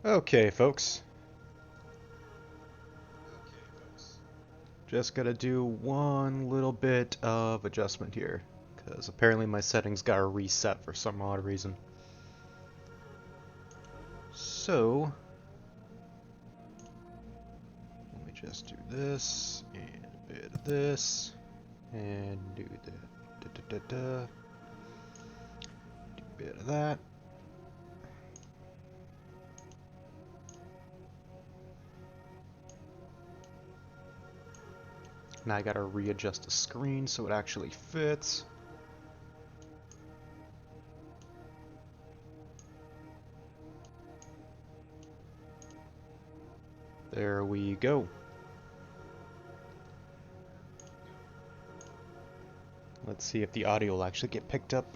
Okay, folks. Just gotta do one little bit of adjustment here, because apparently my settings got reset for some odd reason. So, let me just do this, and a bit of this, and do that, do a bit of that. Now I gotta readjust the screen so it actually fits. There we go. Let's see if the audio will actually get picked up.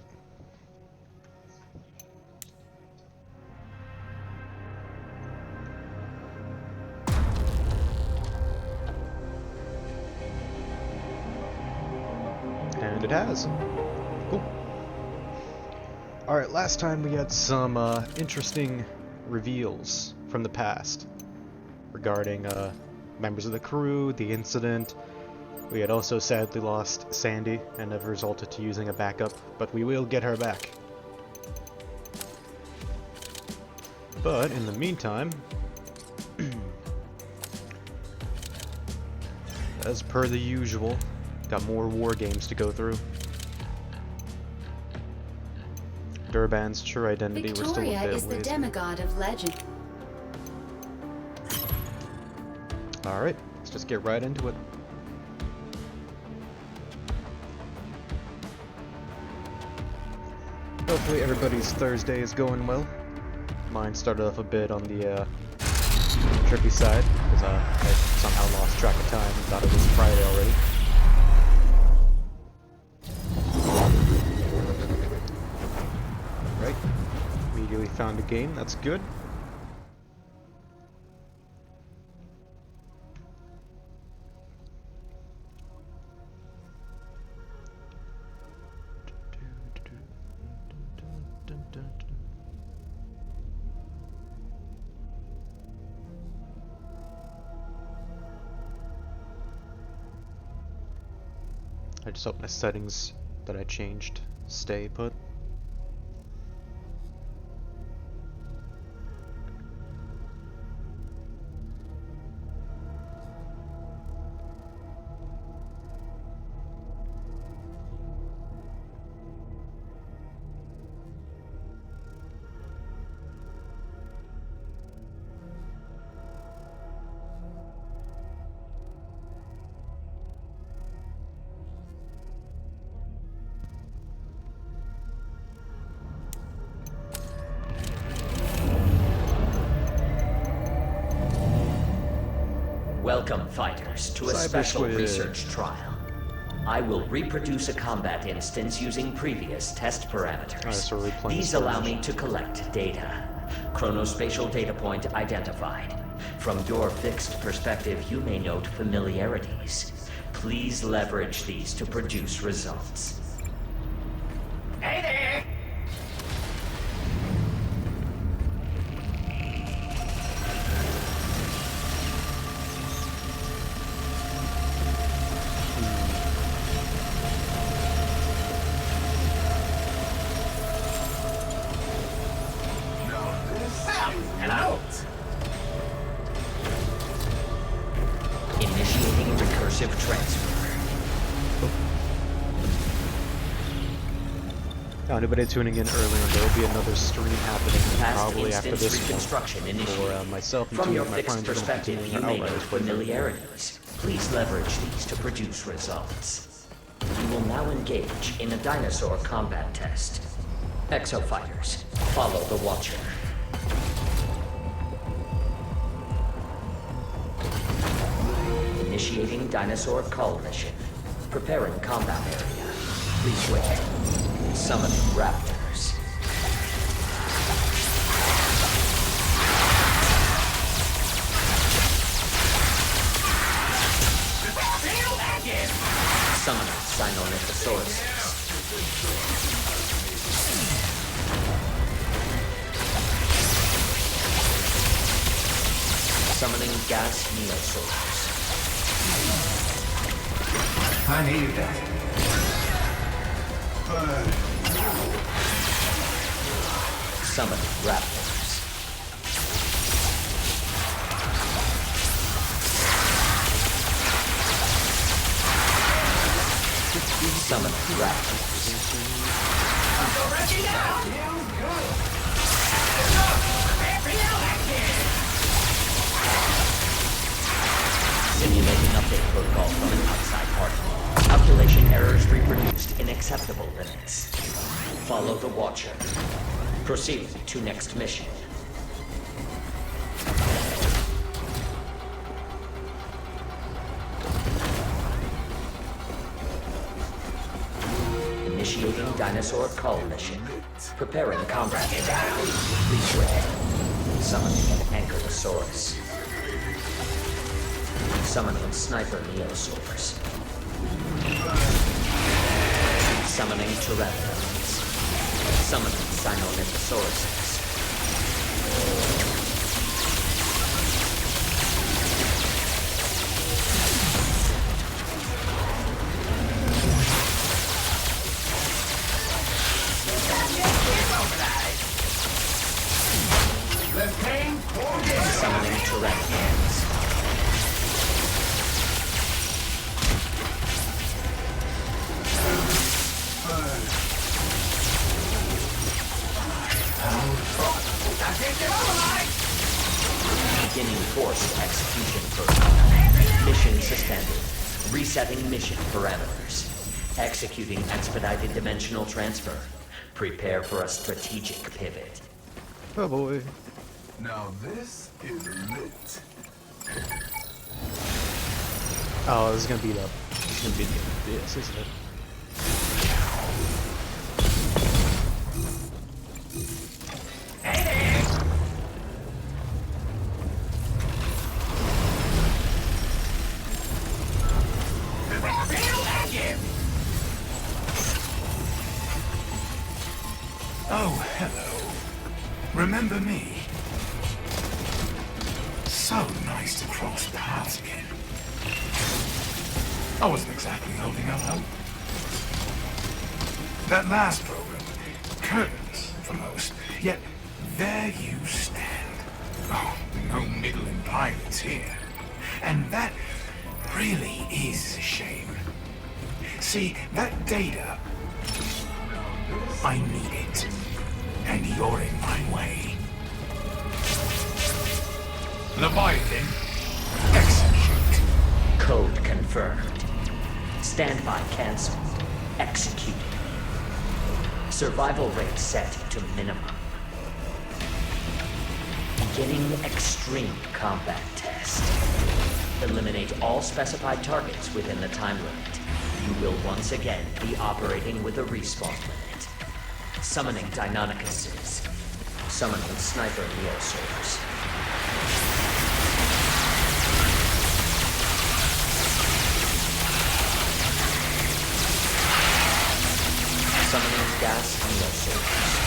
And it has. Cool. Alright, last time we had some interesting reveals from the past regarding members of the crew, the incident. We had also sadly lost Sandy and have resulted to using a backup, but we will get her back. But in the meantime, as per the usual, got more war games to go through. Durban's true identity we're still a Victoria bit is the ways. demigod of legend. Alright, let's just get right into it. Hopefully everybody's Thursday is going well. Mine started off a bit on the trippy side, because I somehow lost track of time and thought it was Friday already. Right, immediately found a game, that's good. I just hope my settings that I changed stay put. Welcome, fighters, to a special research trial. I will reproduce a combat instance using previous test parameters. These allow me to collect data. Chronospatial data point identified. From your fixed perspective, you may note familiarities. Please leverage these to produce results. Hey there! Initiating recursive transfer. Now, anybody tuning in early on, there will be another stream happening probably after this reconstruction one. For myself and From two your of my fixed friends are going to be perspective, doing you our may note outriders with them. familiarities. Please leverage these to produce results. You will now engage in a dinosaur combat test. Exofighters, follow the Watcher. Initiating dinosaur cull mission. Preparing combat area. Please wait. Summoning raptors. Summoning Sinomythosauruses. Summoning gas neosaurs. I needed that. Summoning raptors. Summoning raptors. Simulating update protocol from an outside party. Calculation errors reproduced in acceptable limits. Follow the Watcher. Proceed to next mission. Initiating dinosaur cull mission. Preparing combat. Retreat. Summoning an Ankylosaurus. Summoning sniper neosaurs. Summoning pteranodons. Summoning Sinomythosauruses. Summoning pteranodons. Beginning forced execution protocol. Mission suspended. Resetting mission parameters. Executing expedited dimensional transfer. Prepare for a strategic pivot. Oh boy. Now this is lit. Oh, this is gonna be the end of this, isn't it? Oh, hello. Remember me? So nice to cross paths again. I wasn't exactly holding out hope. That last program, curtains for most, yet there you stand. Oh, no middling pilots here. And that really is a shame. See, that data, I need it. And you're in my way. Leviathan, execute. Code confirmed. Standby cancelled. Executed. Survival rate set to minimum. Beginning extreme combat test. Eliminate all specified targets within the time limit. You will once again be operating with a respawn limit. Summoning Deinonychuses. Summoning sniper neosaurs. Summoning gas neosaurs.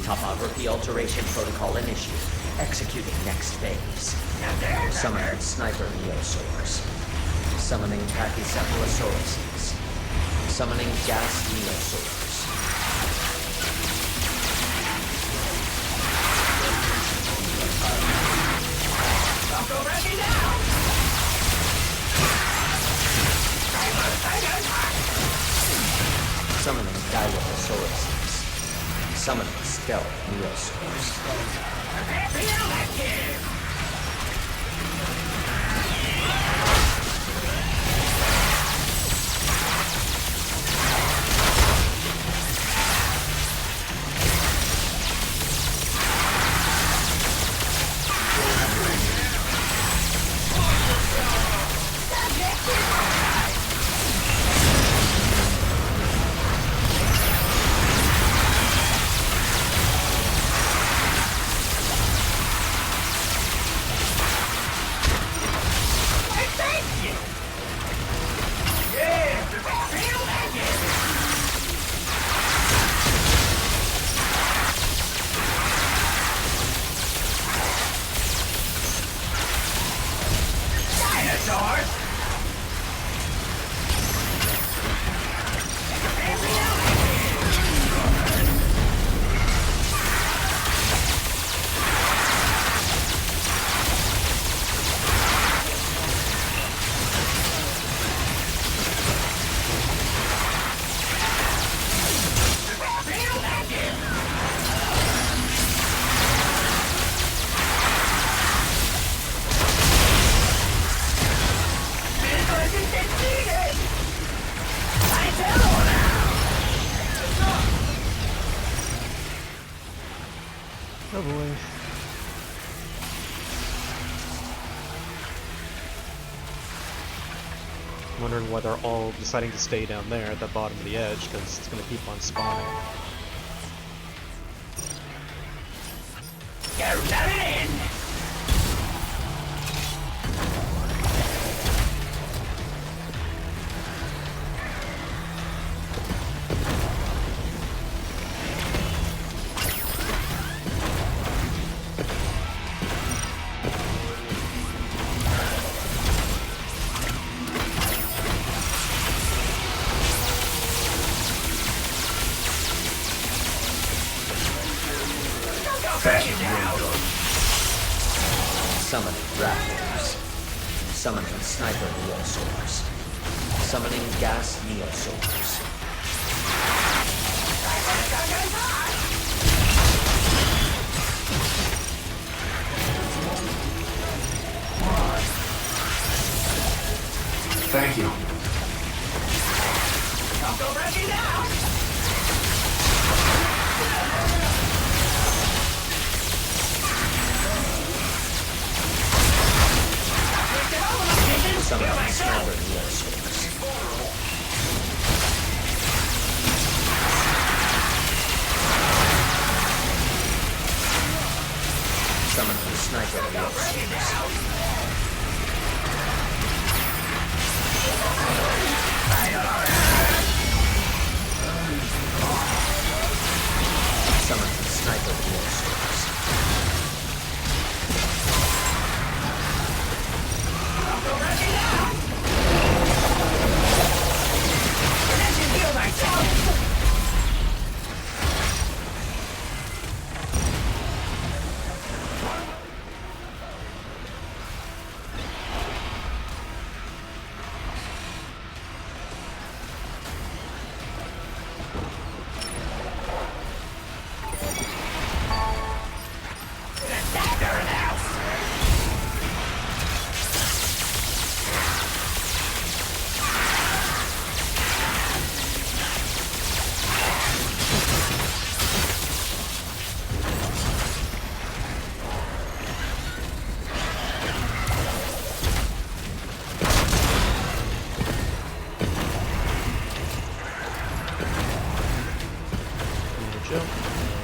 Topography alteration protocol initiated. Executing next phase. Summoning sniper neosaurs. Summoning Pachycephalosauruses. Summoning gas neosaurs. Summoning Dilophosaurus. Summoning Stealth Neosaurus. Oh boy. I'm wondering why they're all deciding to stay down there at the bottom of the edge, because it's going to keep on spawning. Summoning Raptors. Summoning Sniper Neosaurs. Summoning Gas Neosaurs. Thank you. I'll go breaking down! Summoning Sniper Neosaurs. Summoning Sniper Neosaurs. Summoning Sniper Neosaurs.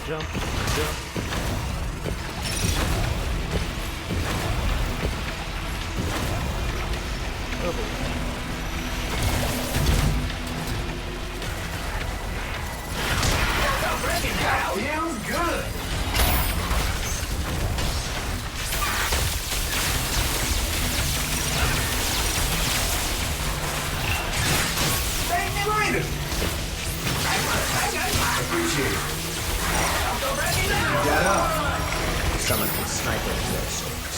Jump. Oh boy. That feels good. Thank you, later. Appreciate it. Get up. Summoning Sniper Neosaurs.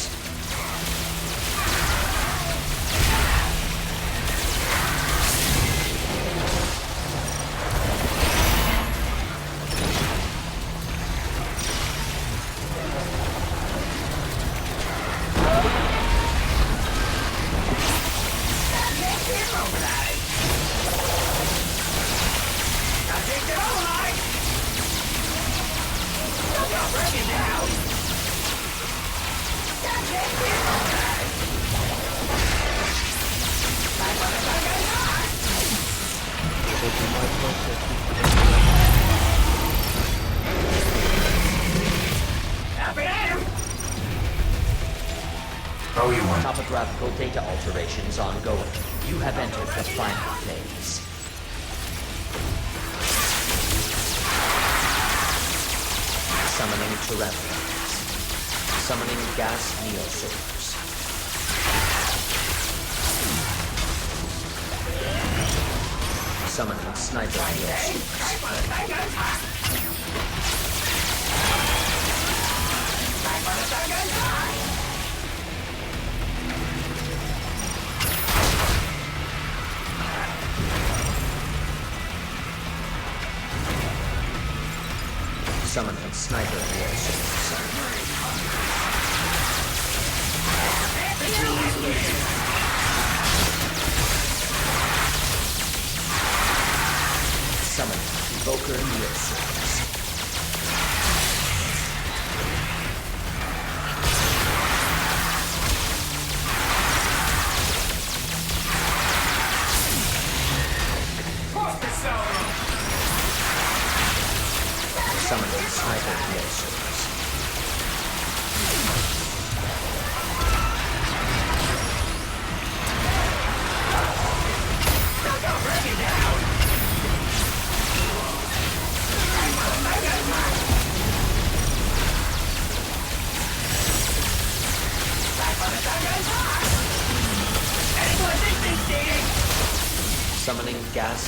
Oh, you want? Topographical data alterations ongoing. You have entered the final phase. Summoning terrestrials. Summoning gas neosores. Summoning sniper neosores. Summoning sniper Summoning evoker neosores. Summoning sniper neosores. Summoning gas.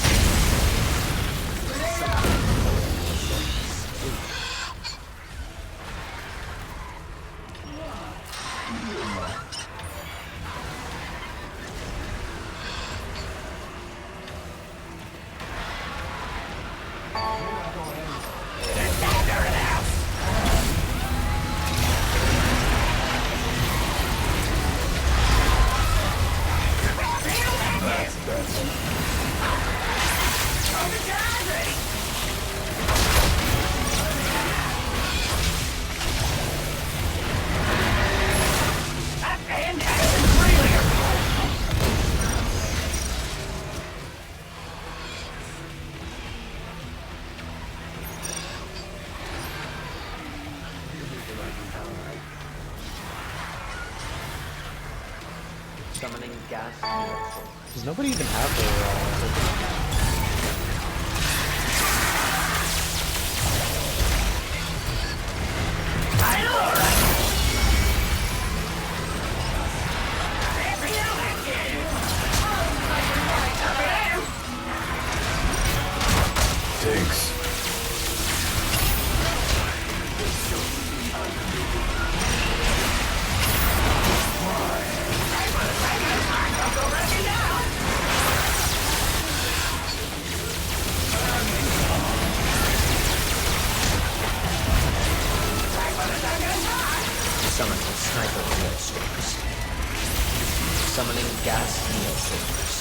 Summoning gas neosores. Does nobody even have their Thanks. Summoning sniper neosores. Summoning gas neosores.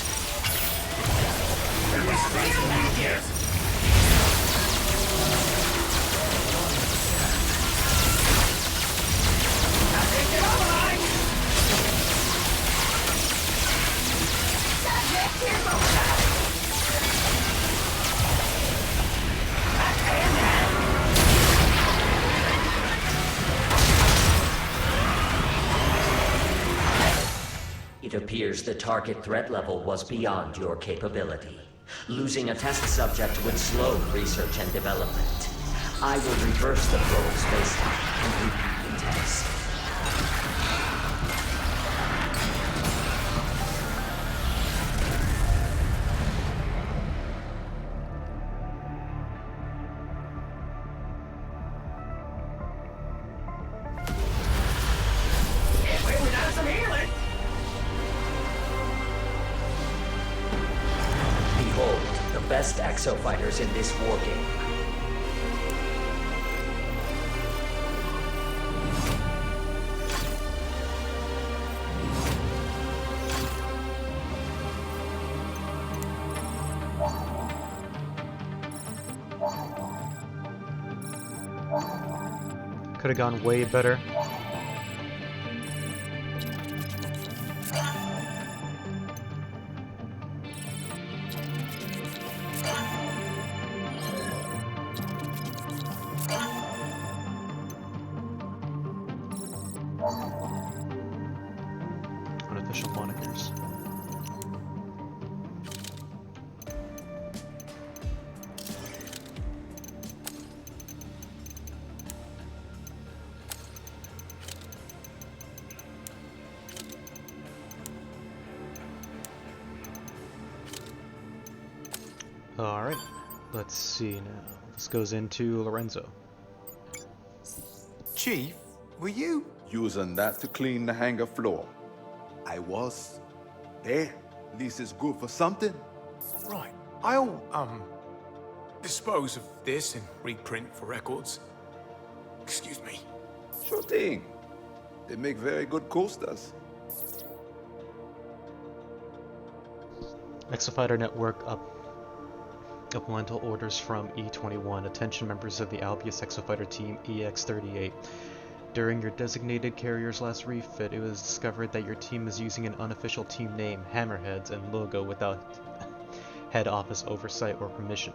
It appears the target threat level was beyond your capability. Losing a test subject would slow research and development. I will reverse the flow of space-time and repeat the test. Behold, the best exofighters in this war game. could have gone way better. Alright, let's see now. This goes into Lorenzo. Chief, were you using that to clean the hangar floor? I was. There, at least it's good for something. right? I'll dispose of this and reprint for records. Excuse me. Sure thing. They make very good coasters. Exofighter Network Supplemental orders from E-21. Attention members of the Albius Exofighter Team EX-38. During your designated carrier's last refit, it was discovered that your team is using an unofficial team name, Hammerheads, and logo without head office oversight or permission.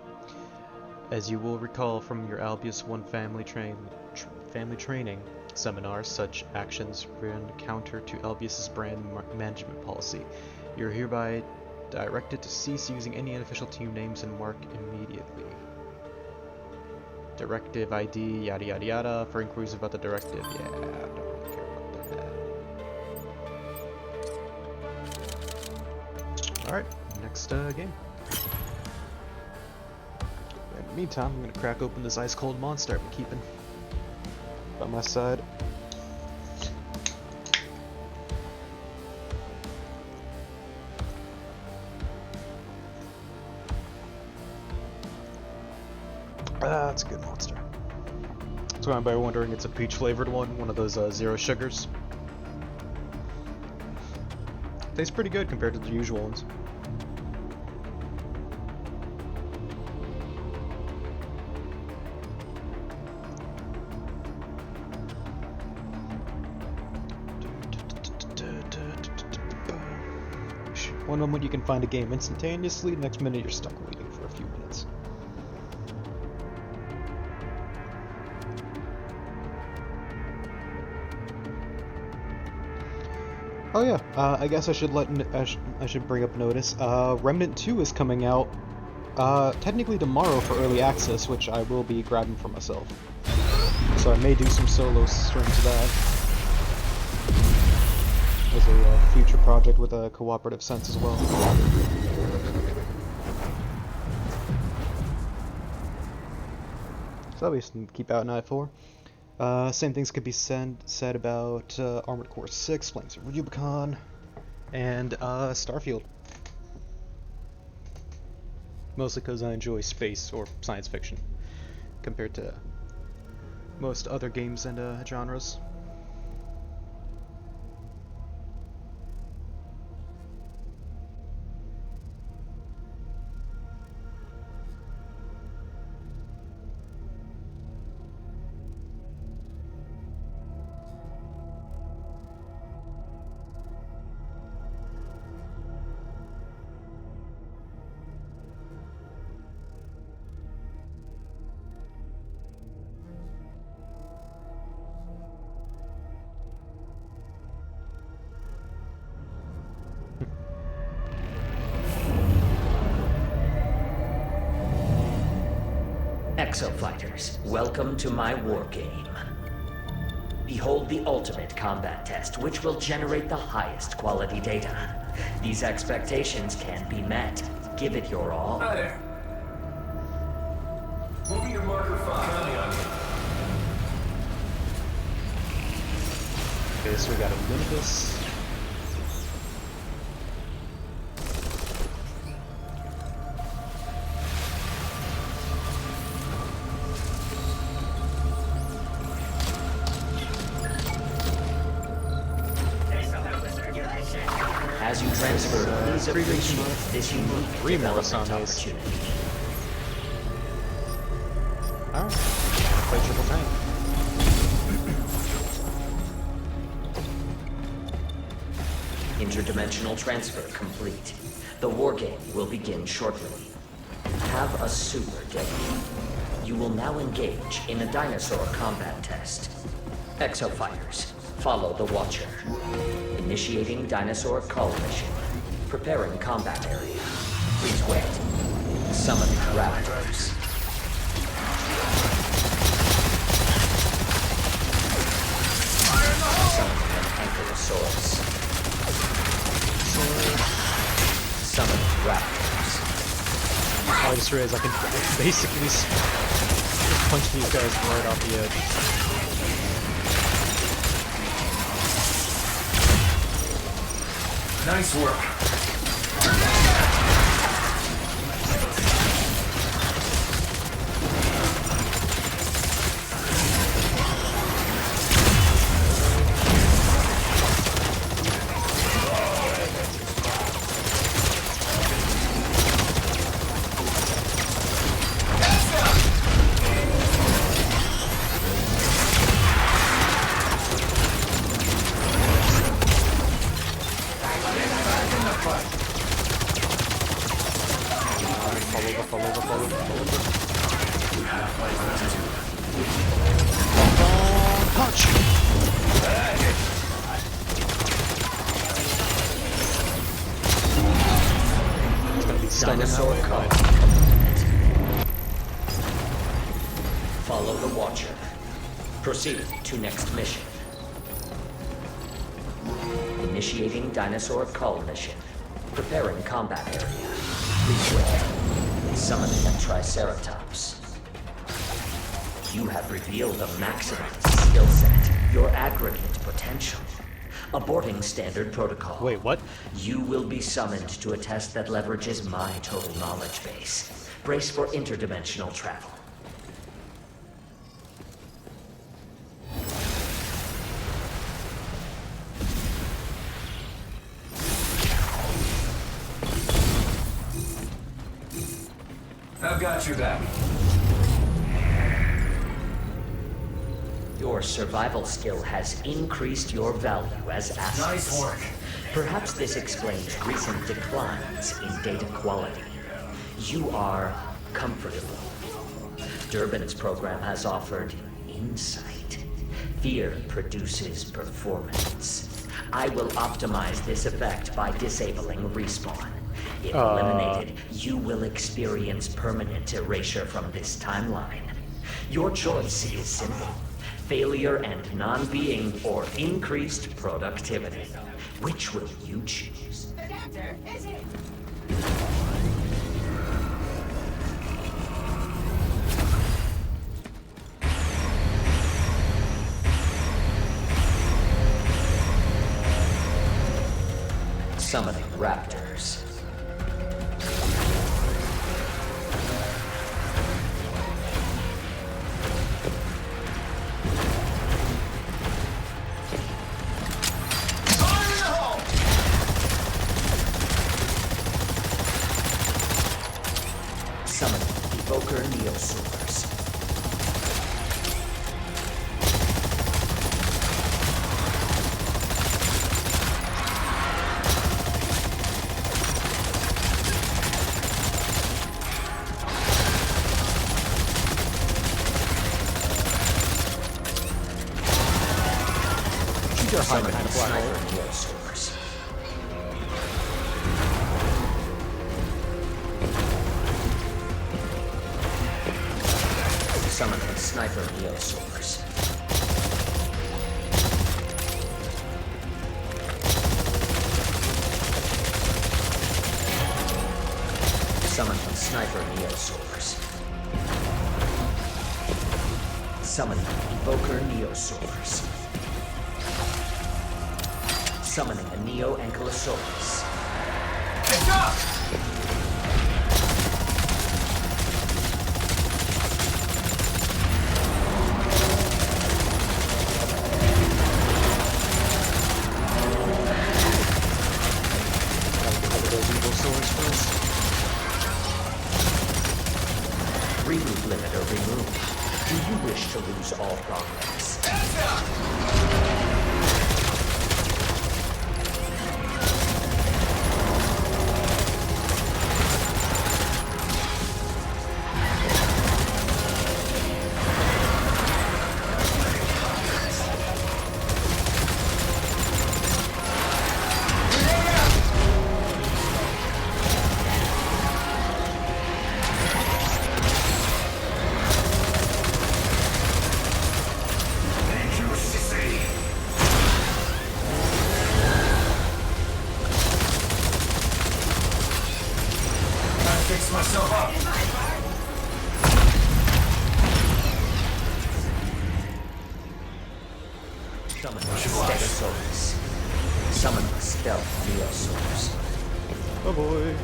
As you will recall from your Albius 1 family training seminars, such actions run counter to Albius's brand management policy. You're hereby directed to cease using any unofficial team names and mark immediately. Directive ID, yada yada yada. For inquiries about the directive, yeah, I don't really care about that. Alright, next game. In the meantime, I'm gonna crack open this ice cold monster I've been keeping by my side. That's a good monster. So anybody wondering, it's a peach flavored one of those zero sugars. Tastes pretty good compared to the usual ones. One moment you can find a game instantaneously, next minute you're stuck waiting for a few minutes. Oh yeah, I guess I should I should bring up notice. Remnant 2 is coming out technically tomorrow for early access, which I will be grabbing for myself. So I may do some solo streams of that as a future project with a cooperative sense as well. So that'll be something to keep out an eye for. Same things could be said about Armored Core 6, Flames of Rubicon, and Starfield. Mostly because I enjoy space or science fiction compared to most other games and genres. Exofighters, welcome to my war game. Behold the ultimate combat test, which will generate the highest quality data. These expectations can be met. Give it your all. Hi there. Moving to marker 5. Counting on you. Okay, so we got Olympus. As you transfer, please appreciate this unique development opportunity. Alright, play triple tank. Interdimensional transfer complete. The war game will begin shortly. Have a super day. You will now engage in a dinosaur combat test. Exofighters, follow the Watcher. Initiating dinosaur call mission. Preparing combat area. Please wait. Summon raptors. Summon an ankylosaurus. Summon raptors. I just realized I can basically just punch these guys right off the edge. Nice work. Dinosaur call. Follow the Watcher. Proceed to next mission. Initiating Dinosaur Cull mission. Preparing combat area. Request. Summoning a Triceratops. You have revealed a maximum skill set. Your aggregate potential. Aborting standard protocol. Wait, what? You will be summoned to a test that leverages my total knowledge base. Brace for interdimensional travel. I've got your back. Your survival skill has increased your value as assets. Nice work. Perhaps this explains recent declines in data quality. You are comfortable. Durbin's program has offered insight. Fear produces performance. I will optimize this effect by disabling respawn. If eliminated, you will experience permanent erasure from this timeline. Your choice is simple. Failure and non-being or increased productivity. Which will you choose? Adapter, is it? Summoning raptors. Summoning Evoker Neosaurs. Summoning Sniper Neosaurs. Summoning Sniper Neosaurs. Summoning Sniper Neosaurs. Summoning Evoker Neosaurs. Summoning a Neo Ankylosaurus. Pick up! Reboot limiter removed. Do you wish to lose all progress? Thank you, sissy. up. Summon Stegosaurus. Summon Stealth Neosaurus. Oh boy.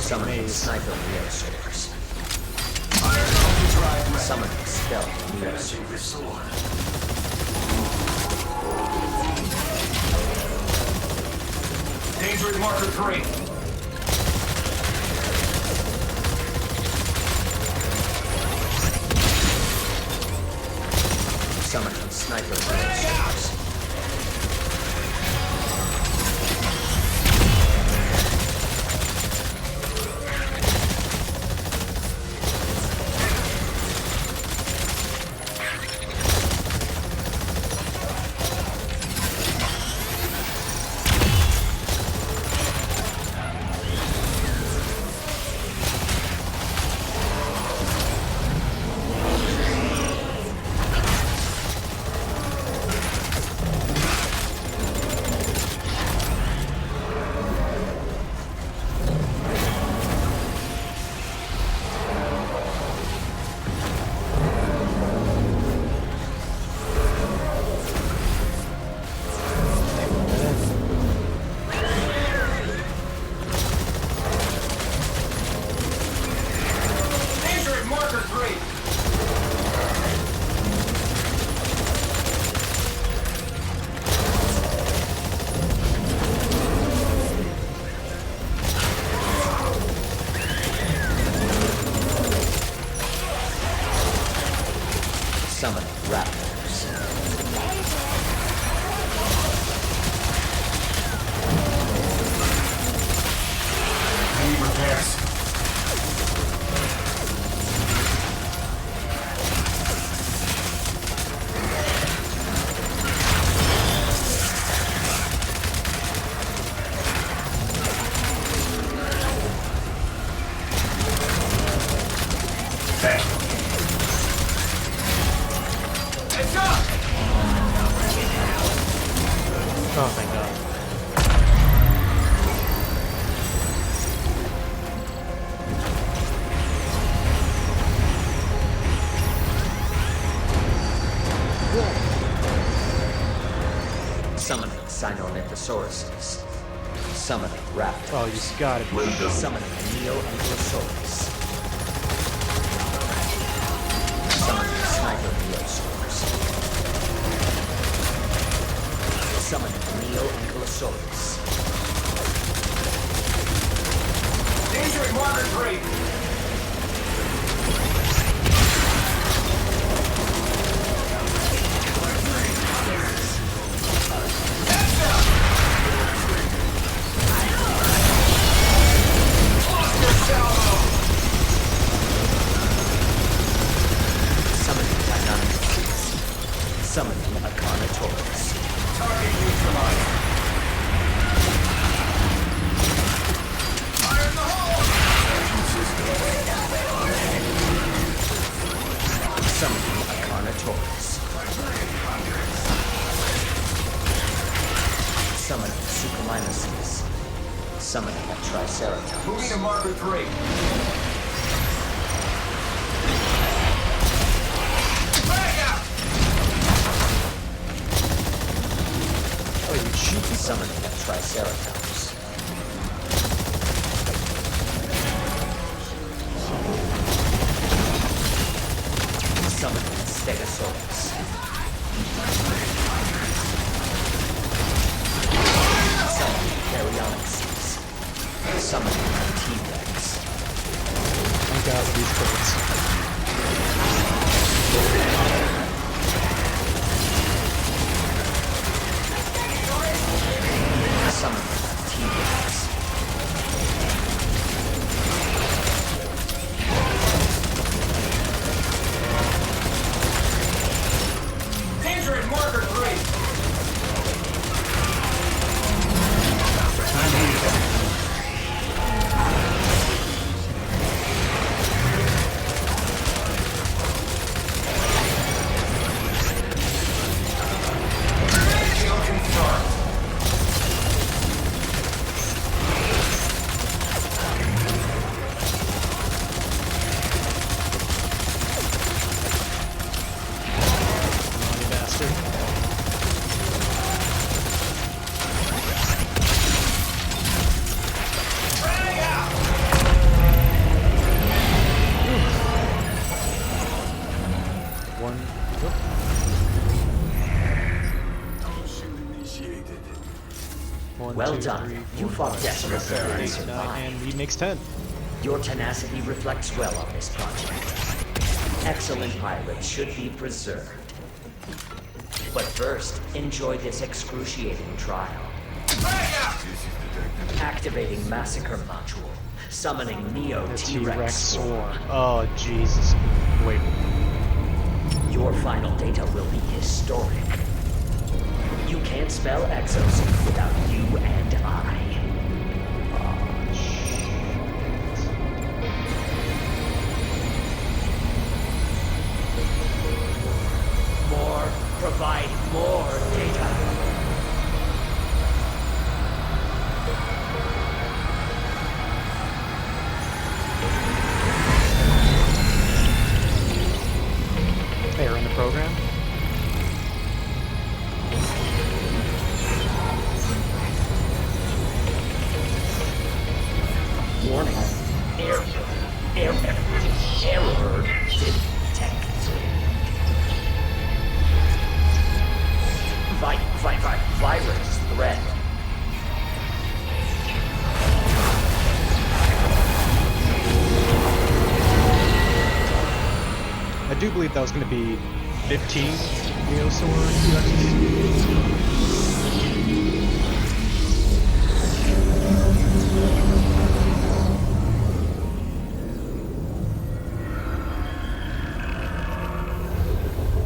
Summon Sniper Neosaurus. Summon Stealth Neosaurus. Danger marker 3. Summon Sniper Neosaurus. Summon Raptors. I need repairs. Thank you. Oh, thank God. Summon Sinornithosauruses. Summon Raptors. Oh, you gotta be. Summon Neo-Ankylosaurus. Summon Sniper Neosaurus. Summon Neo-Ankylosaurus. Danger at marker 3. Summon Deinonychus. Summon Acarnotaurus. Target neutralized. Fire in the hole! Summon Acarnotaurus. Summon Suchomimuses. Summon Triceratops. Moving to marker 3. Oh, you cheeky. Summon Triceratops. Summon Stegosaurus. Summon Baryonyxes. Summon T-Rex. Thank God for these bullets. Summon T-Rex. Danger at marker 3. Kill confirmed. done. You fought desperately and survived. And he makes 10. Your tenacity reflects well on this project. Excellent pilots should be preserved. But first, enjoy this excruciating trial. Activating Massacre Module. Summoning Neo The T-Rex Swarm. Oh, Jesus. Wait. Your final data will be historic. You can't spell Exosuit without you and I. Oh, shit. Provide more data. Hey, you're in the program? Warning. Error detected. Virus threat. I do believe that was going to be 15 Neosaur.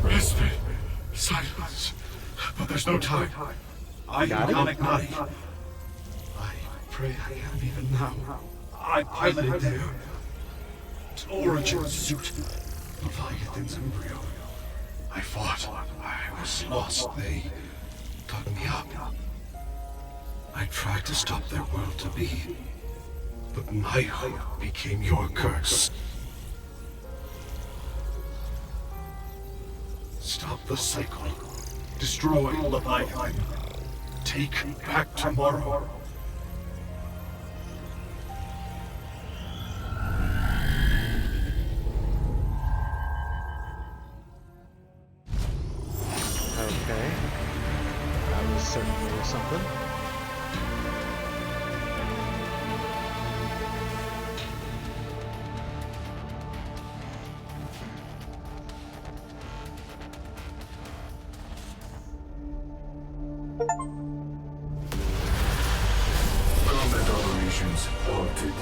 Respite. Silence. But there's no time. I am Yonic. I pray I am even now. I piloted their origin suit. Leviathan's embryo. I fought. I was lost. They dug me up. I tried to stop their world to be. But my hope became your curse. Stop the cycle. Destroy Leviathan. Take back tomorrow. Okay. That was certainly something. Combat operations halted.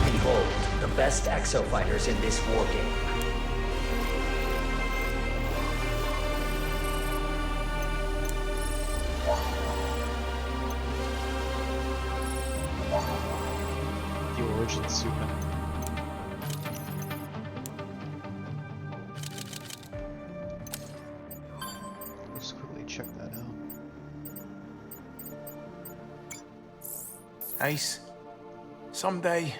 Behold, the best exofighters in this war game. The origin suit. Let's quickly check that out. Ace, someday,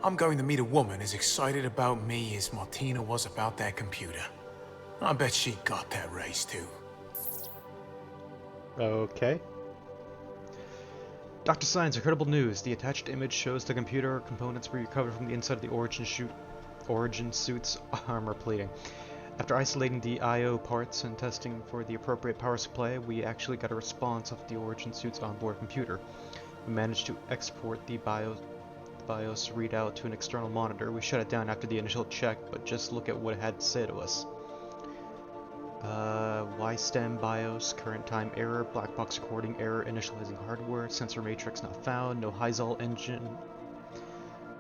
I'm going to meet a woman as excited about me as Martina was about that computer. I bet she got that raise too. Okay. Dr. Signs, incredible news. The attached image shows the computer components we recovered from the inside of the origin suit's armor plating. After isolating the I/O parts and testing for the appropriate power supply, we actually got a response of the origin suit's onboard computer. We managed to export the BIOS readout to an external monitor. We shut it down after the initial check, but just look at what it had to say to us. YSTEM BIOS, current time error, black box recording error, initializing hardware, sensor matrix not found, no Hyzal engine,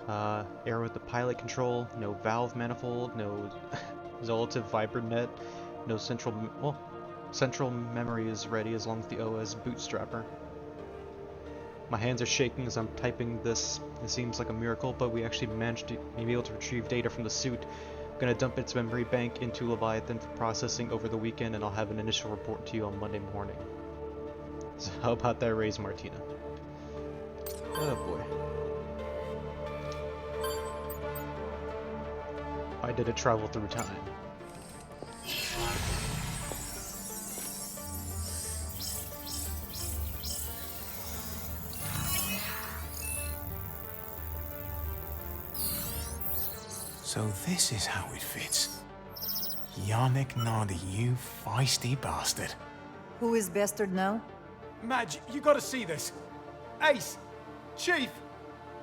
error with the pilot control, no valve manifold, no Zolative Vibernet, no central memory is ready as long as the OS bootstrapper. My hands are shaking as I'm typing this. It seems like a miracle, but we actually managed to be able to retrieve data from the suit. I'm gonna dump its memory bank into Leviathan for processing over the weekend, and I'll have an initial report to you on Monday morning. So how about that raise, Martina? Oh boy. Why did it travel through time? So this is how it fits. Yannick Nardi, you feisty bastard. Who is bastard now? Madge, you gotta see this. Ace! Chief!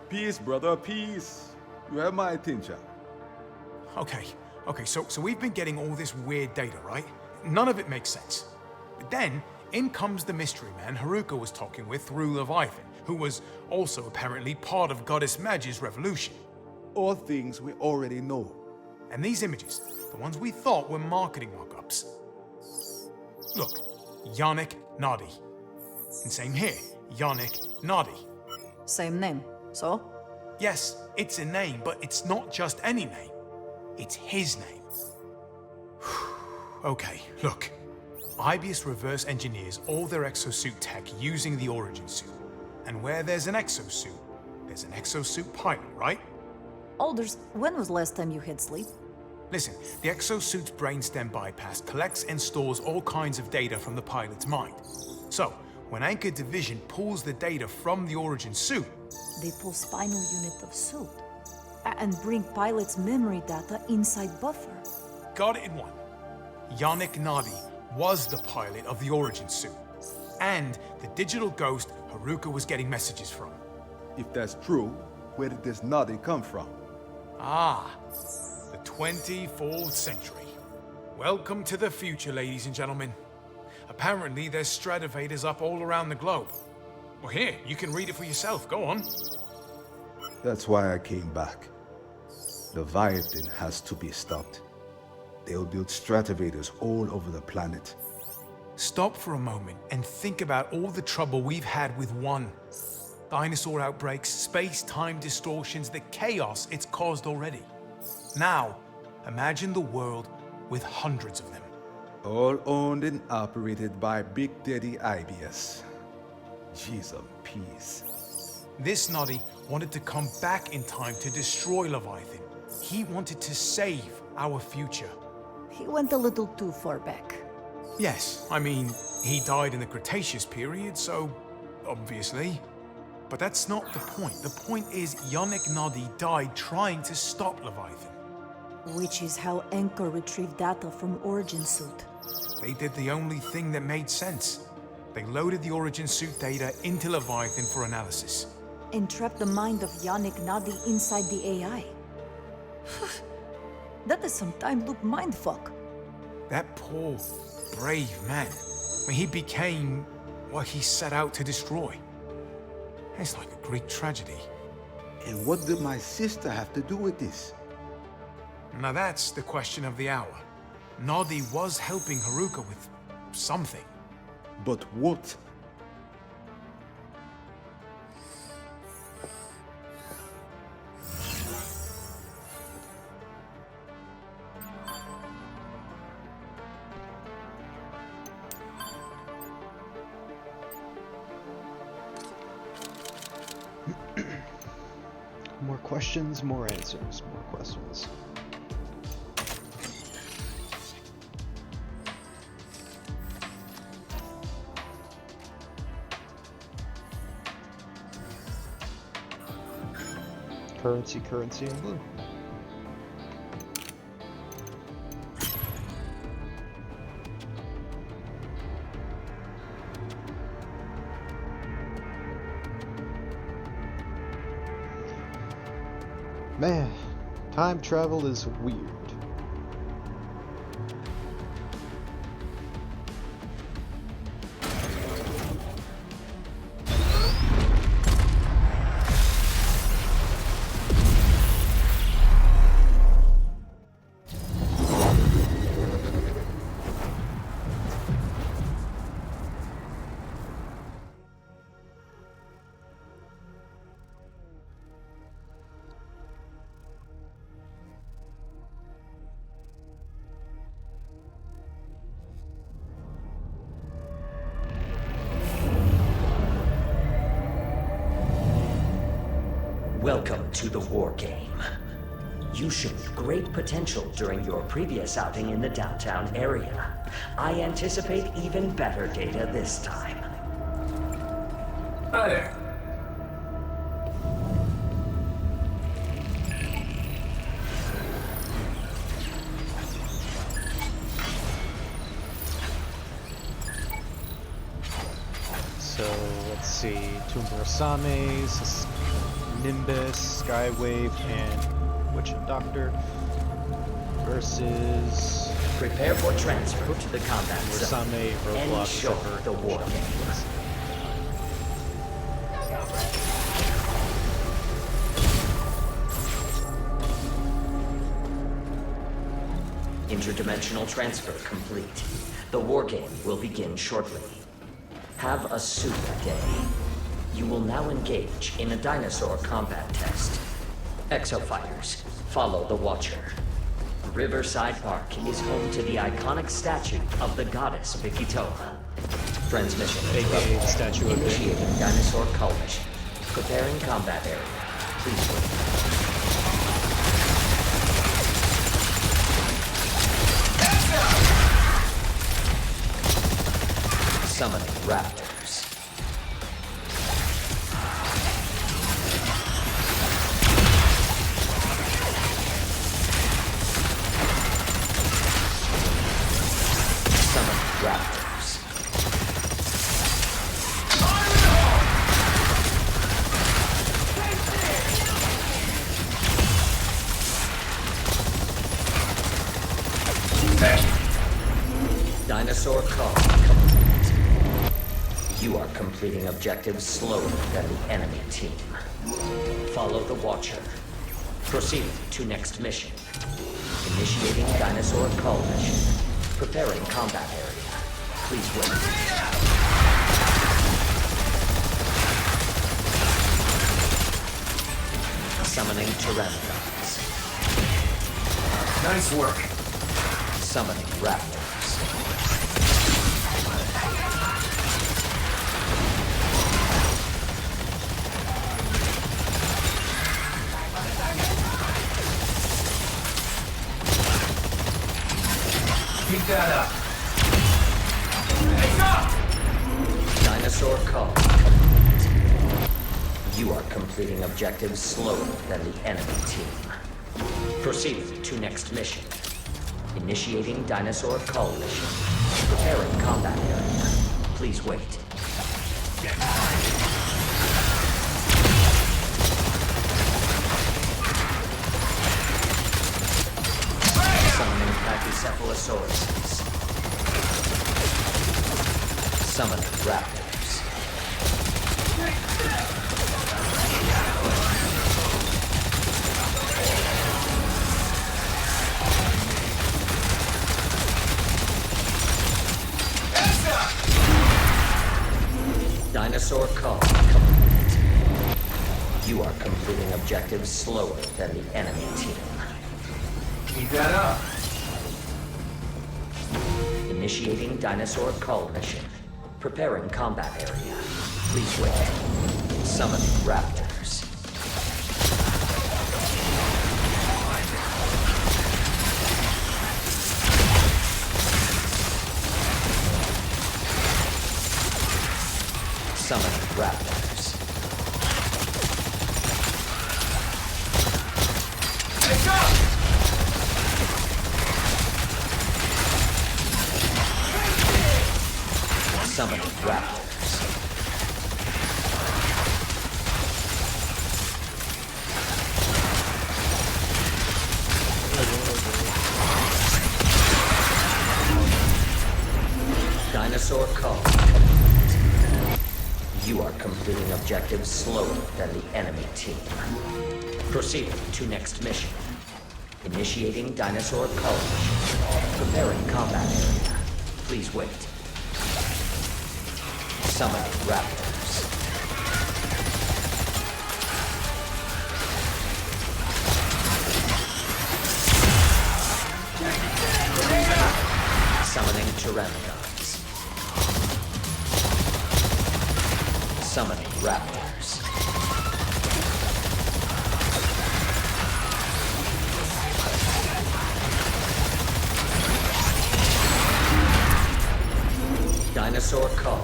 Peace, brother, peace. You have my attention. Okay, so we've been getting all this weird data, right? None of it makes sense. But then, in comes the mystery man Haruka was talking with through Leviathan, who was also apparently part of Goddess Madge's revolution. All things we already know. And these images, the ones we thought were marketing mock-ups. Look, Yannick Nadi. And same here, Yannick Nadi. Same name. So? Yes, it's a name, but it's not just any name. It's his name. Okay, look. Ibius reverse engineers all their exosuit tech using the origin suit. And where there's an exosuit, there's an exosuit pilot, right? Alders, when was last time you had sleep? Listen, the exosuit's brainstem bypass collects and stores all kinds of data from the pilot's mind. So, when Anchor Division pulls the data from the origin suit, they pull spinal unit of suit and bring pilot's memory data inside buffer. Got it in one. Yannick Nadi was the pilot of the origin suit, and the digital ghost Haruka was getting messages from. If that's true, where did this Nadi come from? Ah, the 24th century. Welcome to the future, ladies and gentlemen. Apparently, there's stratovators up all around the globe. Well, here, you can read it for yourself. Go on. That's why I came back. Leviathan has to be stopped. They'll build stratovators all over the planet. Stop for a moment and think about all the trouble we've had with one. Dinosaur outbreaks, space-time distortions, the chaos it's caused already. Now, imagine the world with hundreds of them. All owned and operated by Big Daddy Ibius. Jeez of peace. This Noddy wanted to come back in time to destroy Leviathan. He wanted to save our future. He went a little too far back. Yes, I mean, he died in the Cretaceous period, so obviously. But that's not the point. The point is Yannick Nadi died trying to stop Leviathan. Which is how Anchor retrieved data from Origin Suit. They did the only thing that made sense. They loaded the Origin Suit data into Leviathan for analysis. And trapped the mind of Yannick Nadi inside the AI. That is some time loop mindfuck. That poor, brave man. I mean, he became what he set out to destroy. It's like a Greek tragedy. And what did my sister have to do with this? Now that's the question of the hour. Nadi was helping Haruka with something. But what? More questions, more answers, more questions. Currency in blue. Man, time travel is weird. Welcome to the war game. You showed great potential during your previous outing in the downtown area. I anticipate even better data this time. Hi there. Tumbrasames, Nimbus, Skywave, and Witch Doctor versus Prepare for transfer to the combat zone. Tumbrasame, End Roadblock, show Zephyr, the war game. Interdimensional transfer complete. The war game will begin shortly. Have a super day. You will now engage in a dinosaur combat test. Exofighters, follow the Watcher. Riverside Park is home to the iconic statue of the goddess Vikitoa. Transmission aka the Statue of Vic. initiating dinosaur coalition. Preparing combat area. Please wait. Summoning raptors. Summoning raptors. Dinosaur call. You are completing objectives slower than the enemy team. Follow the Watcher. Proceed to next mission. Initiating dinosaur call mission. Preparing combat area. Please wait. Summoning Pteranodons. Nice work. Summoning Raptors. Keep that up. Hey, stop! Dinosaur call. You are completing objectives slower than the enemy team. Proceed to next mission. Initiating dinosaur call mission. Preparing combat area. Please wait. Summoning Pachycephalosauruses. Summoning raptors. Dinosaur call complete. You are completing objectives slower than the enemy team. Keep that up. Initiating dinosaur call mission. Preparing combat area. Please wait. Summoning raptors. Summoning raptors. Hey, stop! Summoning raptors. Dinosaur call. You are completing objectives slower than the enemy team. Proceed to next mission. Initiating dinosaur call mission. Preparing combat area. Please wait. Summoning raptors. Summoning Pteranodons. Summoning raptors. Dinosaur call.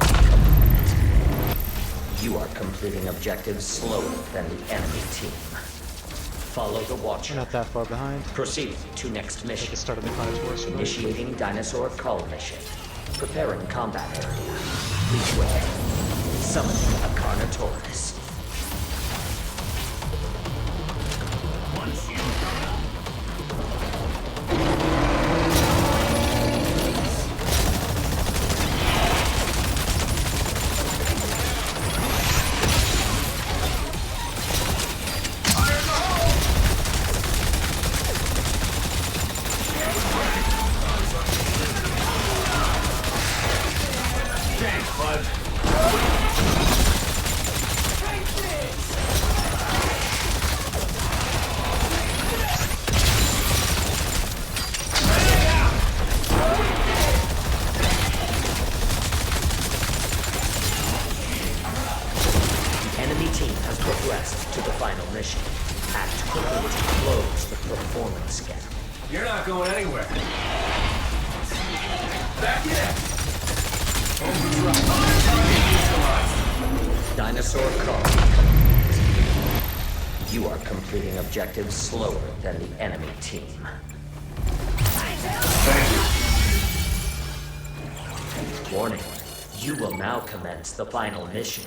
You are completing objectives slower than the enemy team. Follow the Watcher. We're not that far behind. Proceed to next At mission. the start of the Carnotaurus. Initiating dinosaur call mission. Preparing combat area. Please wait. Summoning a Carnotaurus. To the final mission. Act quickly to close the performance gap. You're not going anywhere. Back in! Dinosaur car. You are completing objectives slower than the enemy team. Thank you. Warning. You will now commence the final mission.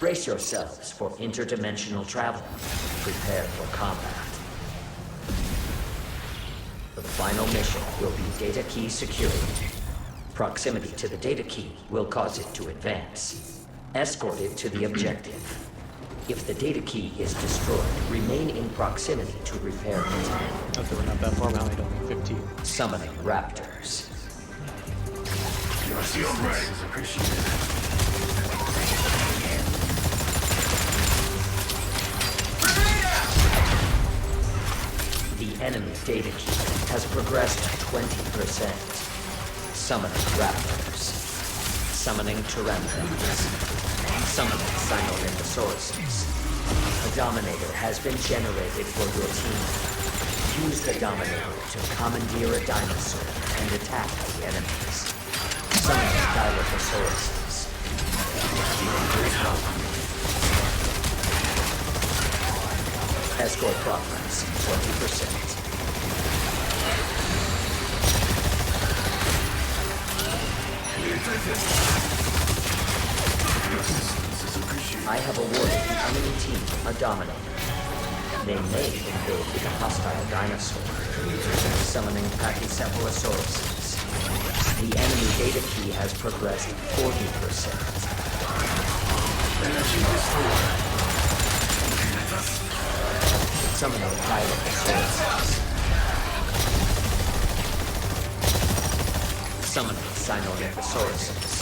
Brace yourselves for interdimensional travel. Prepare for combat. The final mission will be data key security. Proximity to the data key will cause it to advance. Escort it to the objective. If the data key is destroyed, remain in proximity to repair it. Okay, we're not that far behind, only 15. Summoning raptors. Your service is appreciated. The enemy data key has progressed 20%. Summoning raptors. Summoning pteranodons. Summoning Sinornithosauruses. A Dominator has been generated for your team. Use the Dominator to commandeer a dinosaur and attack the enemies. Summoning Dilophosaurus. Escort progress 20%. I have awarded the enemy team a Dominator. They may invade the hostile dinosaur. Summoning Pachycephalosauruses. The enemy data key has progressed 40%. Summoning Dilophosaurus. Summoning Sinornithosauruses.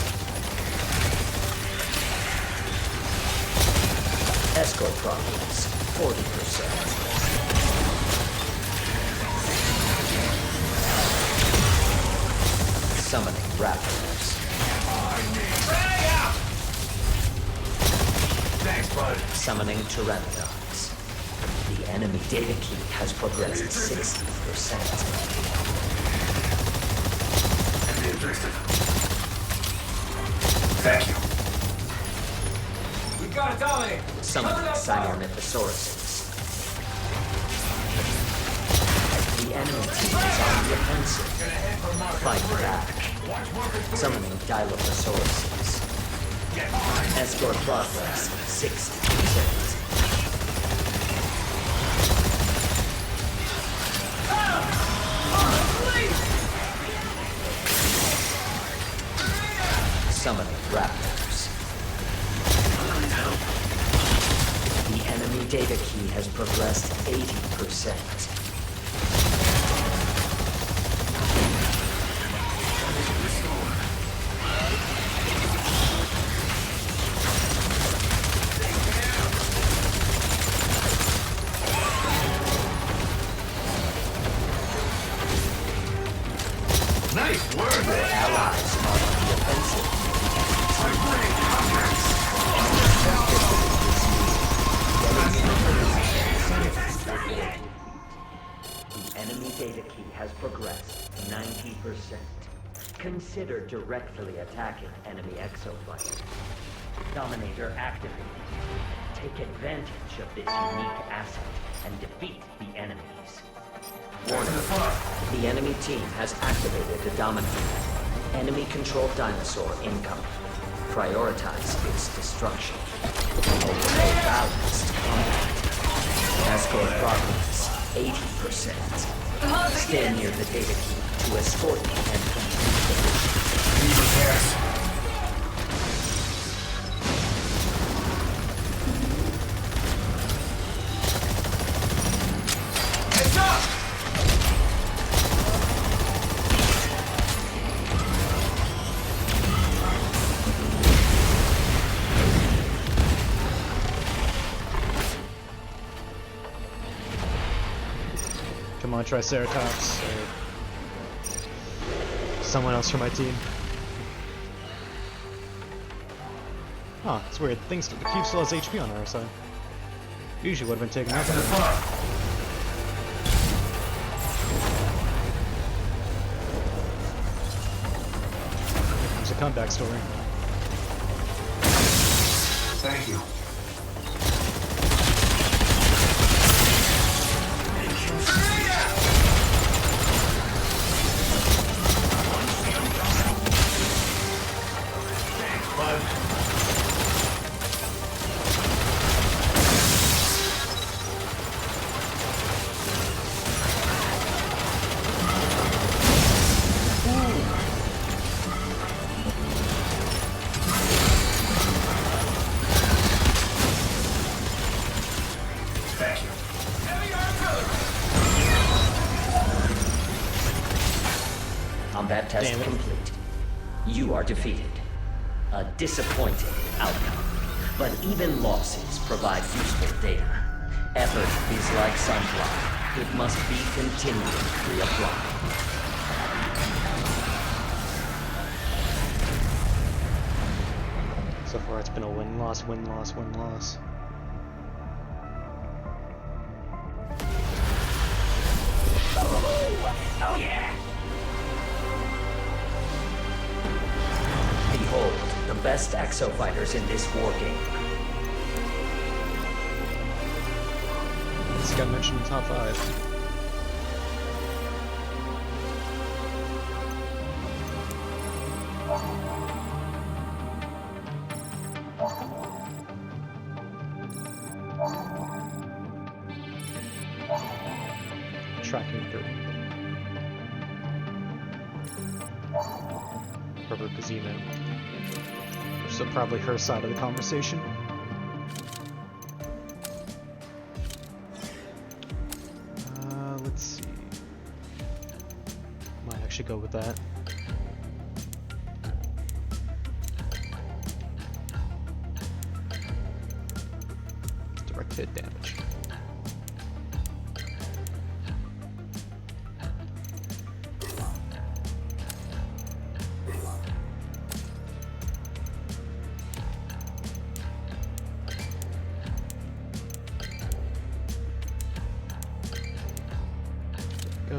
Escort progress 40%. Summoning raptors. Thanks, bud. Summoning pteranodons. The enemy data key has progressed 60%. Thank you. We gotta dominate! Summoning Sinornithosauruses. The enemy team is on the offensive. Fight back. Summoning Dilophosaurus. Escort progress 60%. Summoning raptors. The enemy data key has progressed 80%. Nice work. Your allies are on the offensive. The enemy data key has progressed 90%. Consider directly attacking enemy exoplanet. Dominator activated. Take advantage of this unique asset and defeat the enemies. Warning. The enemy team has activated the Dominator. Enemy-controlled dinosaur incoming. prioritize its destruction. A balanced combat. Escort progress 80%. Stay near the data key to escort me and complete the mission. Need repairs. Heads up! Come on, Triceratops, or someone else from my team. Huh, it's weird. The cube still has HP on our side. Usually would have been taken out. To the front. There's a comeback story. Thank you. Combat test complete. You are defeated. A disappointing outcome. But even losses provide useful data. Effort is like sunflower. It must be continually reapplied. So far it's been a win-loss, win-loss, win-loss. Oh yeah! Behold, the best exofighters in this war game. This got mentioned in top 5. Tracking through. Herbert Kazino. So probably her side of the conversation. Let's see. Might actually go with that. Direct hit damage.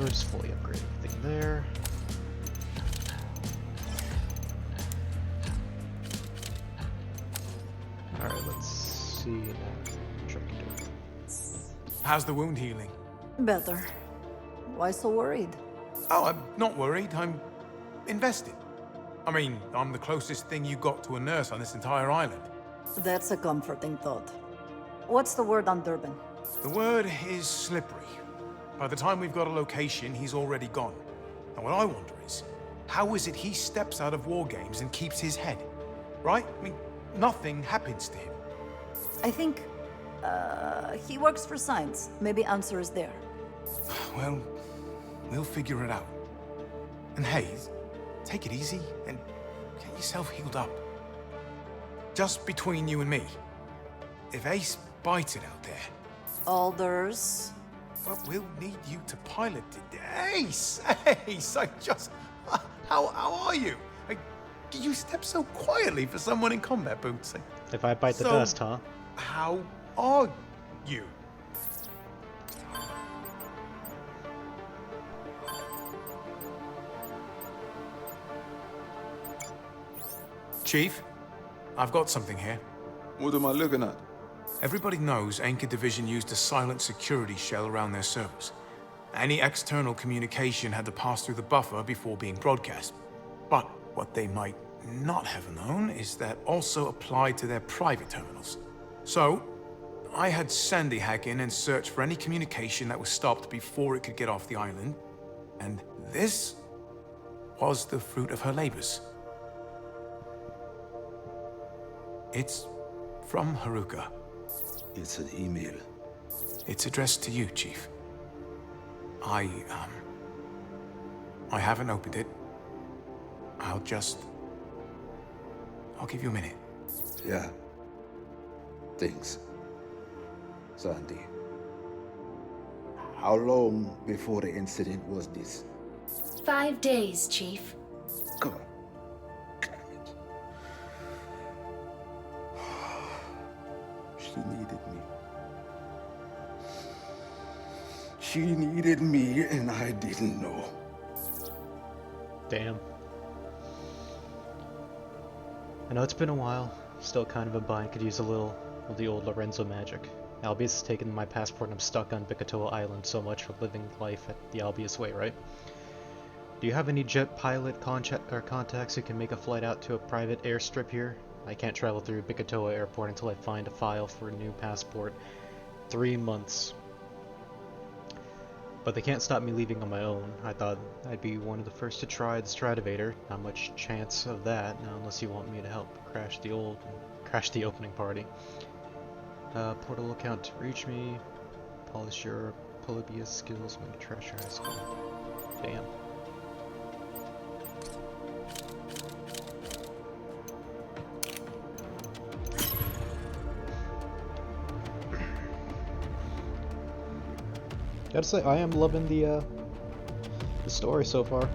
Just fully upgrade everything there. Alright, let's see now. How's the wound healing? Better. Why so worried? Oh, I'm not worried. I'm invested. I mean, I'm the closest thing you got to a nurse on this entire island. That's a comforting thought. What's the word on Durban? The word is slippery. By the time we've got a location, he's already gone. And what I wonder is, how is it he steps out of war games and keeps his head? Right? I mean, nothing happens to him. I think, he works for science. Maybe answer is there. Well, we'll figure it out. And hey, take it easy and get yourself healed up. Just between you and me, if Ace bites it out there... Alders... Well, we'll need you to pilot it. Ace! Ace, I just... How are you? You step so quietly for someone in combat boots. If I bite the dust, huh? How are you? Chief, I've got something here. What am I looking at? Everybody knows Anchor Division used a silent security shell around their servers. Any external communication had to pass through the buffer before being broadcast. But what they might not have known is that also applied to their private terminals. So, I had Sandy hack in and search for any communication that was stopped before it could get off the island, and this was the fruit of her labors. It's from Haruka. It's an email. It's addressed to you, Chief. I haven't opened it. I'll give you a minute. Yeah. Thanks, Sandy. How long before the incident was this? 5 days, Chief. God damn it. She needed me. She needed me, and I didn't know. Damn. I know it's been a while. Still kind of a bind. Could use a little of the old Lorenzo magic. Albius has taken my passport and I'm stuck on Bikatoa Island. So much for living life at the Albius way, right? Do you have any jet pilot contacts who can make a flight out to a private airstrip here? I can't travel through Bikatoa Airport until I find a file for a new passport. 3 months. But they can't stop me leaving on my own. I thought I'd be one of the first to try the Stratovator. Not much chance of that now, unless you want me to help crash the opening party. Portal account to reach me. Polish your Polybius skills when you trash your high school. Damn. Gotta say, I am loving the story so far.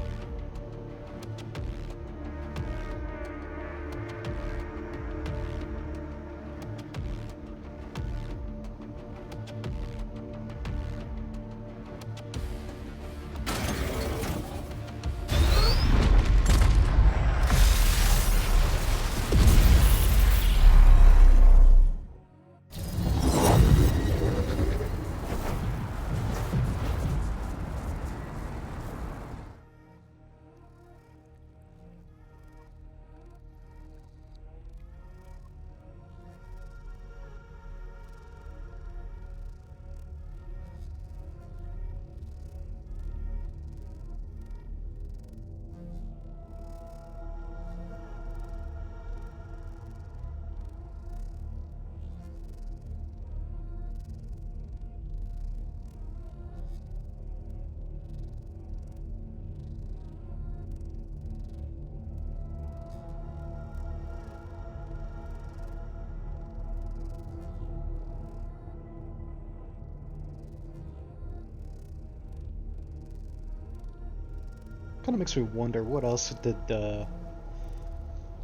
Kind of makes me wonder what else did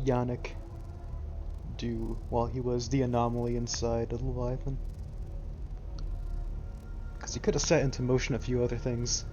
Yannick do while he was the anomaly inside of Leviathan? Because he could have set into motion a few other things.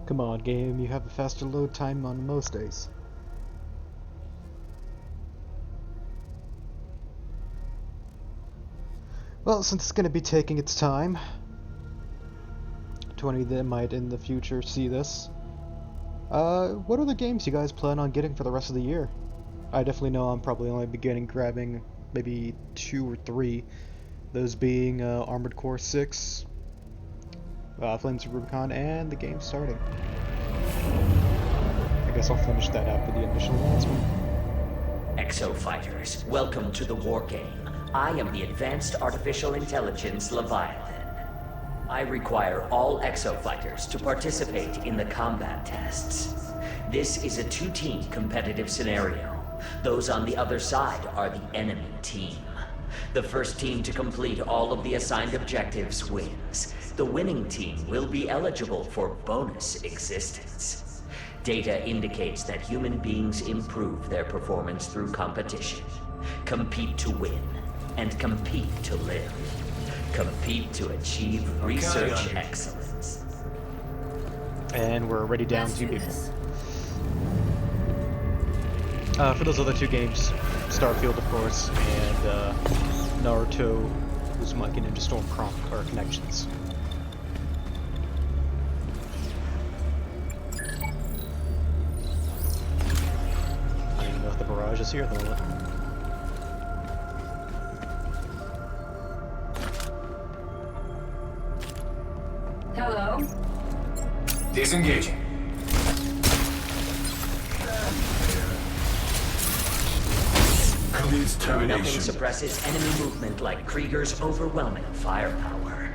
Come on, game, you have a faster load time on most days. Well, since it's going to be taking its time, to any that might in the future see this, What other games you guys plan on getting for the rest of the year? I definitely know I'm probably only grabbing maybe 2 or 3. Those being Armored Core 6, Flames of Rubicon, and the game starting. I guess I'll finish that up with the initial announcement. Exo-fighters, welcome to the war game. I am the Advanced Artificial Intelligence Leviathan. I require all exo-fighters to participate in the combat tests. This is a 2-team competitive scenario. Those on the other side are the enemy team. The first team to complete all of the assigned objectives wins. The winning team will be eligible for bonus existence. Data indicates that human beings improve their performance through competition. Compete to win, and compete to live. Compete to achieve research excellence. And we're already down 2 people. For those other 2 games, Starfield, of course, and Naruto Uzumaki Ninja Storm Connections. I don't even know if the barrage is here at the moment. Hello? Disengaging. Nothing suppresses enemy movement like Krieger's overwhelming firepower.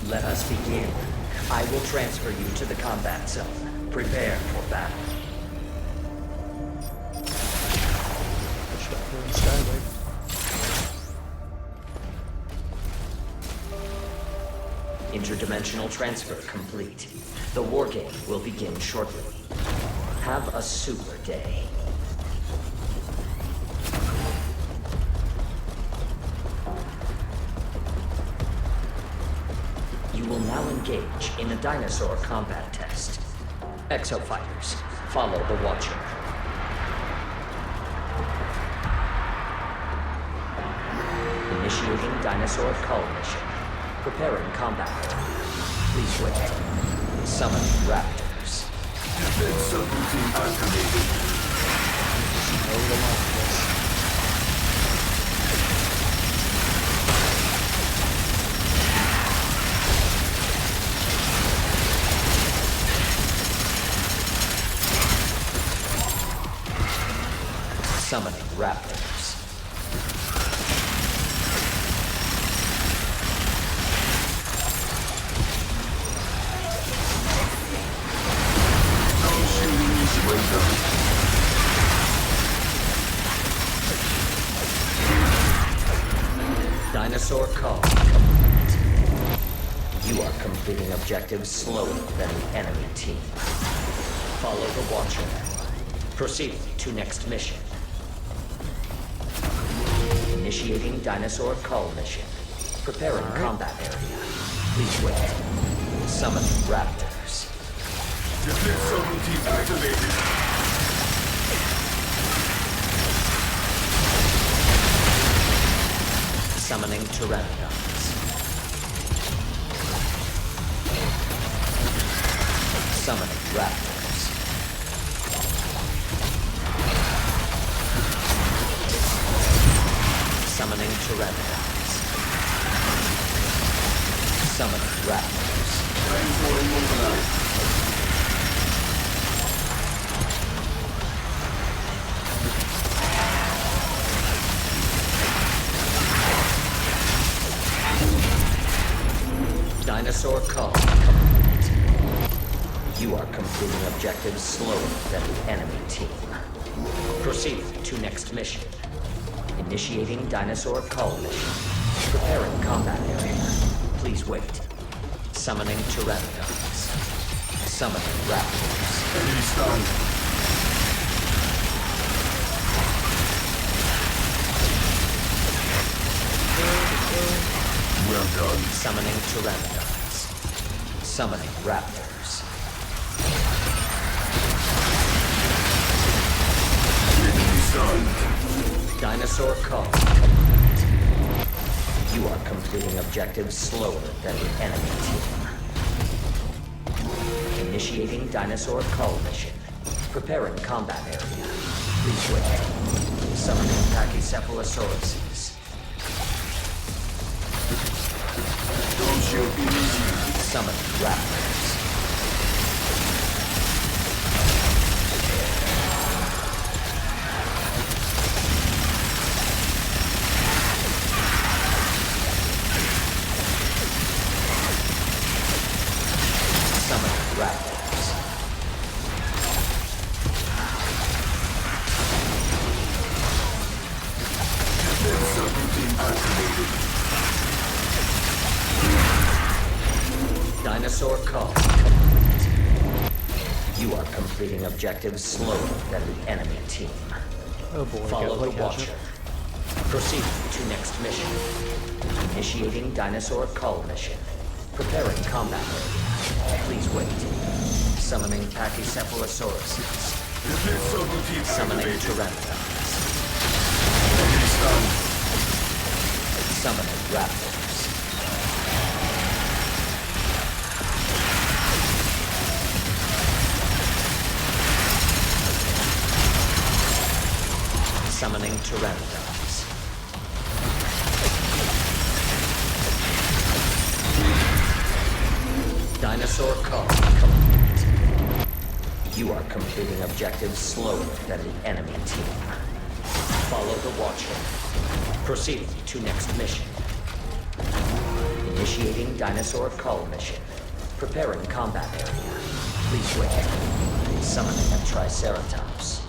Let us begin. I will transfer you to the combat zone. Prepare for battle. Pushed up here in Skyway. Interdimensional transfer complete. The war game will begin shortly. Have a super day. You will now engage in a dinosaur combat test. Exo-fighters, follow the Watcher. Initiating dinosaur cull mission. Preparing combat. Please wait. Summon raptors. Defense subroutine activated. Summoning raptors. Dinosaur call complete. You are completing objectives slower than the enemy team. Follow the Watcher. Proceed to next mission. Initiating dinosaur cull mission. Preparing combat area. Please wait. Summon raptors. Defense subroutine activated. Summoning pteranodons. Summoning raptors. Summoning pteranodons. Summoning raptors. Dinosaur call complete. You are completing objectives slower than the enemy team. Proceed to next mission. Initiating dinosaur call mission. Preparing combat area. Please wait. Summoning pteranodons. Summoning raptors. Enemy stunned. Well done. Summoning pteranodons. Summoning raptors. Enemy stunned. Dinosaur call. You are completing objectives slower than the enemy team. Initiating dinosaur cull mission. Preparing combat area. Please wait. Summoning Pachycephalosauruses. Don't you be easy. Summoning raptors. Summoning raptors. Dinosaur cull complete. You are completing objectives slower than the enemy team. Oh boy, Follow the catch up. Watcher. Proceed to next mission. Initiating dinosaur cull mission. Preparing combat area. Please wait. Summoning Pachycephalosauruses. Summoning Pteranodons. Summoning raptors. Summoning Pteranodons. Dinosaur cull complete. You are completing objectives slower than the enemy team. Follow the Watcher. Proceed to next mission. Initiating dinosaur cull mission. Preparing combat area. Please wait. Summoning a Triceratops.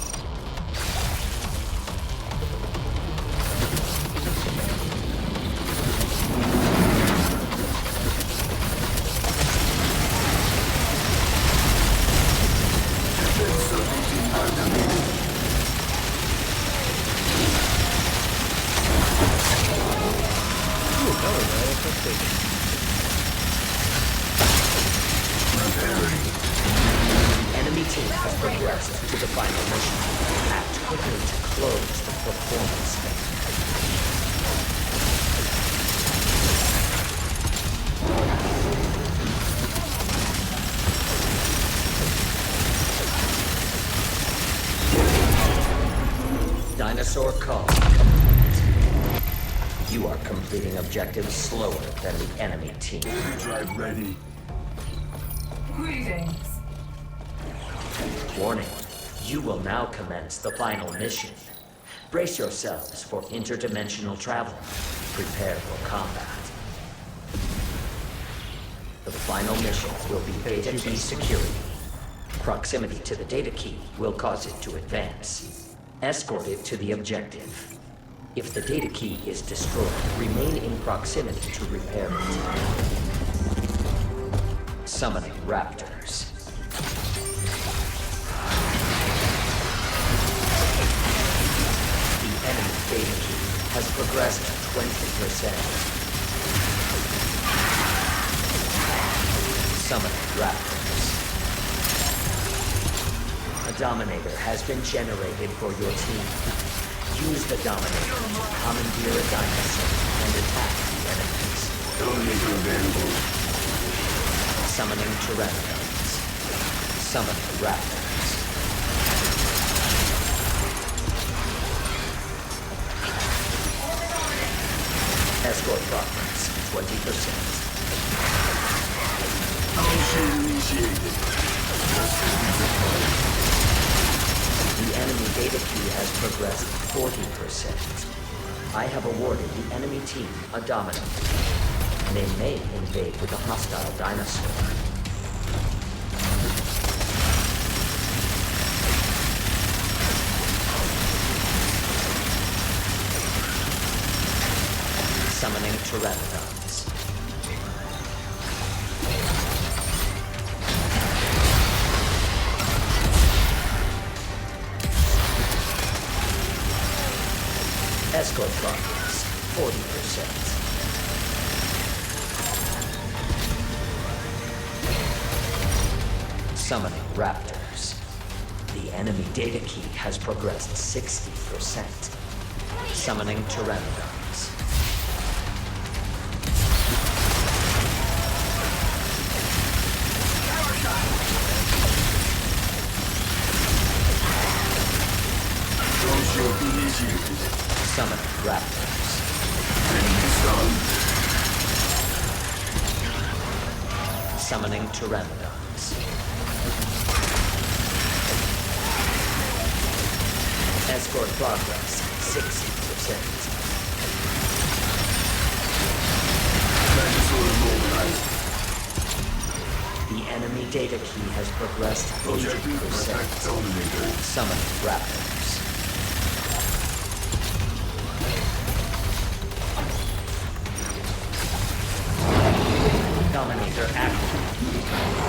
Enemy team has progressed to the final mission. Act quickly to close the performance gap. Dinosaur cull complete. You are completing objectives slower than the enemy team. Drive ready. Greetings. Warning, you will now commence the final mission. Brace yourselves for interdimensional travel. Prepare for combat. The final mission will be data key security. Proximity to the data key will cause it to advance. Escort it to the objective. If the data key is destroyed, remain in proximity to repair it. Summoning raptors. The enemy data key has progressed 20%. Summoning raptors. A Dominator has been generated for your team. Use the Dominator to commandeer a dinosaur and attack the enemies. Dominator available. Summoning Pteranodons. Summoning raptors. Escort progress 20%. Mission initiated. The enemy data key has progressed 40%. I have awarded the enemy team a Dominator. They may invade with a hostile dinosaur. Summoning Pteranodons. Escort progress 40%. Summoning raptors. The enemy data key has progressed 60%. Summoning Pteranodons. Summon raptors. Summoning pteranodons. Escort progress 60%. The enemy data key has progressed 80%. Summon raptors. Dominator active.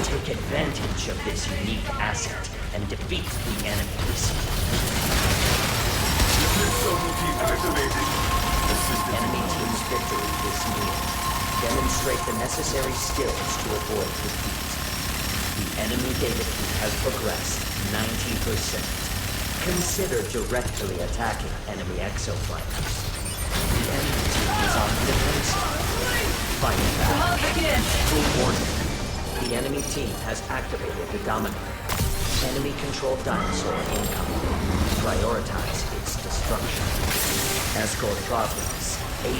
Take advantage of this unique asset and defeat the enemies. Enemy team's victory is near. Demonstrate the necessary skills to avoid defeat. The enemy data key has progressed 90%. Consider directly attacking enemy exofighters. The enemy team is on the defensive. Fight back. Full warning. The enemy team has activated the Dominator. Enemy-controlled dinosaur incoming. Prioritize its destruction. Escort progress 80%.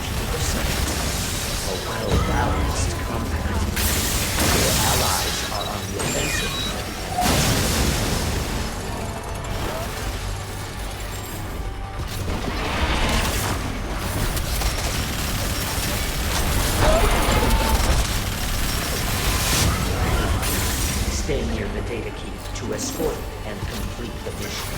A well-balanced combat. Your allies are on the offensive. Stay near the data key to escort it and complete the mission.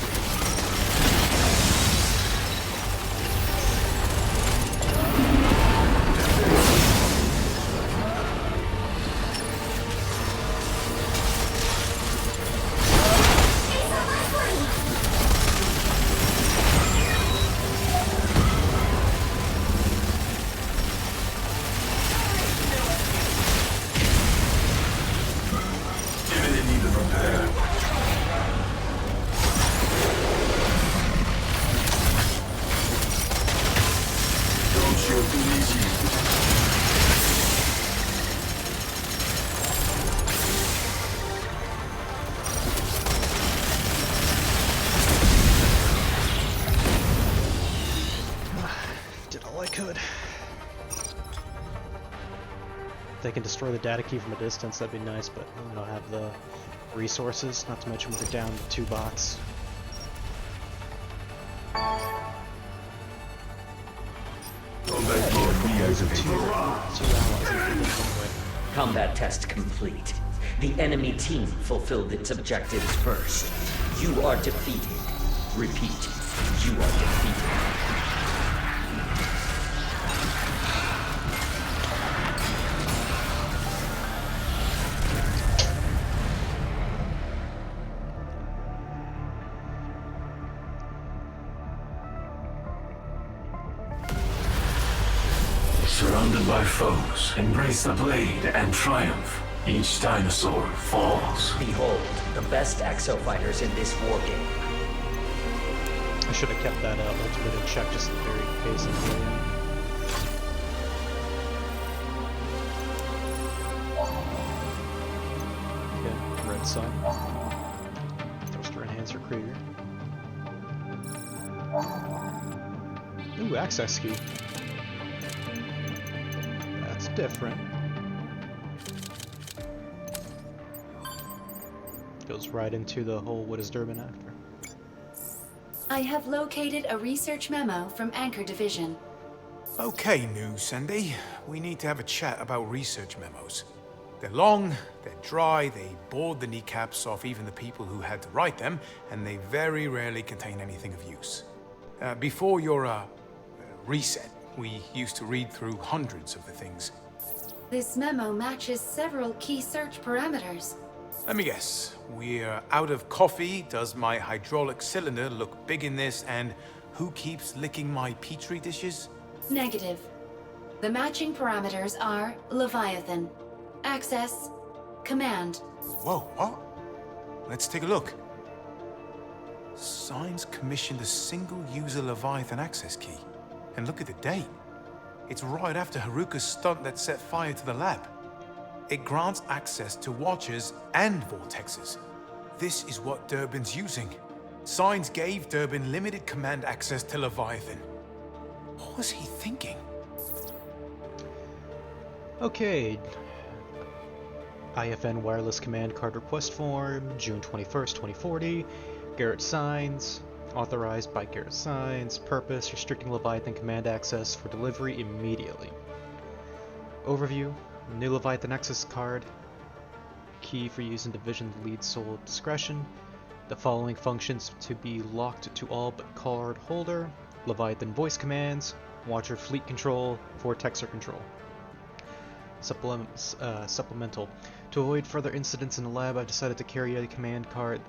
They can destroy the data key from a distance, that'd be nice, but I don't have the resources, not to mention we're down to 2 bots. Combat test complete. The enemy team fulfilled its objectives first. You are defeated. Repeat, you are defeated. Surrounded by foes, embrace the blade and triumph. Each dinosaur falls. Behold, the best exofighters in this war game. I should have kept that ultimate in check just at the very basic way. Okay, red sun. Thruster enhancer Krieger. Ooh, access key. That's different. Goes right into the whole what is Durbin after. I have located a research memo from Anchor Division. Okay, new Sandy. We need to have a chat about research memos. They're long, they're dry, they bored the kneecaps off even the people who had to write them, and they very rarely contain anything of use. Before your reset, we used to read through hundreds of the things. This memo matches several key search parameters. Let me guess. We're out of coffee, does my hydraulic cylinder look big in this, and who keeps licking my petri dishes? Negative. The matching parameters are Leviathan, access, command. Whoa, what? Let's take a look. Signs commissioned a single-user Leviathan access key. And look at the date. It's right after Haruka's stunt that set fire to the lab. It grants access to watchers and vortexes. This is what Durbin's using Signs gave Durbin limited command access to Leviathan. What was he thinking? Okay. IFN wireless command card request form, June 21st, 2040. Garrett Signs. Authorized by Garrett Signs. Purpose: restricting Leviathan command access for delivery immediately. Overview: new Leviathan access card. Key for use in Division lead sole discretion. The following functions to be locked to all but card holder: Leviathan voice commands, Watcher fleet control, Vortexer control. Supplemental. To avoid further incidents in the lab, I've decided to carry a command card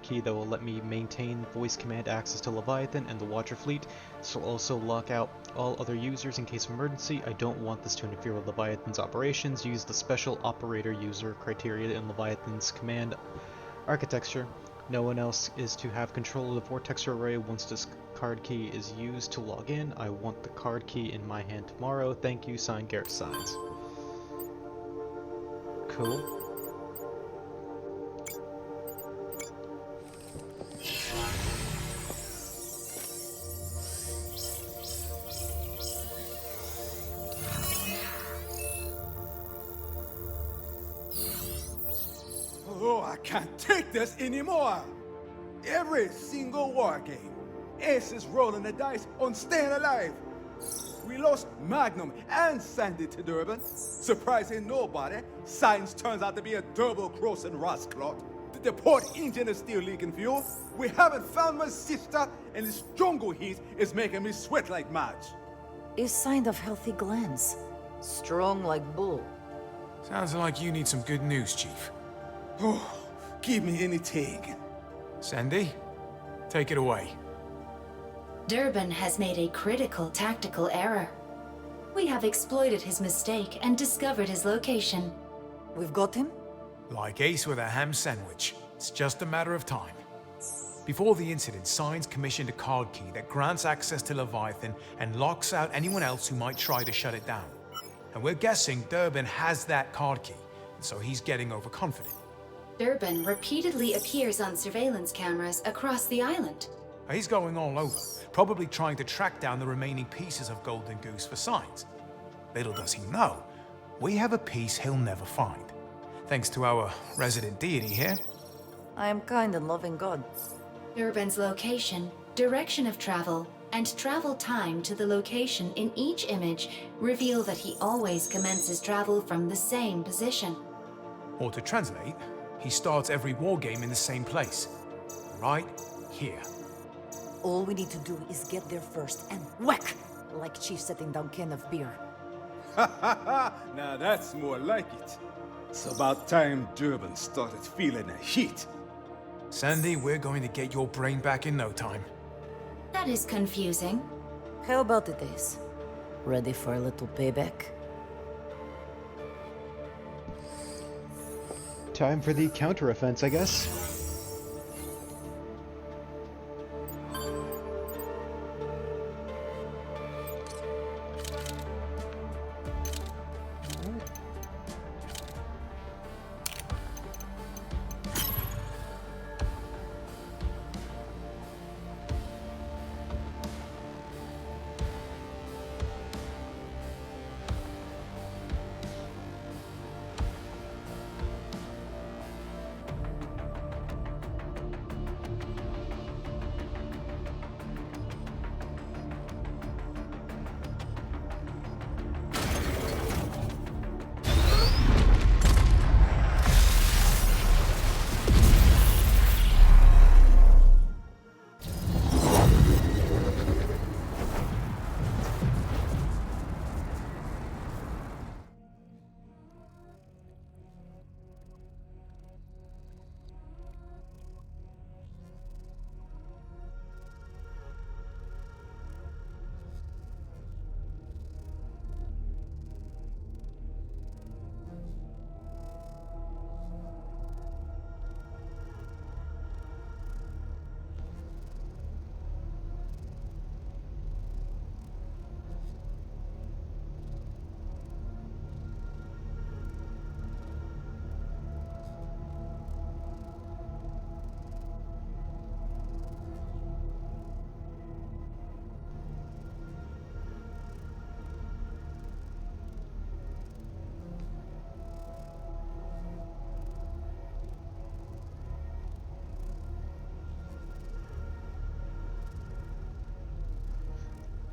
key that will let me maintain voice command access to Leviathan and the Watcher fleet. This will also lock out all other users in case of emergency. I don't want this to interfere with Leviathan's operations. Use the special operator user criteria in Leviathan's command architecture. No one else is to have control of the Vortexer array once this card key is used to log in. I want the card key in my hand tomorrow. Thank you, signed Garrett Signs. Cool. Oh, I can't take this anymore! Every single war game, Ace is rolling the dice on staying alive. We lost Magnum and Sandy to Durbin. Surprising nobody, Science turns out to be a double-crossing rascalot. The port engine is still leaking fuel. We haven't found my sister, and this jungle heat is making me sweat like Marge. Is sign of healthy glands. Strong like bull. Sounds like you need some good news, Chief. Oh, give me anything. Sandy, take it away. Durbin has made a critical tactical error. We have exploited his mistake and discovered his location. We've got him? Like Ace with a ham sandwich. It's just a matter of time. Before the incident, Signs commissioned a card key that grants access to Leviathan and locks out anyone else who might try to shut it down. And we're guessing Durbin has that card key, and so he's getting overconfident. Durbin repeatedly appears on surveillance cameras across the island. He's going all over, probably trying to track down the remaining pieces of Golden Goose for Signs. Little does he know, we have a piece he'll never find. Thanks to our resident deity here. I am kind and loving God. Durbin's location, direction of travel, and travel time to the location in each image reveal that he always commences travel from the same position. Or to translate, he starts every wargame in the same place. Right here. All we need to do is get there first and whack! Like Chief setting down can of beer. Ha ha ha! Now that's more like it. It's about time Durbin started feeling the heat. Sandy, we're going to get your brain back in no time. That is confusing. How about it, Ace? Ready for a little payback? Time for the counter-offense, I guess.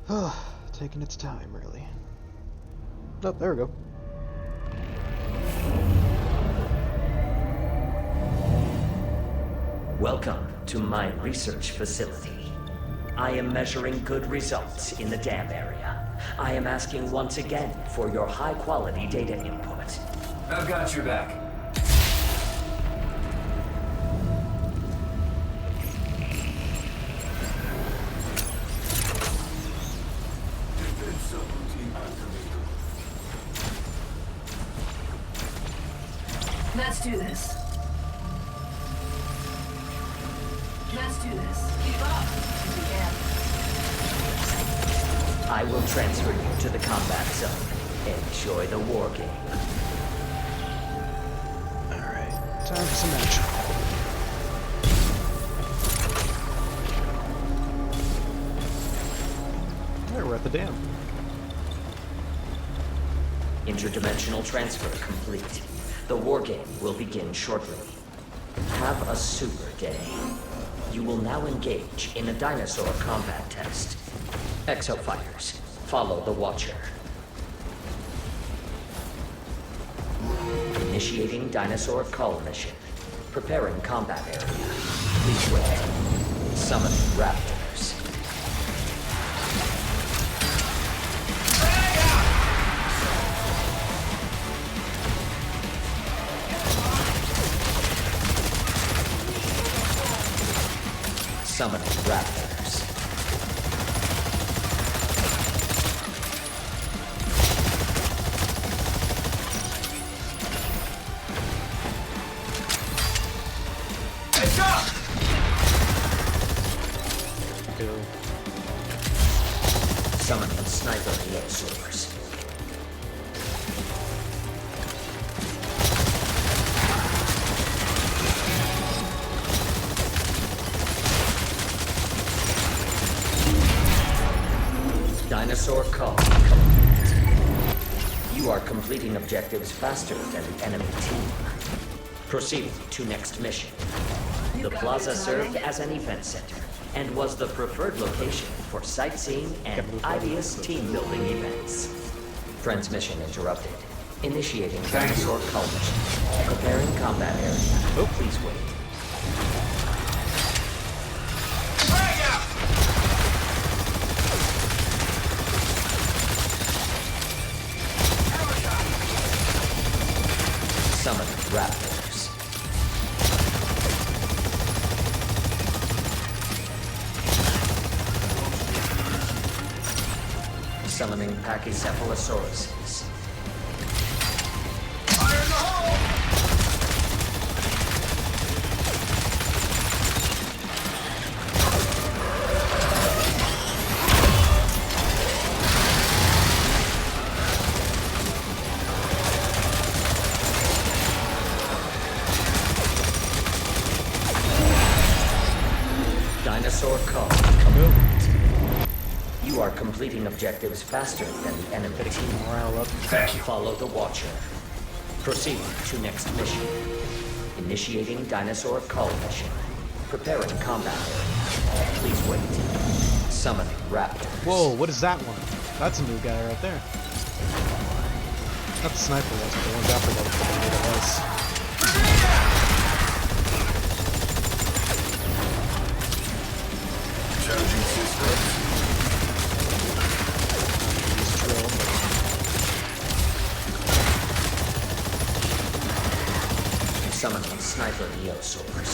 Taking its time, really. Oh, there we go. Welcome to my research facility. I am measuring good results in the dam area. I am asking once again for your high-quality data input. I've got your back. Let's do this. Let's do this. Keep up. Yeah. I will transfer you to the combat zone. Enjoy the war game. Alright, time for some action. Alright, we're at the dam. Interdimensional transfer complete. The war game will begin shortly. Have a super day. You will now engage in a dinosaur combat test. Exofighters, follow the Watcher. Initiating dinosaur call mission. Preparing combat area. Please wait. Summon raptors. Summoning raptors. Heads up! Summoning sniper Exoprimal. Dinosaur call complete. You are completing objectives faster than the enemy team. Proceed to next mission. The plaza served as an event center and was the preferred location for sightseeing and ideas team-building events. Transmission interrupted. Initiating dinosaur call mission. Preparing combat area. Oh, please wait. Summon raptors. Summoning Pachycephalosauruses. Fire in the hole! Dinosaur call complete. You are completing objectives faster than the enemy team. Morale up. Thank you. Follow the Watcher. Proceed to next mission. Initiating dinosaur call mission. Preparing combat area. Please wait. Summoning raptors. Whoa, what is that one? That's a new guy right there. Not the sniper ones, but the ones after that. It was. Charging systems. Summoning sniper Neosaurs.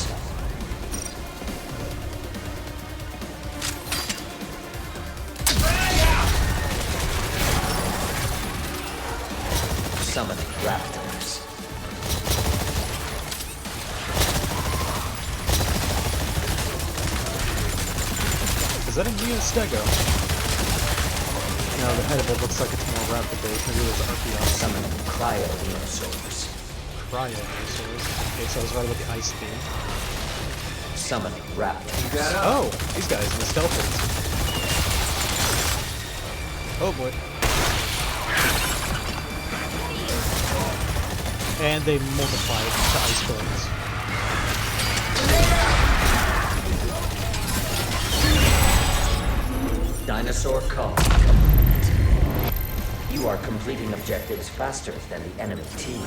Summoning raptors. Is that a Neostego? No, the head of it looks like it's more rapid based. Maybe it was Archeon. Summoning cryo Neosaurs. Cryo. Okay, so I was right about the ice theme. Summoning raptors. Got up. Oh, these guys in the stealth ones. Oh boy. And they multiply to ice bones. Dinosaur call complete. You are completing objectives faster than the enemy team.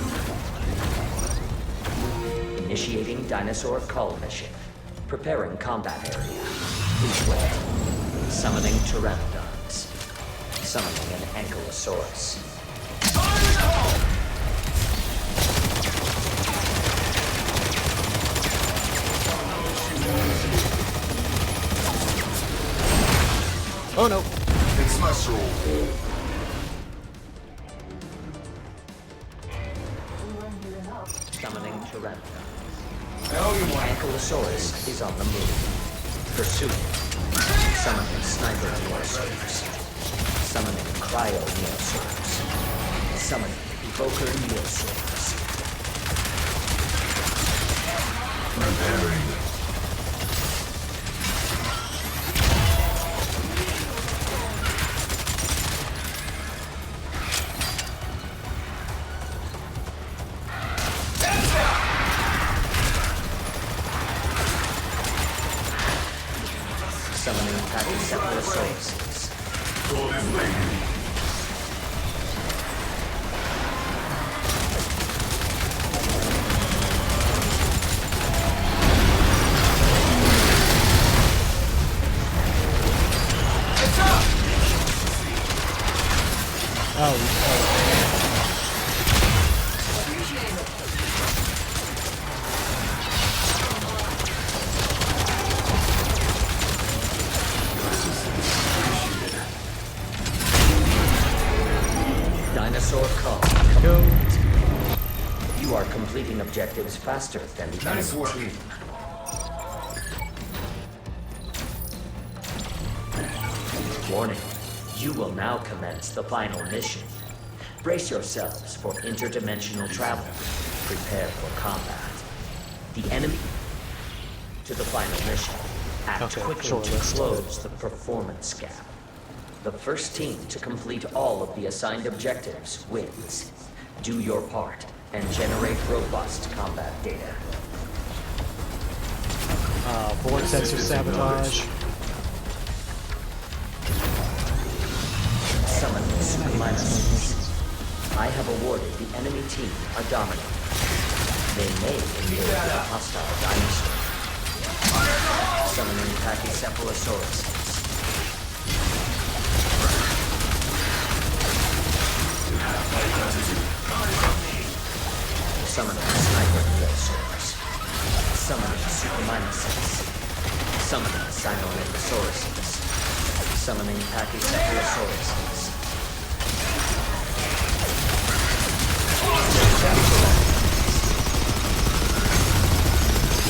Initiating dinosaur cull mission. Preparing combat area. Please wait. Summoning pteranodons. Summoning an ankylosaurus. Oh no! It's my soul. Summoning pteranodons. Hell, you want Ankylosaurus is on the move. Pursuing. Summoning sniper neosaurs. Summoning cryo neosaurs. Summoning evoker neosaurs. Preparing. Summoning Pachycephalosaurus. Golden lady. Dinosaur call. Go. You are completing objectives faster than the Nice enemy work. team. Warning. You will now commence the final mission. Brace yourselves for interdimensional travel. Prepare for combat. The enemy to the final mission. Act Okay, quickly short to list. close the performance gap. The first team to complete all of the assigned objectives wins. Do your part and generate robust combat data. Board sensor sabotage. Summon Superminus. I have awarded the enemy team a dominant. They may engage a hostile dinosaur. Summoning Pachycephalosaurus. Summoning Sniper Neosaurs. Summoning Superminuses. Summoning Sinornithosauruses. Summoning Pachycephalosauruses.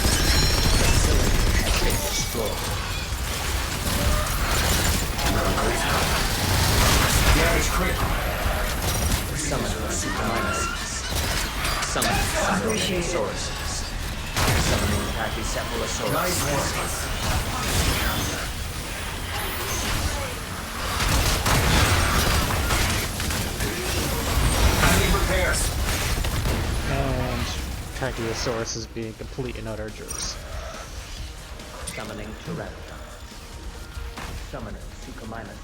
Facility has been destroyed. Damage critical. Summoning Superminuses. Summoning Sinornithosauruses. Summoning Pachycephalosauruses. Nice work. I need repairs. And Brachiosaurus is being complete and utter jerks. Summoning Pteranodon. Summoning Suchomimus.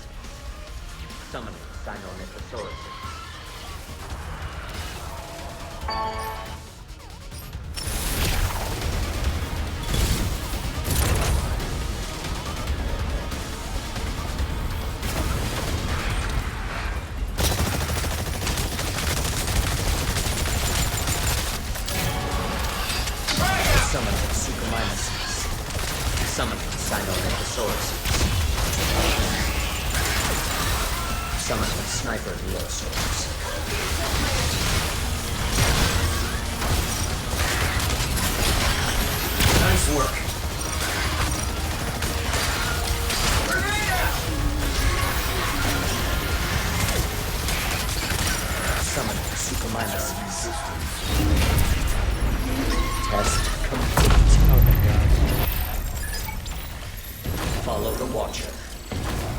Summoning Sinornithosauruses. Summoning Suchomimuses. Summoning Sinornithosauruses. Summoning Sniper Neosaurs. Nice work. Summoning Suchomimuses. Test complete. Oh my god. Follow the Watcher.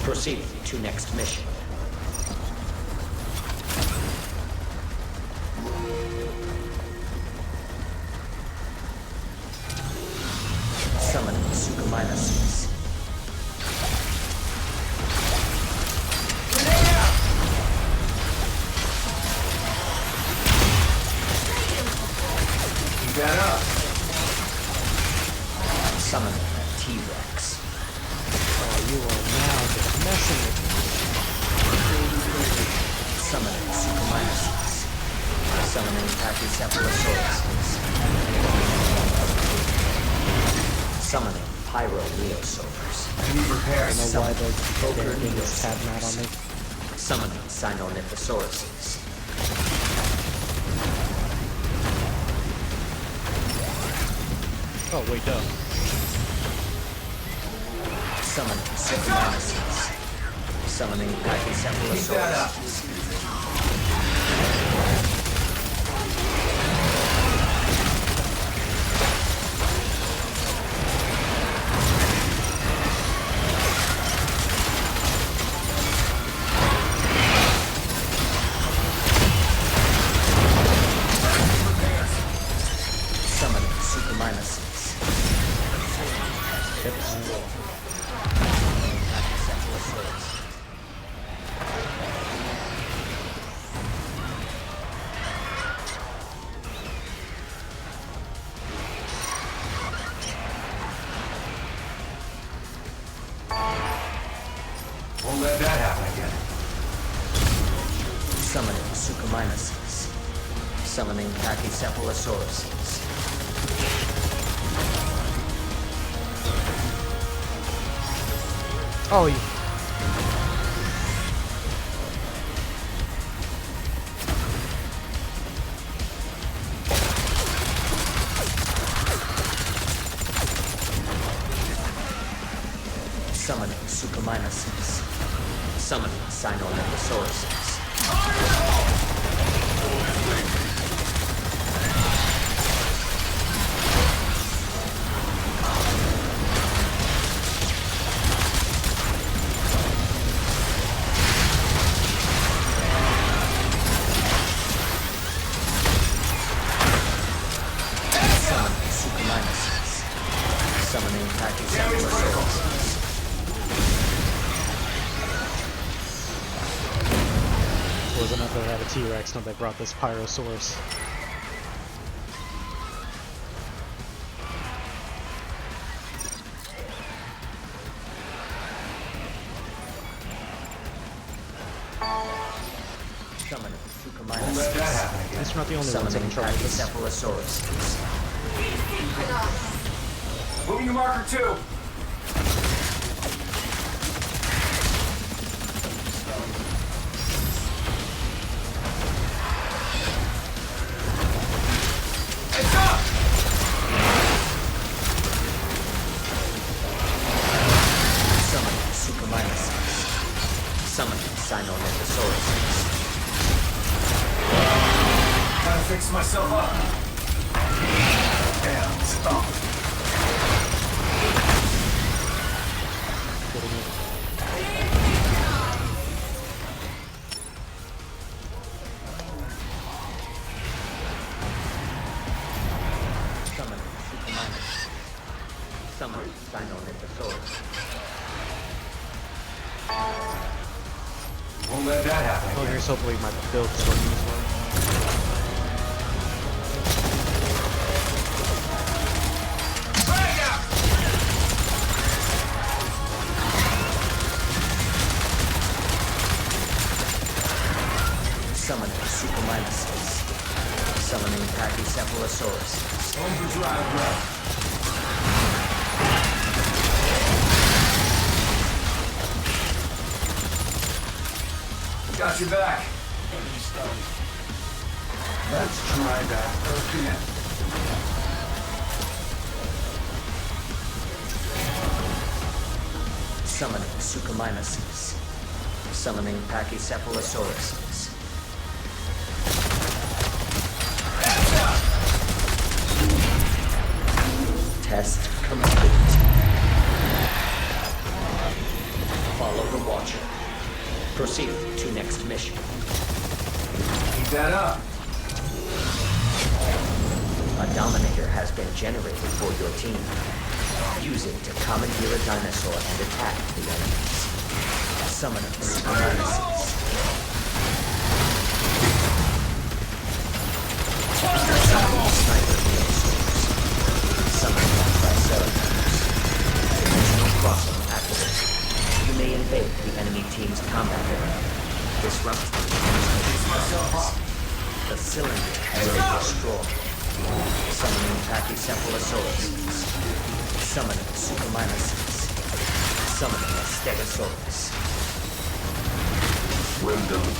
Proceed to next mission. Summoning Suchomimuses. messing with me. Summoning Superminuses. Summoning Pachycephalosauruses. Summoning Pyro-Neosovers. I need repairs. I don't know why they're getting this tab mat on me. Summoning Sinonythosauruses. Oh, wait up. Summoning Superminuses. Summoning Pachycephalosauruses. Summoning Superminuses. Pachycephalosauruses. Won't let that happen again. Summoning Superminuses. Summoning Pachycephalosauruses. Oh, you. Summoning Superminuses. Summoning Sinonythosauruses. Summoning Superminuses. Summoning Pachycephalosauruses. Wasn't up they had a T-Rex until they brought this Pyrosaurus. Summoning Won't let that Superminuses. happen again. At least we're not the only ones Summoning having trouble with this. Pachycephalosauruses. Moving to marker 2. It's up! Summoning Superminuses. Summoning Sinonythosauruses. Gotta fix myself up. Damn, stop. Getting it. Summoning Superminuses. Summoning Sinonythosauruses. Won't let that happen Oh, again. here's hopefully my build is working as well. Frag out! Summoning Superminuses. Summoning Pachycephalosauruses. Overdrive, bro. Got your back. Let's try that again. Summoning Superminuses. Summoning Pachycephalosauruses. Test complete. Follow the Watcher. Proceed to next mission. Keep that up. A Dominator has been generated for your team. Use it to commandeer a dinosaur and attack the enemies. Summoning Superminuses. Summoning Sniper Neosauruses. Summoning Triceratops. Dimensional crossing activated. You may fake the enemy team's combat area. Disrupt the enemy's facilities. The cylinder will be destroyed. Summoning Pachycephalosauruses. Summoning Suchomimuses. Summoning a Stegosaurus. Well done.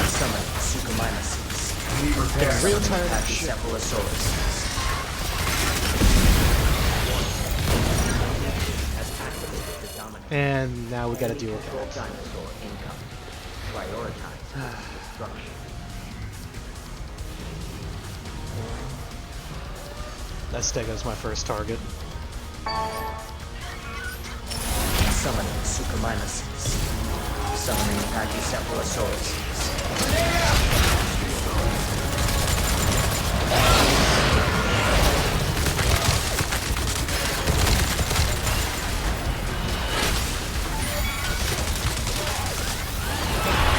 Summoning Suchomimuses. Need repairs. Real time shit. Pachycephalosauruses. Has activated the dominant. And now we gotta deal with Control that. dinosaur incoming. Prioritize destruction. That Stego's my first target. Summoning Suchomimuses. Summoning Pachycephalosauruses.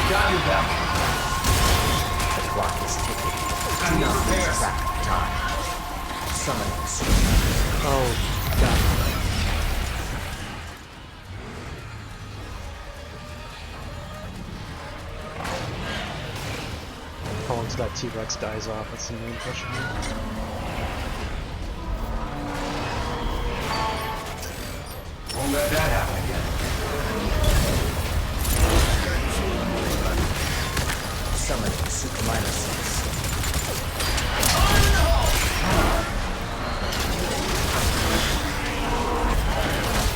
Got your back. The clock is ticking. Do not lose track of time. Summoning Suchomimuses. Oh, God. How long till that T-Rex dies off? That's the main question. Won't let that happen again. Summoning Suchomimuses.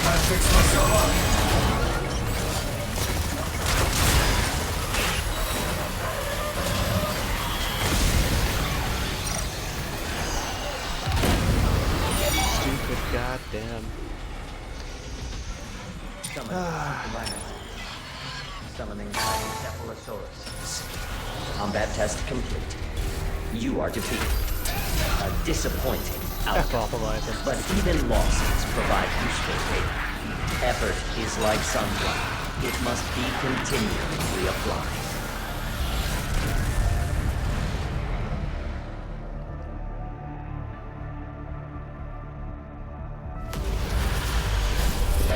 Gotta fix myself up. Stupid goddamn. Summoning Suchomimuses. Summoning Pachycephalosauruses. Combat test complete. You are defeated. A disappointing F outcome. off, Leviathan. But even losses provide useful data. Effort is like sunlight. It must be continually reapplied.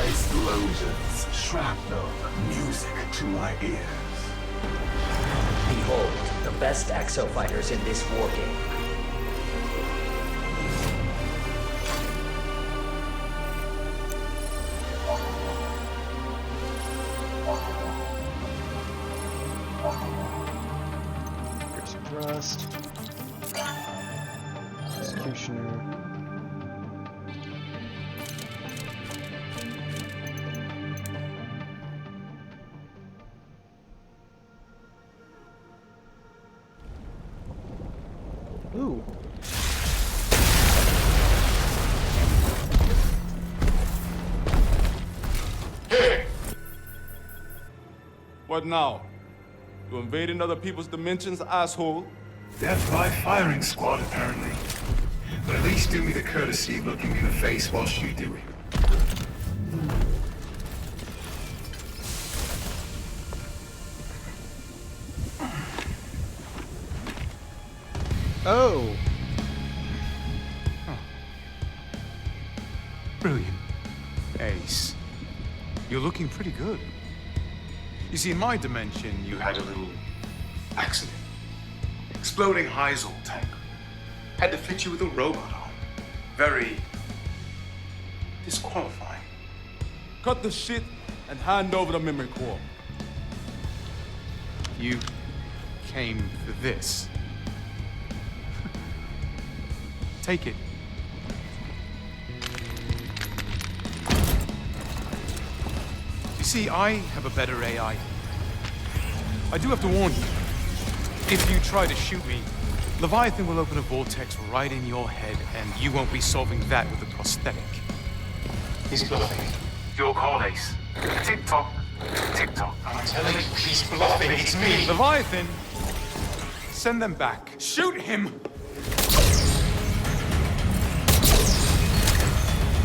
Explosions, shrapnel, music to my ears. Behold, the best exofighters in this war game. Piercing thrust. Executioner. Ooh. What now? You invading other people's dimensions, asshole? Death by firing squad, apparently. But at least do me the courtesy of looking me in the face whilst you do it. Oh! Brilliant. Ace. You're looking pretty good. You see, in my dimension, you had a little accident. Exploding Heisel tank. Had to fit you with a robot arm. Very disqualifying. Cut the shit and hand over the memory core. You came for this. Take it. You see, I have a better AI. I do have to warn you. If you try to shoot me, Leviathan will open a vortex right in your head, and you won't be solving that with a prosthetic. He's bluffing. Your call, Ace. Tick-tock. Tick-tock. I'm telling you, he's bluffing. It's me. Leviathan! Send them back. Shoot him!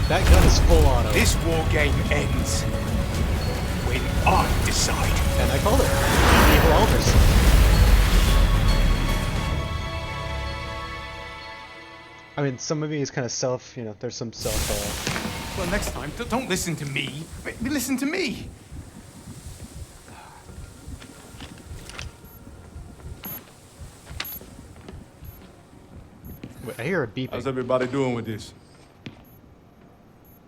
That gun is full auto. This war game ends when I decide. And I called it. Evil Alders. I mean, some of me is kind of self, you know, there's some self, Well, next time, don't listen to me. Listen to me. Wait, I hear a beeping. How's everybody doing with this?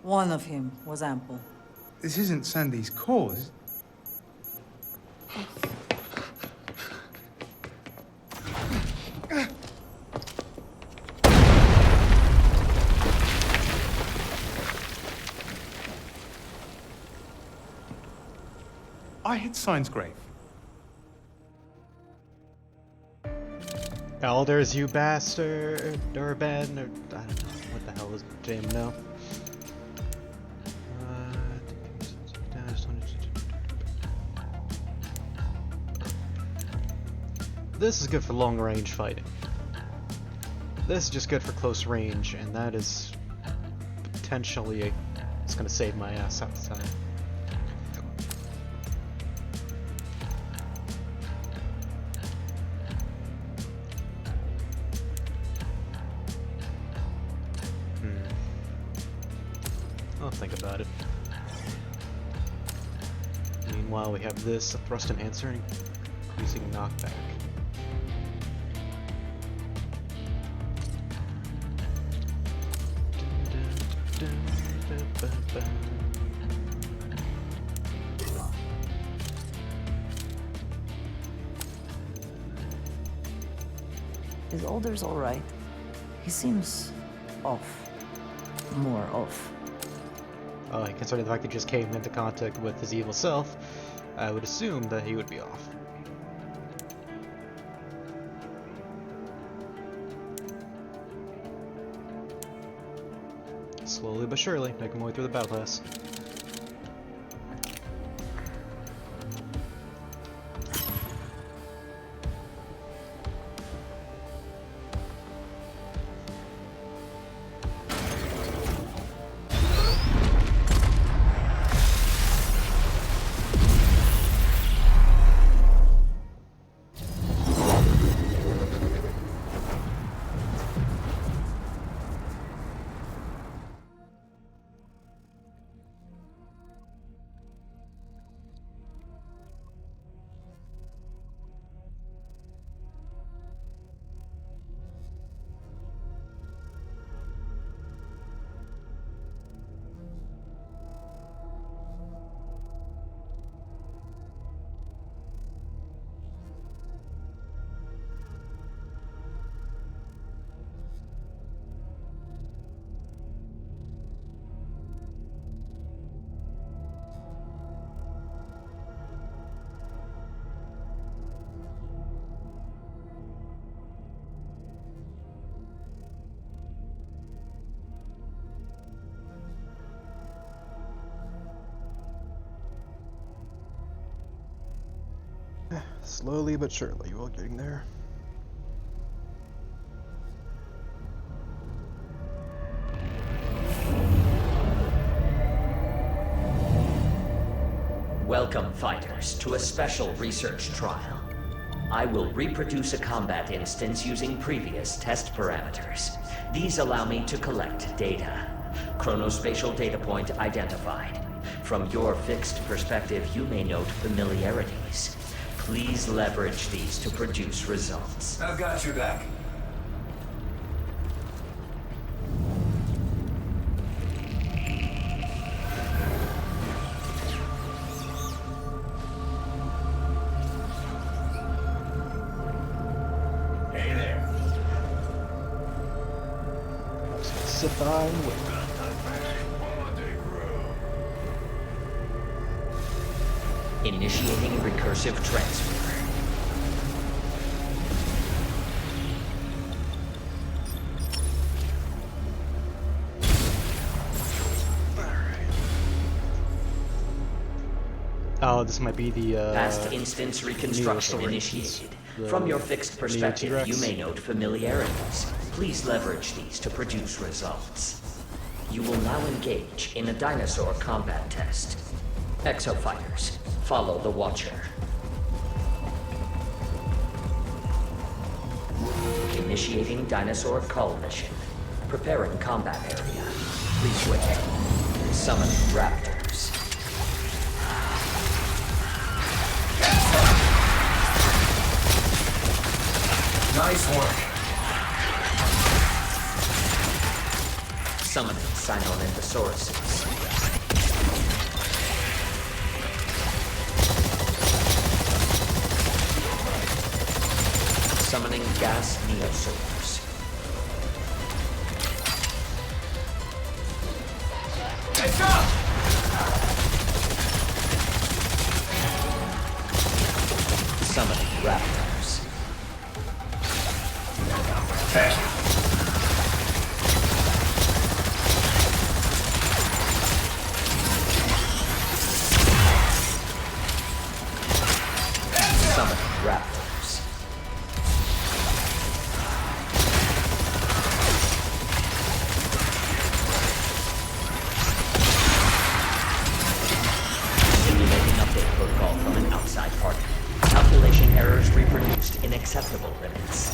One of him was ample. This isn't Sandy's cause. I hit Sign's grave. Elders, you bastard, Durban, or I don't know, what the hell is Jam now? This is good for long range fighting. This is just good for close range, and that is potentially, it's gonna save my ass half the time. I'll think about it. Meanwhile, we have this, a thrust enhancer, increasing knockback. His older's all right. He seems off. More off. Considering the fact that he just came into contact with his evil self, I would assume that he would be off. Slowly but surely, making my way through the battle pass. Slowly but surely, we're getting there. Welcome, fighters, to a special research trial. I will reproduce a combat instance using previous test parameters. These allow me to collect data. Chronospatial data point identified. From your fixed perspective, you may note familiarities. Please leverage these to produce results. I've got you back. Hey there. Sit by and wait. Initiating recursive transfer. Oh, this might be the Past instance reconstruction initiated. From your fixed perspective, you may note familiarities. Please leverage these to produce results. You will now engage in a dinosaur combat test. Exofighters, follow the Watcher. Initiating dinosaur cull mission. Preparing combat area. Please wait. Summoning raptors. Nice work. Summoning Sinonentosauruses. Summoning gas neosaurs. Heads up! Summoning raptors. Thank you. Summoning raptors. Simulating update protocol from an outside party. Calculation errors reproduced in acceptable limits.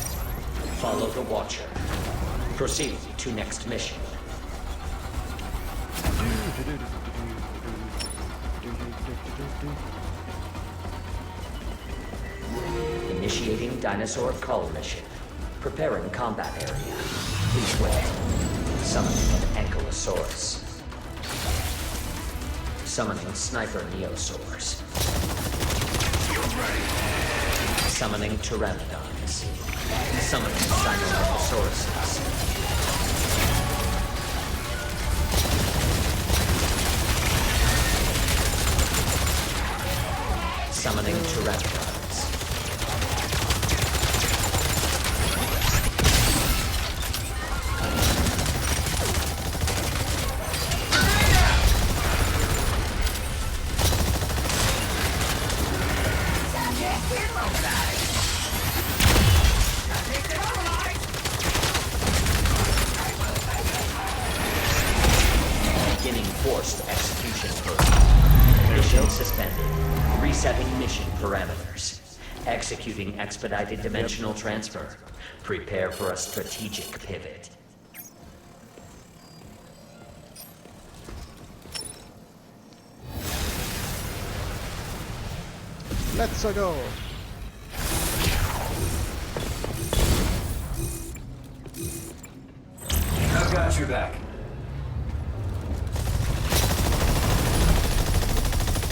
Follow the Watcher. Proceed to next mission. Initiating dinosaur cull mission. Preparing combat area. Please wait. Summoning an Ankylosaurus. Summoning sniper neosaurs. Summoning pteranodons. Summoning Sinonentosauruses. Summoning pteranodons. Beginning forced execution program. Mission suspended. Resetting mission parameters. Executing expedited dimensional transfer. Prepare for a strategic pivot. Let's go. I've got your back.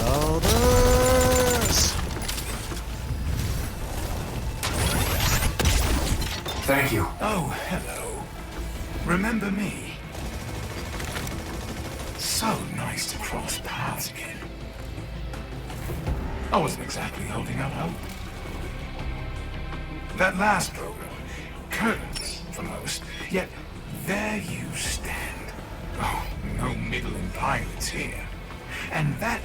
Elders! Thank you. Oh, hello. Remember me? So nice to cross paths again. I wasn't exactly holding out hope. That last program, curtains for most, yet there you stand. Oh, no middling pilots here. And that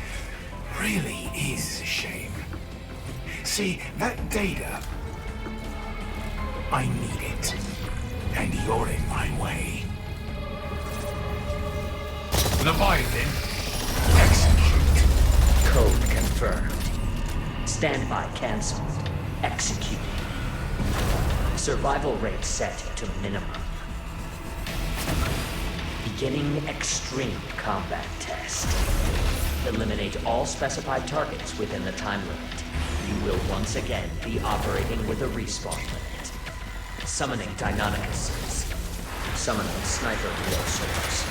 really is a shame. See, that data, I need it. And you're in my way. Leviathan, execute. Code confirmed. Standby cancelled. Execute. Survival rate set to minimum. Beginning extreme combat test. Eliminate all specified targets within the time limit. You will once again be operating with a respawn limit. Summoning Deinonychuses. Summoning sniper neosaurs.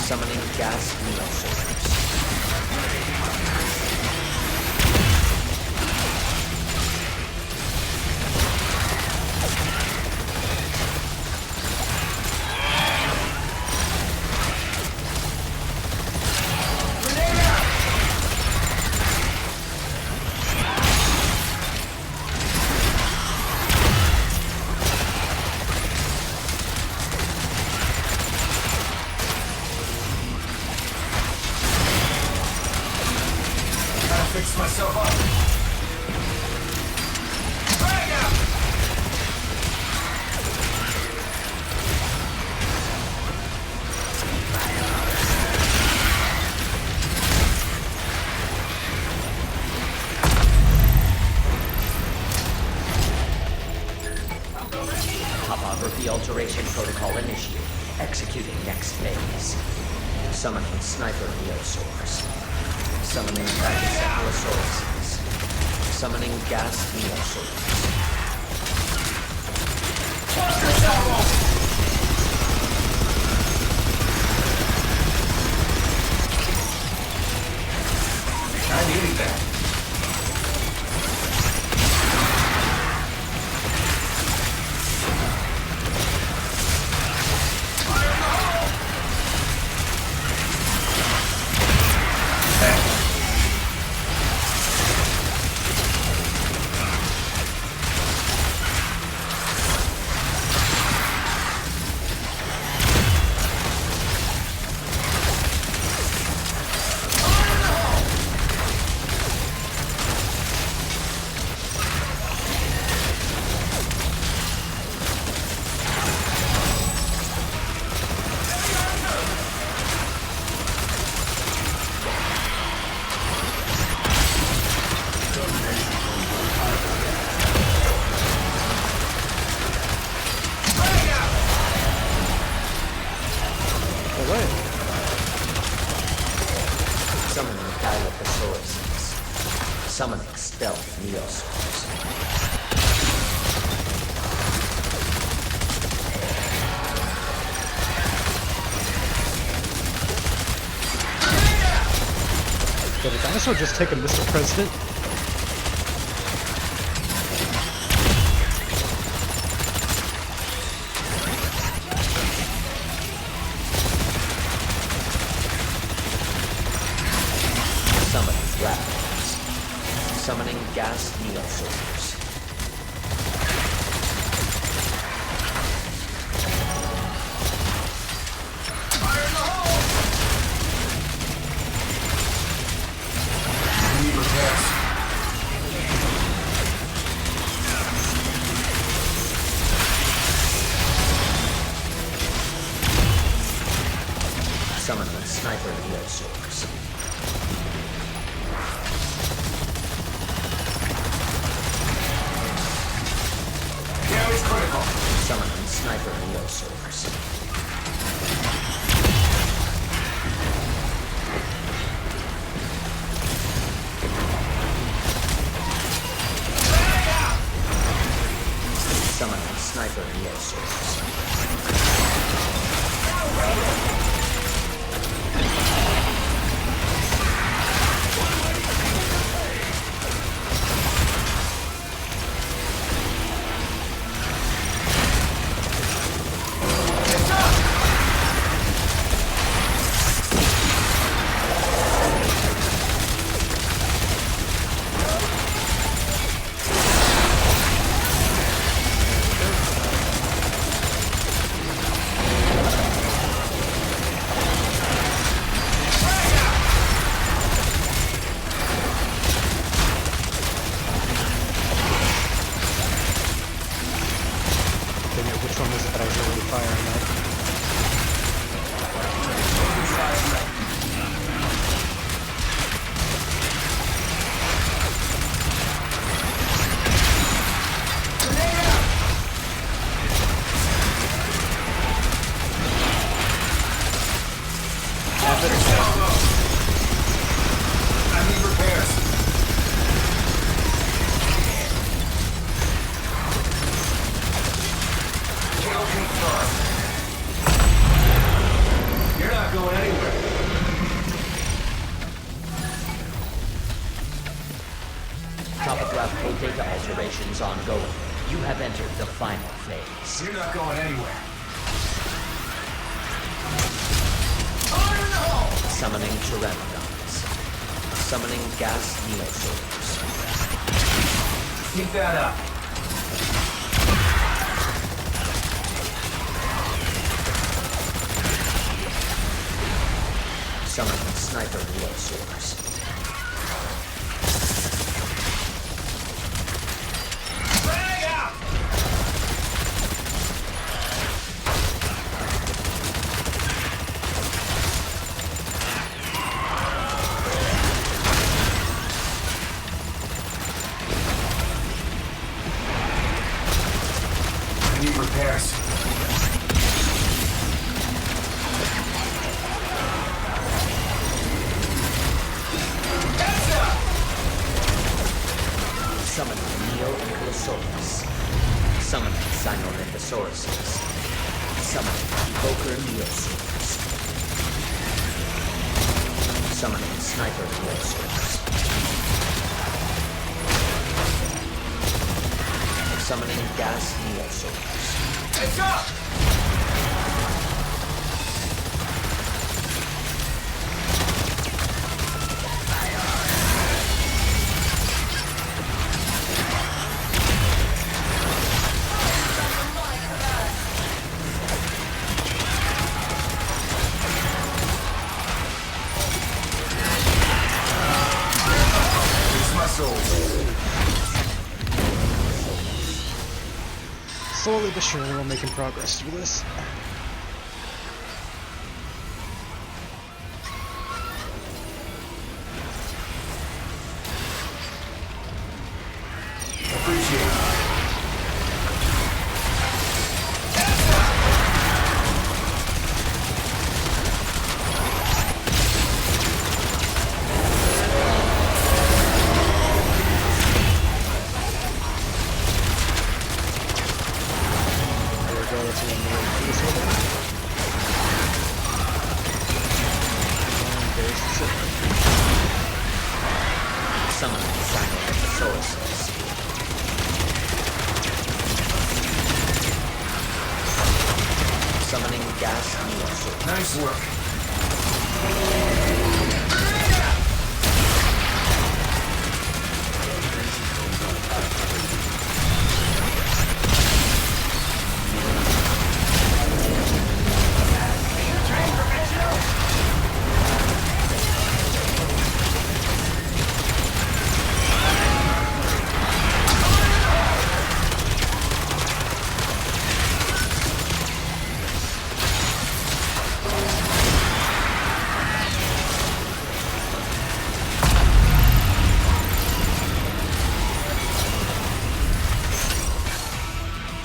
Summoning gas neosaurs. Fix myself up. Bang out! Frequency alteration protocol initiated. Executing next phase. Summoning sniper neosaurs. Summoning brachiocephalosauruses. Summoning gas neosaurs. I needed that. Summoning Dilophosaurus. Summoning stealth neosaurs. Did a dinosaur just take a Mr. President? Summoning raptors. Summoning gas neosaurs. Need repairs. Summoning sniper neosaurs. Damage critical. Summoning sniper neosaurs. Summoning sniper neosaurs. Dang it, which one was it that I was already firing at? I need repairs. Kill confirmed. You're not going anywhere. Topographical data alterations ongoing. You have entered the final phase. You're not going anywhere. Summoning pteranodons. Summoning gas neosaurs. Keep that up. Summoning sniper neosaurs. I need repairs. Neosaurus. Summoning Sinolithosauruses. Summoning Evoker Neosaurus. Summoning Sniper Neosaurus. Summoning Gas Neosaurus. It's up! Slowly but surely we're making progress through this. Appreciate it. Summoning Sinolithosauruses. Summoning Gas Neosaurus. Nice work.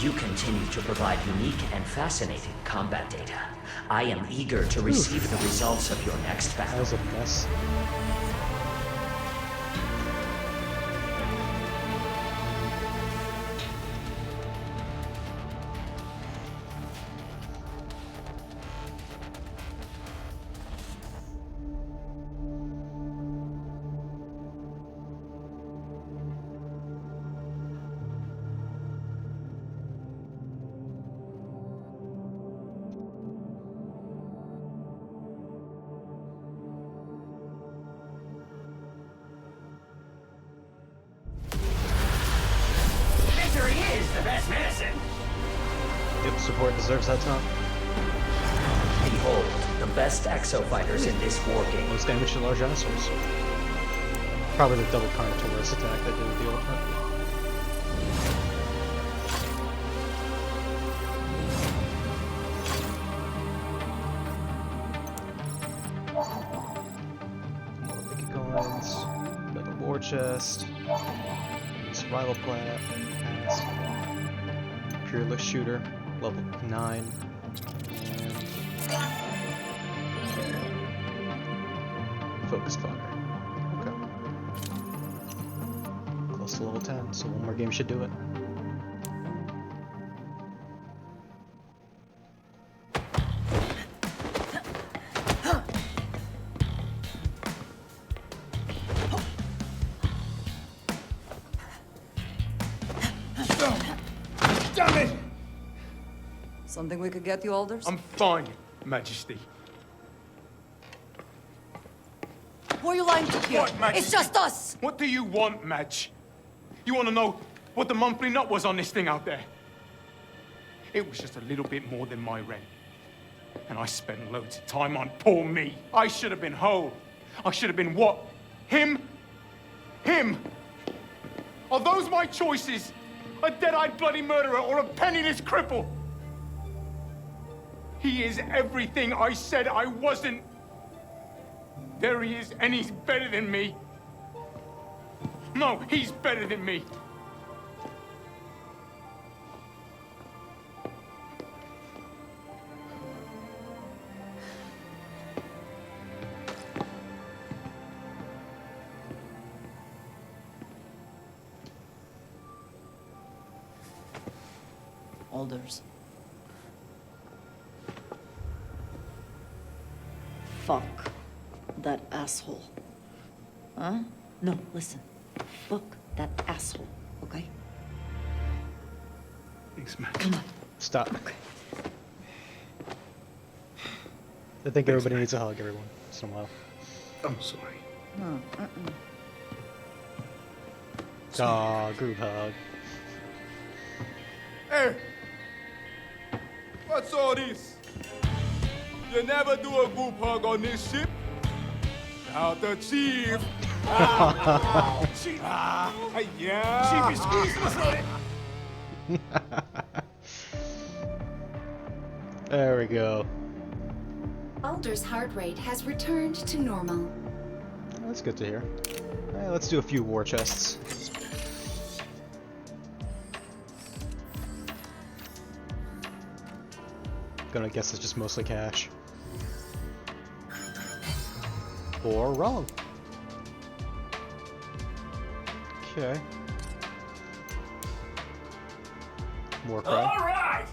You continue to provide unique and fascinating combat data. I am eager to receive the results of your next That battle. was a mess. Victory is the best medicine. Yep, support deserves that top. Behold, the best exo-fighters in this war game. Most damage to large assholes. Probably the double Carnotaurus attack that did the ultimate. More Mickey coins, Mega War Chest, Survival Plat, Pass, Peerless Shooter, level 9, and Focused Fire. Okay. Close to level 10, so one more game should do it. Damn it! Something we could get you, Alders? I'm fine, Majesty. Who are you lying to here? What, Majesty? It's just us! What do you want, Madge? You want to know what the monthly nut was on this thing out there? It was just a little bit more than my rent. And I spent loads of time on poor me. I should have been whole. I should have been what? Him? Him? Are those my choices? A dead-eyed bloody murderer or a penniless cripple? He is everything I said I wasn't. There he is, and he's better than me. No, he's better than me. Alders. Fuck that asshole. Huh? No, listen. Fuck that asshole, okay? Thanks, man. Come on. Stop. Okay. I think everybody needs a hug every once in a while. I'm sorry. No, Aw, group hug. Hey! What's all this? You never do a group hug on this ship? Out the chief! Chief! Yeah! Chief is squeezing us on it! There we go. Alder's heart rate has returned to normal. That's good to hear. Let's do a few war chests. Gonna guess it's just mostly cash. Or wrong. Okay. More crap. All right.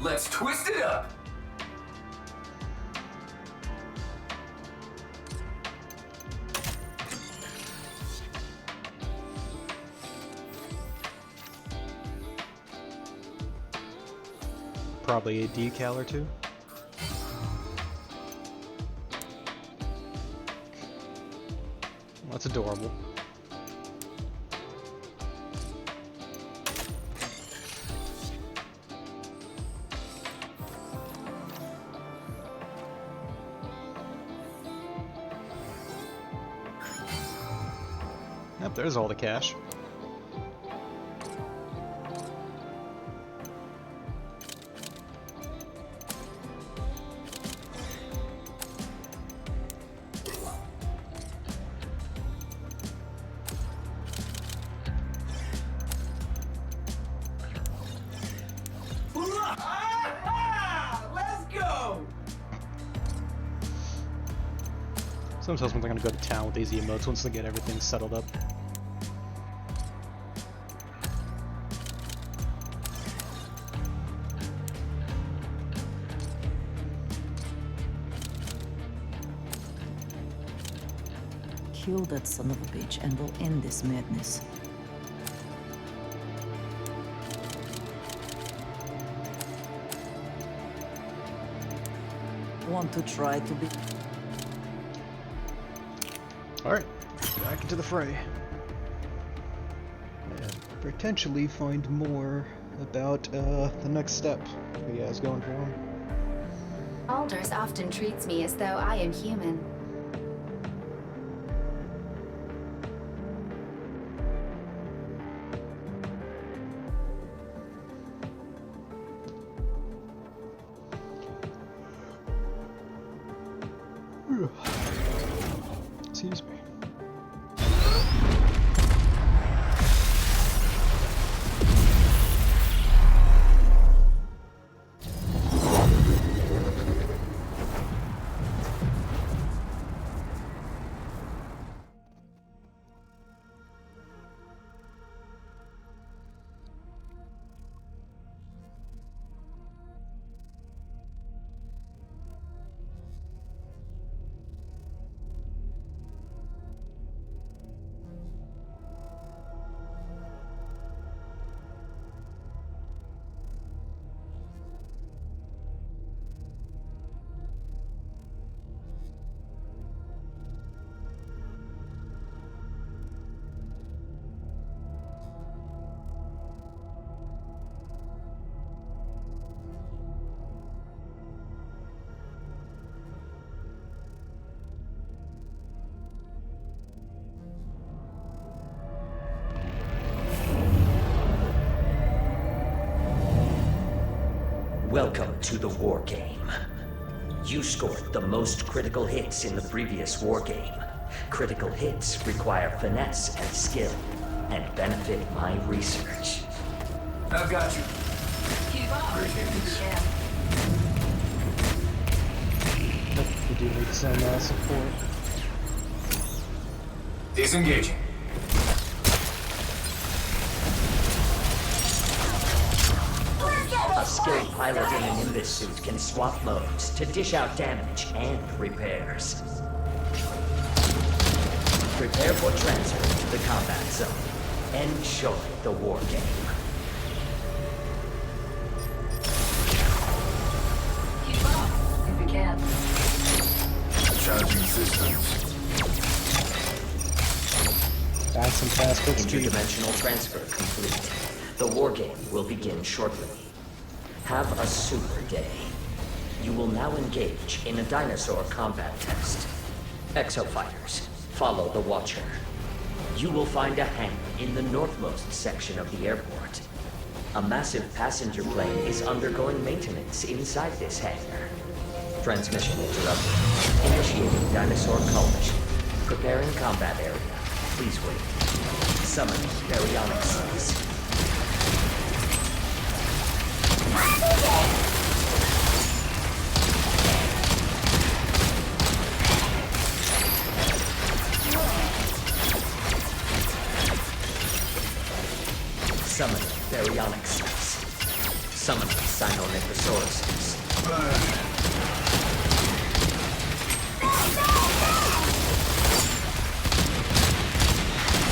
Let's twist it up. Probably a decal or two. That's adorable. Yep, there's all the cash. Let's go. Someone tells me they're gonna go to town with these emotes once they get everything settled up. Kill that son of a bitch and we'll end this madness. Want to try to be... Alright, back into the fray. And potentially find more about the next step. What you guys going for? Alders often treats me as though I am human. Excuse me. Welcome to the war game. You scored the most critical hits in the previous war game. Critical hits require finesse and skill, and benefit my research. I've got you. Keep up. Yeah. We do need some support. A skilled pilot in an Nimbus suit can swap modes to dish out damage and repairs. Prepare for transfer to the combat zone. Enjoy the war game. Keep up, if you can. Charging systems. Add some fast bits to Interdimensional transfer complete. The war game will begin shortly. Have a super day. You will now engage in a dinosaur combat test. Exofighters, follow the Watcher. You will find a hangar in the northmost section of the airport. A massive passenger plane is undergoing maintenance inside this hangar. Transmission interrupted. Initiating dinosaur call mission. Preparing combat area. Please wait. Summon baryonic cells. Summon baryonic cells. Summon Sinornithosauruses.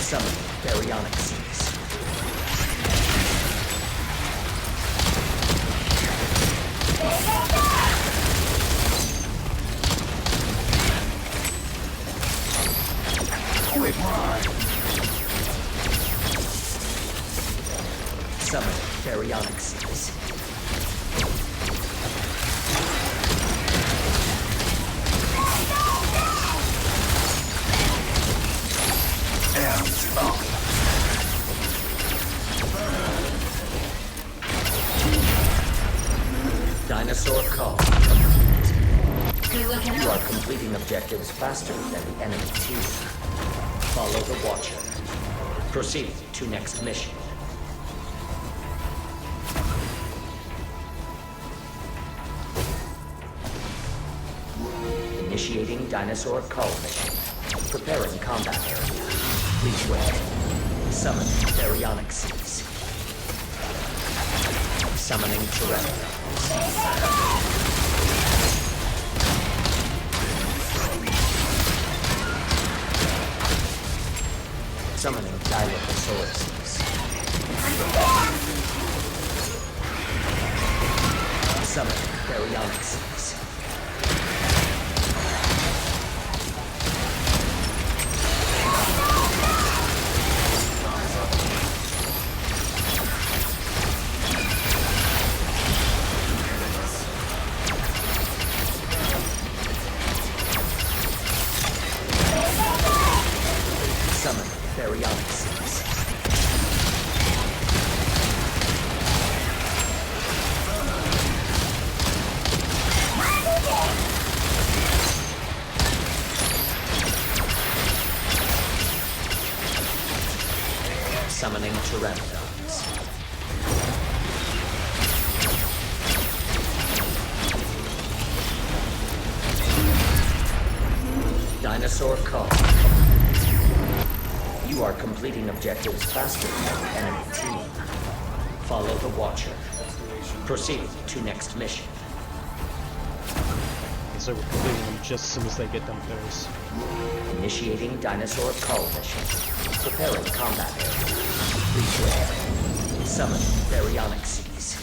Summon baryonic cells. Summon baryonic cells. Dinosaur call. Good looking You are out. completing objectives faster than the enemy team. Follow the Watcher. Proceed to next mission. Initiating dinosaur call mission. Preparing combat area. Please wait. Summon baryonic seeds. Summoning Tyrannosaurus. Summoning Dilophosaurus. Summoning baryonic seeds. Summon baryonic seeds. Summoning Pteranodons. Dinosaur call. You are completing objectives faster than the enemy team. Follow the Watcher. Proceed to next mission. So we're completing them just as soon as they get downstairs. Initiating dinosaur call mission. Preparing combat area. Please wait. Summon baryonic seeds.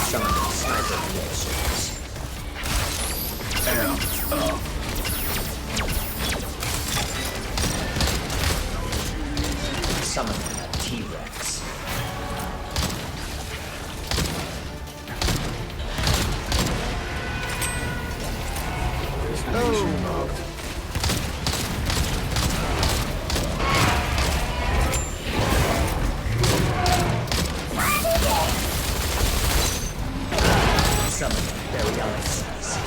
Summon sniper dinosaurs. Summon a T-Rex. Summon baryonic seeds.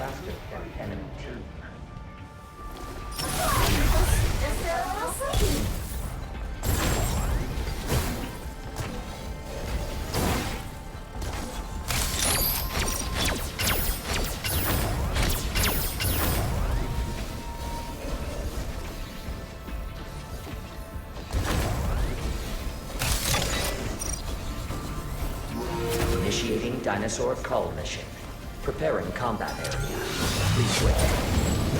faster than the enemy team. Initiating Dinosaur Cull mission. Preparing combat area. Please wait.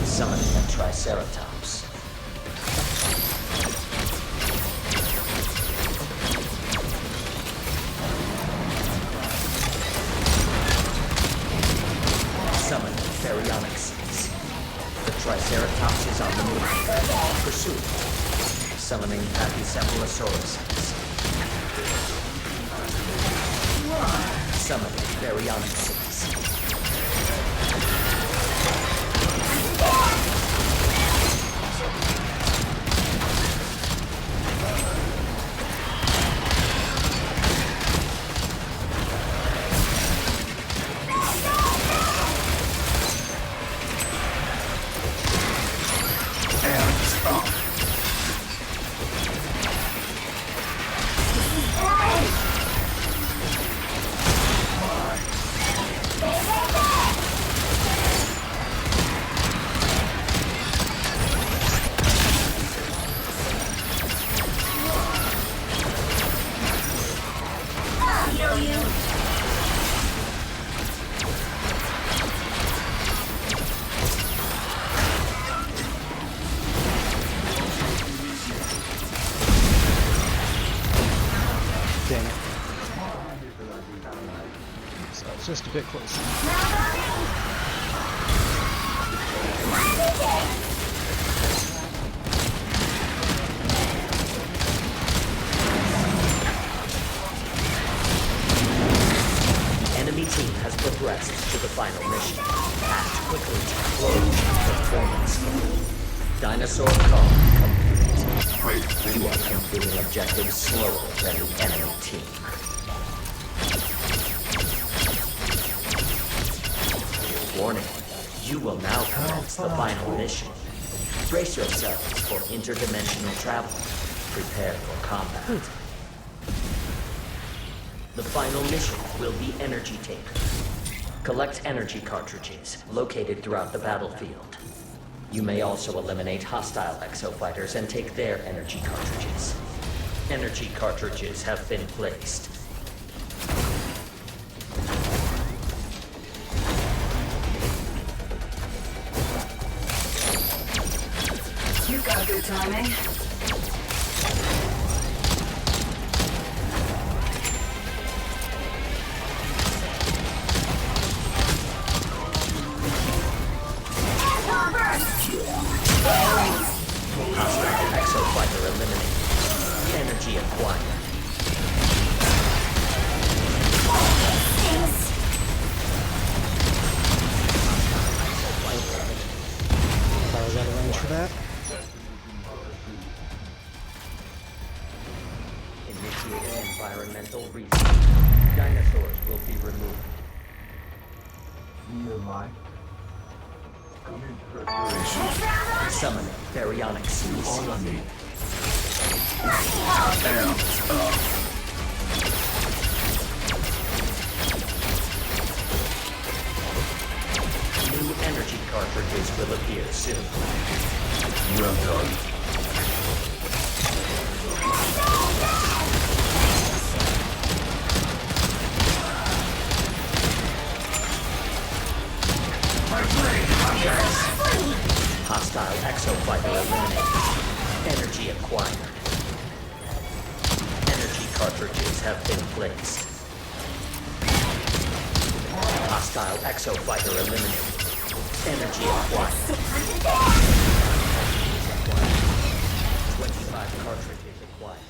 Summoning a Triceratops. Summoning Baryonyx seeds. The Triceratops is on the move. Pursuit. Summoning Pachycephalosaurus. Summoning Baryonyx seeds. Just a bit closer. Enemy team has progressed to the final mission. Act quickly to close performance. Dinosaur Cull complete. You are completing objectives slower than the enemy team. Warning, you will now commence the final mission. Brace yourselves for interdimensional travel. Prepare for combat. The final mission will be Energy Taker. Collect energy cartridges located throughout the battlefield. You may also eliminate hostile exofighters and take their energy cartridges. Energy cartridges have been placed. You've got good timing. Hostile exofighter eliminated. Energy acquired. I was out of range for that. Initiating environmental reset. Dinosaurs will be removed. Summoning Baryonyx seeds. New energy cartridges will appear soon. Well done. Hostile exofighter eliminated. Energy acquired. Energy cartridges have been placed. Hostile exofighter eliminated. Energy acquired. 25 cartridges acquired.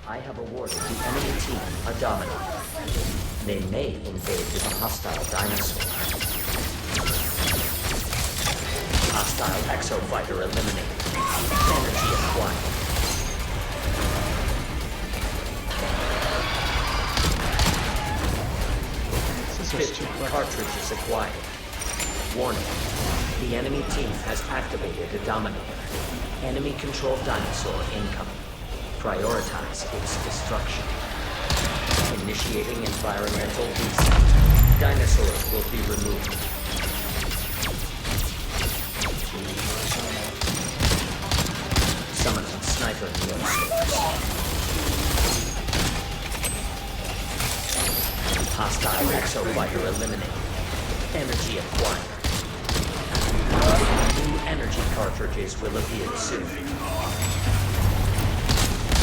I have awarded the enemy team a dominant. They may invade with a hostile dinosaur. Hostile exofighter eliminated. Energy acquired. 50 cartridges acquired. Warning. The enemy team has activated a Dominator. Enemy-controlled dinosaur incoming. Prioritize its destruction. Initiating environmental reset. Dinosaurs will be removed. Summoning sniper neoscopes. Hostile exofighter eliminated. Energy acquired. New energy cartridges will appear soon.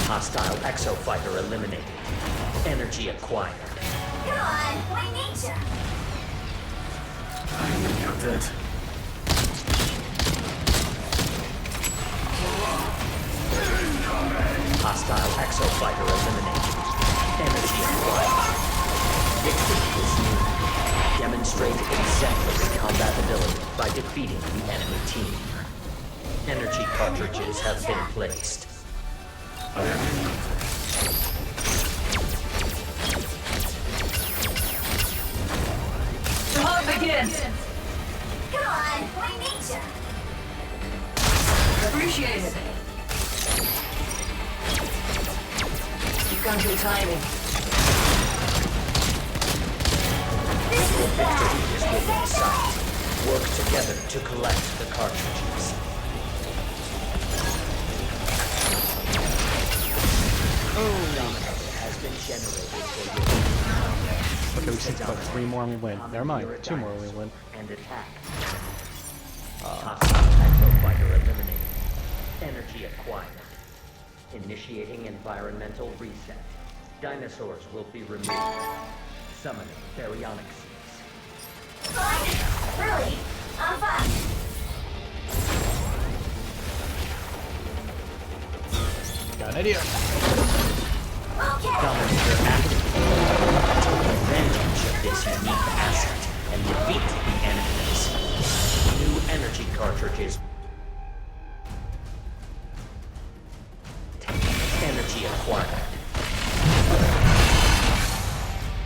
Hostile exofighter eliminated. Energy acquired. Come on, we need you. You're dead. Hostile exofighter eliminated. Energy acquired. Victory is near. Demonstrate exemplary combat ability by defeating the enemy team. Energy cartridges have been placed. The hunt begins! Come on, we need you. Appreciate it. You've got good timing. Victory is within sight. Work together to collect the cartridges. Dominator has been generated for you. Okay, we think about 3 more and we win. Never mind, 2 more and we win. And attack. Hostile exofighter eliminated. Energy acquired. Initiating environmental reset. Dinosaurs will be removed. Summoning baryonic seeds. Fine. Really? I'm fine. Got an idea. Okay. Dominator active. Take advantage of this unique asset and defeat the enemies. New energy cartridges. Energy acquired.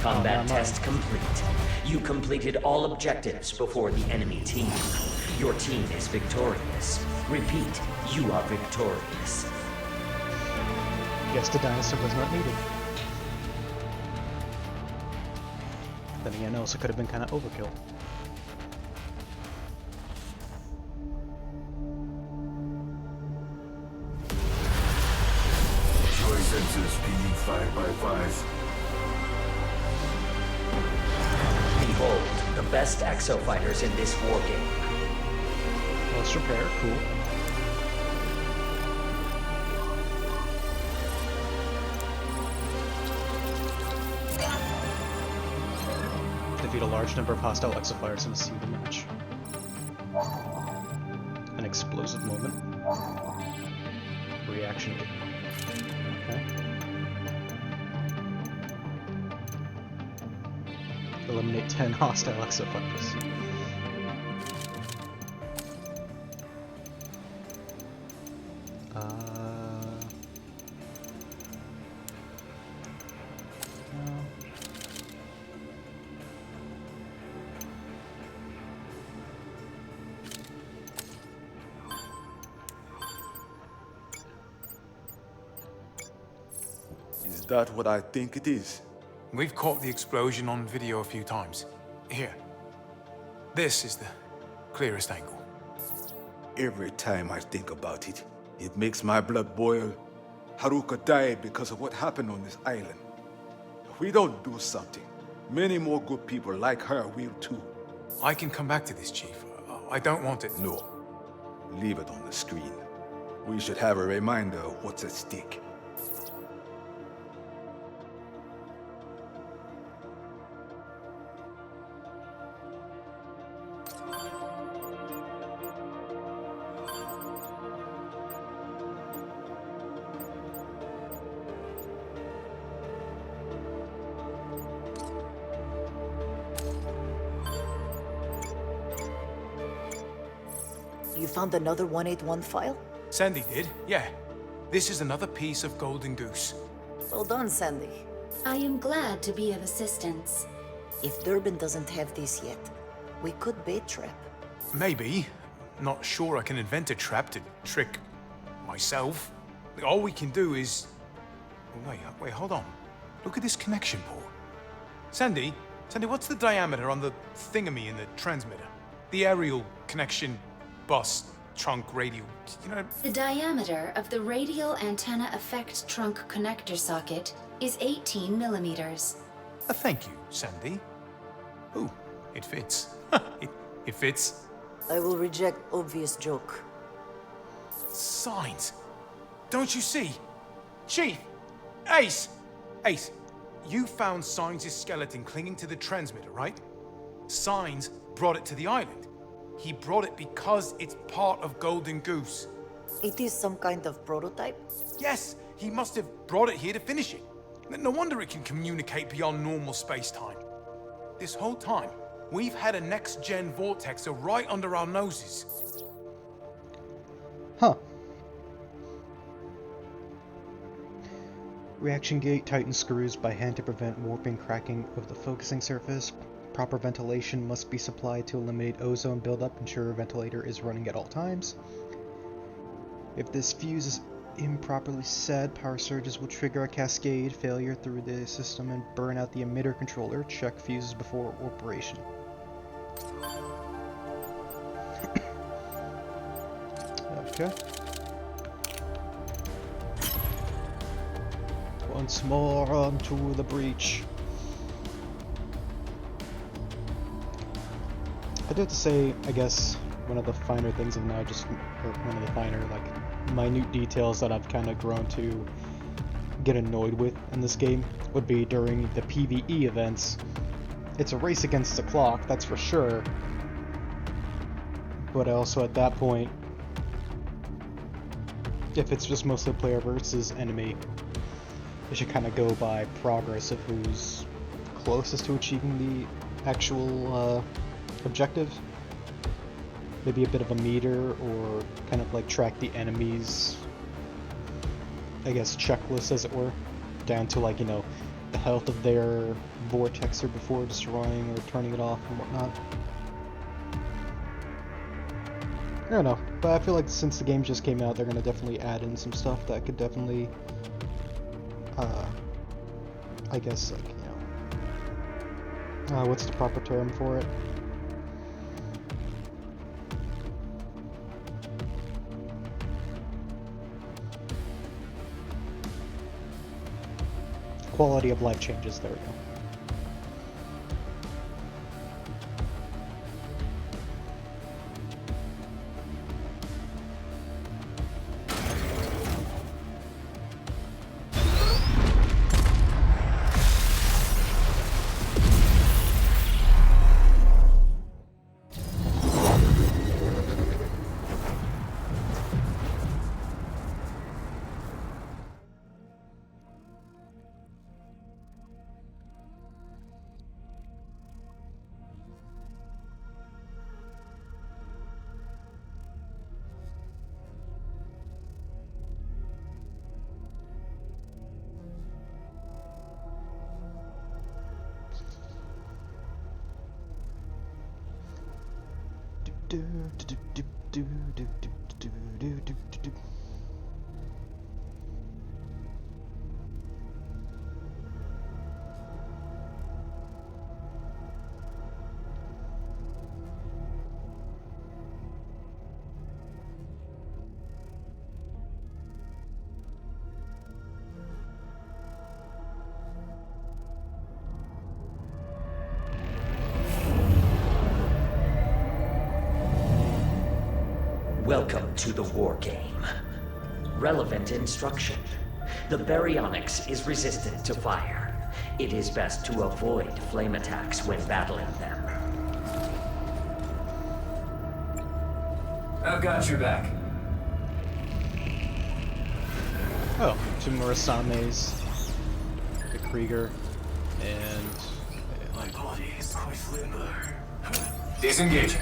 Combat test complete. You completed all objectives before the enemy team. Your team is victorious. Repeat, you are victorious. Guess the dinosaur was not needed. Then again, also could have been kind of overkill. Joy sensors PD 5x5. Behold, the best exofighters in this war game. Let's repair, cool. Defeat a large number of hostile exofighters in a single match. An explosive moment. Reaction. Okay. Eliminate 10 hostile exofighters. Is that what I think it is? We've caught the explosion on video a few times. Here. This is the clearest angle. Every time I think about it, it makes my blood boil. Haruka died because of what happened on this island. If we don't do something, many more good people like her will too. I can come back to this, Chief. I don't want it. No. Leave it on the screen. We should have a reminder of what's at stake. You found another 181 file? Sandy did, yeah. This is another piece of Golden Goose. Well done, Sandy. I am glad to be of assistance. If Durban doesn't have this yet, we could bait trap. Maybe. Not sure I can invent a trap to trick myself. All we can do is... Wait, hold on. Look at this connection port. Sandy, what's the diameter on the thingamy in the transmitter? The aerial connection bus trunk radial, you know... The diameter of the radial antenna effect trunk connector socket is 18 millimeters. Thank you, Sandy. Ooh, it fits. it fits. I will reject obvious joke. Signs. Don't you see? Chief! Ace! Ace, you found Signs' skeleton clinging to the transmitter, right? Signs brought it to the island. He brought it because it's part of Golden Goose. It is some kind of prototype? Yes, he must have brought it here to finish it. No wonder it can communicate beyond normal space-time. This whole time, we've had a next-gen vortexer right under our noses. Huh. Reaction gate tightens screws by hand to prevent warping cracking of the focusing surface. Proper ventilation must be supplied to eliminate ozone buildup. Ensure ventilator is running at all times. If this fuse is improperly set, power surges will trigger a cascade failure through the system and burn out the emitter controller. Check fuses before operation. Okay. Once more onto the breach. I do have to say, I guess, one of the finer things of now just, or one of the finer, like, minute details that I've kind of grown to get annoyed with in this game would be during the PvE events. It's a race against the clock, that's for sure. But also at that point, if it's just mostly player versus enemy, it should kind of go by progress of who's closest to achieving the actual objective. Maybe a bit of a meter, or kind of like track the enemies, I guess, checklist as it were, down to, like, you know, the health of their vortexer before destroying or turning it off and whatnot. I don't know, but I feel like since the game just came out, they're gonna definitely add in some stuff that could definitely, I guess, like, you know, what's the proper term for it? Quality of life changes, there we go. Welcome to the war game. Relevant instruction. The baryonyx is resistant to fire. It is best to avoid flame attacks when battling them. I've got your back. Oh, two Murasames, the Krieger, and... My body is quite limber. Disengage.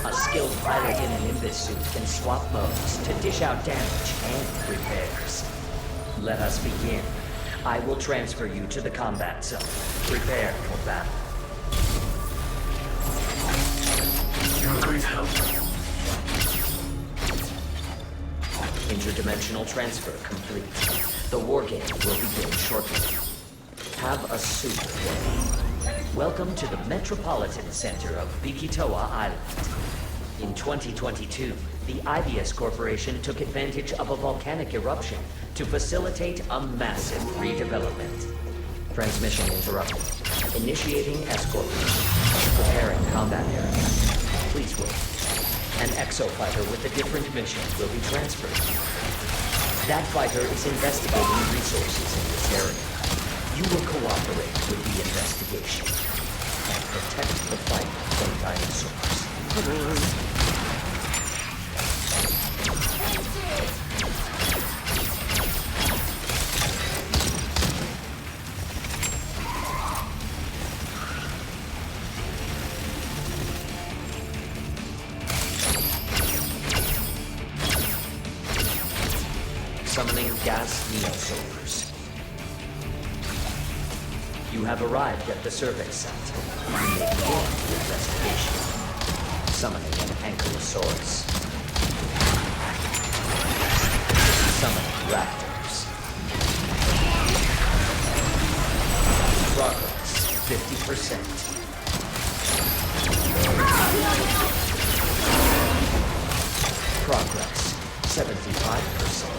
A skilled pilot in an Nimbus suit can swap modes to dish out damage and repairs. Let us begin. I will transfer you to the combat zone. Prepare for battle. You're a great help. Interdimensional transfer complete. The war game will begin shortly. Have a super day. Welcome to the Metropolitan Center of Bikitoa Island. In 2022, the IBS Corporation took advantage of a volcanic eruption to facilitate a massive redevelopment. Transmission interrupted. Initiating escort. Preparing combat area. Please wait. An exofighter with a different mission will be transferred. That fighter is investigating resources in this area. You will cooperate with the investigation and protect the fight from dinosaurs. Summoning gas neosolars. You have arrived at the survey site. You may begin the investigation. Summoning an ankylosaurus. Summoning raptors. Progress 50%. Progress 75%.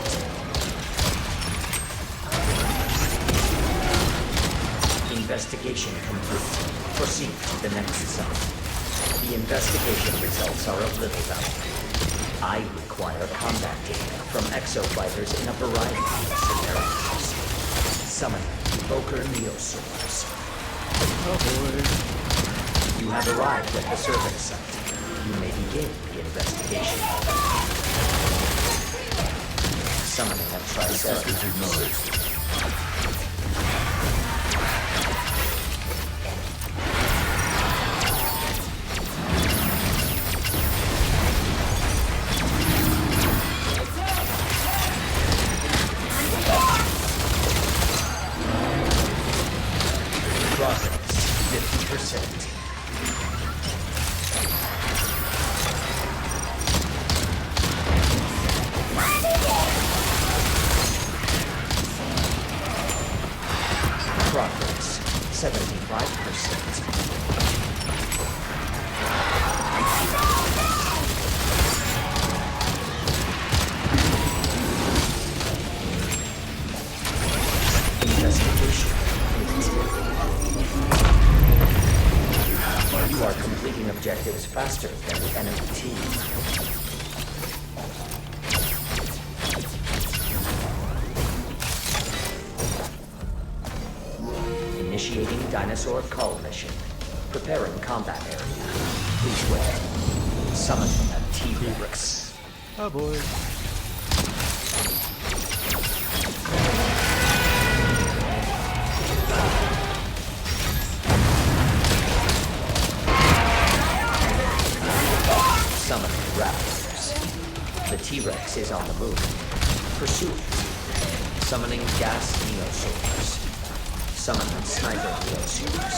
Investigation complete. Proceed to the next zone. The investigation results are of little value. I require combat data from exofighters in a variety of scenarios. Summon Evoker Neosaurs. Oh boy. You have arrived at the survey site. You may begin the investigation. Summoning a Triceratops. Progress 75%. Investigation complete. You are completing objectives faster than the enemy team. Initiating dinosaur cull mission. Preparing combat area. Please wait. Summon a T-Rex. Oh boy. Summoning raptors. The T-Rex is on the move. Pursuit. Summoning gas neosaurs. Summon sniper neosaurs.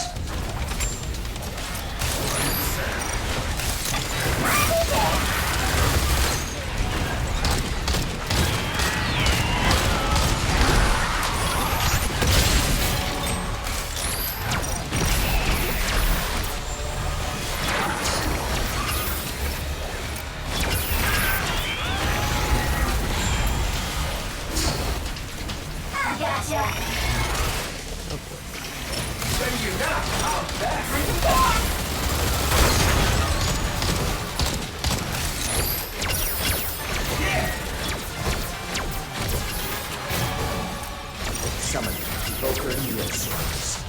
Summon Evoker Neosaurs.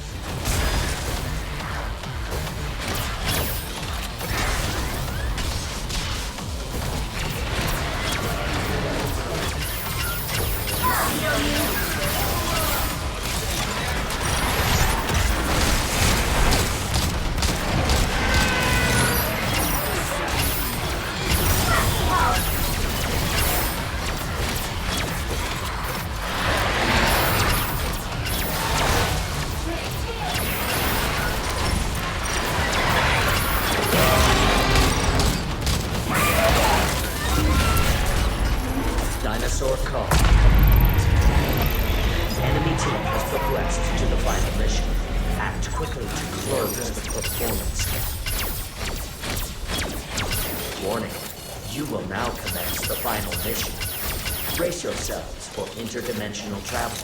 Brace yourselves for interdimensional travel.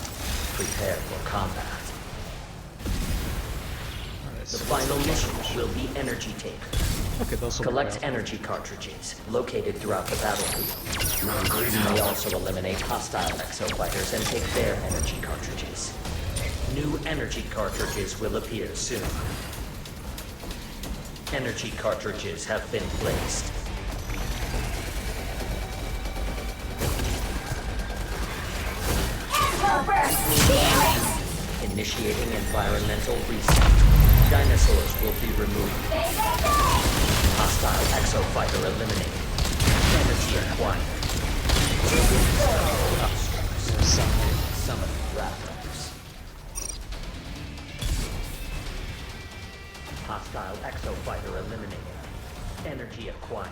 Prepare for combat. The final mission will be energy taker. Okay, those will collect energy cartridges located throughout the battlefield. You may also eliminate hostile exofighters and take their energy cartridges. New energy cartridges will appear soon. Energy cartridges have been placed. Initiating environmental reset. Dinosaurs will be removed. Hostile exofighter eliminated. Energy acquired. Summon raptors. Hostile exofighter eliminated. Energy acquired.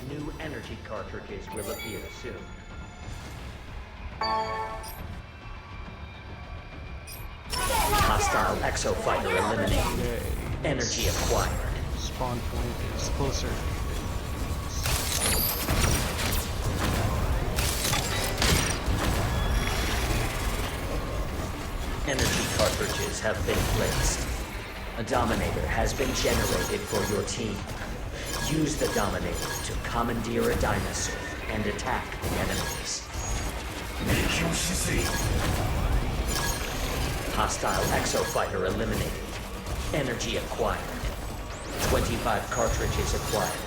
New energy cartridges will appear soon. Hostile exofighter eliminated. Energy acquired. Spawn point is closer. Energy cartridges have been placed. A Dominator has been generated for your team. Use the Dominator to commandeer a dinosaur and attack the enemies. Hostile exofighter eliminated. Energy acquired. 25 cartridges acquired.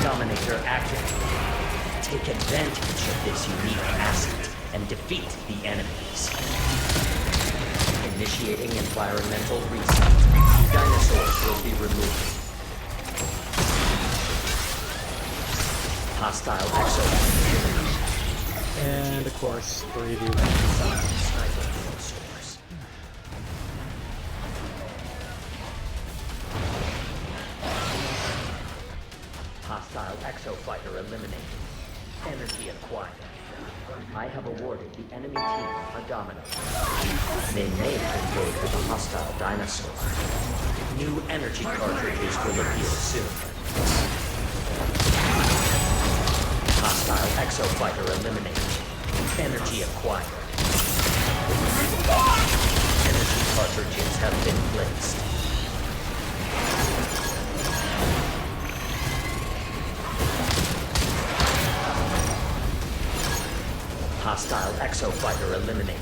Dominator activated. Take advantage of this unique asset and defeat the enemies. Initiating environmental reset. Dinosaurs will be removed. Hostile exofighter. And of course, 3 of you. Hostile exofighter eliminated. Energy acquired. I have awarded the enemy team a Dominator. They may engage with a hostile dinosaur. New energy cartridges will appear soon. Hostile exofighter eliminated. Energy acquired. Energy cartridges have been placed. Hostile exofighter eliminated.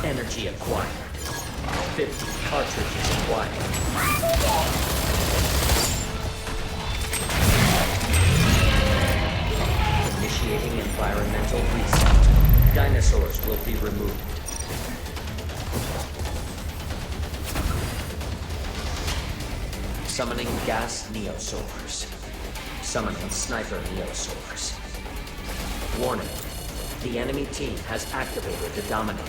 Energy acquired. 50 cartridges acquired. Initiating environmental reset. Dinosaurs will be removed. Summoning gas neosaurs. Summoning sniper neosaurs. Warning. The enemy team has activated the Dominator.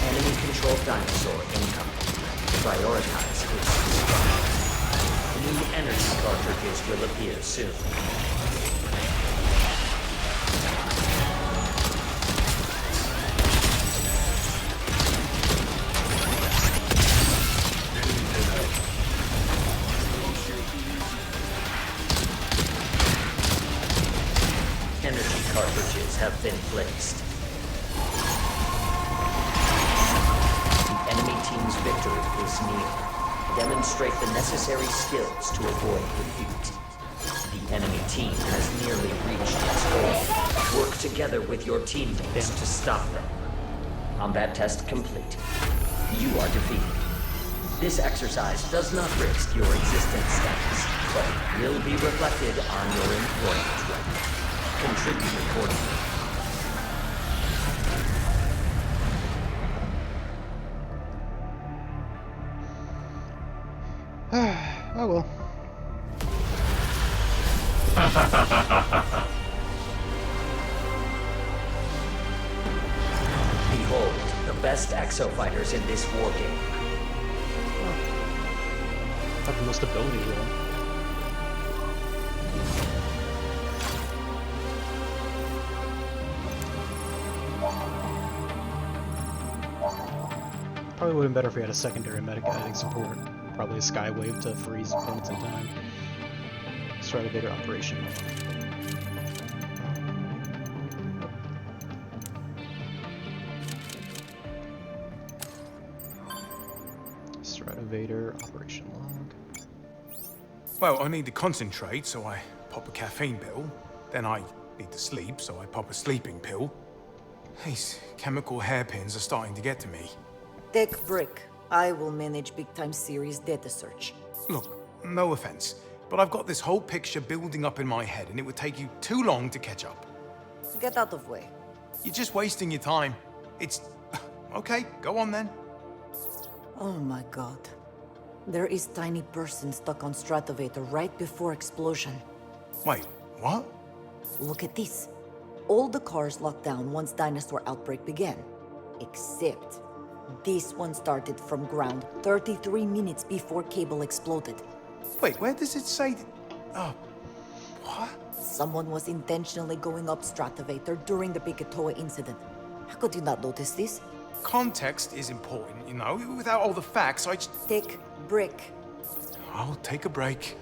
Enemy-controlled dinosaur incoming. Prioritize its destruction. New energy cartridges will appear soon. Energy cartridges have been placed. The enemy team's victory is near. Demonstrate the necessary skills to avoid defeat. The enemy team has nearly reached its goal. Work together with your teammates to stop them. Combat test complete. You are defeated. This exercise does not risk your existence status, but will be reflected on your employment record. Contribute accordingly. Oh well. Behold, the best exofighters in this war game. Have the most ability though. Probably would have been better if we had a secondary medic support. Probably a skywave to freeze points in time. Start a bigger operation. Stratovator operation log. Well, I need to concentrate, so I pop a caffeine pill. Then I need to sleep, so I pop a sleeping pill. These chemical hairpins are starting to get to me. Take break. I will manage Big Time Series data search. Look, no offense, but I've got this whole picture building up in my head, and it would take you too long to catch up. Get out of way. You're just wasting your time. It's... Okay, go on then. Oh my god. There is tiny person stuck on Stratovator right before explosion. Wait, what? Look at this. All the cars locked down once dinosaur outbreak began. Except this one started from ground 33 minutes before cable exploded. Wait, where does it say... Oh, what? Someone was intentionally going up Stratovator during the Picatoa incident. How could you not notice this? Context is important, you know? Without all the facts, I just... Take break. I'll take a break.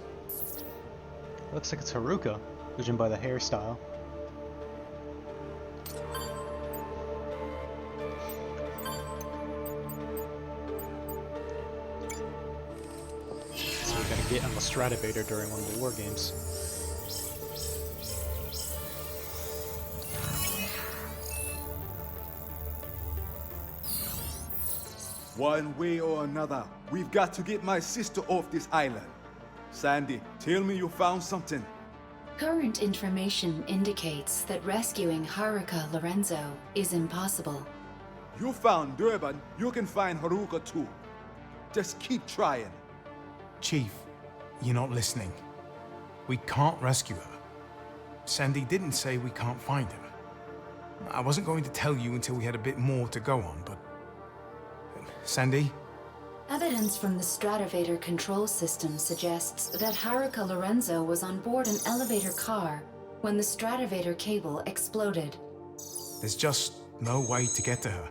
Looks like it's Haruka, judging by the hairstyle. So we're gonna get on the Stratovator during one of the war games. One way or another, we've got to get my sister off this island. Sandy, tell me you found something. Current information indicates that rescuing Haruka Lorenzo is impossible. You found Durban, you can find Haruka too. Just keep trying. Chief, you're not listening. We can't rescue her. Sandy didn't say we can't find her. I wasn't going to tell you until we had a bit more to go on, but... Sandy? Evidence from the Stratovator control system suggests that Haruka Lorenzo was on board an elevator car when the Stratovator cable exploded. There's just no way to get to her.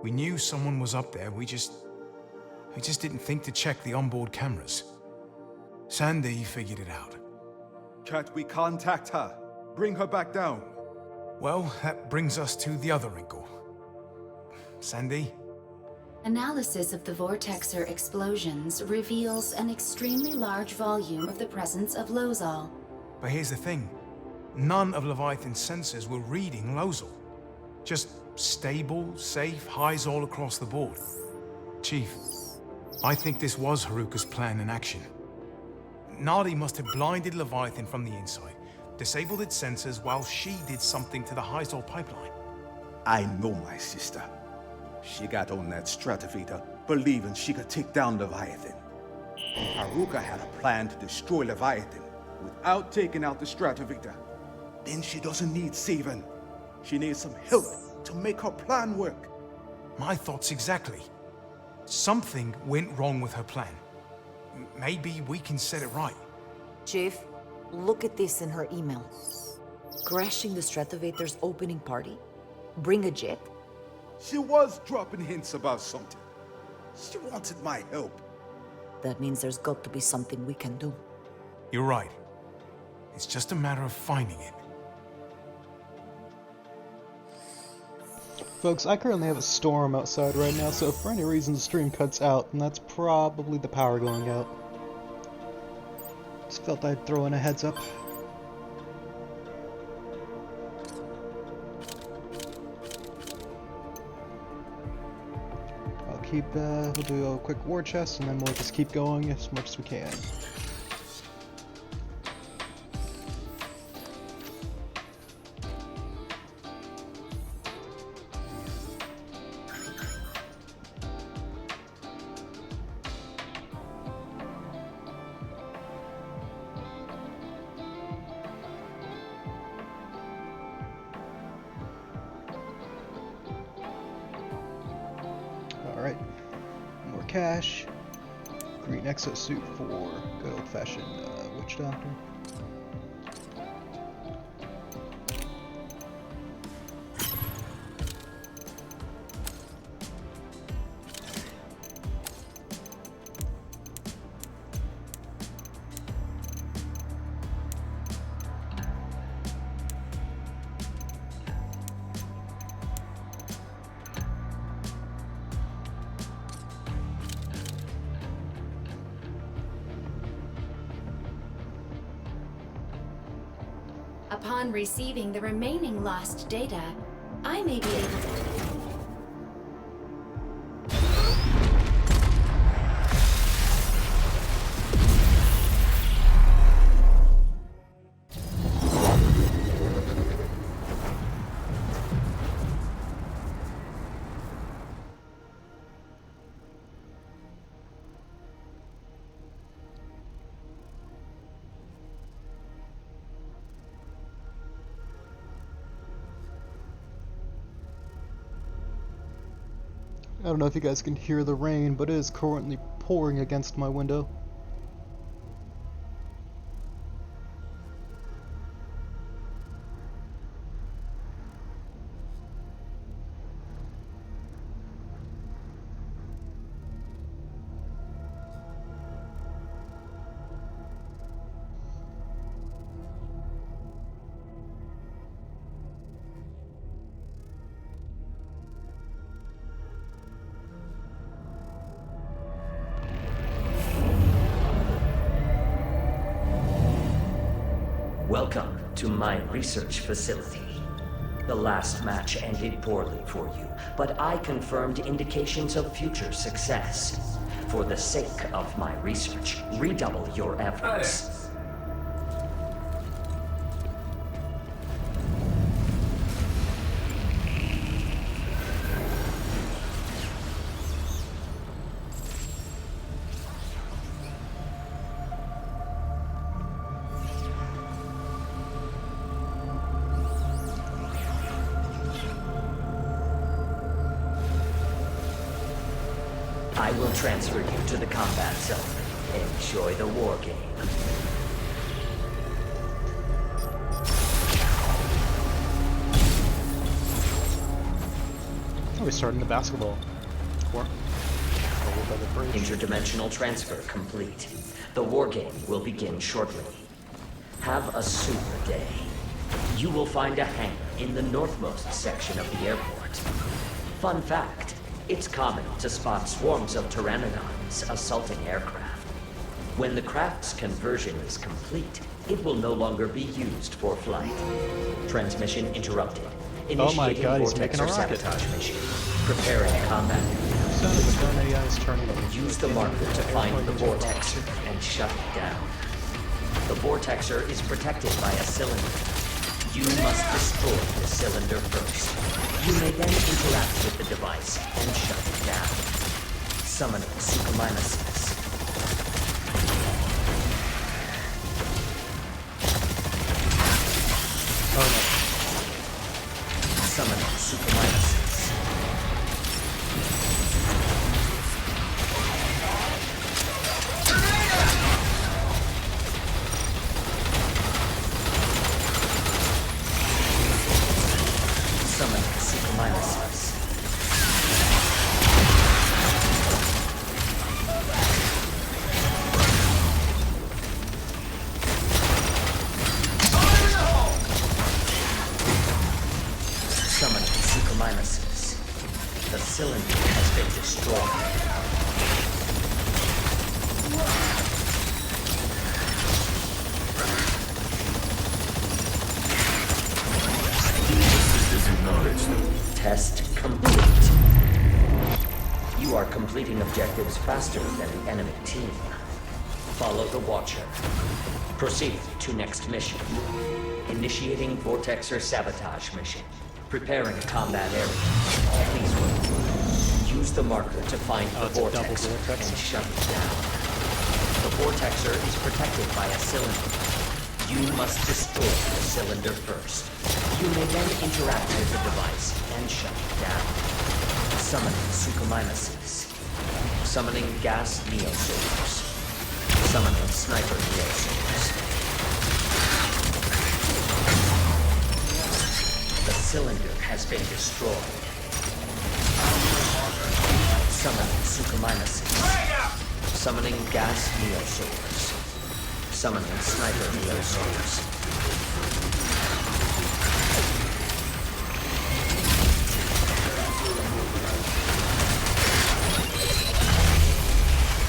We knew someone was up there, we just didn't think to check the onboard cameras. Sandy figured it out. Can't we contact her? Bring her back down. Well, that brings us to the other wrinkle. Sandy? Analysis of the vortexer explosions reveals an extremely large volume of the presence of Lozol. But here's the thing. None of Leviathan's sensors were reading Lozol. Just stable, safe highs all across the board. Chief, I think this was Haruka's plan in action. Nadi must have blinded Leviathan from the inside, disabled its sensors while she did something to the Hyzol pipeline. I know my sister. She got on that Stratovator, believing she could take down Leviathan. Haruka had a plan to destroy Leviathan without taking out the Stratovator. Then she doesn't need saving. She needs some help to make her plan work. My thoughts exactly. Something went wrong with her plan. Maybe we can set it right. Chief, look at this in her email. Crashing the Stratovator's opening party? Bring a jet? She was dropping hints about something. She wanted my help. That means there's got to be something we can do. You're right. It's just a matter of finding it. Folks, I currently have a storm outside right now, so if for any reason the stream cuts out, then that's probably the power going out. Just felt I'd throw in a heads up. We'll do a quick war chest, and then we'll just keep going as much as we can. Alright, more cash, green exosuit for good old-fashioned witch doctor. Upon receiving the remaining lost data, I may be able to... I don't know if you guys can hear the rain, but it is currently pouring against my window. Welcome to my research facility. The last match ended poorly for you, but I confirmed indications of future success. For the sake of my research, redouble your efforts. I will transfer you to the combat zone. Enjoy the war game. Oh, we're starting the basketball court. Over by the bridge. Interdimensional transfer complete. The war game will begin shortly. Have a super day. You will find a hangar in the northmost section of the airport. Fun fact. It's common to spot swarms of pteranodons assaulting aircraft. When the craft's conversion is complete, it will no longer be used for flight. Transmission interrupted. Oh my god, he's vortex making a or rocket. sabotage mission. Preparing combat. Son of a gun, AI is turning on. Use the marker to find the vortexer and shut it down. The vortexer is protected by a cylinder. You must destroy the cylinder first. You may then interact with the device and shut it down. Summoning Suchomimuses. Oh no. Summoning Suchomimuses. Summoning Suchomimuses. Summoning Suchomimuses. The cylinder has been destroyed. Test complete. You are completing objectives faster than the enemy team. Follow the Watcher. Proceed to next mission. Initiating Vortexer sabotage mission. Preparing a combat area. Please wait. Use the marker to find the Vortexer and shut it down. The Vortexer is protected by a cylinder. You must destroy the cylinder first. You may then interact with the device and shut it down. Summoning Suchomimuses. Summoning gas neosoldiers. Summoning sniper neosoldiers. The cylinder has been destroyed. Summoning Suchomimuses. Summoning gas neosoldiers. Summoning sniper neosoldiers.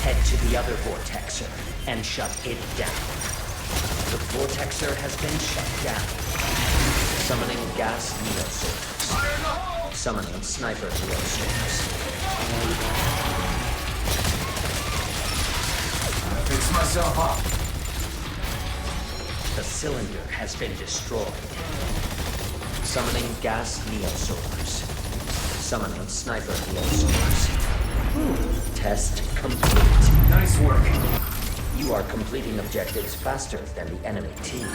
Head to the other vortexer and shut it down. The vortexer has been shut down. Summoning gas neosorters. Summoning sniper neosorters. Fix myself up. The cylinder has been destroyed. Summoning gas neosorters. Summoning sniper neosorters. Test complete. Nice work. You are completing objectives faster than the enemy team.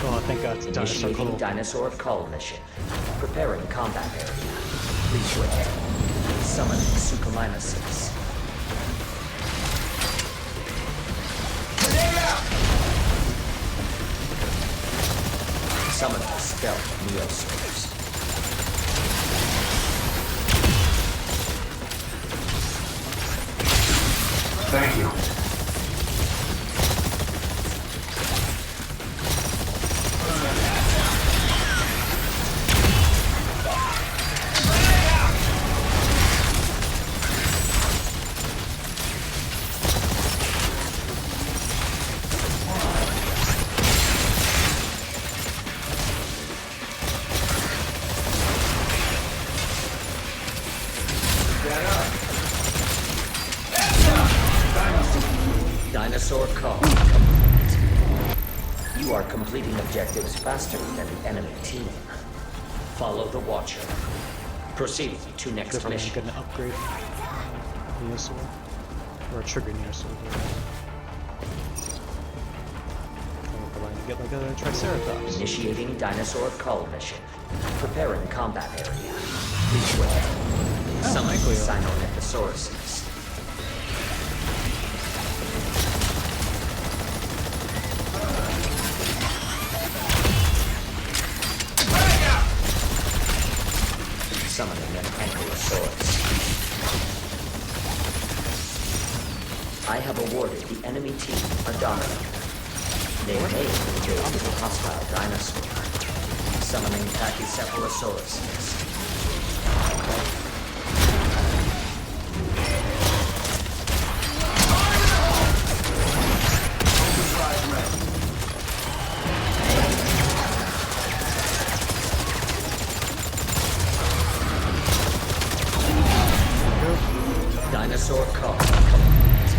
Oh, thank God, it's a dinosaur Initiating call. dinosaur call mission. Preparing combat area. Please wait. Summoning Suchomimuses. Summoning stealth neosorters. Thank you. Dinosaur call complete. You are completing objectives faster than the enemy team. Follow the Watcher. Proceed to next If I'm mission. gonna upgrade Neosaur. Or a trigger Neosaur. I'm going to get like a Triceratops. Initiating dinosaur call mission. Preparing combat area. Please wait. Summoning Cleo. Sinonethosauruses. Summoning an Ankylosaurus. I have awarded the enemy team a dominator. They may engage with a hostile dinosaur. Summoning Pachycephalosauruses. Dinosaur call complete.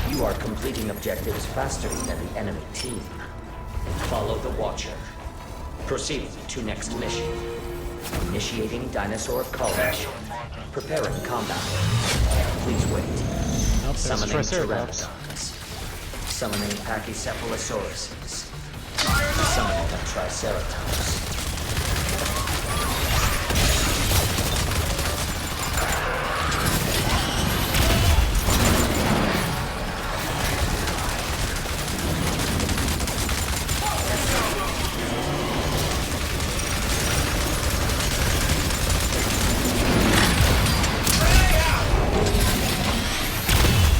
You are completing objectives faster than the enemy team. Follow the Watcher. Proceed to next mission. Initiating dinosaur call mission. Preparing combat. Please wait. Nope, there's a Summoning Triceratops. Pteranodons. Summoning Pachycephalosauruses. Summoning a Triceratops.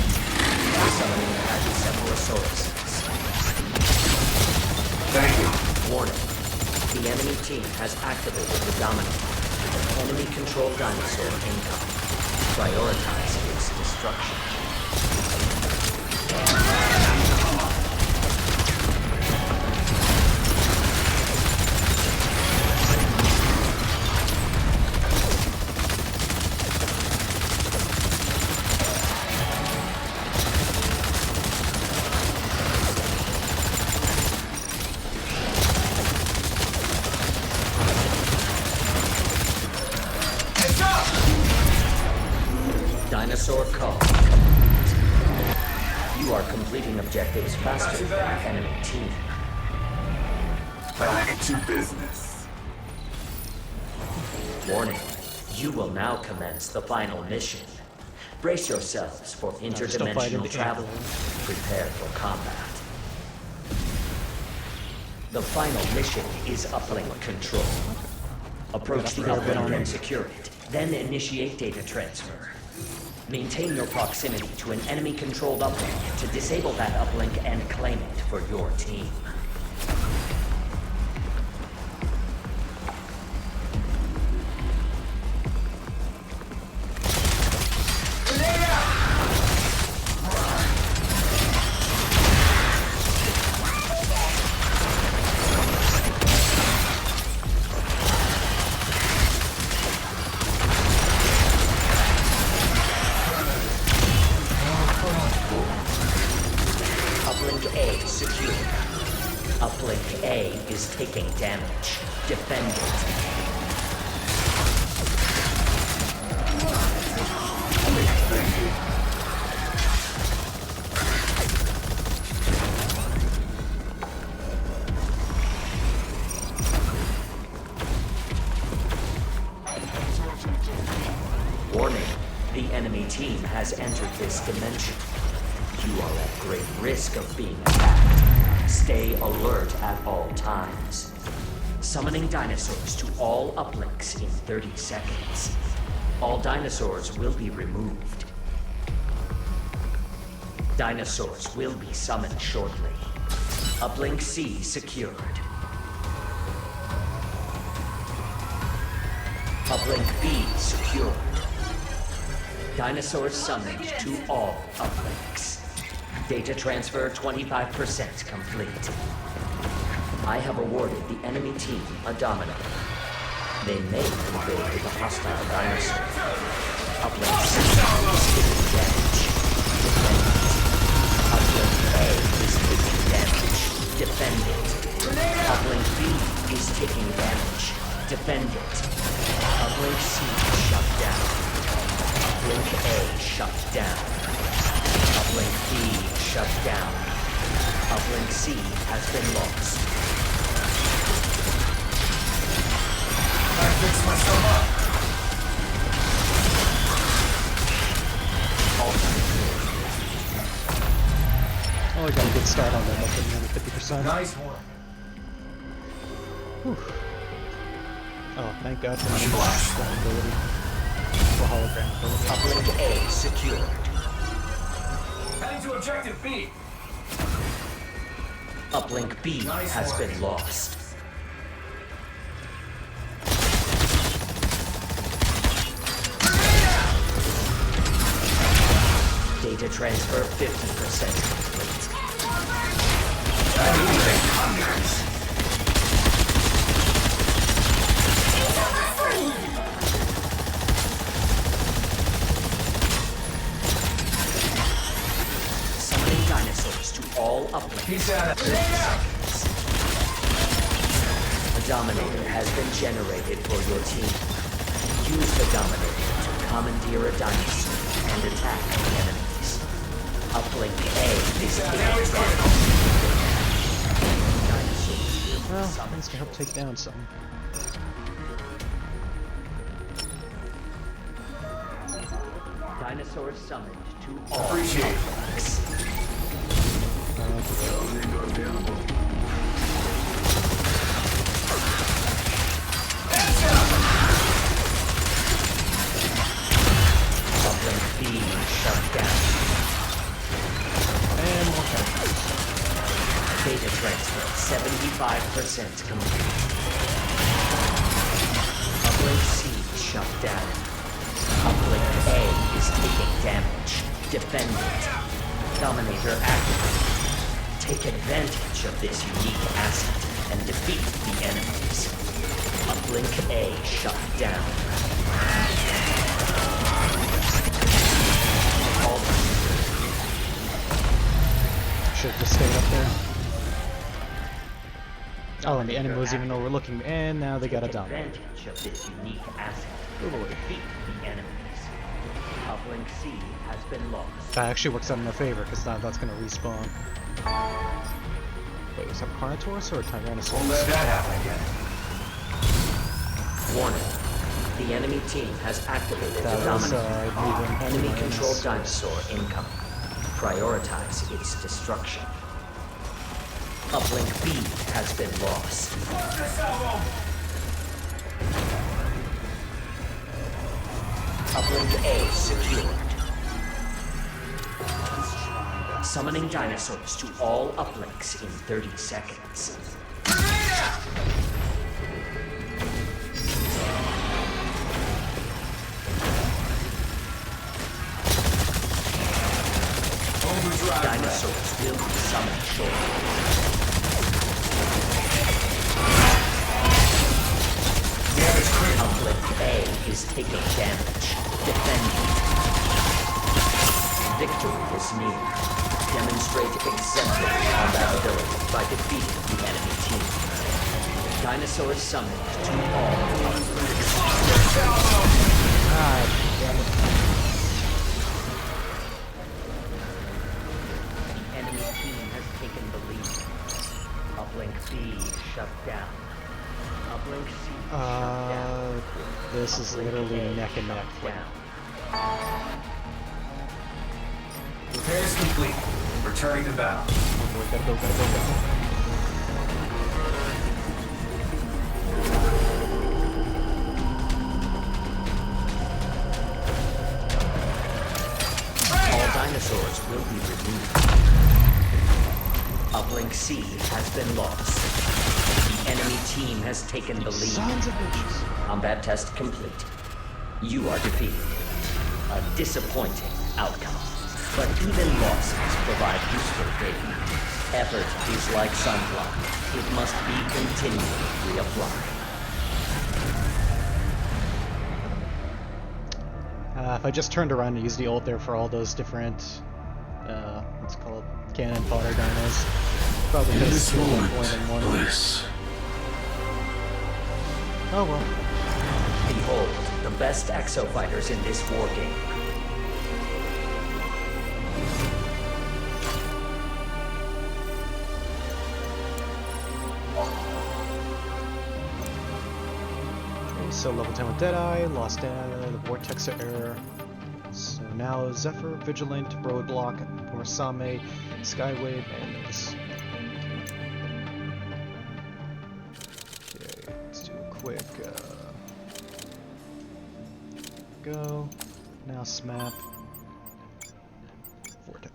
Summoning Pachycephalosauruses. Thank you. Warning. The enemy team has activated the Dominator. Enemy-controlled dinosaur incoming. Prioritize its destruction. Dinosaur call. You are completing objectives faster than the enemy team. Back to business. Warning. You will now commence the final mission. Brace yourselves for still fighting interdimensional the travel. Emperor. Prepare for combat. The final mission is uplink control. Approach the uplink and secure it. Then initiate data transfer. Maintain your proximity to an enemy-controlled uplink to disable that uplink and claim it for your team. taking damage. Defend it. Warning, the enemy team has entered this dimension. You are at great risk of being attacked. Stay alert at all times. Summoning dinosaurs to all uplinks in 30 seconds. All dinosaurs will be removed. Dinosaurs will be summoned shortly. Uplink C secured. Uplink B secured. Dinosaurs summoned to all uplinks. Data transfer 25% complete. I have awarded the enemy team a domino. They may invade with a hostile dinosaur. Uplink C is taking damage. Defend it. Uplink A is taking damage. Defend it. Uplink B is taking damage. Defend it. Uplink C shut down. Uplink A shut down. Uplink B shut down. Uplink C has been lost. I fixed myself up. Oh, I got a good start on that, like another 50%. Nice one. Whew. Oh, thank God for my hologram ability. For hologram ability. Uplink A secured. Heading to objective B. Uplink B has been lost. Data transfer 50% complete. Summoning dinosaurs to all uplinks. A Dominator has been generated for your team. Use the Dominator to commandeer a dinosaur and attack the enemies. Uplink A is taking damage. Dinosaurs will Well, be summoned. needs to help take down some. Dinosaurs summoned to all Appreciate it. uplinks. Uplink B shut down. And more counters. Data transfer 75% complete. Uplink C shut down. Uplink A is taking damage. Defend it. Dominator activated. Take advantage of this unique asset and defeat the enemies. Uplink A shut down. All Should have just stayed up there. Oh, and the enemy was even overlooking, and now they got a dominate. advantage of this unique asset Oh boy. and defeat the enemies. Uplink C has been lost. That actually works out in their favor, because now that's going to respawn. Wait, was that a Carnotaurus or a Tyrannosaurus? Won't let that happen again. Warning. The enemy team has activated That the was, dominant. I believe in Enemy-controlled Tyrannosaurus. dinosaur incoming. Prioritize its destruction. Uplink B has been lost. Uplink A secured. Summoning dinosaurs to all uplinks in 30 seconds. Dinosaurs will be summoned shortly. Uplink A is taking damage. Defend it. Victory is near. Demonstrate exemplary combat ability by defeating the enemy team. Dinosaurs summoned to all outbreaks. Ah, damn it. The enemy team has taken the lead. Uplink B shut down. Uplink C shut down. This is literally neck and neck. Repairs complete. Returning to battle. Oh boy, gotta go. Dinosaurs will be removed. Uplink C has been lost. The enemy team has taken the lead. Sons of bitches. Combat test complete. You are defeated. A disappointing outcome. But even losses provide useful data. Effort is like sunblock. It must be continually reapplied. If I just turned around and used the ult there for all those different, what's it called, cannon fodder dinos, probably could have killed more than one. Bliss. Oh well. Behold, the best exofighters in this war game. So level 10 with Deadeye, lost data, the Vortex error. So now Zephyr, Vigilant, Roadblock, Morsame, Skywave, and this. Okay, let's do a quick go. Now SMAP. Vortex.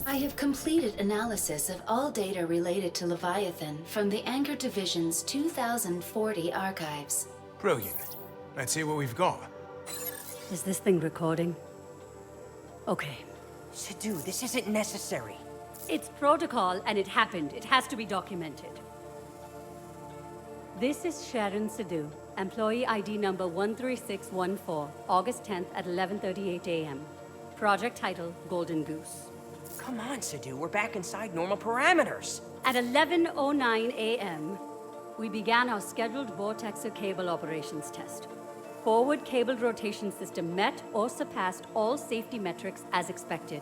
I have completed analysis of all data related to Leviathan from the Anchor Division's 2040 archives. Brilliant. Let's see what we've got. Is this thing recording? Okay. Sadu, this isn't necessary. It's protocol and it happened. It has to be documented. This is Sharon Sadu, employee ID number 13614, August 10th at 11:38 a.m. Project title, Golden Goose. Come on, Sadu, we're back inside normal parameters. At 11:09 a.m., we began our scheduled Vortexer cable operations test. Forward cable rotation system met or surpassed all safety metrics as expected.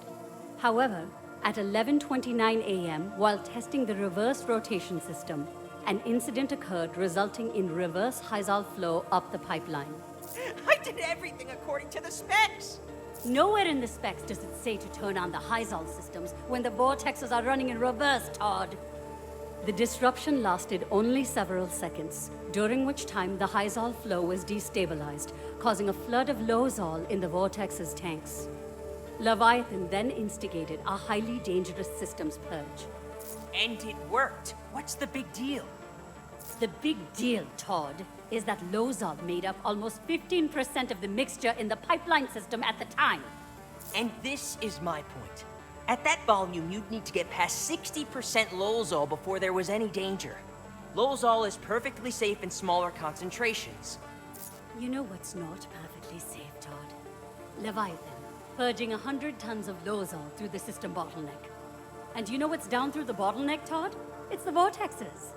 However, at 11:29 a.m., while testing the reverse rotation system, an incident occurred resulting in reverse Hyzal flow up the pipeline. I did everything according to the specs! Nowhere in the specs does it say to turn on the Hyzal systems when the vortexes are running in reverse, Todd. The disruption lasted only several seconds, during which time the Hyzal flow was destabilized, causing a flood of Lozol in the vortex's tanks. Leviathan then instigated a highly dangerous systems purge. And it worked. What's the big deal? The big deal, Todd, is that Lozol made up almost 15% of the mixture in the pipeline system at the time. And this is my point. At that volume, you'd need to get past 60% Lozol before there was any danger. Lozol is perfectly safe in smaller concentrations. You know what's not perfectly safe, Todd? Leviathan, purging 100 tons of Lozol through the system bottleneck. And do you know what's down through the bottleneck, Todd? It's the vortexes.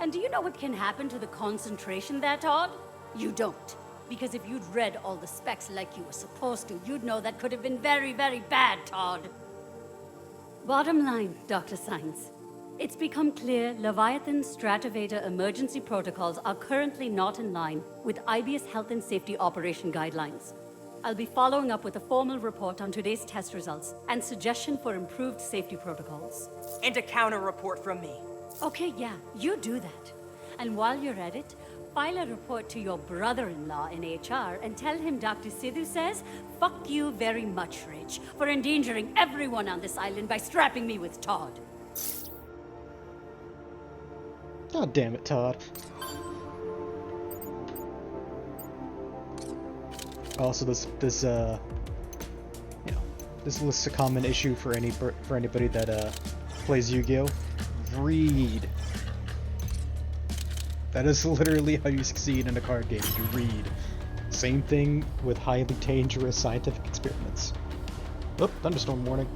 And do you know what can happen to the concentration there, Todd? You don't. Because if you'd read all the specs like you were supposed to, you'd know that could have been very, very bad, Todd. Bottom line, Dr. Science. It's become clear Leviathan's Stratovator emergency protocols are currently not in line with IBS Health and Safety Operation Guidelines. I'll be following up with a formal report on today's test results and suggestion for improved safety protocols. And a counter report from me. Okay, yeah, you do that. And while you're at it, file a report to your brother-in-law in HR and tell him Dr. Sidhu says, "Fuck you very much, Rich, for endangering everyone on this island by strapping me with Todd." God damn it, Todd. Also, this lists a common issue for anybody that plays Yu-Gi-Oh! Read. That is literally how you succeed in a card game. You read. Same thing with highly dangerous scientific experiments. Oh, thunderstorm warning.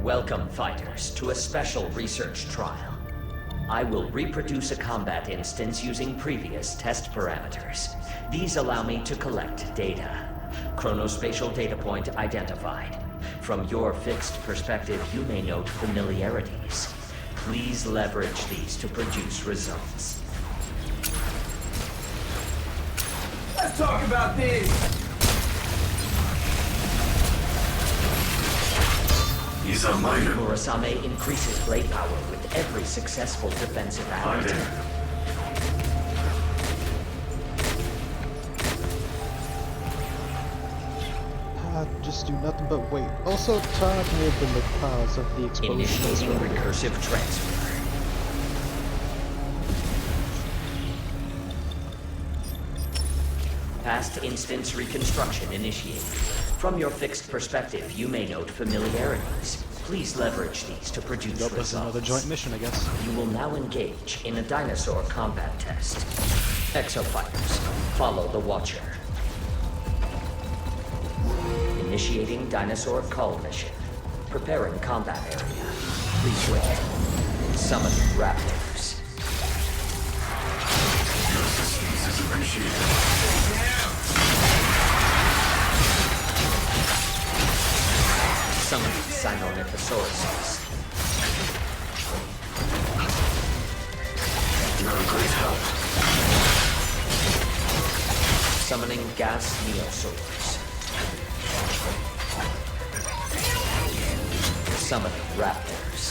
Welcome, fighters, to a special research trial. I will reproduce a combat instance using previous test parameters. These allow me to collect data. Chronospatial data point identified. From your fixed perspective, you may note familiarities. Please leverage these to produce results. Let's talk about this! He's a miner. Murasame increases blade power with every successful defensive act. Just do nothing but wait. Also, Todd may have been the cause of the explosion. Initiating recursive transfer. Past instance reconstruction initiated. From your fixed perspective, you may note familiarities. Please leverage these to produce results. That's another joint mission, I guess. You will now engage in a dinosaur combat test. Exofighters, follow the Watcher. Initiating dinosaur cull mission. Preparing combat area. Please wait. Summoning raptors. Your assistance is appreciated. Summoning Sinornithosauruses. You're a great help. Summoning gas neosaurs. Summoning raptors.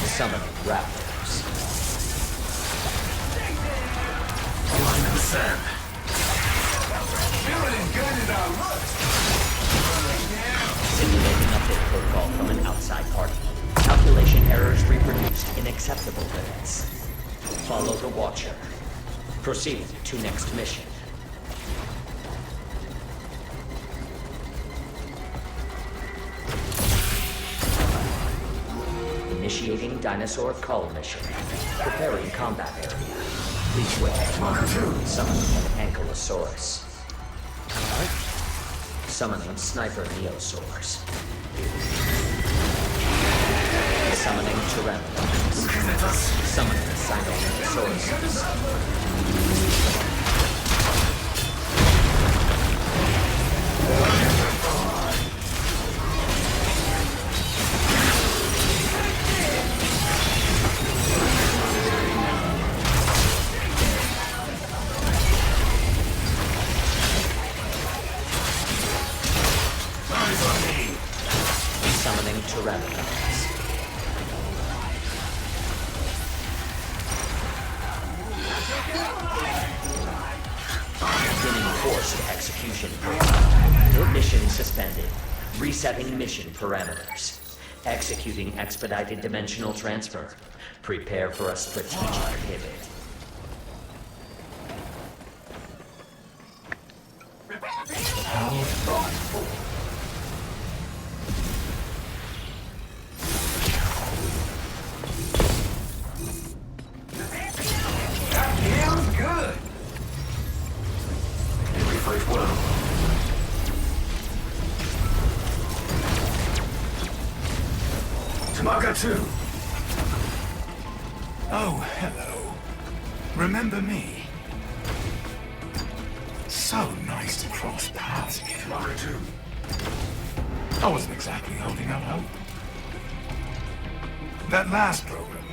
Summoning raptors. Line in the sand. Feeling good as I look! Simulating update protocol from an outside party. Calculation errors reproduced in acceptable limits. Follow the Watcher. Proceed to next mission. Initiating dinosaur cull mission. Preparing combat area. Please wait. Summoning an Ankylosaurus. Summoning sniper neosaurs. Summoning Pteranodons. Summoning Sinornithosauruses. Summoning Pteranodons. Beginning forced execution. Mission suspended. Resetting mission parameters. Executing expedited dimensional transfer. Prepare for a strategic pivot. Oh, hello. Remember me? So nice to cross paths again. I wasn't exactly holding out hope. That last program,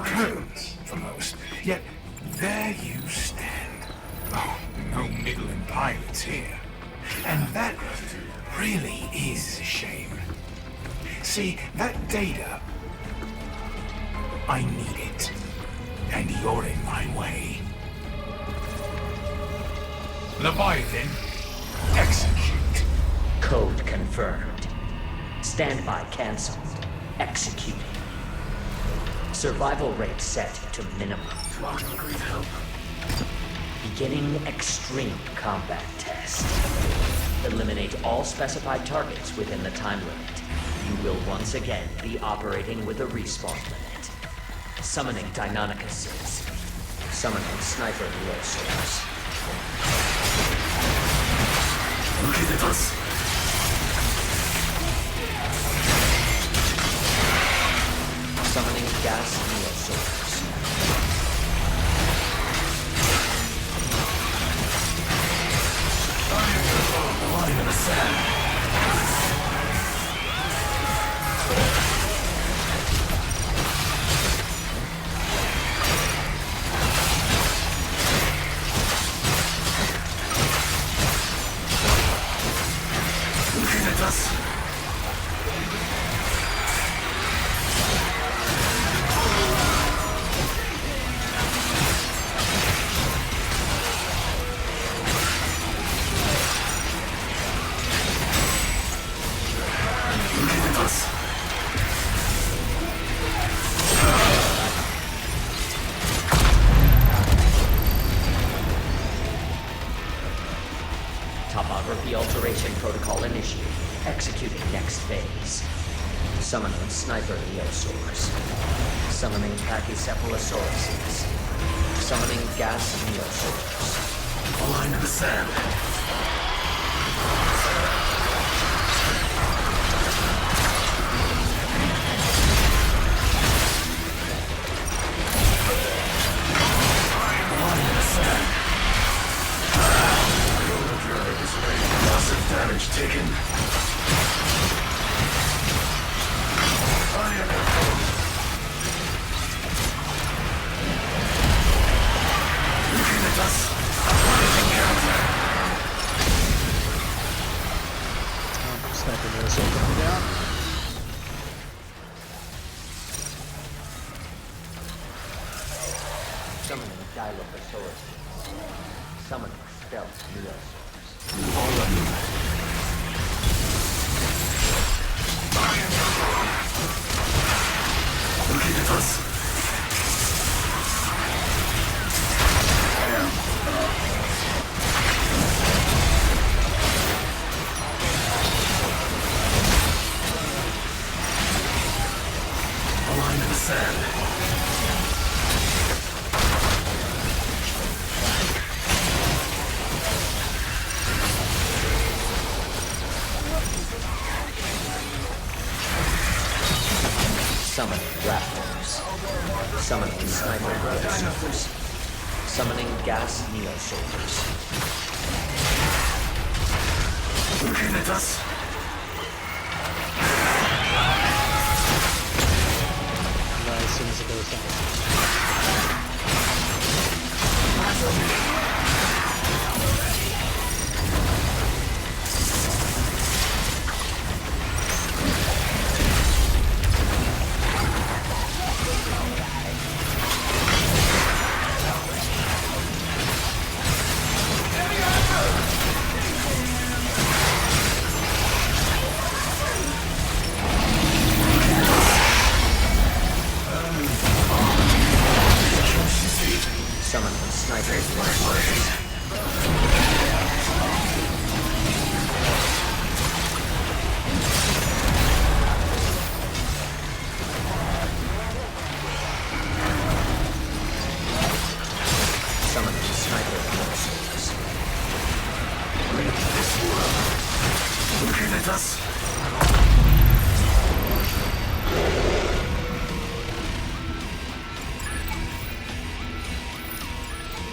curtains for most. Yet, there you stand. Oh, no middling pilots here. And that really is a shame. See, that data, I need it. And you're in my way. Leviathan, execute. Code confirmed. Standby cancelled. Executing. Survival rate set to minimum. Beginning extreme combat test. Eliminate all specified targets within the time limit. You will once again be operating with a respawn limit. Summoning Deinonychuses. Summoning Sniper Neosaurs. Summoning Gas Neosaurs. Line in the sand. Topography alteration protocol initiated. Executing next phase. Summoning Sniper Neosaurs. Summoning Pachycephalosauruses. Summoning Gas Neosaurs. A line in the sand. Massive damage taken. Looking at us. Sniper Neosaur coming down. Summoning Dilophosaurus. Summoning Stealth Neosaurs. Looking at us. A line in the sand. Summoning Raptors. Summoning Sniper Neosaurs. Summoning Gas Neosaurs. Looking at us. As soon as it goes down. Summoning Sniper Neosaurs. Summoning Sniper Neosaurs. Looking at us.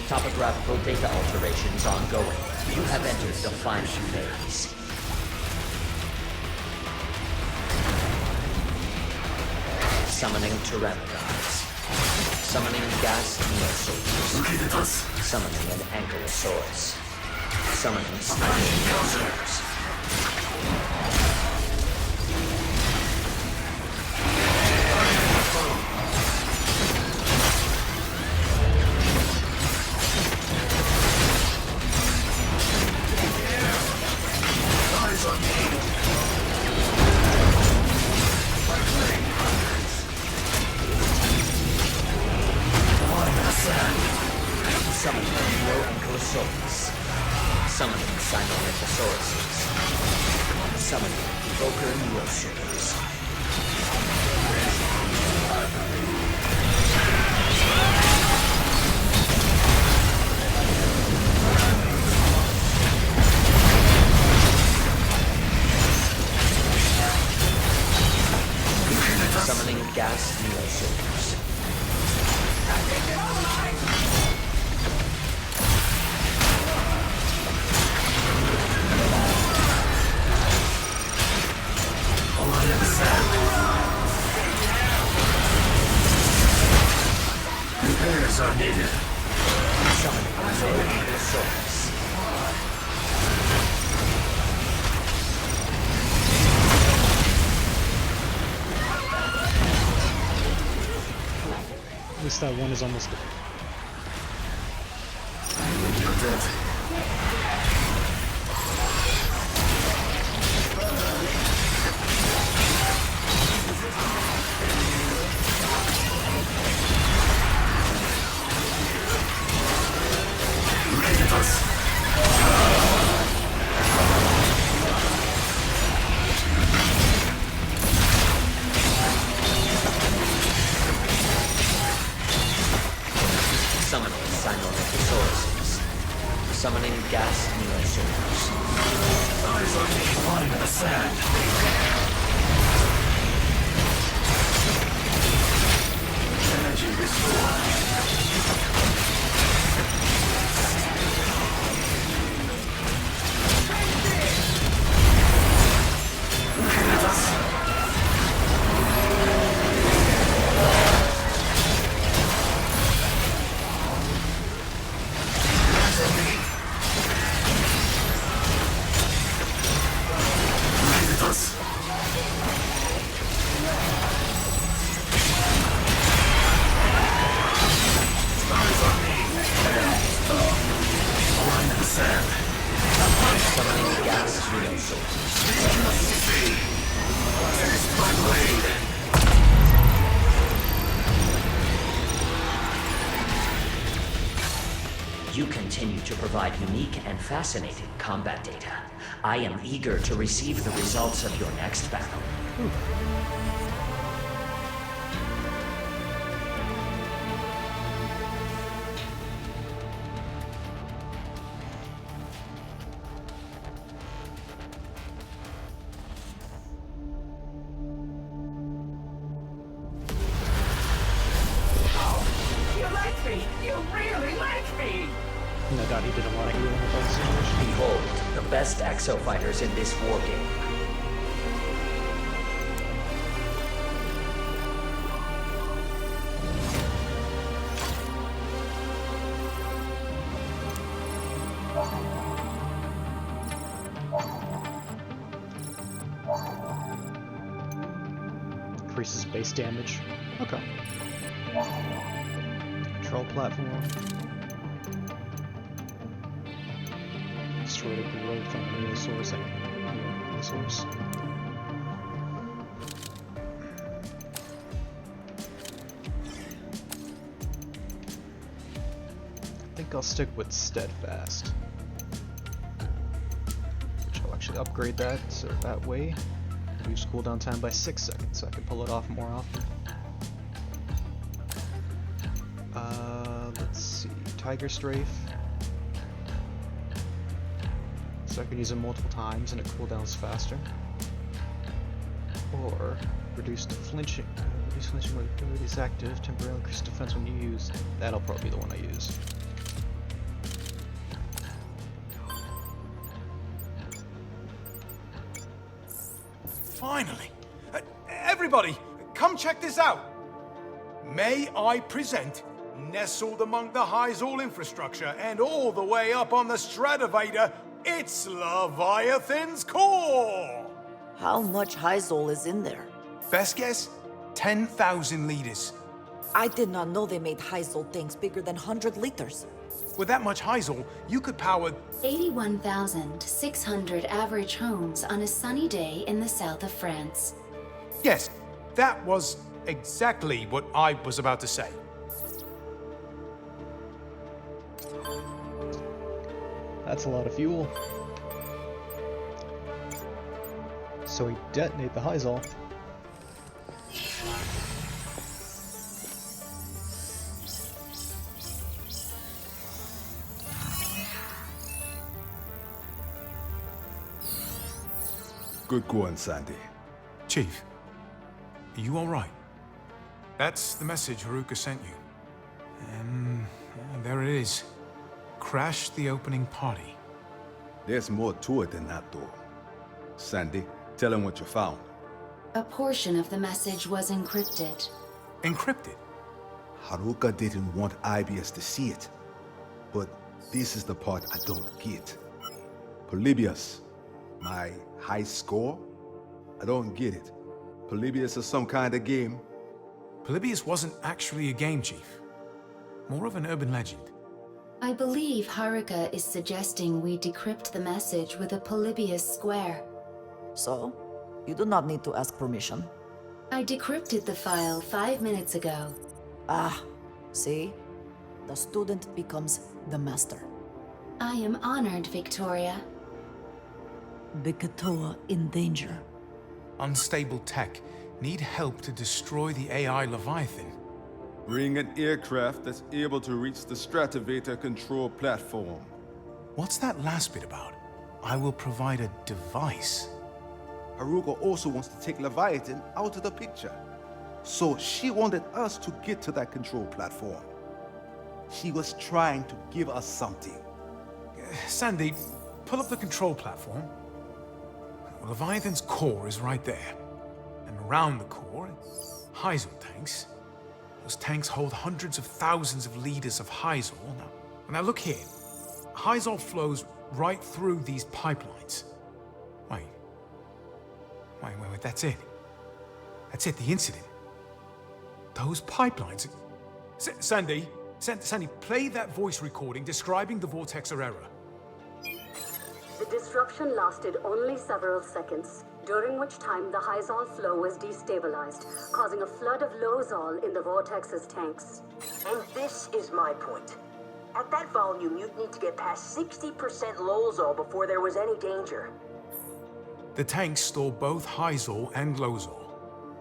Topographical data alterations ongoing. You have entered the final phase. Summoning Pteranodons. Summoning Gas Neosaurs. Looking at us. Summoning an Ankylosaurus. Summoning Sniper Neosaurs. Summoning Neo-Ankylosaurus. Summoning Sinornithosauruses. Summoning Evoker Neosaurs. Neosaurs. Repairs are needed. Summoning Neosaurs. At least that one is almost dead. You're dead. Look at us. Summoning Sinornithosaurus. Summoning gas Neosaurs. Eyes on me, lying in the sand. Energy restored. Looking at us. Eyes on me. Looking at us. Eyes on me. Lying in the sand. Summoning gas Neosaurs. Taste my blade. You continue to provide unique and fascinating combat data. I am eager to receive the results of your next battle. You like me! You really like me! No doubt he did a lot of healing with that situation. Behold, the best exo fighters in this war game. Increases base damage. Okay. Control platform. Destroy the growth on Neosaurus and Neosaurus. I think I'll stick with Steadfast. Which I'll actually upgrade that so that way reduce cooldown time by 6 seconds so I can pull it off more often. Let's see, Tiger Strafe. So I can use it multiple times and it cooldowns faster. Or reduce flinching. Reduce flinching when the ability is active. Temporarily increase defense when you use. That'll probably be the one I use. Finally! Everybody, come check this out! May I present, nestled among the Hyzal infrastructure and all the way up on the Stratovator, it's Leviathan's core! How much Hyzal is in there? Best guess? 10,000 liters. I did not know they made Hyzal tanks bigger than 100 liters. With that much Hyzal, you could power 81,600 average homes on a sunny day in the south of France. Yes, that was exactly what I was about to say. That's a lot of fuel. So we detonate the Hyzal. Good going, Sandy. Chief, are you all right? That's the message Haruka sent you. And there it is. Crash the opening party. There's more to it than that, though. Sandy, tell him what you found. A portion of the message was encrypted. Encrypted? Haruka didn't want IBS to see it. But this is the part I don't get. Polybius, my high score? I don't get it. Polybius is some kind of game? Polybius wasn't actually a game, Chief. More of an urban legend. I believe Haruka is suggesting we decrypt the message with a Polybius square. So, you do not need to ask permission. I decrypted the file 5 minutes ago. Ah, see? The student becomes the master. I am honored, Victoria. The Katoa in danger. Unstable tech. Need help to destroy the AI Leviathan. Bring an aircraft that's able to reach the Stratovator control platform. What's that last bit about? I will provide a device. Haruka also wants to take Leviathan out of the picture. So she wanted us to get to that control platform. She was trying to give us something. Sandy, pull up the control platform. Leviathan's core is right there. And around the core, Hyzal tanks. Those tanks hold hundreds of thousands of liters of Hyzal. Now look here. Hyzal flows right through these pipelines. Wait, that's it. That's it, the incident. Those pipelines. Sandy, play that voice recording describing the vortex or error. The disruption lasted only several seconds, during which time the Hyzal flow was destabilized, causing a flood of Lozol in the vortex's tanks. And this is my point. At that volume, you'd need to get past 60% Lozol before there was any danger. The tanks store both Hyzal and Lozol.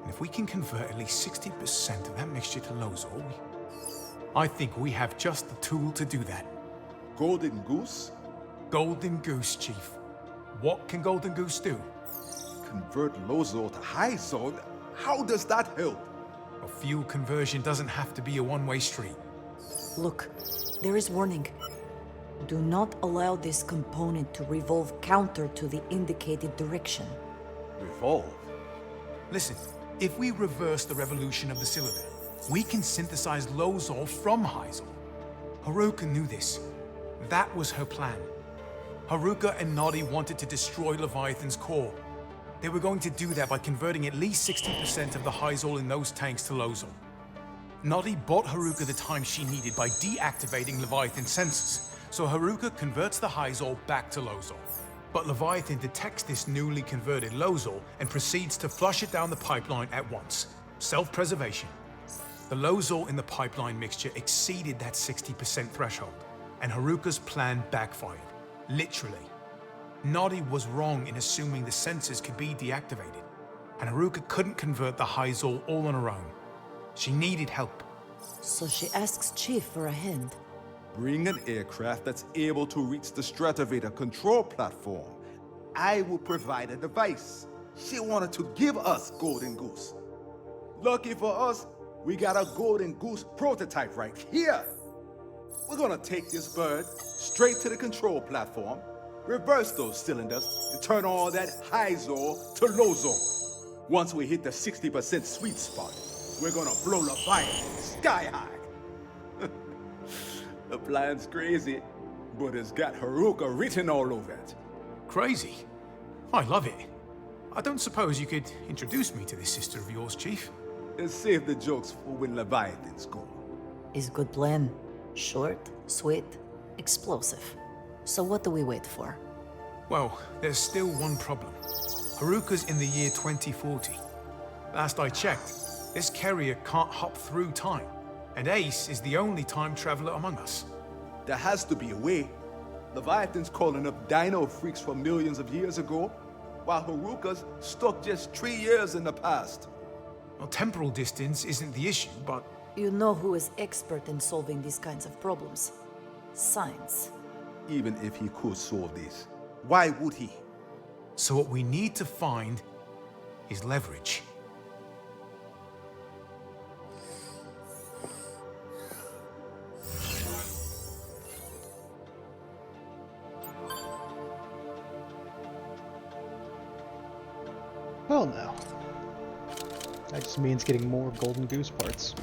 And if we can convert at least 60% of that mixture to Lozol, I think we have just the tool to do that. Golden Goose? Golden Goose, Chief. What can Golden Goose do? Convert Lozol to Hyzal? How does that help? A fuel conversion doesn't have to be a one-way street. Look, there is warning. Do not allow this component to revolve counter to the indicated direction. Revolve? Listen, if we reverse the revolution of the cylinder, we can synthesize Lozol from Hyzal. Haruka knew this. That was her plan. Haruka and Noddy wanted to destroy Leviathan's core. They were going to do that by converting at least 60% of the Hyzal in those tanks to Lozol. Noddy bought Haruka the time she needed by deactivating Leviathan's sensors, so Haruka converts the Hyzal back to Lozol. But Leviathan detects this newly converted Lozol and proceeds to flush it down the pipeline at once. Self-preservation. The Lozol in the pipeline mixture exceeded that 60% threshold, and Haruka's plan backfired. Literally. Noddy was wrong in assuming the sensors could be deactivated, and Haruka couldn't convert the Hyzal all on her own. She needed help. So she asks Chief for a hand. Bring an aircraft that's able to reach the Stratovator control platform. I will provide a device. She wanted to give us Golden Goose. Lucky for us, we got a Golden Goose prototype right here. We're gonna take this bird straight to the control platform, reverse those cylinders, and turn all that Hyzal to Lozol. Once we hit the 60% sweet spot, we're gonna blow Leviathan sky high. The plan's crazy, but it's got Haruka written all over it. Crazy? I love it. I don't suppose you could introduce me to this sister of yours, Chief? And save the jokes for when Leviathan's gone. Is good plan. Short, sweet, explosive. So what do we wait for? Well, there's still one problem. Haruka's in the year 2040. Last I checked, this carrier can't hop through time, and Ace is the only time traveler among us. There has to be a way. Leviathan's calling up dino freaks from millions of years ago, while Haruka's stuck just 3 years in the past. Well, temporal distance isn't the issue, but... You know who is expert in solving these kinds of problems. Science. Even if he could solve this, why would he? So what we need to find is leverage. Well, no. That just means getting more golden goose parts.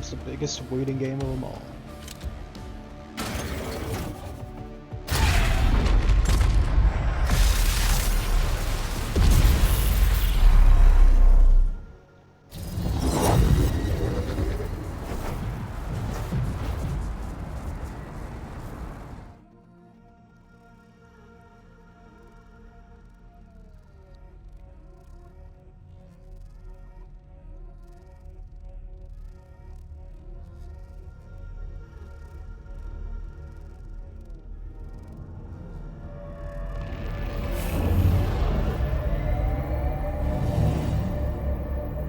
The biggest waiting game of them all.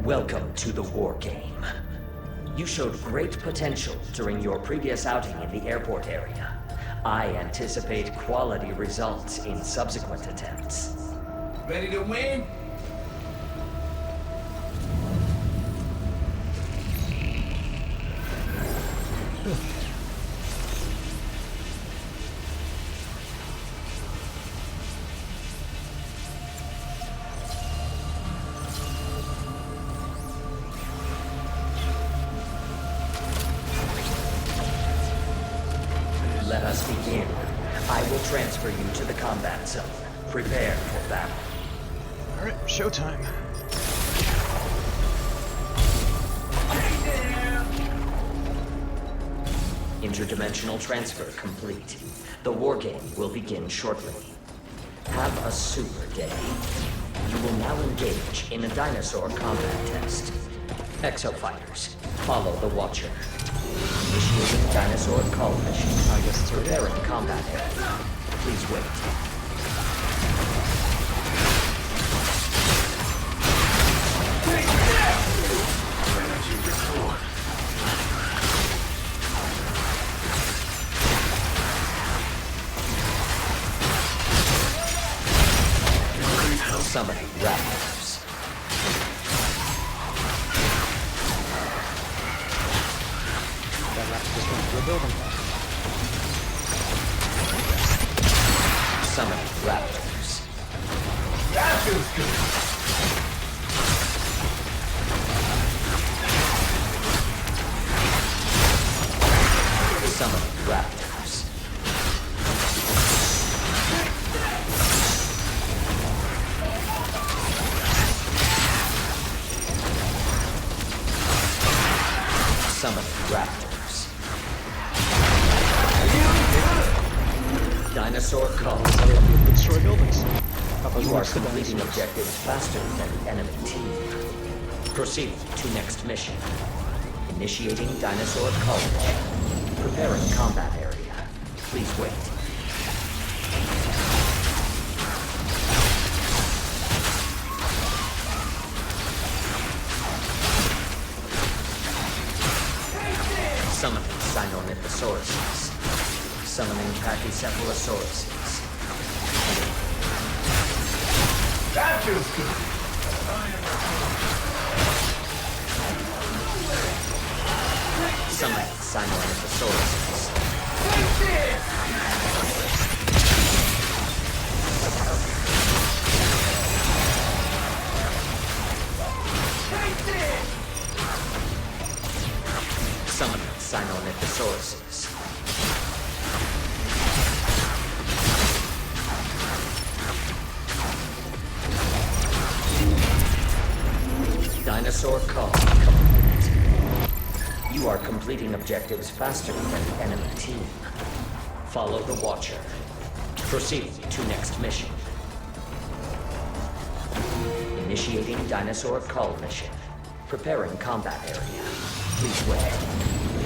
Welcome to the war game. You showed great potential during your previous outing in the airport area. I anticipate quality results in subsequent attempts. Ready to win? Let us begin. I will transfer you to the combat zone. Prepare for battle. Alright, showtime. Interdimensional transfer complete. The war game will begin shortly. Have a super day. You will now engage in a dinosaur combat test. Exofighters, follow the Watcher. Initiating dinosaur call mission. I guess it's already Preparing combat area. Please wait. Summoning raptors. That raptor just went through a building. Summoning raptors. That feels good. Summoning raptors. Summoning raptors. Dinosaur call. Destroy buildings. You are completing objectives faster than the enemy team. Proceed to next mission. Initiating dinosaur call mission. Preparing combat area. Please wait. Summoning Sinornithosauruses. Summoning Pachycephalosauruses. That feels good. Summoning Sinornithosauruses. Summoning Sinornithosauruses. Dinosaur call complete. You are completing objectives faster than the enemy team. Follow the Watcher. Proceed to next mission. Initiating dinosaur cull mission. Preparing combat area. Please wait.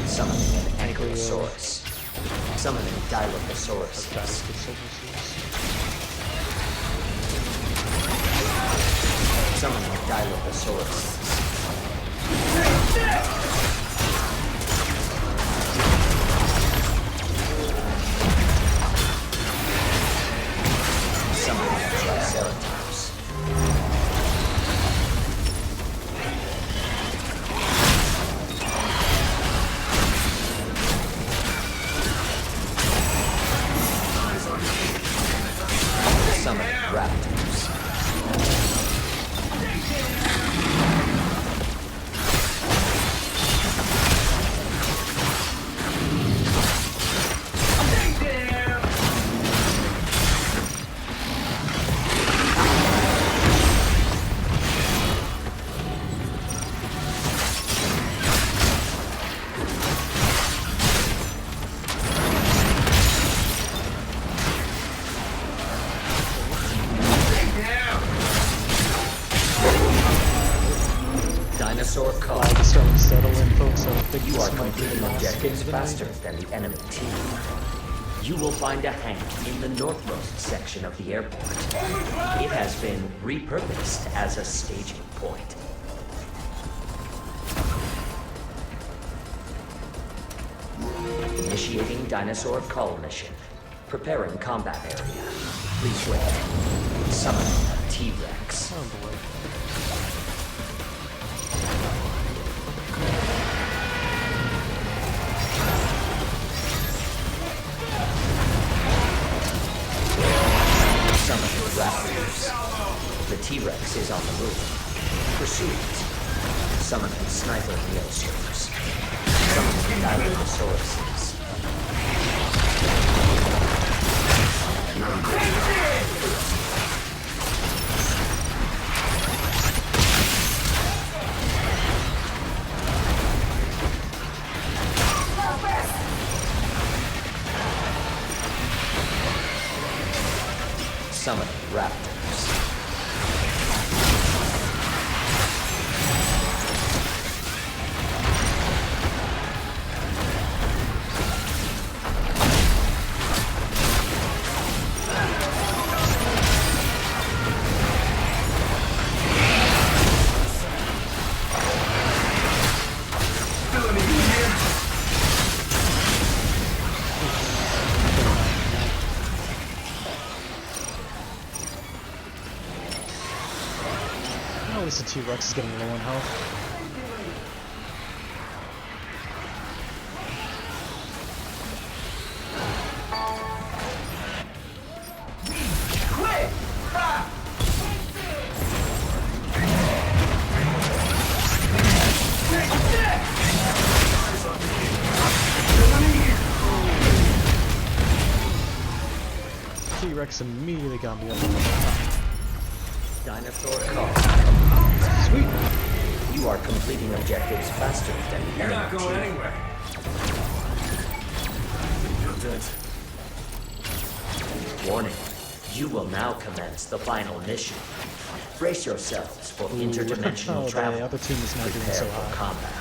Summoning an Ankylosaurus. Summoning Dilophosaurus. Summoning Dilophosaurus. Summoning Triceratops. Summoning Raptors. Dinosaur cull. Starting to settle in, folks. I think You this are might be completing the last objectives game of the faster night. than the enemy team. You will find a hangar in the northmost section of the airport. It has been repurposed as a staging point. Initiating dinosaur cull mission. Preparing combat area. Please wait. Summoning a T-Rex. Oh boy. Summoning Raptors. The T-Rex is on the move. Pursue it. Summoning Sniper Neosaurs. Summoning Dilophosaurus. Summoning Raptors. At least the T-Rex is getting low on health. Quick! Ah! T-Rex immediately got me up on the top. Dinosaur cull. Sweet! You are completing objectives faster than the You're not enemy going team. anywhere. You're dead. Warning. You will now commence the final mission. Brace yourselves for interdimensional Oh, travel. the other team is not doing Prepare so for hot. combat.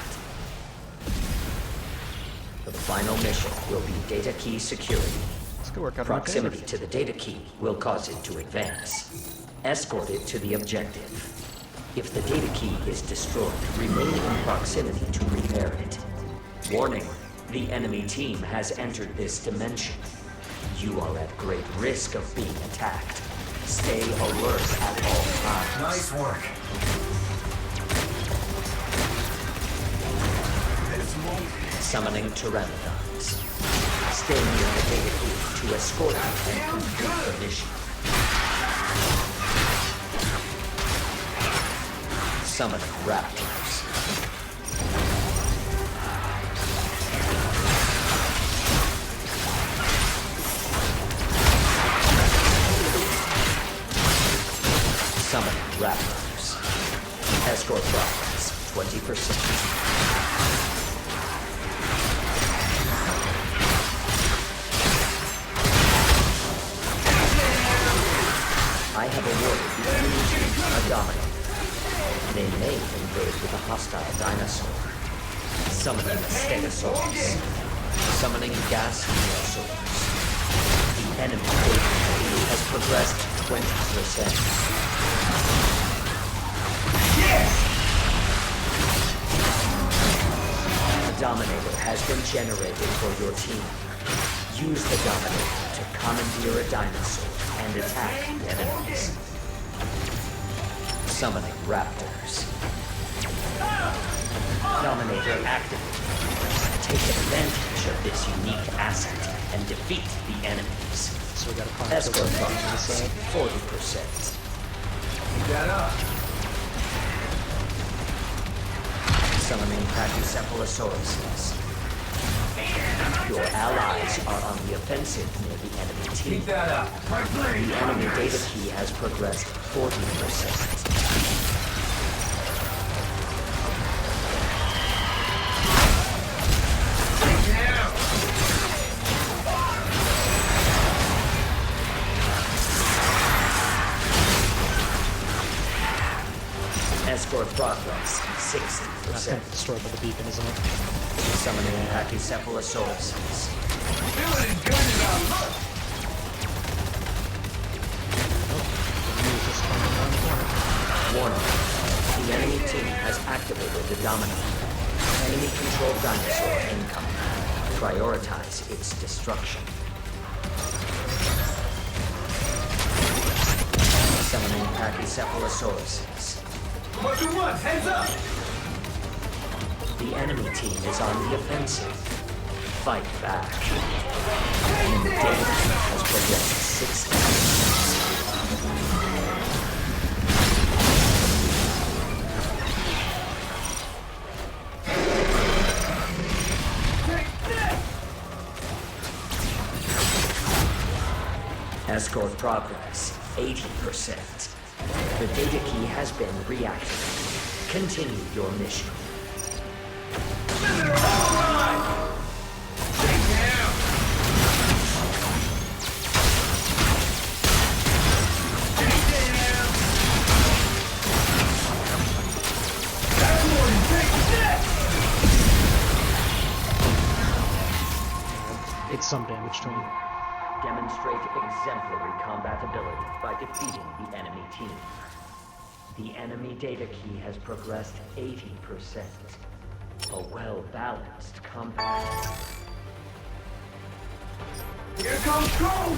The final mission will be data key security. Let's go work out our Proximity to the data key will cause it to advance. Escort it to the objective. If the data key is destroyed, remain in proximity to repair it. Warning, the enemy team has entered this dimension. You are at great risk of being attacked. Stay alert at all times. Nice work. Summoning Pteranodons. Stay near the data key to escort it and complete the mission. Summoning Raptors. Summoning Raptors. Escort progress 20%. I have awarded the enemy team a dominant. They may converge with a hostile dinosaur. Summoning a Stegosaurus. Summoning gas neosaurs. The enemy has progressed 20%. Yes! A Dominator has been generated for your team. Use the Dominator to commandeer a dinosaur and attack the enemies. Summoning raptors. Dominator activated. Take advantage of this unique asset and defeat the enemies. So we got a Escort progress 40%. Get up. Summoning Pachycephalosauruses. Your allies are on the offensive near the enemy team. Keep that up. The enemy data key has progressed 40%. Escort progress 60%. That's kind of destroyed by the beacon, isn't it? Summoning Pachycephalosauruses. Feeling good enough. Warning. The enemy team has activated the Dominator. Enemy-controlled dinosaur incoming. Prioritize its destruction. Summoning Pachycephalosauruses. What you want? Heads up! The enemy team is on the offensive. Fight back. Enemy data has progressed 60%. Escort progress 80%. The data key has been reactivated. Continue your mission. It's some damage to him. Demonstrate exemplary combat ability by defeating the enemy team. The enemy data key has progressed 80%. A well-balanced combat. Here comes Cole!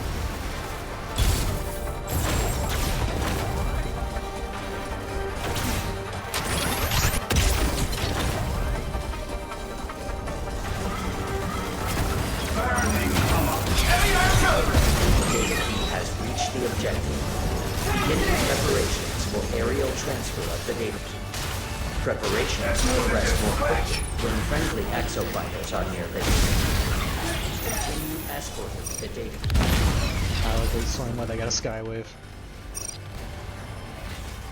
Data key has reached the objective. Beginning preparations for aerial transfer of the data key. Preparations progress more quickly when friendly exofighters are nearby. Continue escorting the data key. I like this one where they got a skywave.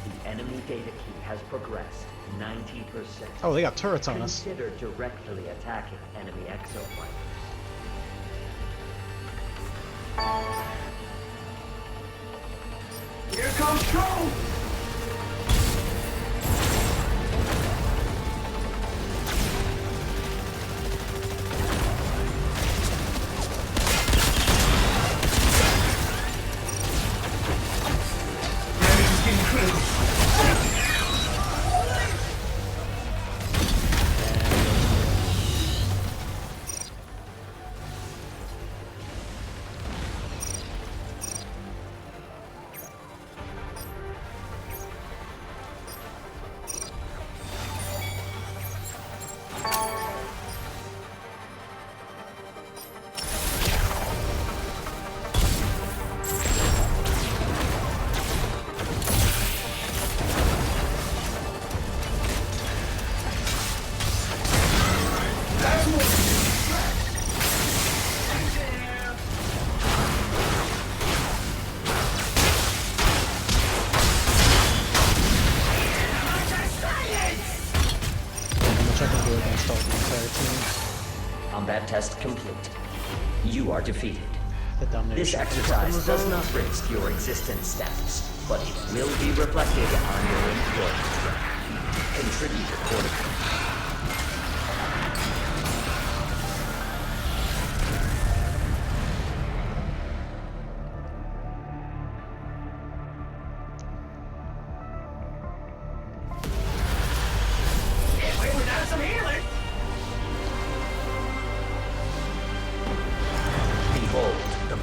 The enemy data key has progressed 90%. Oh, they got turrets on us. Consider directly attacking enemy exofighters. Here comes Cole! Combat test complete. You are defeated. This Domination exercise does not risk your existence status, but it will be reflected on your employment. contribute accordingly.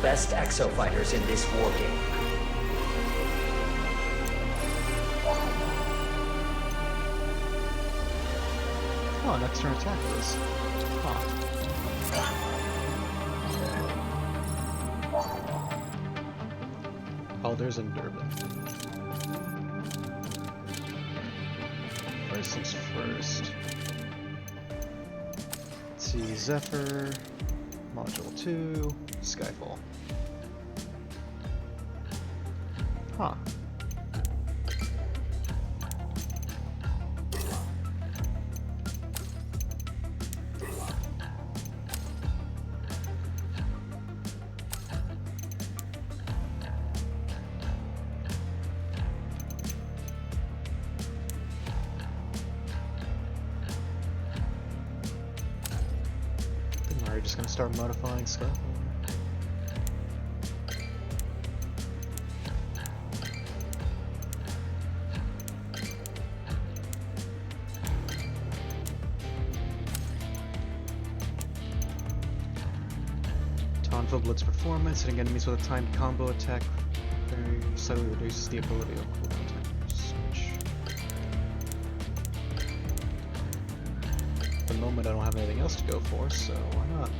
Best exo-fighters in this war game. Oh, next turn attack this. Huh. Alders and Durban. First things first. Let's see, Zephyr, Module 2, Skyfall. Huh. Then we're just gonna start modifying Skyfall. Blitz performance, hitting enemies with a timed combo attack very slightly reduces the ability of cooldown timers. At the moment I don't have anything else to go for, so why not?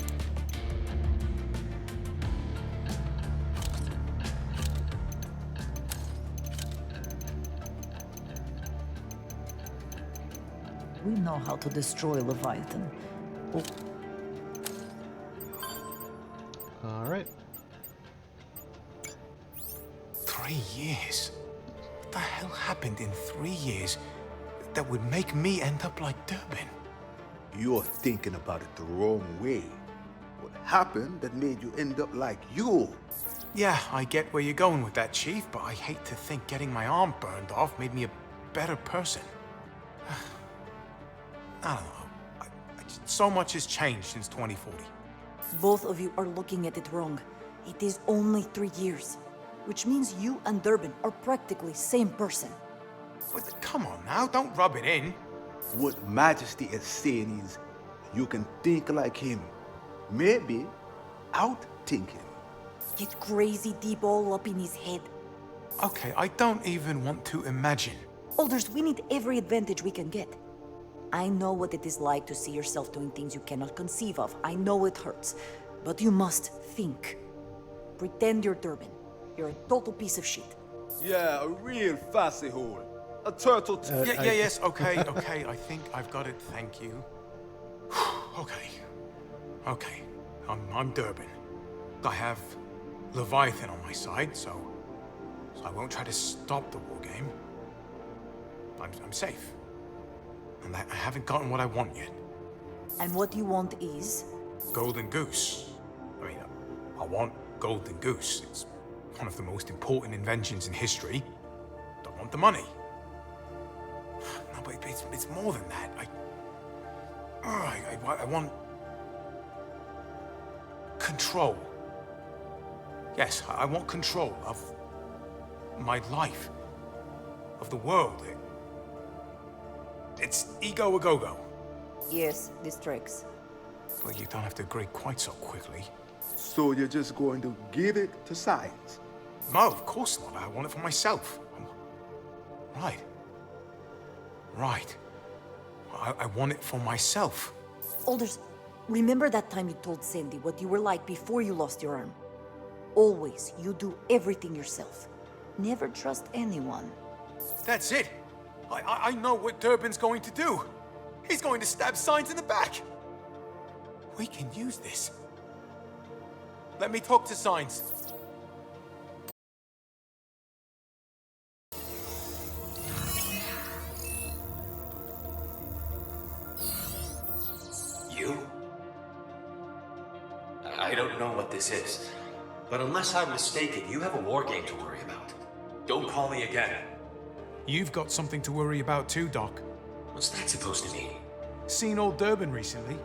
We know how to destroy Leviathan. Oh. Alright. 3 years? What the hell happened in 3 years that would make me end up like Durbin? You're thinking about it the wrong way. What happened that made you end up like you? Yeah, I get where you're going with that, Chief, but I hate to think getting my arm burned off made me a better person. I don't know. So much has changed since 2040. Both of you are looking at it wrong. It is only 3 years, which means you and Durbin are practically same person. But come on now, don't rub it in. What Majesty is saying is, you can think like him. Maybe out-think him. Get crazy deep all up in his head. Okay, I don't even want to imagine. Alders, we need every advantage we can get. I know what it is like to see yourself doing things you cannot conceive of. I know it hurts. But you must think. Pretend you're Durbin. You're a total piece of shit. Yeah, a real fussy hole. A turtle. Yes, okay, I think I've got it, thank you. Okay, I'm Durbin. I have Leviathan on my side, so I won't try to stop the war game. I'm safe. And I haven't gotten what I want yet. And what you want is? Golden Goose. I mean, I want Golden Goose. It's one of the most important inventions in history. Don't want the money. No, but it's more than that. I want control. Yes, I want control of my life, of the world. It's ego a go-go. Yes, this tracks. But you don't have to agree quite so quickly. So you're just going to give it to science? No, of course not. I want it for myself. Right. I want it for myself. Alders, remember that time you told Sandy what you were like before you lost your arm? Always, you do everything yourself. Never trust anyone. That's it. I know what Durbin's going to do. He's going to stab Signs in the back. We can use this. Let me talk to Signs. You? I don't know what this is, but unless I'm mistaken, you have a war game to worry about. Don't call me again. You've got something to worry about too, Doc. What's that supposed to mean? Seen old Durban recently?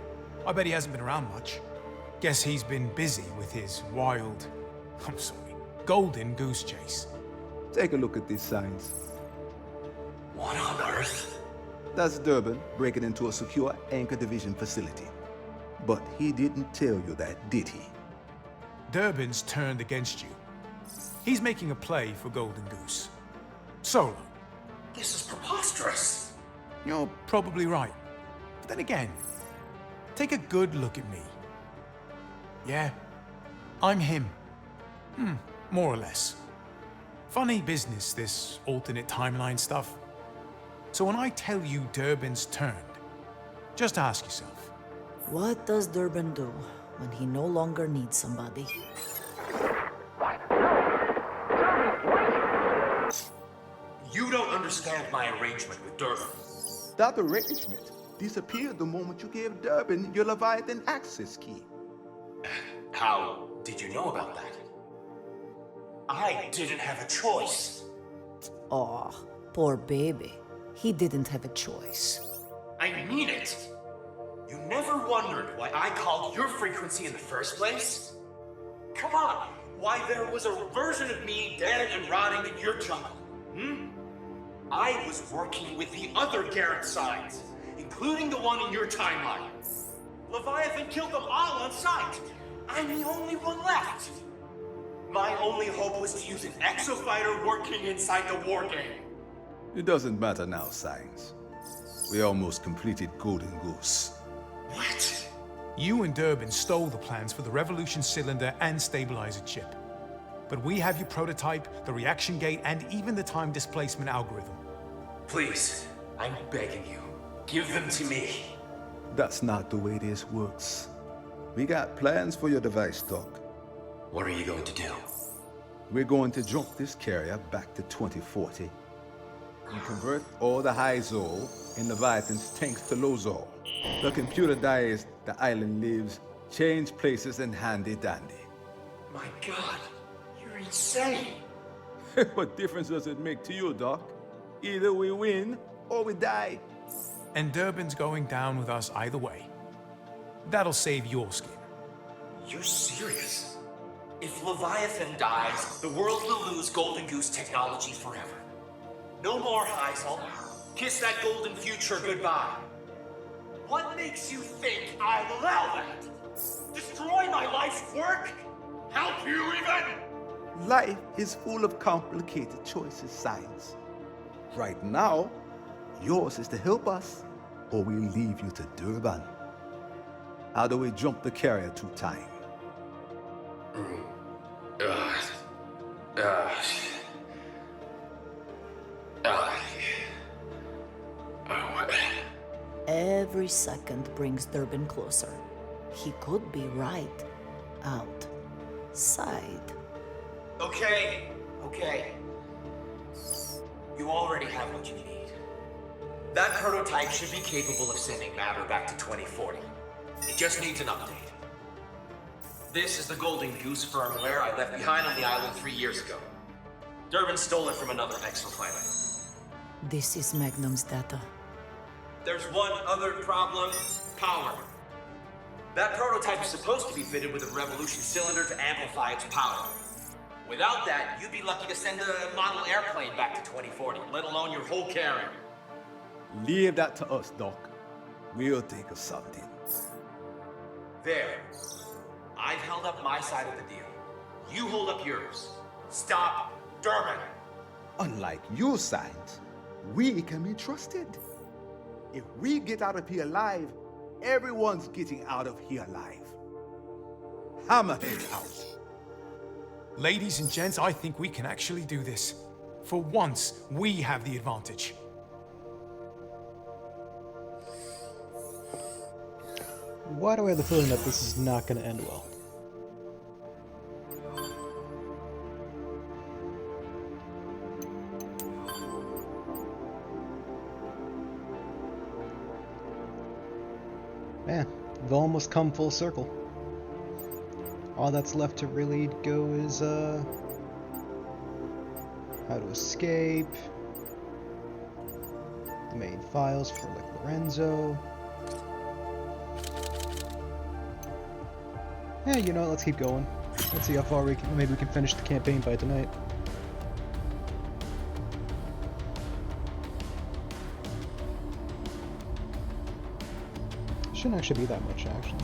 I bet he hasn't been around much. Guess he's been busy with his wild... golden goose chase. Take a look at these signs. What on earth? That's Durban breaking into a secure Anchor Division facility. But he didn't tell you that, did he? Durban's turned against you. He's making a play for Golden Goose. Solo. This is preposterous. You're probably right. But then again, take a good look at me. Yeah, I'm him. More or less. Funny business, this alternate timeline stuff. So when I tell you Durban's turned, just ask yourself. What does Durban do when he no longer needs somebody? You don't understand my arrangement with Durban. That arrangement disappeared the moment you gave Durban your Leviathan access key. How did you know about that? I didn't have a choice. Aw, poor baby. He didn't have a choice. I mean it. You never wondered why I called your frequency in the first place? Come on, why there was a version of me dead and rotting in your jungle, I was working with the other Garrett signs, including the one in your timeline. Leviathan killed them all on sight. I'm the only one left. My only hope was to use an exofighter working inside the war game. It doesn't matter now, Signs. We almost completed Golden Goose. What? You and Durban stole the plans for the Revolution cylinder and stabilizer chip. But we have your prototype, the reaction gate, and even the time displacement algorithm. Please, I'm begging you, give them to me. That's not the way this works. We got plans for your device, Doc. What are you going to do? We're going to jump this carrier back to 2040 and convert all the high Zol in Leviathan's tanks to low Zol. The computer dies, the island lives, change places and handy dandy. My God, you're insane. What difference does it make to you, Doc? Either we win or we die. And Durban's going down with us either way. That'll save your skin. You're serious? If Leviathan dies, the world will lose Golden Goose technology forever. No more Heisel. Kiss that golden future goodbye. What makes you think I'll allow that? Destroy my life's work? Help you even? Life is full of complicated choices, Science. Right now, yours is to help us, or we leave you to Durban. How do we jump the carrier through time? Every second brings Durban closer. He could be right outside. Okay. You already have what you need. That prototype should be capable of sending matter back to 2040. It just needs an update. This is the Golden Goose firmware I left behind on the island 3 years ago. Durban stole it from another exoplanet. This is Magnum's data. There's one other problem. Power. That prototype is supposed to be fitted with a Revolution cylinder to amplify its power. Without that, you'd be lucky to send a model airplane back to 2040, let alone your whole carrier. Leave that to us, Doc. We'll think of something. There. I've held up my side of the deal. You hold up yours. Stop Durban. Unlike your Science, we can be trusted. If we get out of here alive, everyone's getting out of here alive. Hammerhead out. Ladies and gents, I think we can actually do this. For once, we have the advantage. Why do I have the feeling that this is not going to end well? Man, we've almost come full circle. All that's left to really go is, how to escape. The main files for like Lorenzo. Yeah, you know, let's keep going. Let's see how far maybe we can finish the campaign by tonight. Shouldn't actually be that much, actually.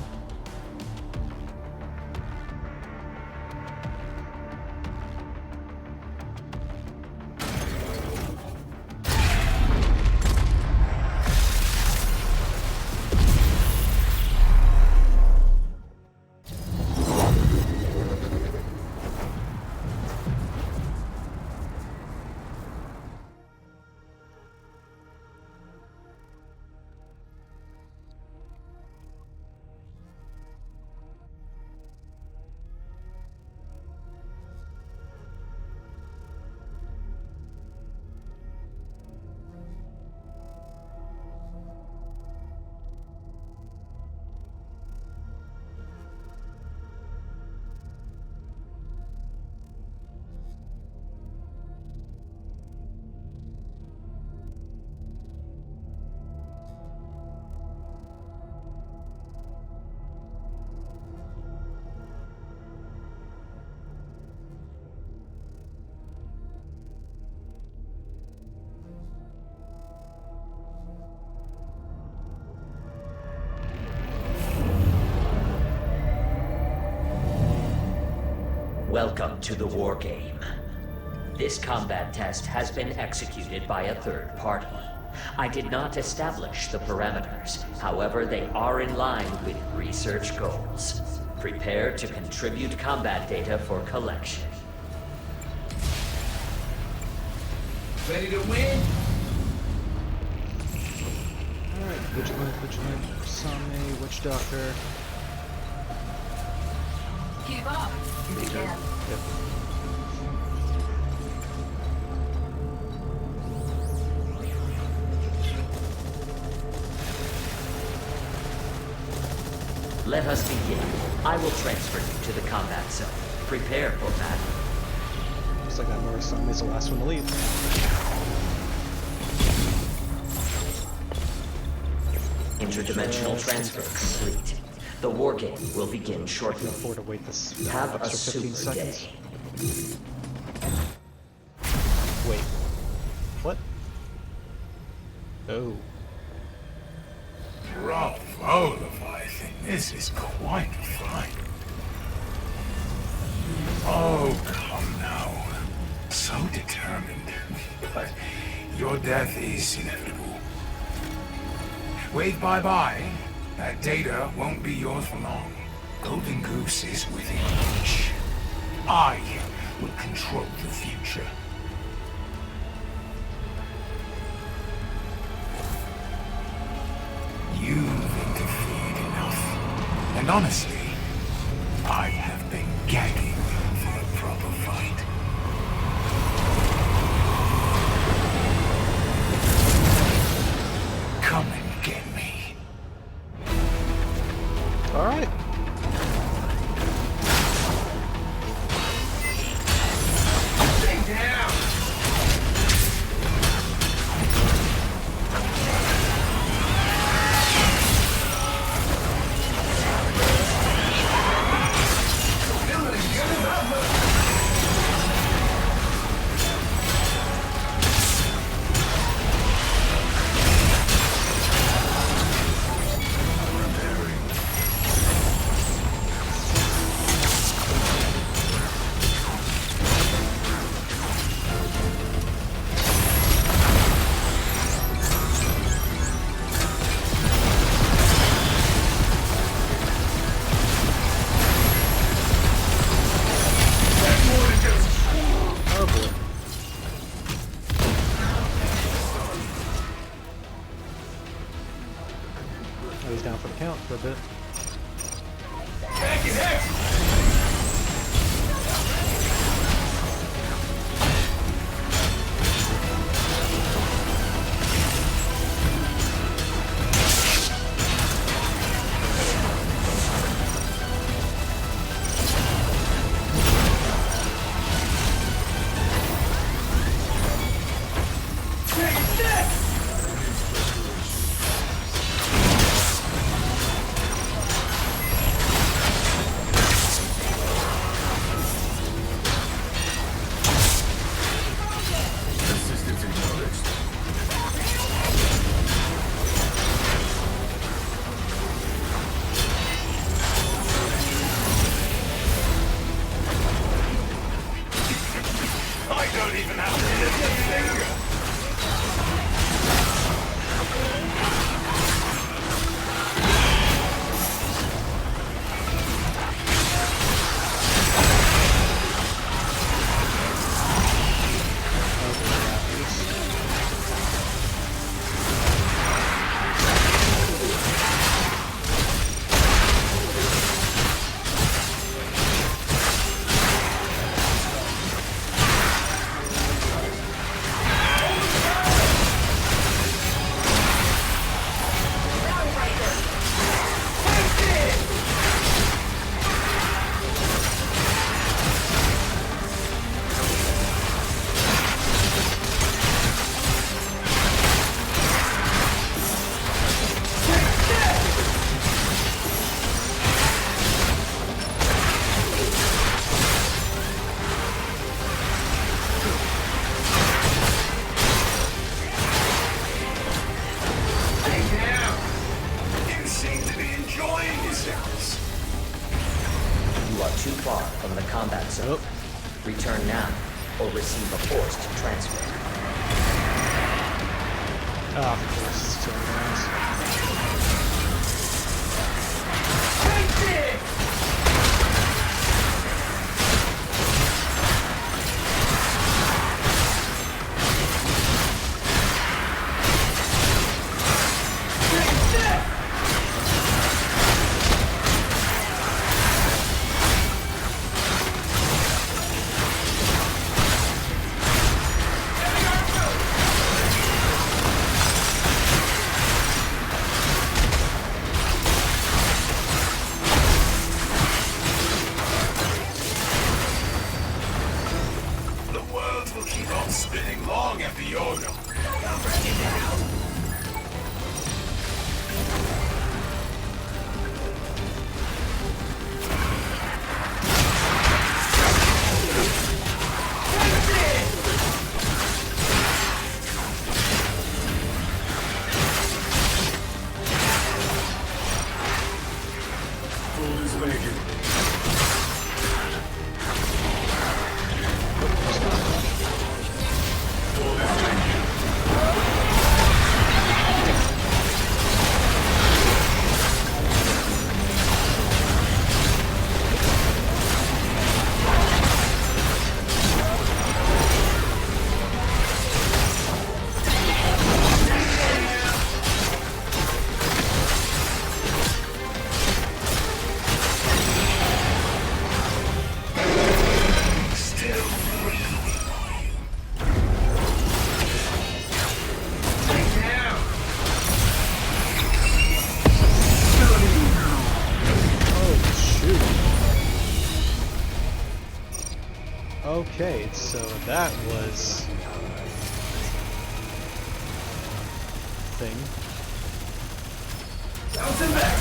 Welcome to the war game. This combat test has been executed by a third party. I did not establish the parameters. However, they are in line with research goals. Prepare to contribute combat data for collection. Ready to win? Alright, Vigilant, Same, Witch Doctor. Keep up. You can. Yep. Let us begin. I will transfer you to the combat zone. Prepare for battle. Looks like that Norris Same is the last one to leave. Interdimensional transfer complete. The war game will begin shortly. I can afford to wait this Have a extra 15 super seconds. day. Wait. What? Oh. Bravo, Leviathan. This is quite a fight. Oh, come now. So determined. But your death is inevitable. Wave bye-bye. That data won't be yours for long. Golden Goose is within reach. I will control the future. You've interfered enough. And honestly, I have been gagging for a proper fight. Come and get me. All right. Stay down. Oh boy. Oh, he's down for the count for a bit. Back it up. far from the combat zone. Return now, or receive a forced transfer. Ah, of course, it's killing us. Take this! Okay, so that was thing. Bouncing back.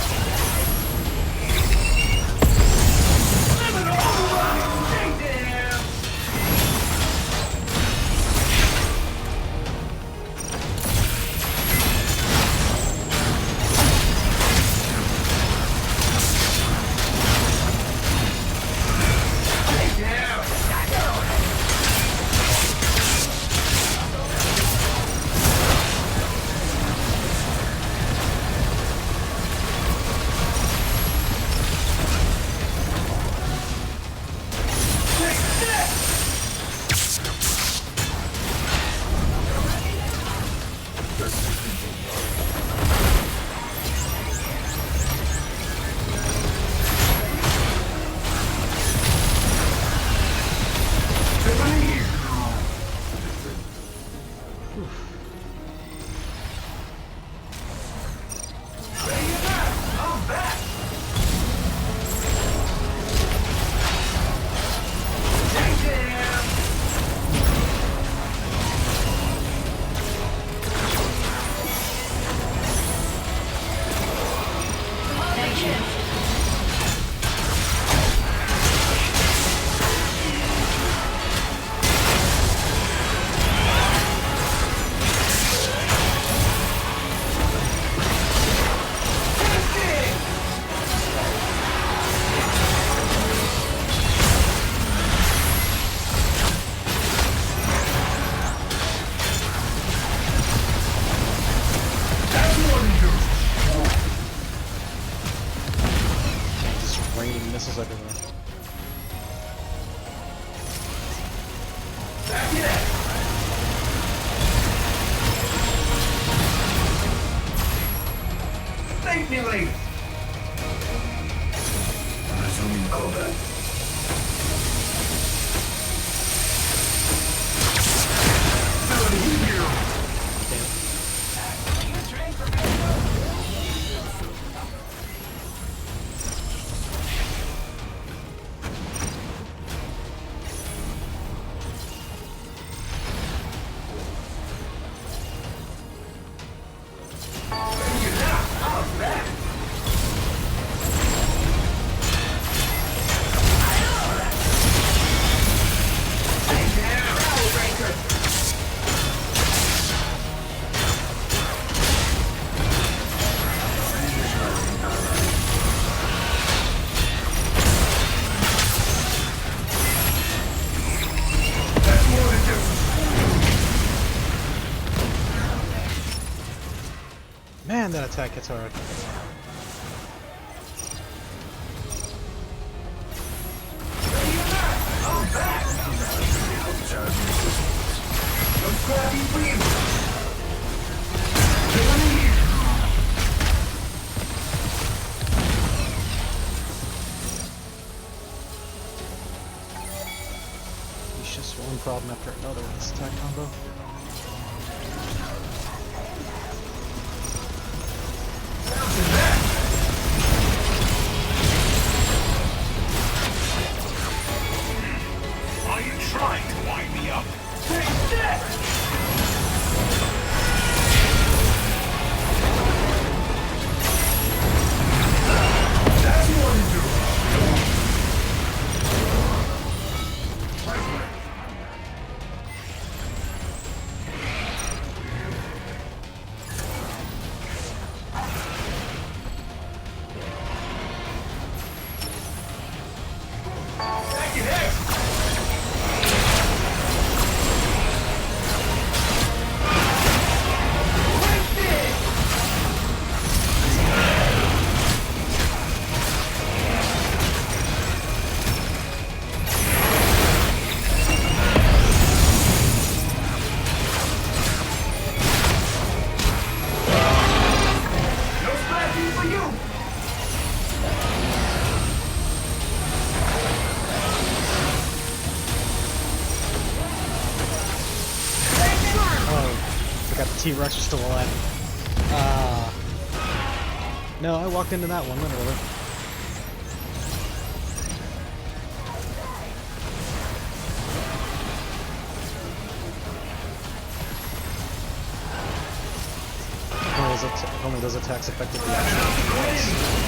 Missiles everywhere. Thank me later. Resuming combat. Man, that attack hits hard. It's just one problem after another with this attack combo. Are you trying to wind me up? Take that! That's more than do. T-Rex are still alive. No, I walked into that one, literally. Only those attacks affected the actual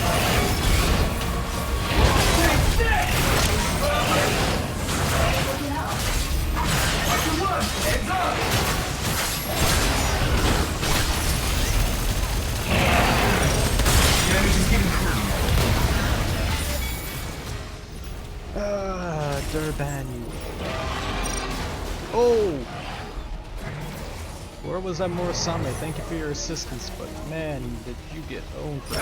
Durban, you. Oh! Where was that Morasame? Thank you for your assistance, but man, did you get owned for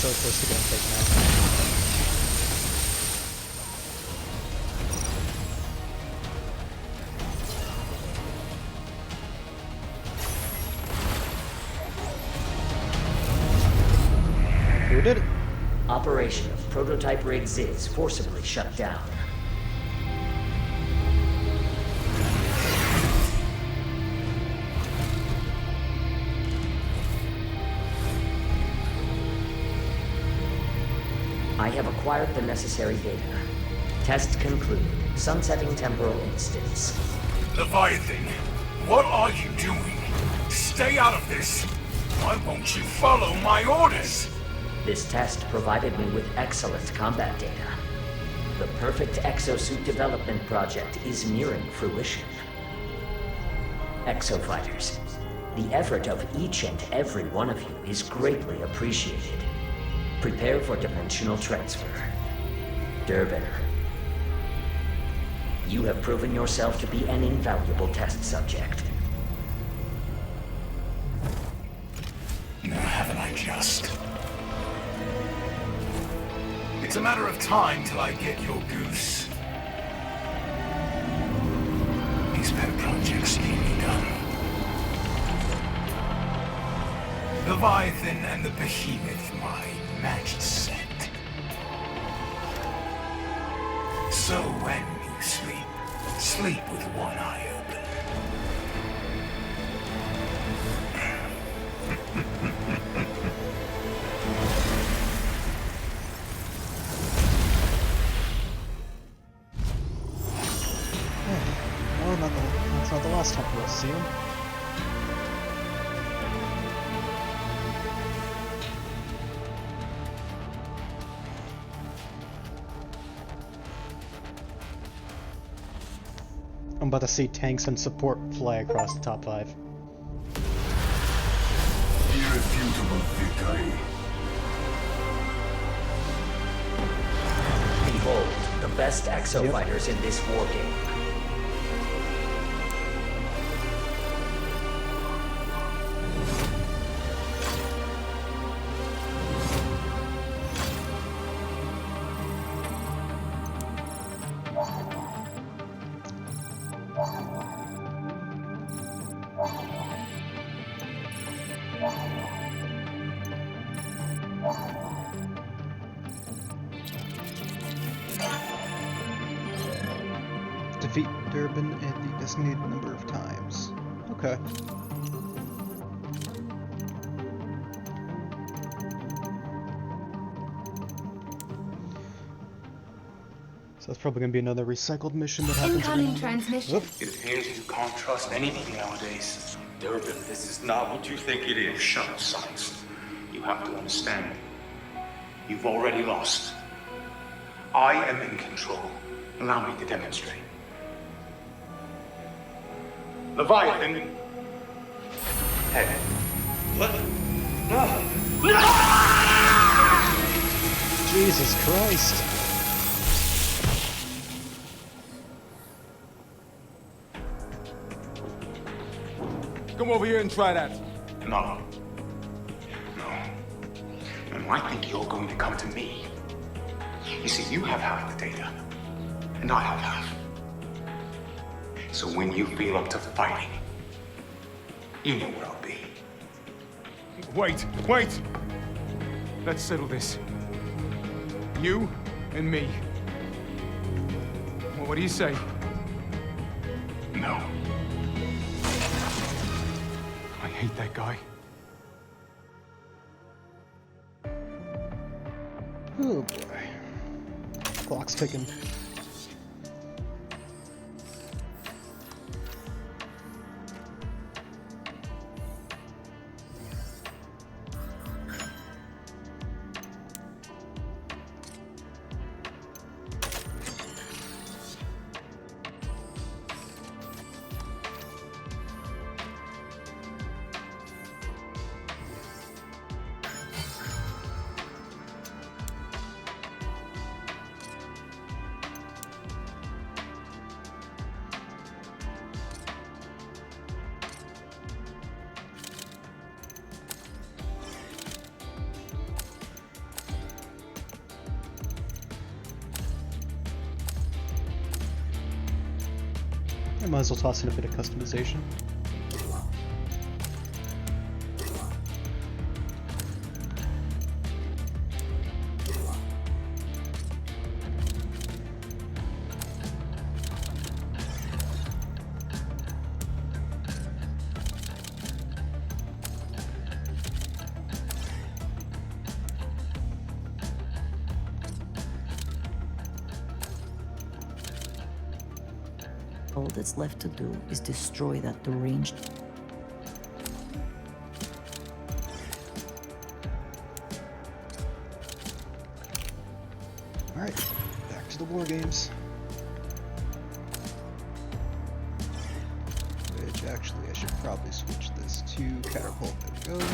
so close to getting taken out. Who did it? Operation of prototype rig Ziz forcibly shut down. I have acquired the necessary data. Test concluded. Sunsetting temporal instance. Leviathan, what are you doing? Stay out of this! Why won't you follow my orders? This test provided me with excellent combat data. The perfect exosuit development project is nearing fruition. Exofighters, The effort of each and every one of you is greatly appreciated. Prepare for dimensional transfer. Durbin, you have proven yourself to be an invaluable test subject. Now haven't I just? It's a matter of time till I get your goose. These pet projects need me done. Leviathan and the Behemoth, my matched set. So when you sleep, sleep with one eye open. Well, that's not the last time we'll see him. I'm about to see tanks and support fly across the top 5. Irrefutable victory. Behold, the best Exo fighters in this war game. Defeat Durbin at the designated number of times. Okay. So that's probably going to be another recycled mission that happens. Incoming transmission. It appears you can't trust anybody nowadays. Durbin, this is not what you think it is. Shut up, science. You have to understand. You've already lost. I am in control. Allow me to demonstrate. Leviathan. Hey. What? No. Jesus Christ. Come over here and try that. No. No. And I think you're going to come to me. You see, you have half the data, and I have half. So when you feel up to fighting, you know where I'll be. Wait! Let's settle this. You and me. Well, what do you say? No. I hate that guy. Oh boy. Clock's ticking. I might as well toss in a bit of customization. All that's left to do is destroy that deranged... Alright, back to the war games. Which actually I should probably switch this to catapult. There we go.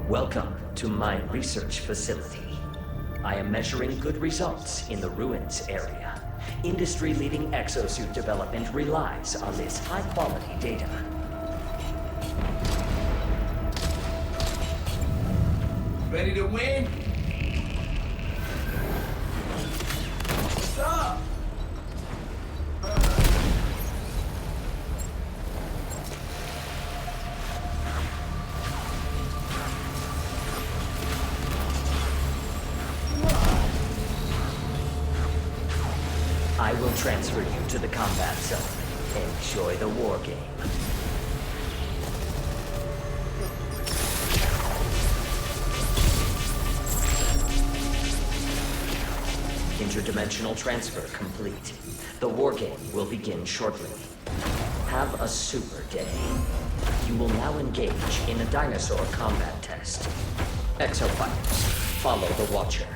Welcome to my research facility. I am measuring good results in the ruins area. Industry-leading exosuit development relies on this high-quality data. Ready to win? Stop! I will transfer you to the combat zone. Enjoy the war game. Interdimensional transfer complete. The war game will begin shortly. Have a super day. You will now engage in a dinosaur combat test. Exofighters, follow the Watcher.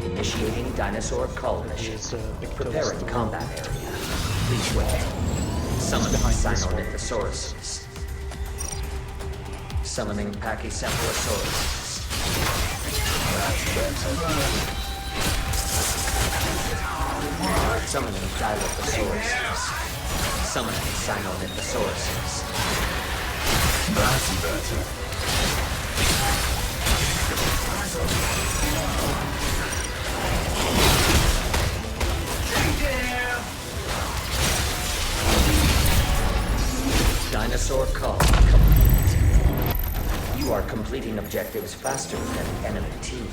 Initiating dinosaur call mission. Preparing combat area. Please wait. Summoning Sinornithosauruses. Summoning Pachycephalosauruses. Summoning Dilophosaurus. Summoning Sinornithosauruses. That's better. Dinosaur call complete. You are completing objectives faster than the enemy team.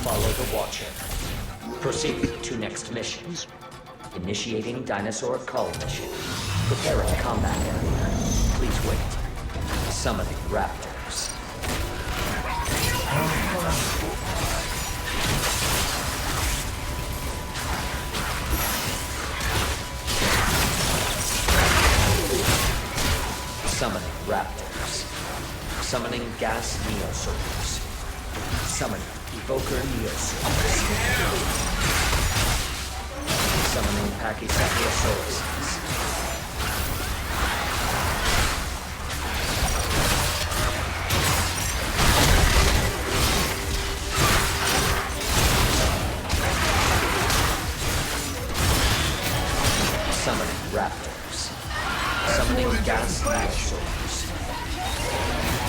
Follow the Watcher. Proceed to next mission. Initiating dinosaur call mission. Preparing combat area. Please wait. Summoning raptors. Summoning raptors. Summoning gas neosaurs. Summoning evoker neosaurs. Summoning Pachycephalosauruses. Summoning raptors. Summoning gas neosaurs.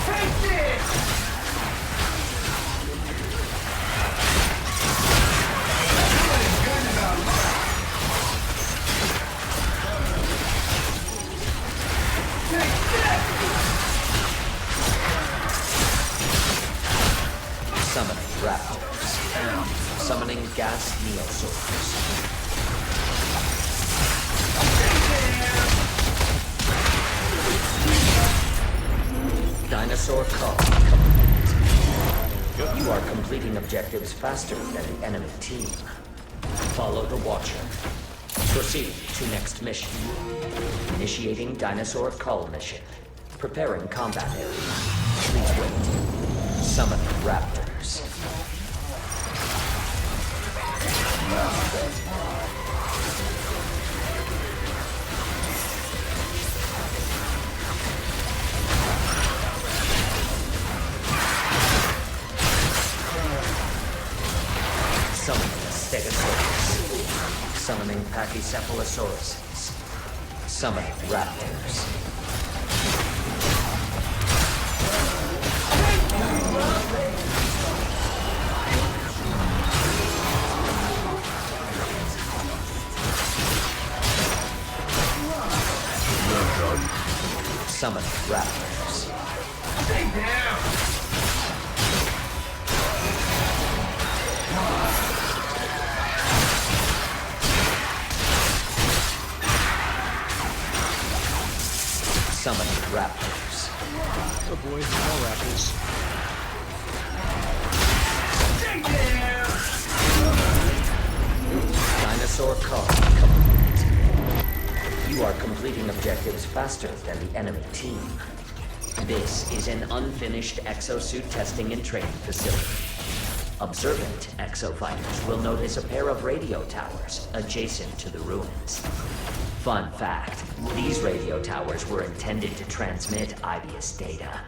Take this! Summoning raptors. Summoning gas neosaurs. Dinosaur call complete. You are completing objectives faster than the enemy team. Follow the Watcher. Proceed to next mission. Initiating dinosaur call mission. Preparing combat area. Please wait. Summoning raptors. Summoning Stegosaurus. Summoning Pachycephalosauruses. Summoning raptors. Summoning raptors. Stay down! Summoning raptors. Oh boy, more raptors. Dinosaur call complete. You are completing objectives faster than the enemy team. This is an unfinished exosuit testing and training facility. Observant exofighters will notice a pair of radio towers adjacent to the ruins. Fun fact, these radio towers were intended to transmit IBIS data.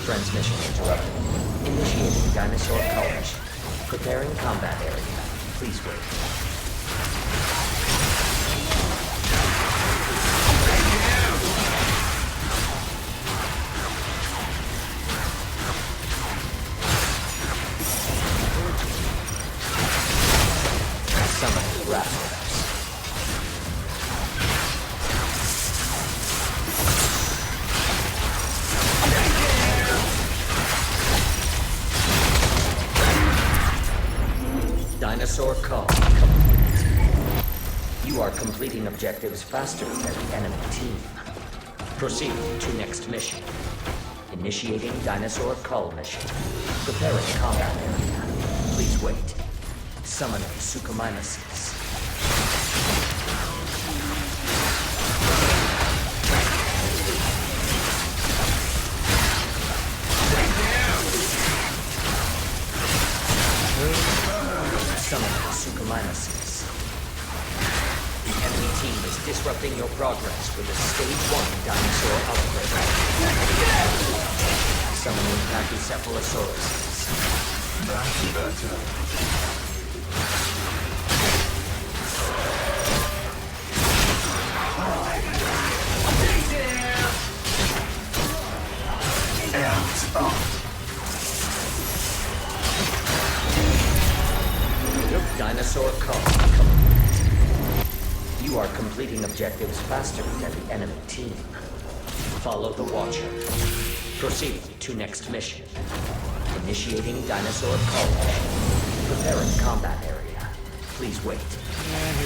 Transmission interrupted. Initiating dinosaur coalition. Preparing combat area. Please wait. Summoning raptors. Dinosaur call complete. You are completing objectives faster than the enemy team. Proceed to next mission. Initiating dinosaur call mission. Preparing combat area. Please wait. Summoning Suchomimuses. Summoning Suchomimuses. The enemy team is disrupting your progress with a Stage 1 dinosaur upgrade. Summoning Pachycephalosauruses. That's better. Dinosaur call complete. You are completing objectives faster than the enemy team. Follow the Watcher. Proceed to next mission. Initiating dinosaur call mission. Preparing combat area. Please wait.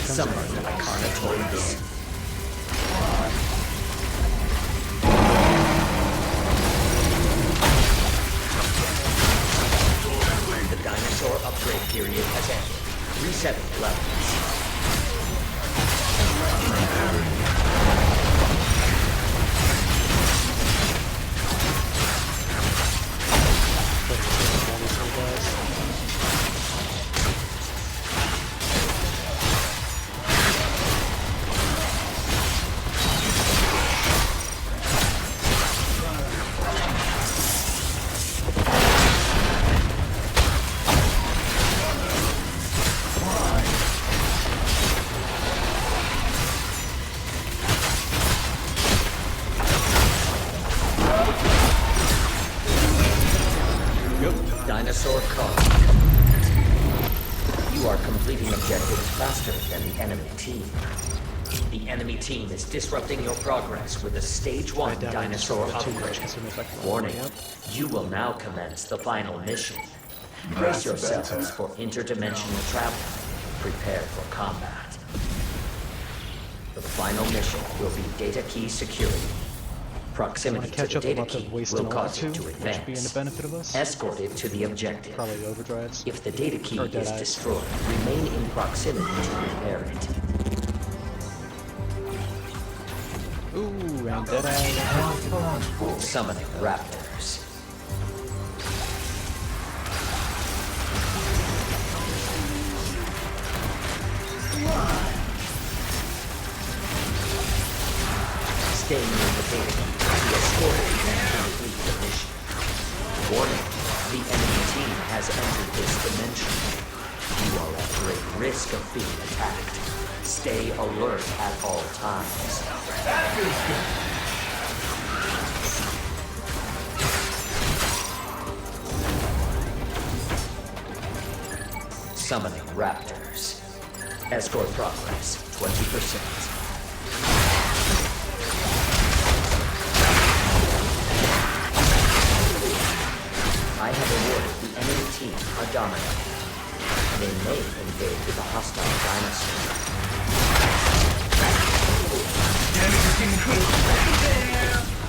Summon Iconotoids. The dinosaur upgrade period has ended. Resetting levels. Dinosaur call. You are completing objectives faster than the enemy team. The enemy team is disrupting your progress with a Stage 1 dinosaur upgrade. Warning, you will now commence the final mission. Brace yourselves for interdimensional travel. Prepare for combat. The final mission will be data key security. Proximity to the data key will cause it to advance. Escort it to the objective. Probably overdrives. If the data key is destroyed, remain in proximity to repair it. Ooh, and Deadeye. Summoning raptors. Staying near the data key to escort it and complete the mission. Warning, the enemy team has entered this dimension. You are at great risk of being attacked. Stay alert at all times. That feels good. Summoning raptors. Escort progress 20%. I have awarded the enemy team a dominant. They may invade with a hostile dinosaur. Damage is getting close.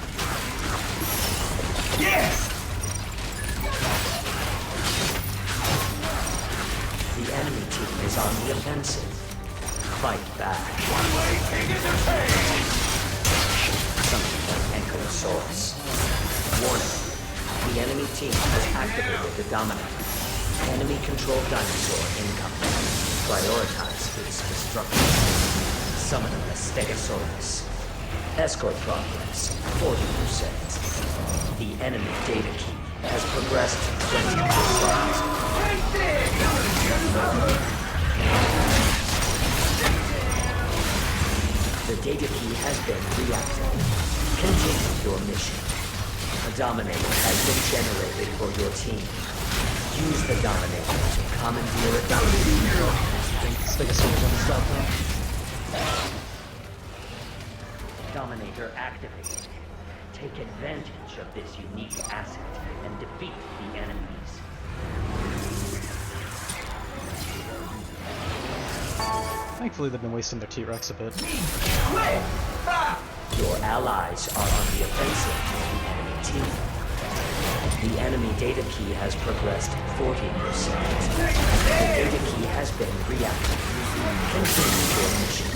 Exoprimal. Warning. The enemy team has activated the Dominator. Enemy-controlled dinosaur incoming. Prioritize its destruction. Summoning a Stegosaurus. Escort progress, 40%. The enemy data key has progressed 20%. The data key has been reactivated. Continue your mission. A Dominator has been generated for your team. Use the Dominator to commandeer a Dominator. Stegosaurus on the stop now. Dominator activated. Take advantage of this unique asset and defeat the enemies. Thankfully, they've been wasting their T-Rex a bit. Your allies are on the offensive to the enemy team. The enemy data key has progressed 40%. The data key has been reactivated. Continue your mission.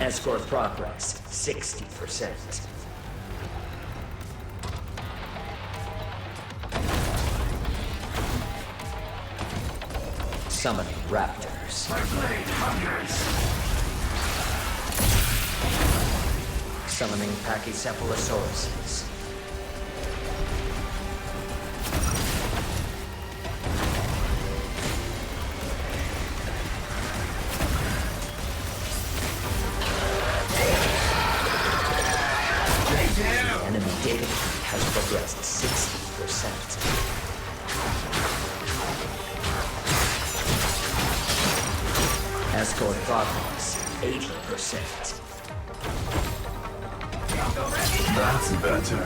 Escort progress, 60%. Summoning raptors. Summoning pachycephalosauruses. Data key has progressed 60%. Escort progress 80%. That's better.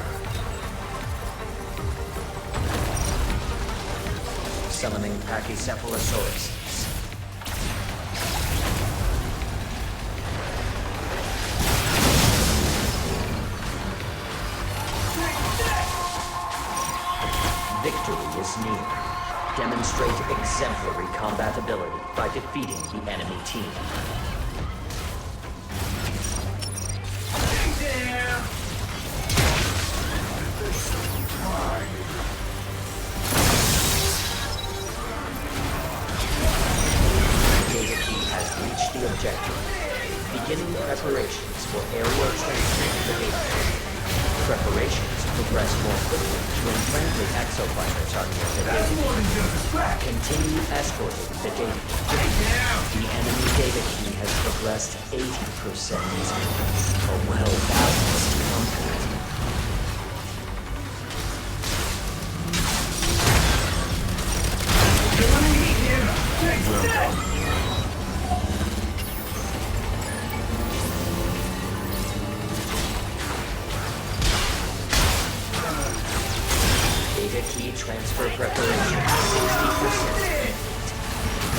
Summoning pachycephalosauruses. Victory is near. Demonstrate exemplary combatability by defeating the enemy team. Data key has reached the objective. Beginning preparations for aerial transfer of the data. Preparations progress more quickly when friendly exofighters are near the data. Continue escorting the data. The enemy data key has progressed 80%. A well-balanced combat. Data key transfer preparation 60%.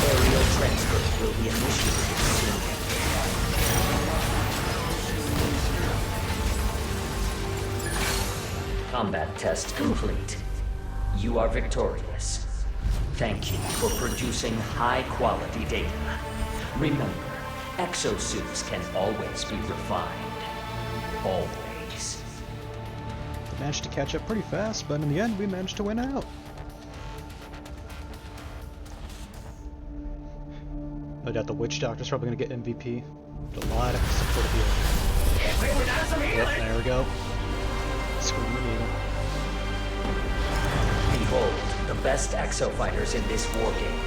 Aerial transfer will be initiated soon. Combat test complete. You are victorious. Thank you for producing high-quality data. Remember, exosuits can always be refined. Always. They managed to catch up pretty fast, but in the end, we managed to win out. No doubt the Witch Doctor's probably going to get MVP. But a lot of support here. Yep, there we go. Scream the needle. Behold, the best exofighters in this war game.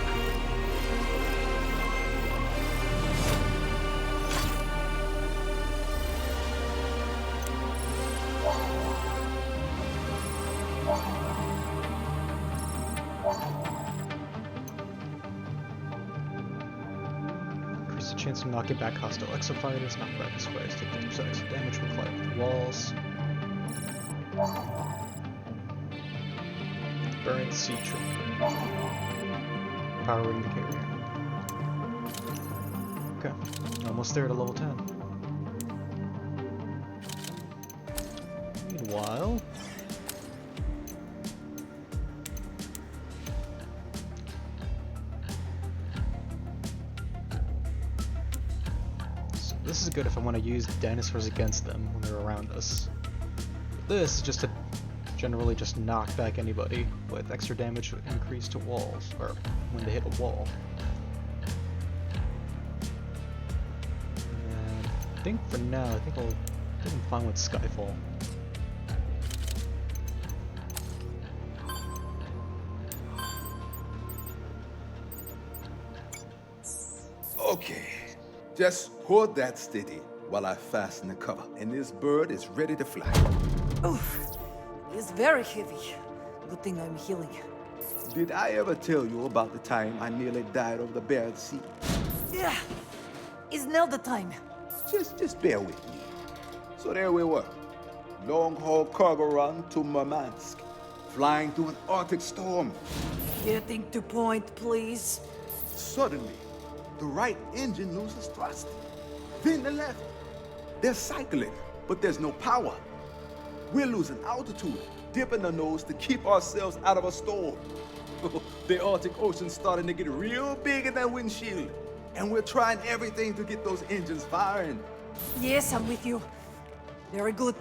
Increase the chance of knocking back hostile exofighters, knock back his fighters, take 50% extra damage when colliding with walls. current sea trooper. Powering the carrier. Okay, almost there to level 10. Meanwhile... so this is good if I want to use dinosaurs against them when they're around us. This is just to generally just knock back anybody with extra damage increase to walls, or when they hit a wall. And I think for now, I think I'm fine with Skyfall. Okay, just hold that steady while I fasten the cover, and this bird is ready to fly. Oof, it's very heavy. Good thing I'm healing. Did I ever tell you about the time I nearly died over the Barents Sea? Yeah, is now the time. Just bear with me. So there we were, long-haul cargo run to Murmansk, flying through an Arctic storm. Getting to point, please. Suddenly, the right engine loses thrust. Then the left. They're cycling, but there's no power. We're losing altitude, dipping the nose to keep ourselves out of a storm. The Arctic Ocean's starting to get real big in that windshield, and we're trying everything to get those engines firing. Yes, I'm with you. Very good.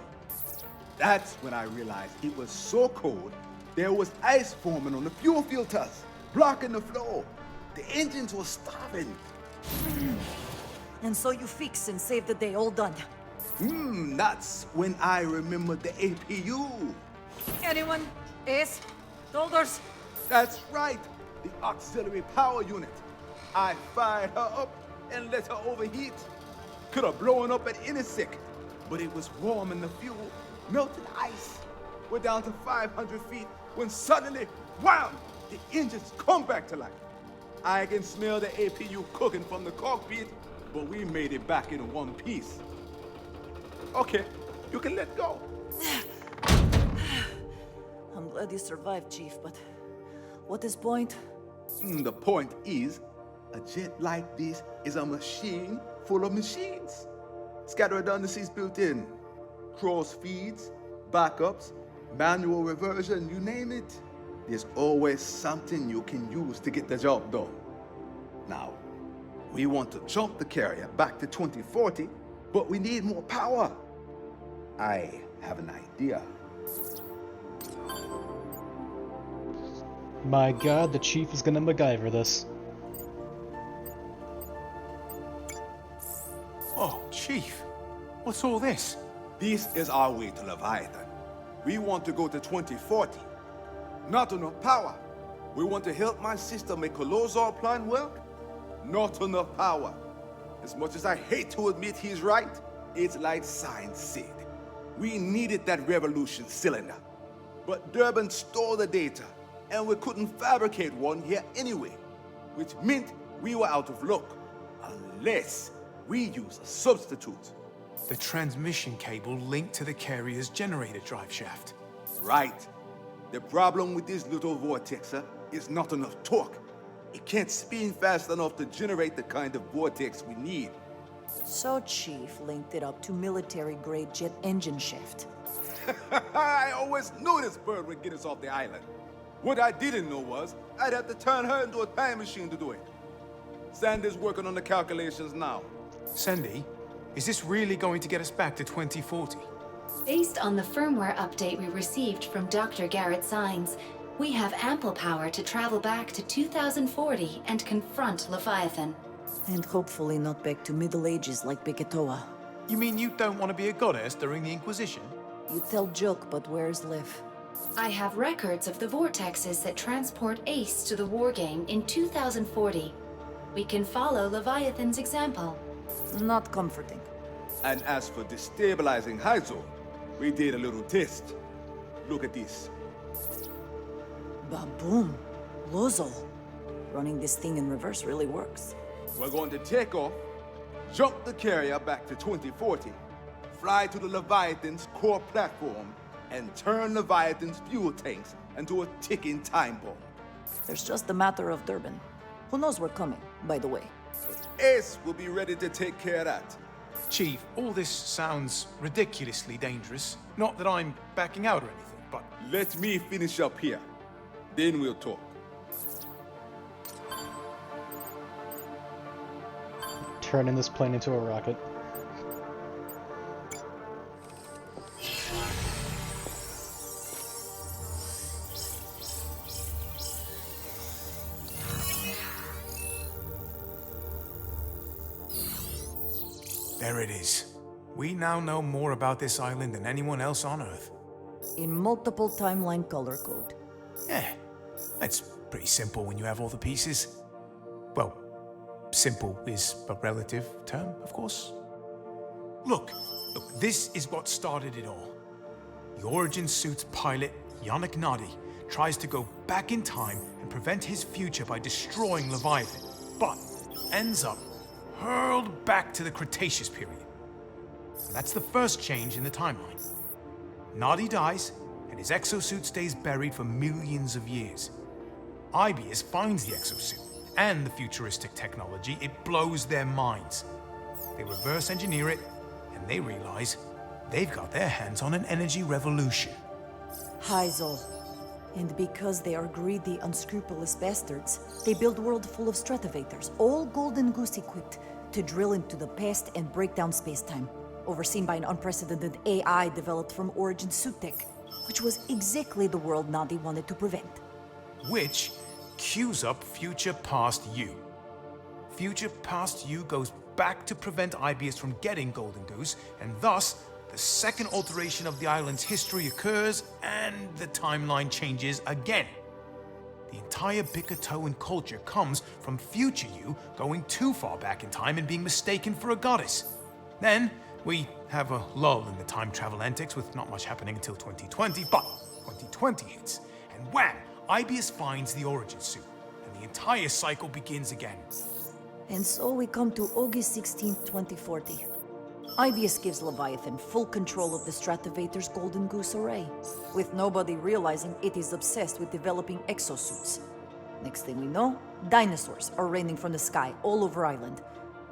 That's when I realized it was so cold, there was ice forming on the fuel filters, blocking the flow. The engines were starving. And so you fix and save the day, all done. That's when I remembered the APU. Anyone? Ace? Dolders? That's right, the auxiliary power unit. I fired her up and let her overheat. Could have blown up at any second, but it was warm in the fuel, melted ice. We're down to 500 feet when suddenly, wham, the engines come back to life. I can smell the APU cooking from the cockpit, but we made it back in one piece. Okay, you can let go. I'm glad you survived, Chief, but what is point? The point is, a jet like this is a machine full of machines. It's got redundancies built in. Cross feeds, backups, manual reversion, you name it. There's always something you can use to get the job done. Now, we want to jump the carrier back to 2040, but we need more power. I have an idea. My god, the Chief is gonna MacGyver this. Oh, Chief, what's all this? This is our way to Leviathan. We want to go to 2040. Not enough power. We want to help my sister make a Lozor plan work. Not enough power. As much as I hate to admit he's right, it's like science said. We needed that revolution cylinder. But Durban stole the data, and we couldn't fabricate one here anyway, which meant we were out of luck, unless we use a substitute. The transmission cable linked to the carrier's generator drive shaft. Right. The problem with this little vortexer is not enough torque. It can't spin fast enough to generate the kind of vortex we need. So Chief linked it up to military-grade jet engine shaft. I always knew this bird would get us off the island. What I didn't know was I'd have to turn her into a time machine to do it. Sandy's working on the calculations now. Sandy, is this really going to get us back to 2040? Based on the firmware update we received from Dr. Garrett Sines, we have ample power to travel back to 2040 and confront Leviathan. And hopefully not back to Middle Ages like Beketoa. You mean you don't want to be a goddess during the Inquisition? You tell joke, but where's Lev? I have records of the vortexes that transport Ace to the wargame in 2040. We can follow Leviathan's example. Not comforting. And as for destabilizing Hyzo, we did a little test. Look at this. Ba-boom. Lozol. Running this thing in reverse really works. We're going to take off, jump the carrier back to 2040, fly to the Leviathan's core platform, and turn Leviathan's fuel tanks into a ticking time bomb. There's just a matter of Durban. Who knows we're coming, by the way. But Ace will be ready to take care of that. Chief, all this sounds ridiculously dangerous. Not that I'm backing out or anything, but... Let me finish up here. Then we'll talk. Turning this plane into a rocket. There it is. We now know more about this island than anyone else on Earth. In multiple timeline color code. Yeah, that's pretty simple when you have all the pieces. Well, simple is a relative term, of course. Look, this is what started it all. The Origin Suit's pilot, Yannick Nadi, tries to go back in time and prevent his future by destroying Leviathan, but ends up hurled back to the Cretaceous period. And that's the first change in the timeline. Nadi dies, and his exosuit stays buried for millions of years. Ibius finds the exosuit and the futuristic technology. It blows their minds. They reverse engineer it, and they realize they've got their hands on an energy revolution. Hyzol. And because they are greedy, unscrupulous bastards, they build a world full of stratovators, all Golden Goose equipped, to drill into the past and break down space-time, overseen by an unprecedented AI developed from Origin Suit Tech, which was exactly the world Nadi wanted to prevent. Which cues up Future Past You. Future Past You goes back to prevent Ibius from getting Golden Goose, and thus, the second alteration of the island's history occurs, and the timeline changes again. The entire Bickertoan culture comes from Future You going too far back in time and being mistaken for a goddess. Then, we have a lull in the time travel antics with not much happening until 2020, but 2020 hits, and wham! Ibius finds the Origin Suit, and the entire cycle begins again. And so we come to August 16th, 2040. Ibius gives Leviathan full control of the Stratovator's Golden Goose array, with nobody realizing it is obsessed with developing exosuits. Next thing we know, dinosaurs are raining from the sky all over Island.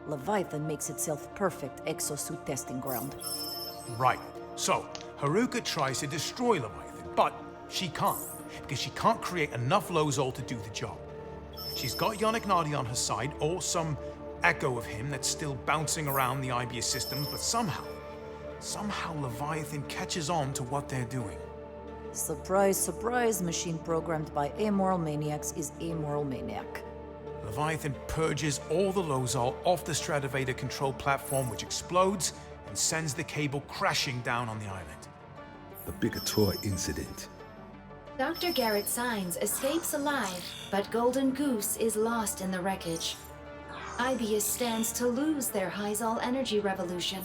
Leviathan makes itself perfect exosuit testing ground. Right. So, Haruka tries to destroy Leviathan, but she can't, because she can't create enough Lozol to do the job. She's got Yannick Nadi on her side, or some echo of him that's still bouncing around the Ibius systems, but somehow Leviathan catches on to what they're doing. Surprise, surprise, machine programmed by amoral maniacs is amoral maniac. Leviathan purges all the Lozol off the Stratovator control platform, which explodes and sends the cable crashing down on the island. The Bickertoa incident. Dr. Garrett Sines escapes alive, but Golden Goose is lost in the wreckage. Ibius stands to lose their Hyzol energy revolution.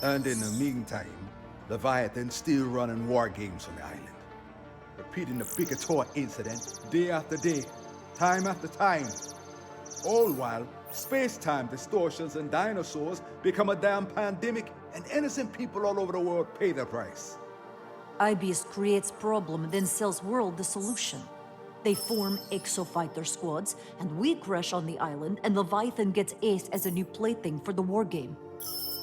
And in the meantime, Leviathan still running war games on the island, repeating the Bickertoa incident day after day, time after time. All while space-time distortions and dinosaurs become a damn pandemic, and innocent people all over the world pay the price. Ibius creates problem, then sells world the solution. They form exofighter squads, and we crash on the island, and Leviathan gets Ace as a new plaything for the war game.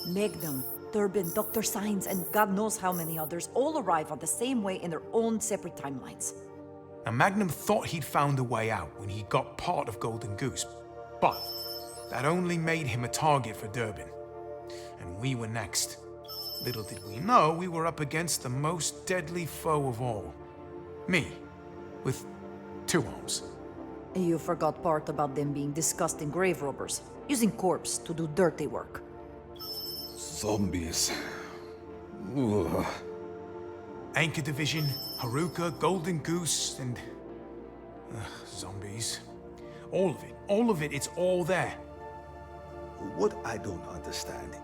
Magnum, Turbin, Dr. Sines, and God knows how many others all arrive on the same way in their own separate timelines. Now, Magnum thought he'd found a way out when he got part of Golden Goose, but that only made him a target for Durbin. And we were next. Little did we know we were up against the most deadly foe of all. Me, with 2 arms. You forgot part about them being disgusting grave robbers, using corpse to do dirty work. Zombies. Ugh. Anchor Division, Haruka, Golden Goose, and... zombies. All of it, it's all there. What I don't understand,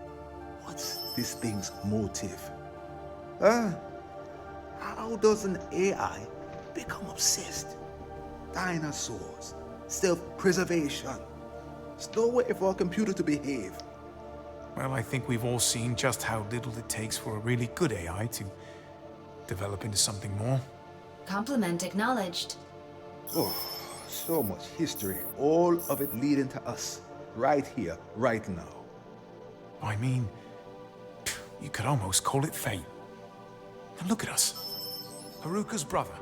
what's this thing's motive? How does an AI become obsessed? Dinosaurs, self-preservation. There's no way for a computer to behave. Well, I think we've all seen just how little it takes for a really good AI to develop into something more. Compliment acknowledged. Oh, so much history, all of it leading to us, right here, right now. I mean, you could almost call it fate. And look at us. Haruka's brother,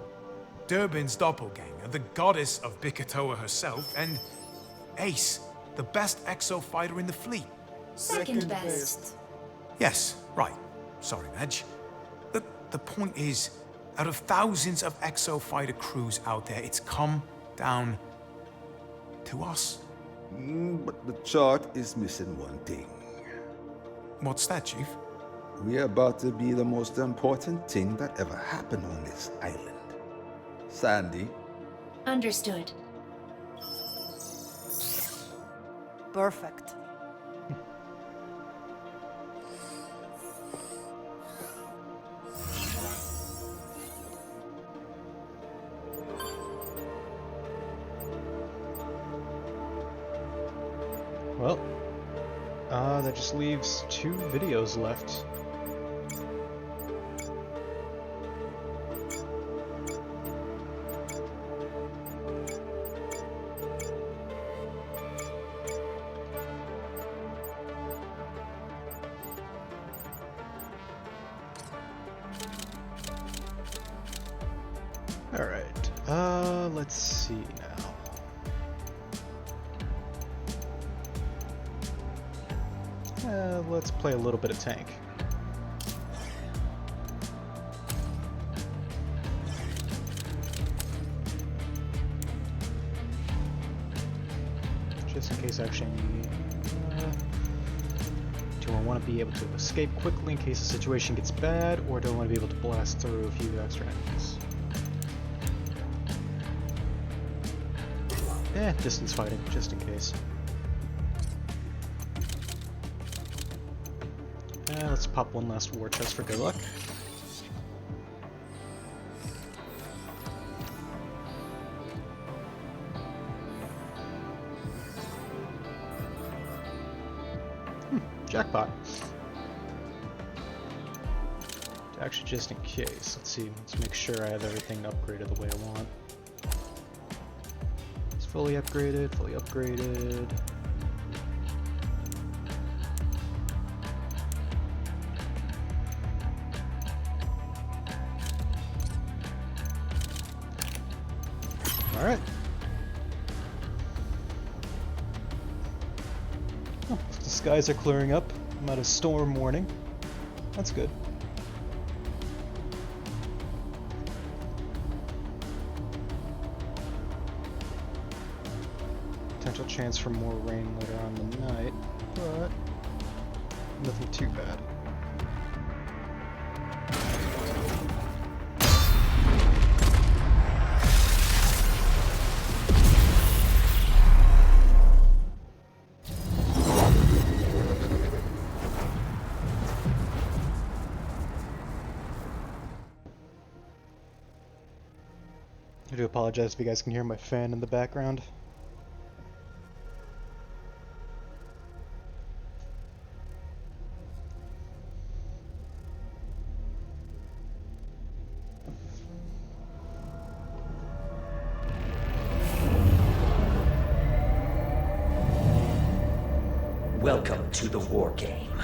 Durbin's doppelganger, the goddess of Bikatoa herself, and Ace, the best exo fighter in the fleet. Second best. Yes, right. Sorry, Madge. The point is, out of thousands of exo fighter crews out there, it's come down to us. But the chart is missing one thing. What's that, Chief? We're about to be the most important thing that ever happened on this island. Sandy. Understood. Perfect. Well, that just leaves 2 videos left. Alright, let's see now. Let's play a little bit of tank. Just in case actually do I want to be able to escape quickly in case the situation gets bad, or do I want to be able to blast through a few extra enemies? Distance fighting, just in case. Let's pop one last war chest for good luck. Jackpot. Actually, just in case, let's see, let's make sure I have everything upgraded the way I want. It's fully upgraded, fully upgraded. Alright. Oh, the skies are clearing up. I'm out of storm warning. That's good. Potential chance for more rain later on in the night, but nothing too bad. I do apologize if you guys can hear my fan in the background. Welcome to the war game.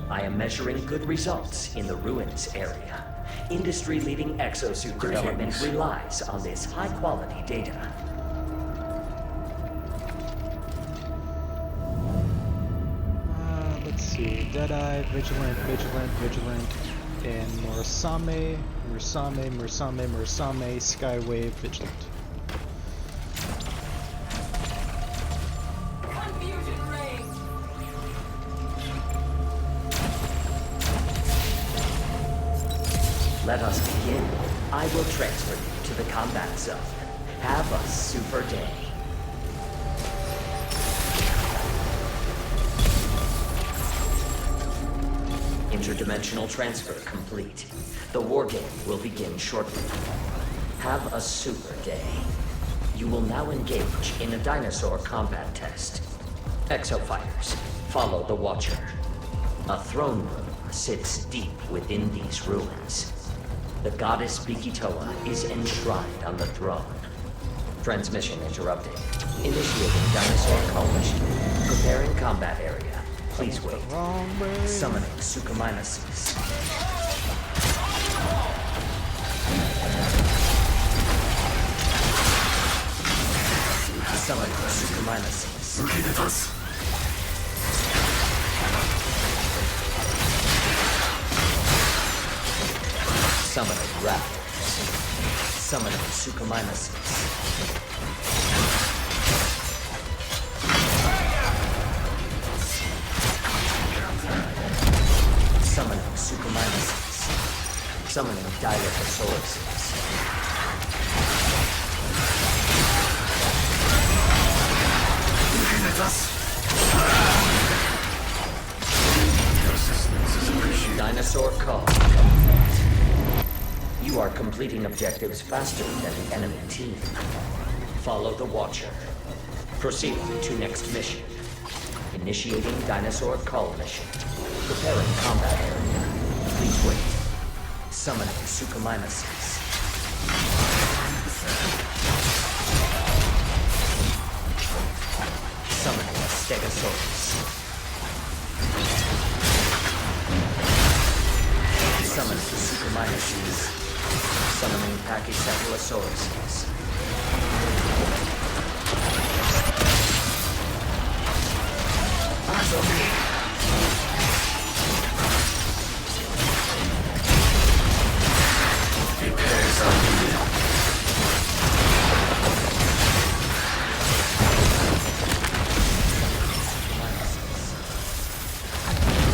I am measuring good results in the ruins area. Industry-leading exosuit development relies on this high-quality data. Let's see. Deadeye, Vigilant, Vigilant, Vigilant, and Murasame, Skywave, Vigilant. Confusion reigns. Let us begin. I will transfer you to the combat zone. Have a super day. Interdimensional transfer complete. The war game will begin shortly. Have a super day. You will now engage in a dinosaur combat test. Exofighters, follow the Watcher. A throne room sits deep within these ruins. The goddess Bikitoa is enshrined on the throne. Transmission interrupted. Initiating dinosaur call mission. Preparing combat area. Please wait. Summoning Suchomimuses. Summoning Suchomimuses. Summoning raptors. Summoning Suchomimuses. Summoning Suchomimuses. Summoning Dilophosaurus. Dinosaur call complete. You are completing objectives faster than the enemy team. Follow the Watcher. Proceed to next mission. Initiating dinosaur call mission. Preparing combat area. Please wait. Summoning Suchomimuses. Summoning Stegosaurus. Summoning Suchomimuses. Summoning Pachycephalosauruses.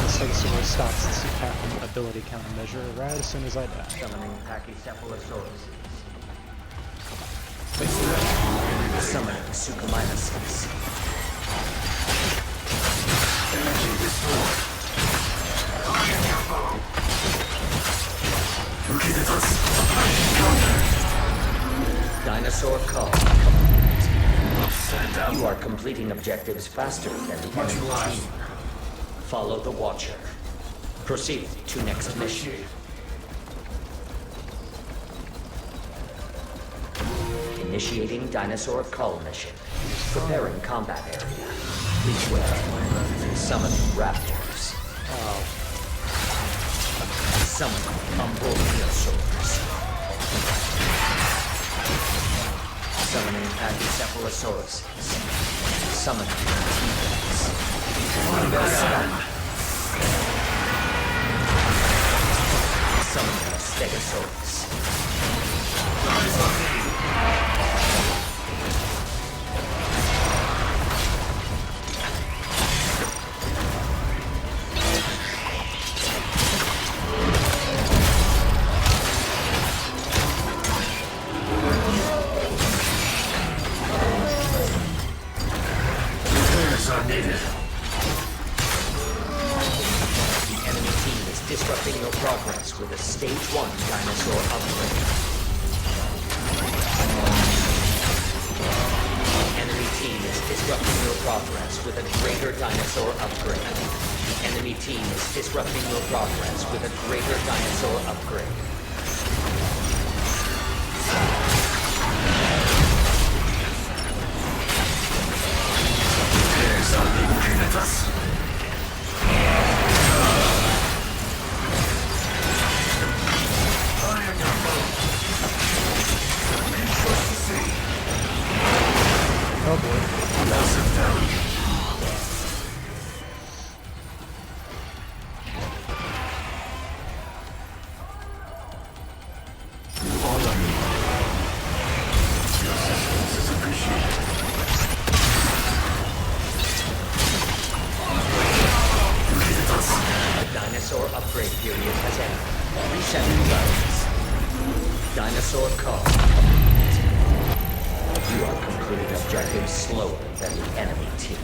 Stegosaurus stops its ability countermeasure right as soon as I die. Summoning Pachycephalosauruses. Summoning Suchomimuses. Dinosaur call complete. You are completing objectives faster than the enemy team. Follow the Watcher. Proceed to next mission. Initiating dinosaur call mission. Preparing combat area. Please wait. Summoning raptors. Summoning Umbroliosaurs. Summoning Pachycephalosaurus. Summoning T-Rex. Summoning Stegosaurus. Disrupting your progress with a Stage 1 dinosaur upgrade. Enemy team is disrupting your progress with a greater dinosaur upgrade. The enemy team is disrupting your progress with a greater dinosaur upgrade. Oh boy. The dinosaur upgrade period has ended. Resetting guns. Dinosaur call. You are completing objectives slower than the enemy team.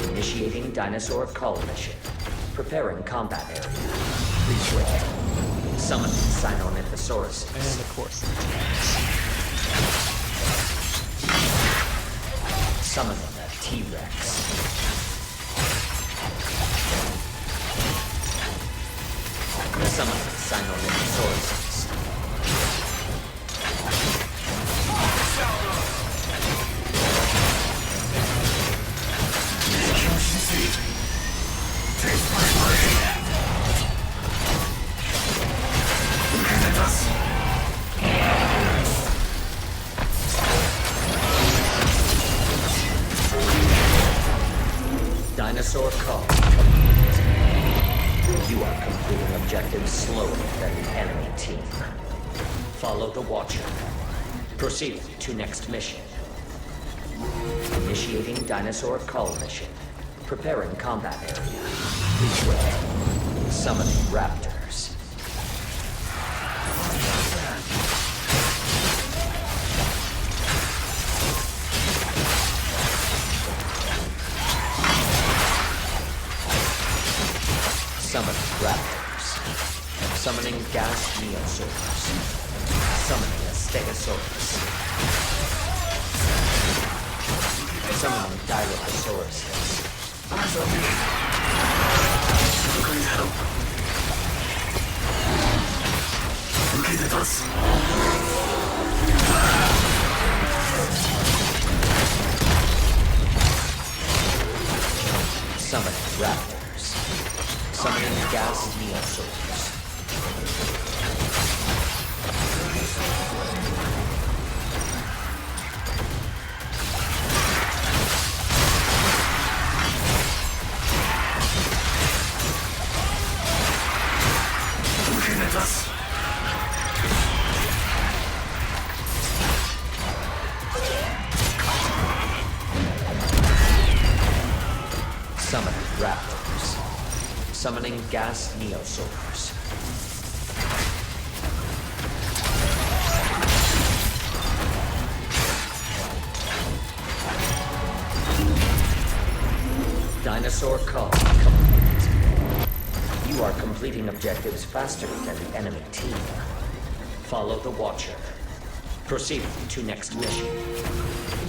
Initiating dinosaur call mission. Preparing combat area. Please wait. Summon Sinornithosaurus. And of course. Summoning a T-Rex. Summoning Sinornithosaurus. Taste my blade. Look at us. Dinosaur call. You are completing objectives slower than the enemy team. Follow the Watcher. Proceed to next mission. Initiating Dinosaur Call mission. Preparing combat area. Please wait. Summoning Raptors. Summoning Raptors. Summoning Gas Neosaurs. Summoning a Stegosaurus. Summoning Dilophosaurus. Eyes on me. Great help. Look at us. Summoning Raptors. Summoning Gas Neosaurs. Looking at us. Summoning Raptors. Summoning Gas Neosaurs. Dinosaur Call complete. You are completing objectives faster than the enemy team. Follow the Watcher. Proceed to next mission.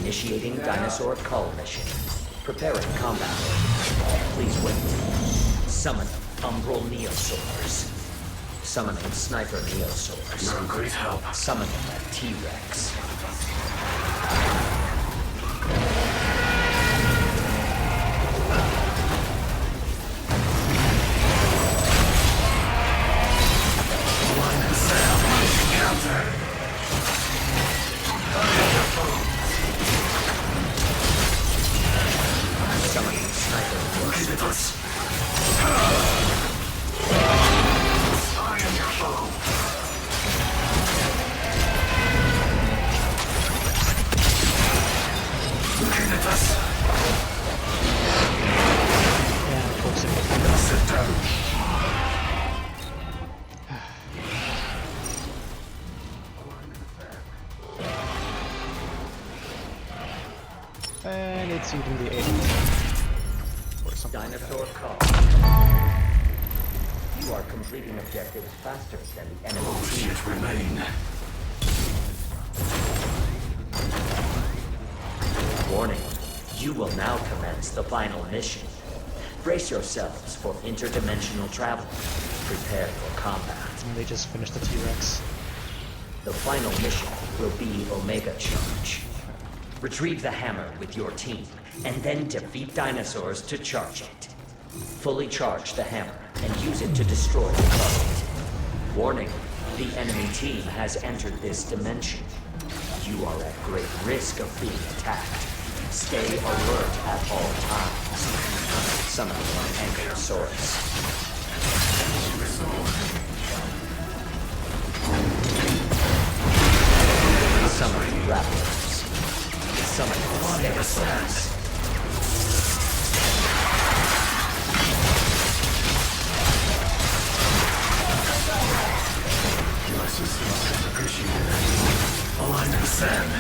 Initiating Dinosaur Call mission. Preparing combat. Please wait. Summon Umbral Neosaurs. Summoning Sniper Neosaurs. You're a great help. Summoning a T-Rex. Summoning Sniper Neosaurs. I am your foe. Looking at us. Yeah, of course it Sit down. And it's even the 8th. Or something like Dinosaur Call. You are completing objectives faster than the enemy team. Yet remain. Warning. You will now commence the final mission. Brace yourselves for interdimensional travel. Prepare for combat. And they just finished the T-Rex. The final mission will be Omega Charge. Retrieve the hammer with your team, and then defeat dinosaurs to charge it. Fully charge the hammer and use it to destroy the target. Warning, the enemy team has entered this dimension. You are at great risk of being attacked. Stay alert at all times. Summoning an Ankylosaurus. Summoning Raptors. Summoning Stegosaurus. Your assistance is appreciated. Align the sand.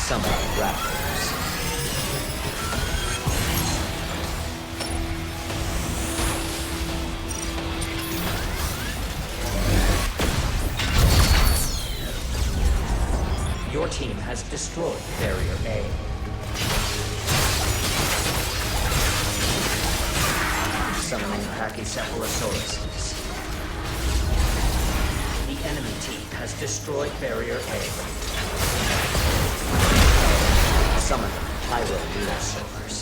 Summon raptors. Your team has destroyed Barrier A. Summoning Pachycephalosauruses. The enemy team has destroyed Barrier A. Summoning Pyrosaurs.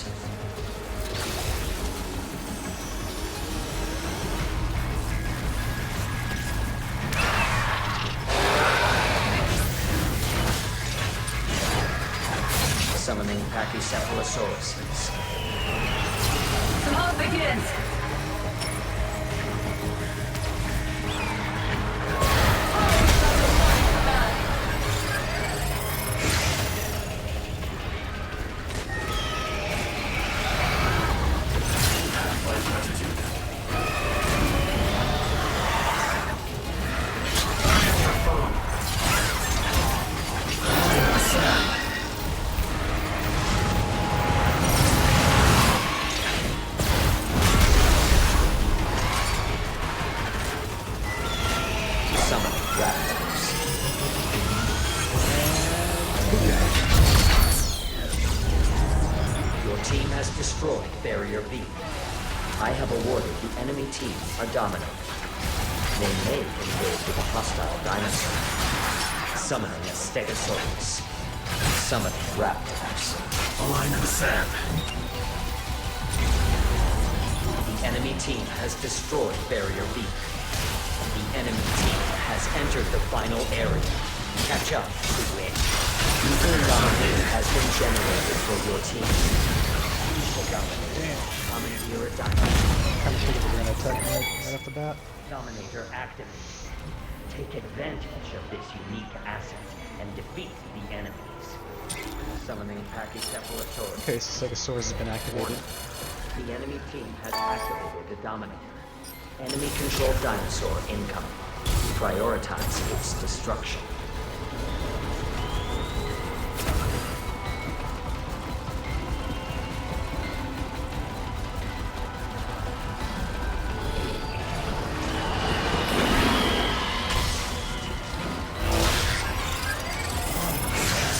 Summoning Pachycephalosauruses. The hunt begins! Barrier B. I have awarded the enemy team a dominant. They may engage with a hostile dinosaur. Summoning a Stegosaurus. Summoning raptors. A line in the sand. The enemy team has destroyed Barrier B. The enemy team has entered the final area. Catch up to win. Dominator has been generated for your team. Commandeer a dinosaur. Kind of figured we're going to attack right off the bat. Dominator activated. Take advantage of this unique asset and defeat the enemies. Summoning Pachycephalosaurus. Okay, so Stegosaurus has been activated. The enemy team has activated the Dominator. Enemy-controlled dinosaur incoming. Prioritize its destruction.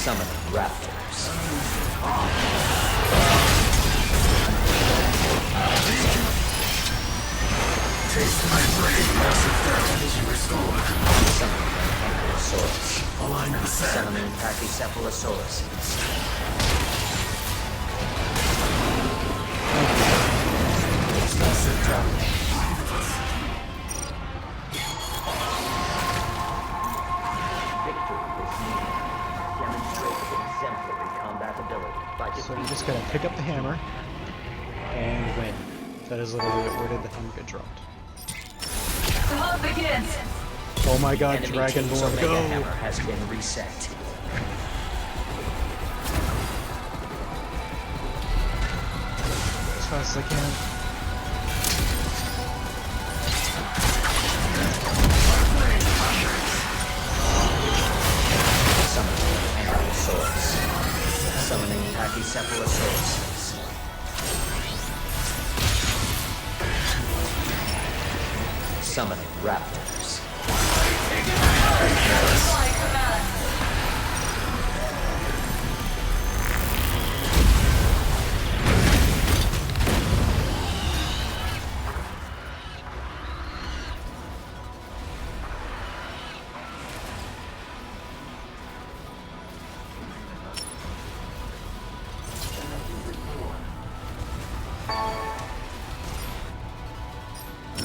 Summoning raptors. Taste my brain, massive damage you restore. Summoning Ankylosaurus. A line in the sand. Summoning Pachycephalosaurus. Sit down. So you just gotta pick up the hammer and win. That is literally what worded the hammer get dropped. The hunt begins! Oh my god, Enemy Dragonborn, team's go! Omega Hammer has been reset. As fast as I can. Summoning Ankylosaurus. Summoning Pachycephalosaurus. Summoning raptors.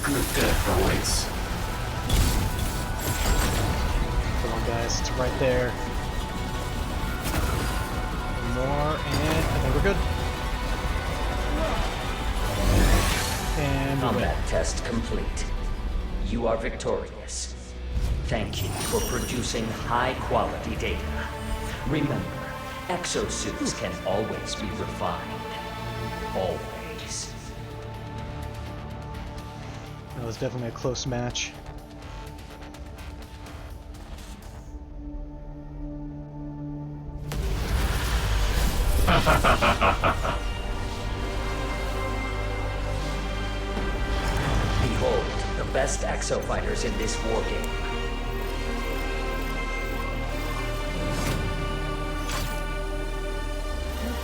Good death awaits. Come on, guys, it's right there. One more, and I think we're good. And we win. Combat test complete. You are victorious. Thank you for producing high-quality data. Remember, exosuits can always be refined. Always. That was definitely a close match. Behold, the best exofighters in this war game.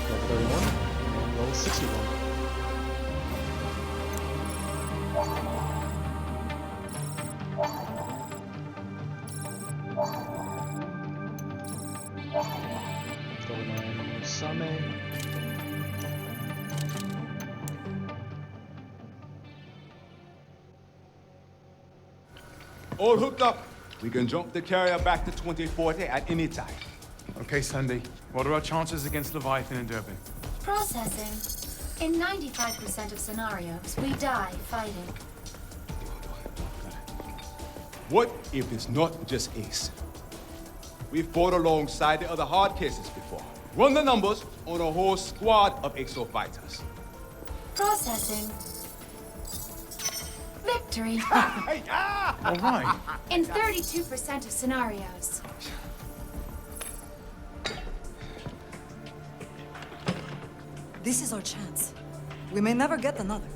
Level 31 and level 61. All hooked up. We can jump the carrier back to 2040 at any time. Okay, Sandy. What are our chances against Leviathan and Durban? Processing. In 95% of scenarios, we die fighting. What if it's not just Ace? We fought alongside the other hard cases before. Run the numbers on a whole squad of exofighters. Processing. Victory. All right. In 32% of scenarios. This is our chance. We may never get another.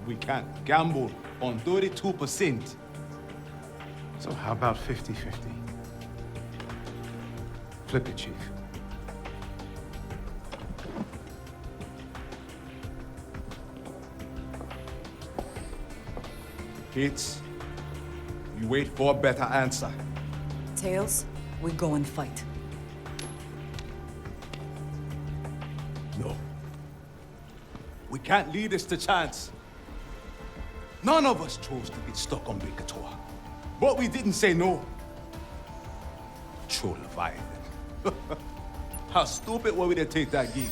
We can't gamble on 32%. So how about 50-50? Flip it, Chief. Kids, you wait for a better answer. Tails, we go and fight. No. We can't leave this to chance. None of us chose to get stuck on Bekator. But we didn't say no. True Leviathan. How stupid were we to take that gig?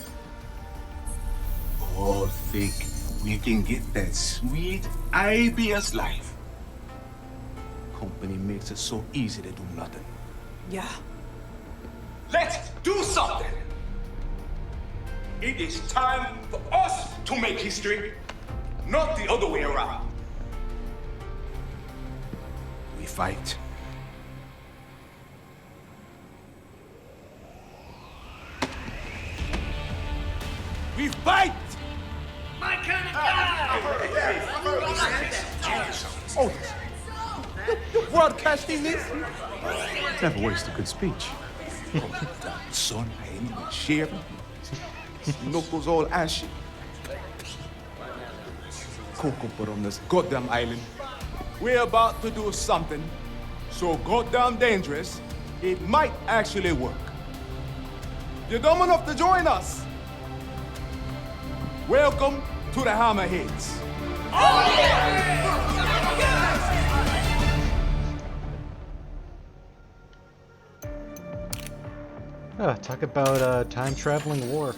All think we can get that sweet IBS life. Company makes it so easy to do nothing. Yeah. Let's do something! It is time for us to make history, not the other way around. We fight. We fight! My kind of guy! Oh, you're broadcasting this? Never waste a good speech. Son, I ain't even shaving. Knuckles all ashy. Cocoa put on this goddamn island. We're about to do something so goddamn dangerous, it might actually work. You're dumb enough to join us. Welcome to the Hammerheads. Oh, yeah! Talk about time-traveling war.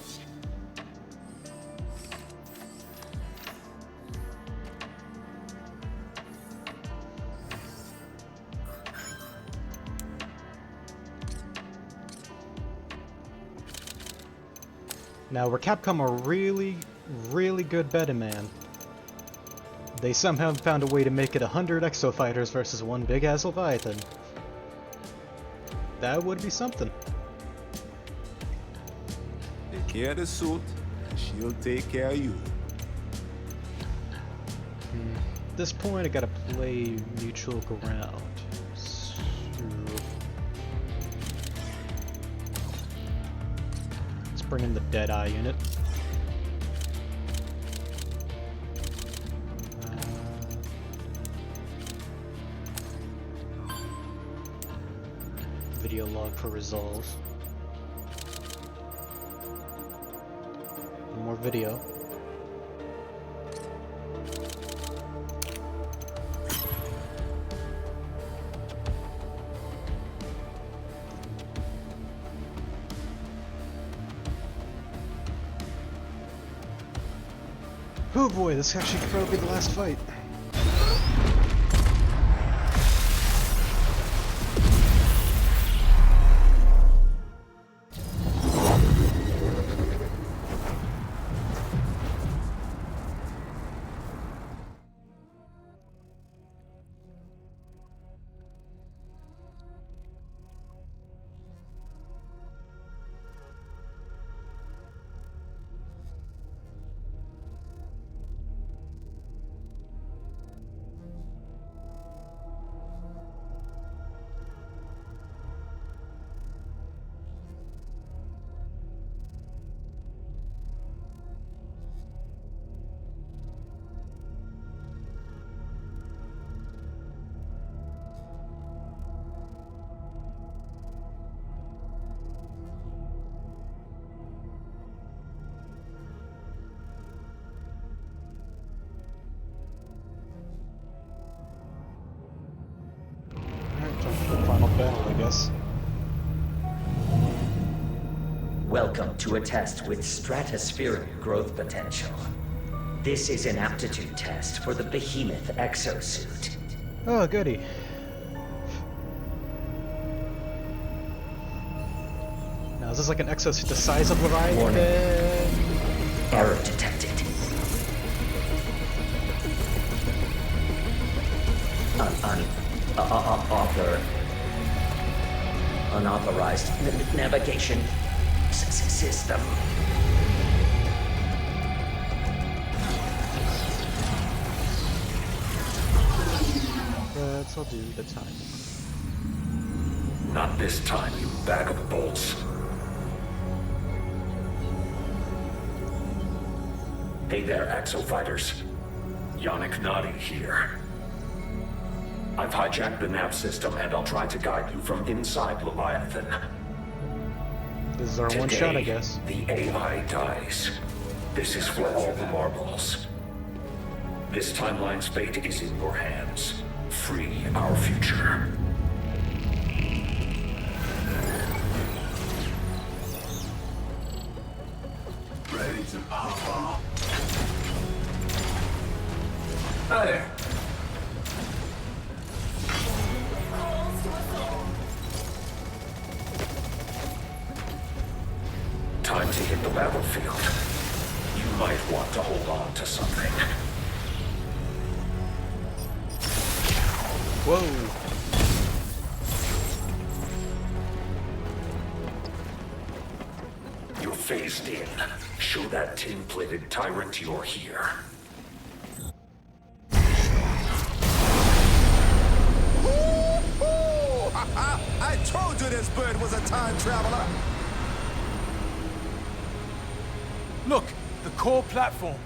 Now, where Capcom are really good betting, man, they somehow found a way to make it 100 exofighters versus one big-ass Leviathan. That would be something. Take care of the suit, and she'll take care of you. At this point, I gotta play neutral ground. So... let's bring in the Deadeye unit. Video log for resolve. One more video. Oh boy, this actually could probably be the last fight. battle, I guess. Welcome to a test with stratospheric growth potential. This is an aptitude test for the Behemoth exosuit. Oh, goody. Now, is this like an exosuit the size of Leviathan? Warning. Error detected. Unauthorized navigation system. Let's all do the time. Not this time, you bag of bolts. Hey there, Exofighters. Yannick Nadi here. I've hijacked the nav system and I'll try to guide you from inside Leviathan. This is our one shot, I guess. The AI dies. This is for all the marbles. This timeline's fate is in your hands. Free our future. Ready to pop off? Hey. Time to hit the battlefield. You might want to hold on to something. Whoa. You're phased in. Show that tin-plated tyrant you're here. I told you this bird was a time traveler. Look, the core platform.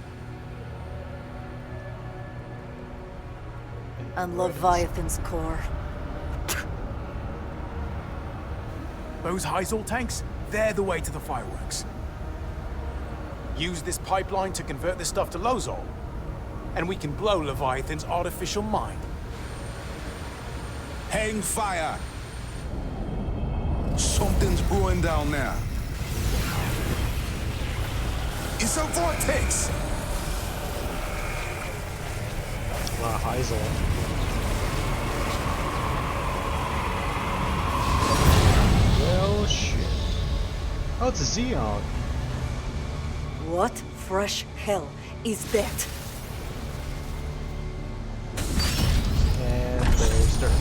And Leviathan's core. Those Hyzal tanks, they're the way to the fireworks. Use this pipeline to convert this stuff to Lozol, and we can blow Leviathan's artificial mind. Hang fire. Something's brewing down there. It's a vortex. Wow, Hyzal. Well, shit. Oh, it's a Xeon. What fresh hell is that? And there's dirt.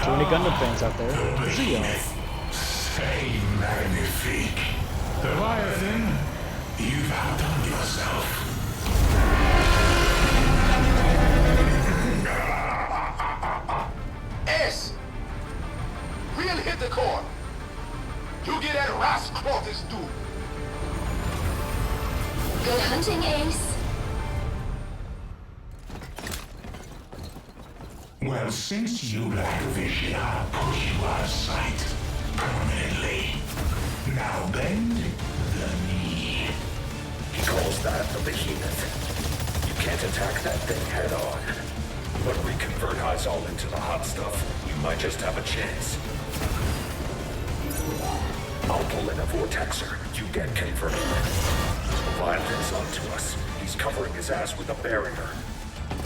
Too many Gundam fans out there. Xeon. C'est magnifique. Leviathan, you've outdone yourself. S! We'll hit the core. You get that Rascrotus due. Good hunting, Ace. Well, since you lack vision, I'll push you out of sight permanently. Now bend the knee. He calls that the Behemoth. You can't attack that thing head on. But we convert Hyzal into the hot stuff, you might just have a chance. I'll pull in a vortexer. You get converted. Leviathan's onto us. He's covering his ass with a barrier.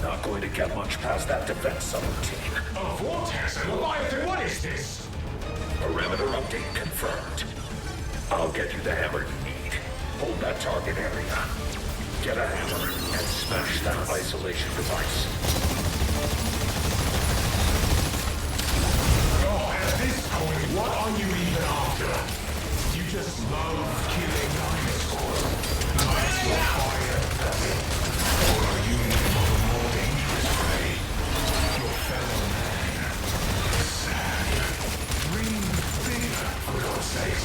Not going to get much past that defense subroutine. A vortex and Leviathan, what is this? Perimeter update confirmed. I'll get you the hammer you need. Hold that target area. Get a hammer and smash that isolation device. Oh, at this point, what are you even after? You just love killing dinosaurs. Lights your fire, does it? Or are you in for a more dangerous prey? Your fellow man. Sad. Dream bigger, for God's sake.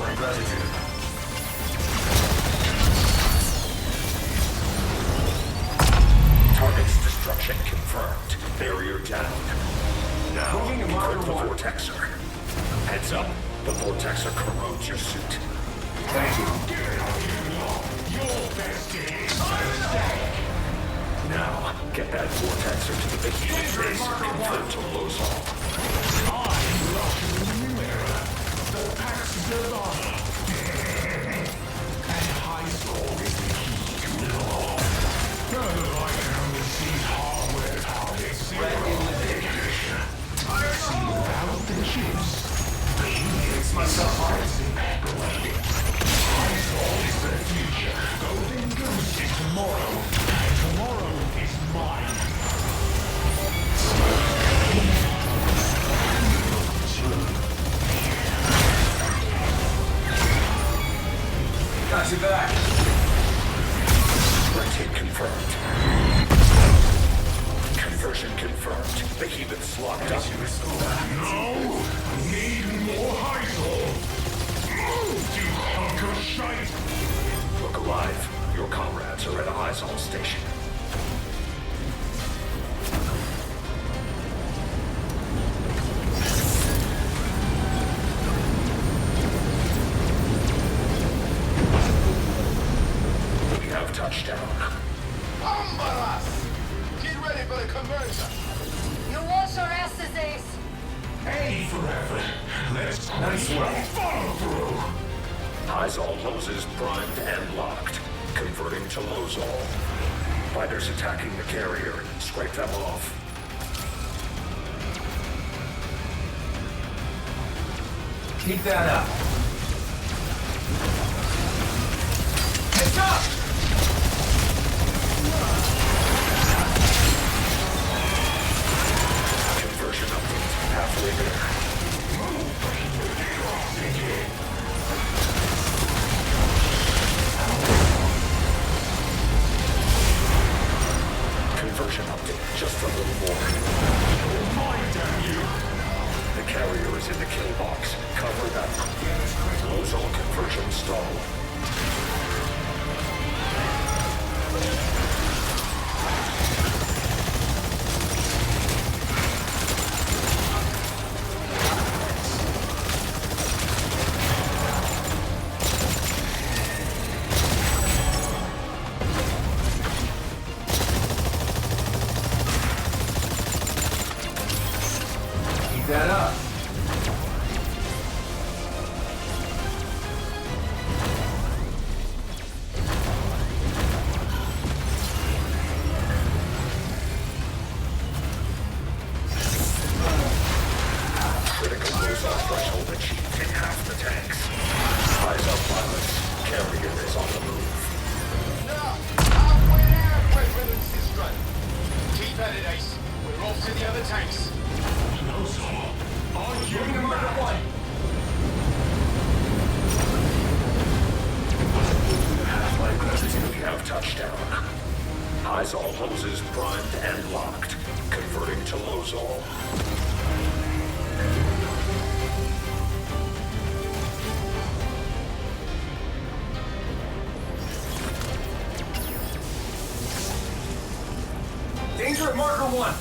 My gratitude. Target's destruction confirmed. Barrier down. Now, equip the Vortexer. Heads up. The Vortexer corrodes your suit. Thank you. Your best is now, get that Vortexer to the Behemoth base and convert to Lozol. I'm Russian Mirror, the Pax of Honor. And Heisel is the key to it all. Now that I can only see hardware targets I see without the chips. It's myself harnessing galactic. Heisel is the future. Golden Goose is tomorrow. And tomorrow is mine. Got you back. Rotate confirmed. Conversion confirmed. Behemoth's locked up. No! Need more Heisel! Move, you hunk of shite! Look alive. Your comrades are at a Heisel station. We have touchdown. Bombaras! Get ready for the conversion! You wash our asses, Ace! A for effort. Let's follow through! Heisel hoses primed and locked, converting to Lozol. Fighters attacking the carrier. Scrape them off. Keep that up. Heads up! Conversion update. Halfway there. Conversion update. Just a little more. The carrier is in the kill box. Cover that. Lozol conversion stalled. Keep that up. Critical Lozol threshold achieved in half the tanks. Eyes up pilots. Carrier is on the move. Now, halfway there, President Sistron. Keep at it, Ace. We're off to the other tanks. Lozol, are you Moving to Marker 1. My gratitude. We have touchdown. Heisel hoses primed and locked, converting to Lozol. Danger at Marker 1.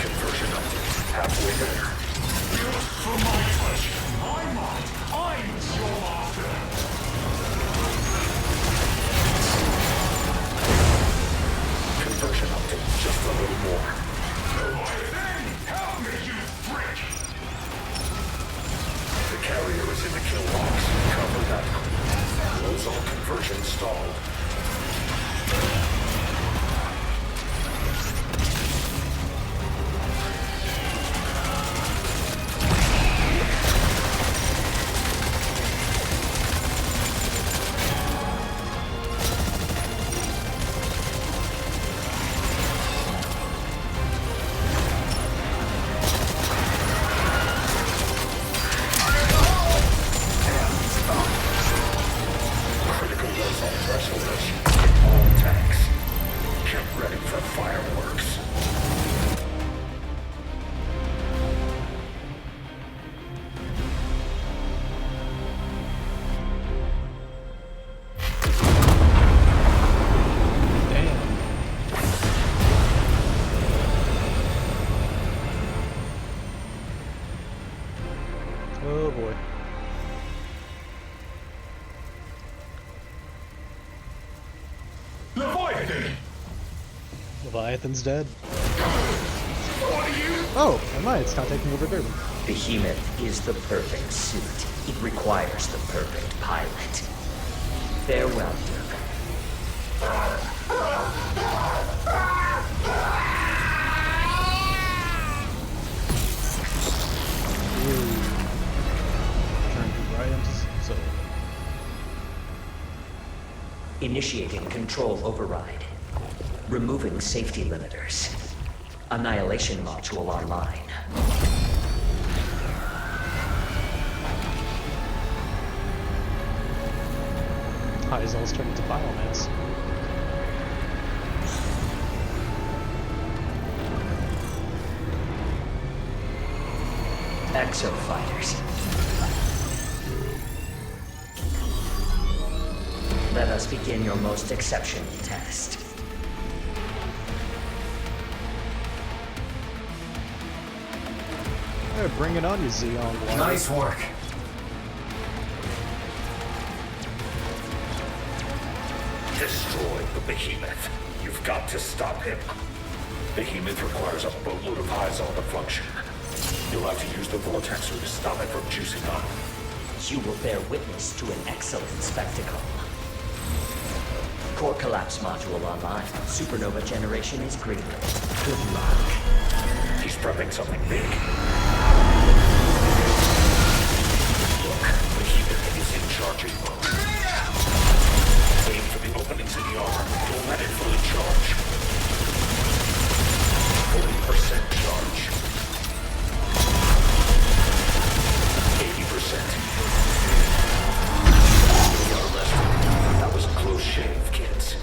Conversion update. Halfway there. Just for my flesh, my mind, I'm your master. Conversion update. Just a little more. Then help me, you prick! The carrier is in the kill box. Cover that. Lozol boy. Leviathan! Leviathan's dead. Oh, am I? It's not taking over Durban. Behemoth is the perfect suit. It requires the perfect pilot. Farewell, Durban. Initiating control override. Removing safety limiters. Annihilation module online. Hyzal's turning to biomass. Exofighters. Let us begin your most exceptional test. Yeah, bring it on, you Xeon. Nice work. Destroy the Behemoth. You've got to stop him. Behemoth requires a boatload of Hyzal to function. You'll have to use the Vortexer to stop it from juicing up. You will bear witness to an excellent spectacle. Core collapse module online. Supernova generation is greenlit. Good luck. He's prepping something big. Look, Behemoth is in charging mode. Aim for the openings in the arm. Don't let it fully charge. 40% charge. 80%. You got arrested. That was a close shave, kids.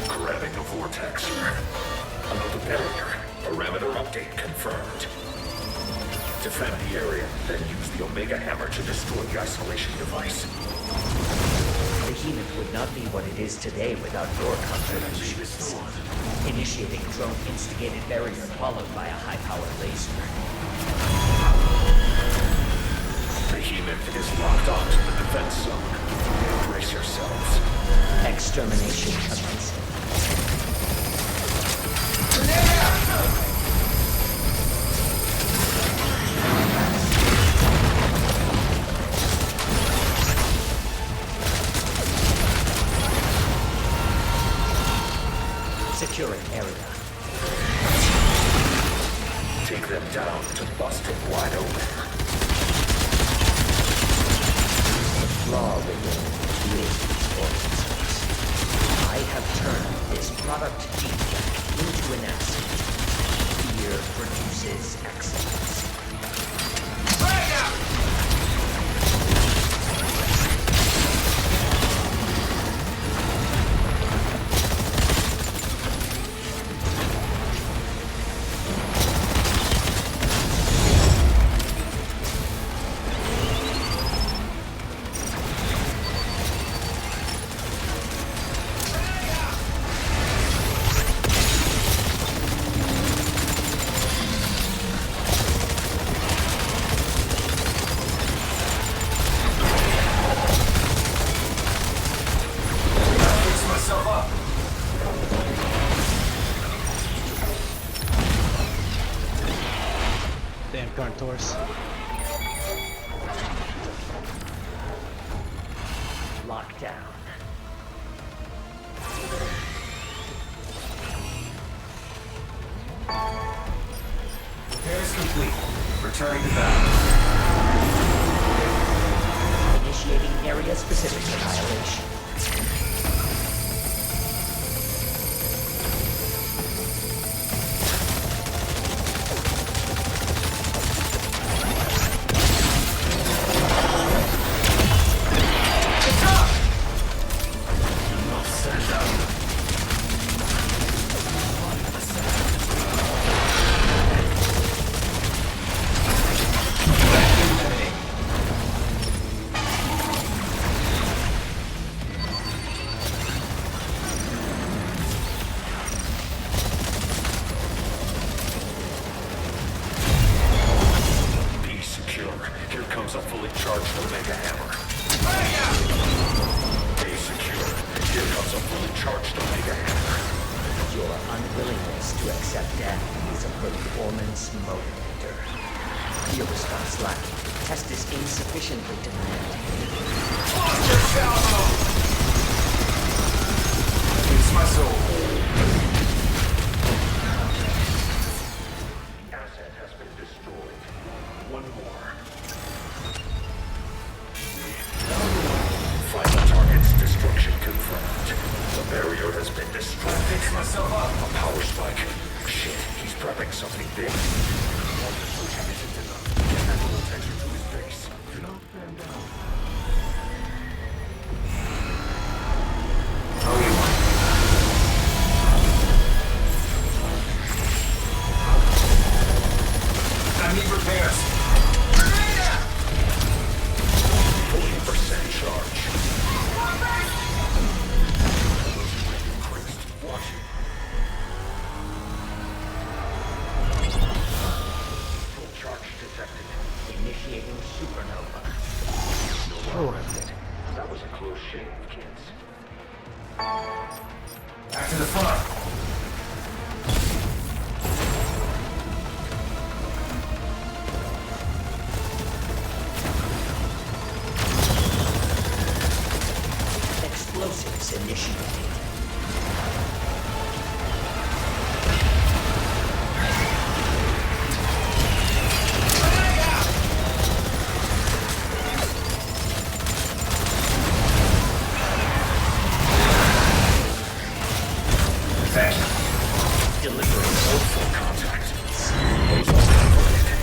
Grabbing the Vortexer. Another barrier. Parameter update confirmed. Defend the area, then use the Omega Hammer to destroy the isolation device. Behemoth would not be what it is today without your contributions. Initiating drone-instigated barrier followed by a high-powered laser. Behemoth is locked onto the defense zone. Brace yourselves. Extermination commencing. Securing area. Take them down to bust it wide open. The flaw within is these organisms. I have turned this product defect into an asset. Fear produces excellence. Damn Carnotaurus. Lockdown. Repairs complete. Returning to battle. Initiating area-specific annihilation. Performance motivator. Your response lacking. Test is insufficiently demanding. Watch yourself! It's my soul. The asset has been destroyed. One more. Final target's destruction confirmed. The barrier has been destroyed. Fix myself up. A power spike. Shit, he's prepping something big. One destruction isn't enough. Get that vortexer to his base. Do not bend down. I need repairs. 40% charge. Watch it. Full charge detected. Initiating supernova. No one arrested. That was a close shave, kids. Back to the front. Explosives initiated. Delivering full contact. Ozone converted.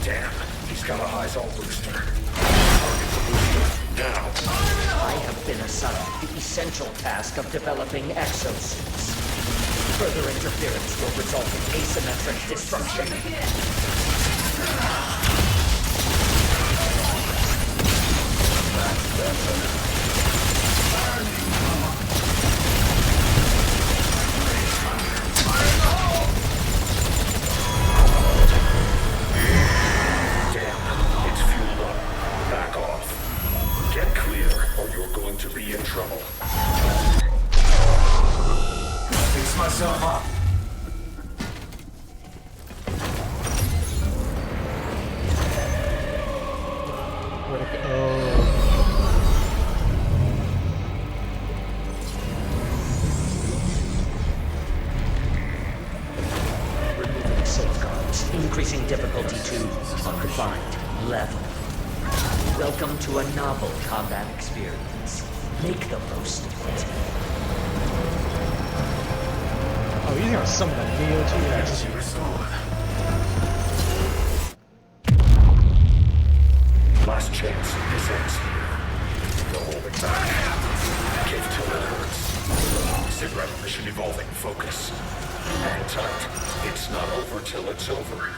Damn, he's got a Hyzal booster. Target the booster now. I have been assigned the essential task of developing exosuits. Further interference will result in asymmetric destruction. Damn, it's fueled up. Back off. Get clear, or you're going to be in trouble. Fix myself up. Where'd it go? Removing safeguards, increasing difficulty to undefined level. Welcome to a novel combat experience. Make the most of it. Oh, he's gonna summon a Neo T-Rex. Last chance. This ends here. No holding back. Give till it hurts. Sit right, mission evolving. Focus. Hang tight. It's not over till it's over.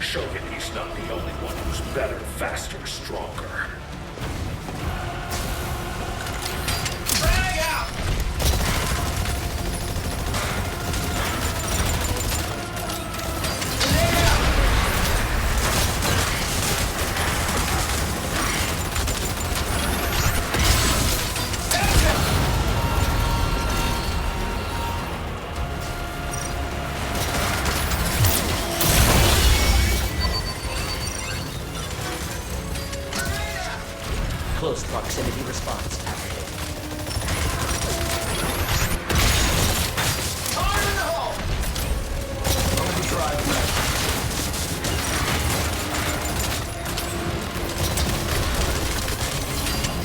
Shogun, he's not the only one who's better, faster, stronger. Frag out! Close proximity response activated. Fire in the hole! I'm gonna drive that.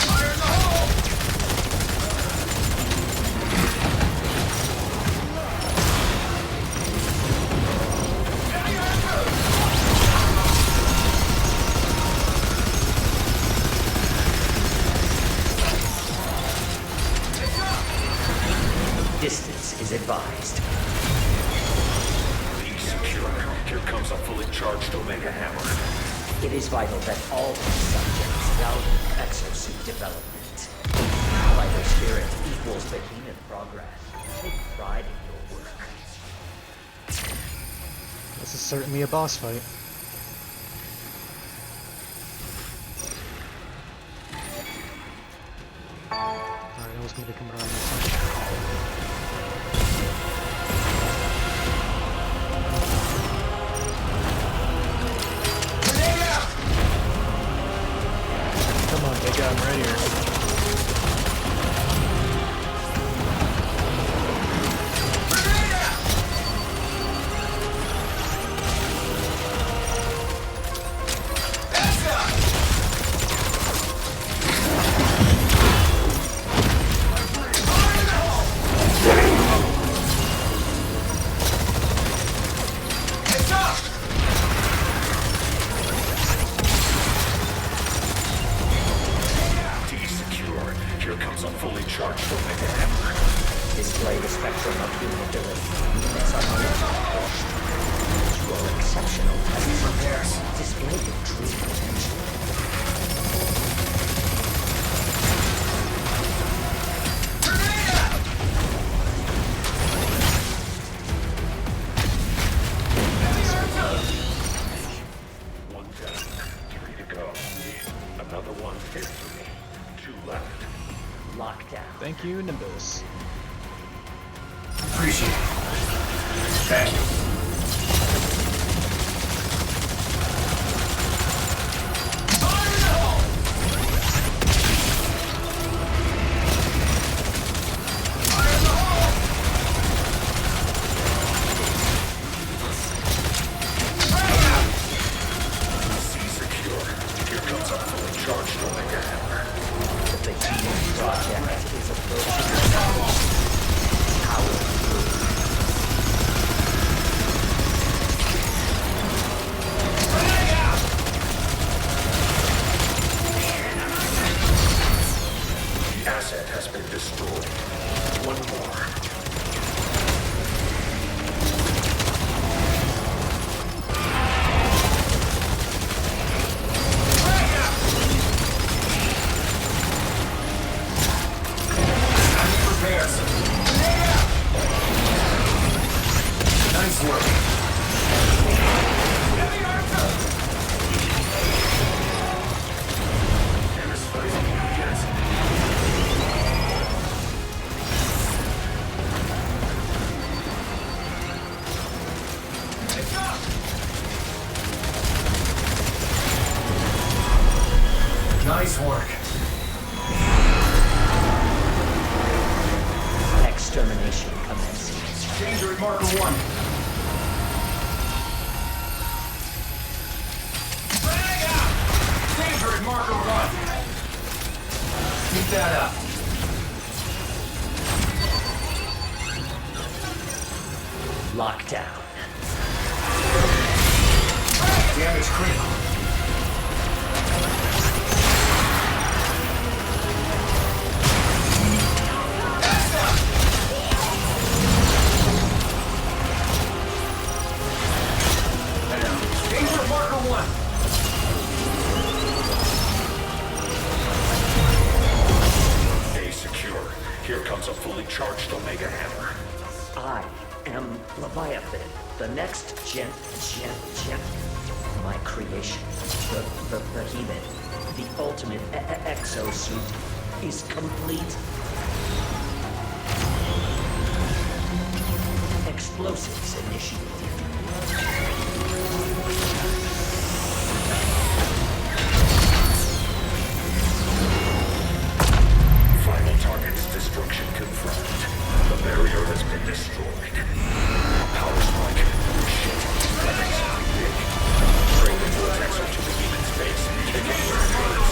Fire in the hole! Distance is advised. Be secure. Here comes a fully charged Omega Hammer. It is vital that all subjects value exosuit development. Vital spirit equals behemoth progress. Take pride in your work. This is certainly a boss fight. Alright, I was gonna be coming around this way. Come on, big guy, I'm right here. Display the spectrum of human ability. Units are you are exceptional as repairs. Display your true potential. One down, 3 to go. Another one hit for me. 2 left. Lockdown. Thank you, Nimbus. Appreciate it. Thank you. Fire in the hole! Fire in the hole! C secure. Here comes a fully charged Omega Hammer. The Behemoth project is approaching power. The asset has been destroyed. One more. Nice work. Nice work. Extermination commencing. Danger at marker 1. Frag out! Danger at marker 1. Keep that up. Lockdown. Damage critical. Danger at marker 1. A secure. Here comes a fully charged Omega Hammer. I am Leviathan, the next gen. My creation, the Behemoth, the ultimate exosuit, is complete. Explosives initiated. Final target's destruction confirmed. The barrier has been destroyed. Power spike. Shit. That makes it big. Bring the vortex to the demon's base and kick it where it hurts.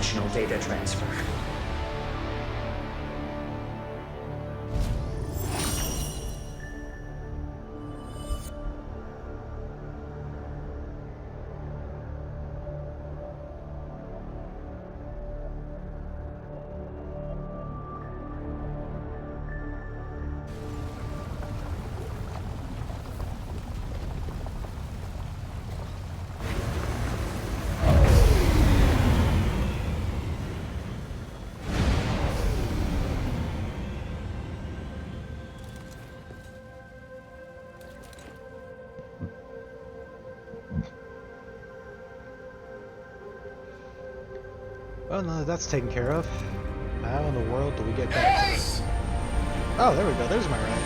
interdimensional data transfer. Well, now that that's taken care of, how in the world do we get back to this? Oh, there we go. There's my ride.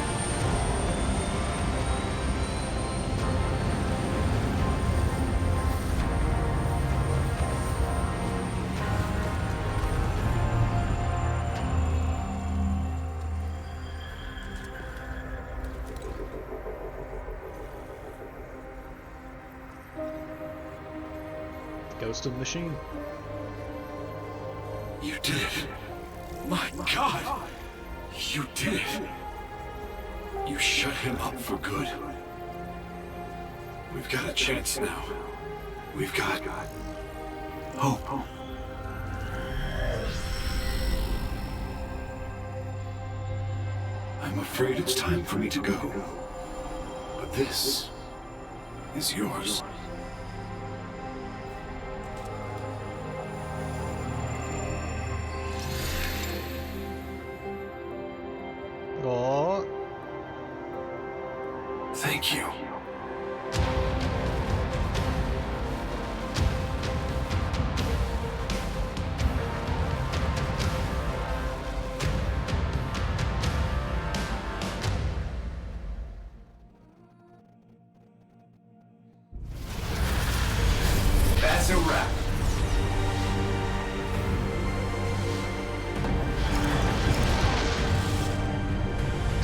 Ghost of the machine. You did it. My God! You did it. You shut him up for good. We've got a chance now. We've got hope. I'm afraid it's time for me to go. But this is yours. Oh. Thank you. That's a wrap.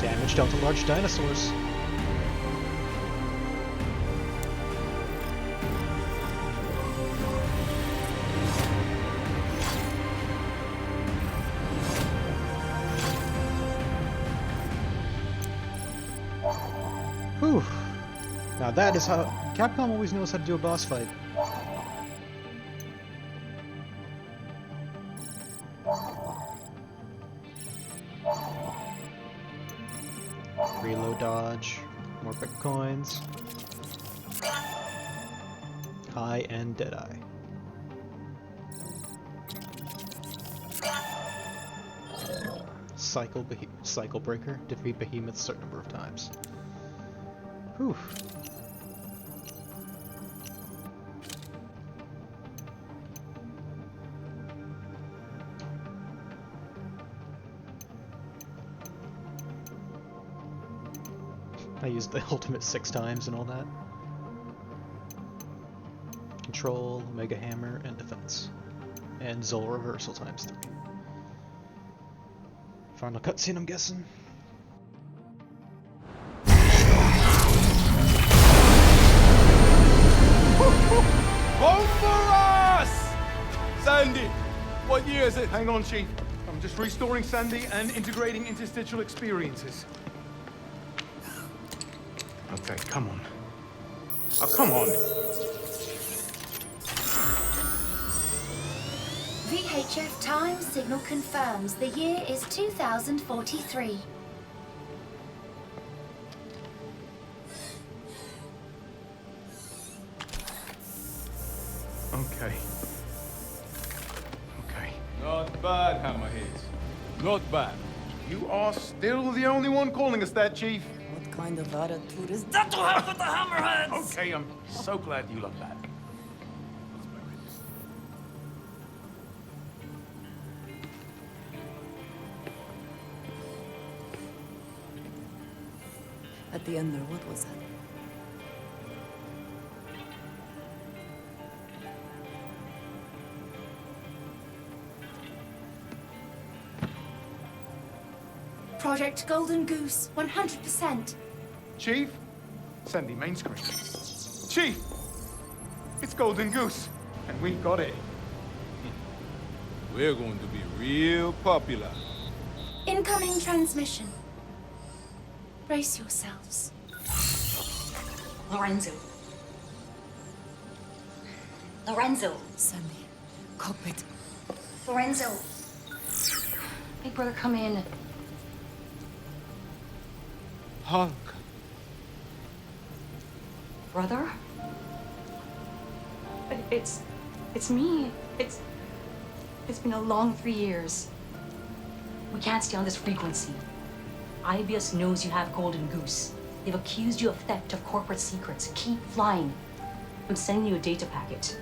Damage dealt to large dinosaurs. Whew. Now that is how Capcom always knows how to do a boss fight. Reload dodge, more Bitcoins, high-end Deadeye. Cycle breaker, defeat behemoths a certain number of times. Whew. I used the ultimate 6 times and all that. Control, Mega Hammer, and Defense. And Zol Reversal times 3. Final cutscene, I'm guessing. Vote for us! Sandy, what year is it? Hang on, Chief. I'm just restoring Sandy and integrating interstitial experiences. Okay, come on. Oh, come on. VHF time signal confirms the year is 2043. Okay. Okay. Not bad, Hammerheads. Not bad. You are still the only one calling us that, Chief. What kind of attitude is that to have with the Hammerheads? Okay, I'm so glad you love that. At the end there, what was that? Project Golden Goose, 100%. Chief? Sandy, main screen. Chief! It's Golden Goose, and we got it. We're going to be real popular. Incoming transmission. Brace yourselves. Lorenzo. Lorenzo. Sandy. Cockpit. Lorenzo. Big brother, come in. Hulk. Brother? It's me. It's been a long 3 years. We can't stay on this frequency. IBS knows you have Golden Goose. They've accused you of theft of corporate secrets. Keep flying. I'm sending you a data packet.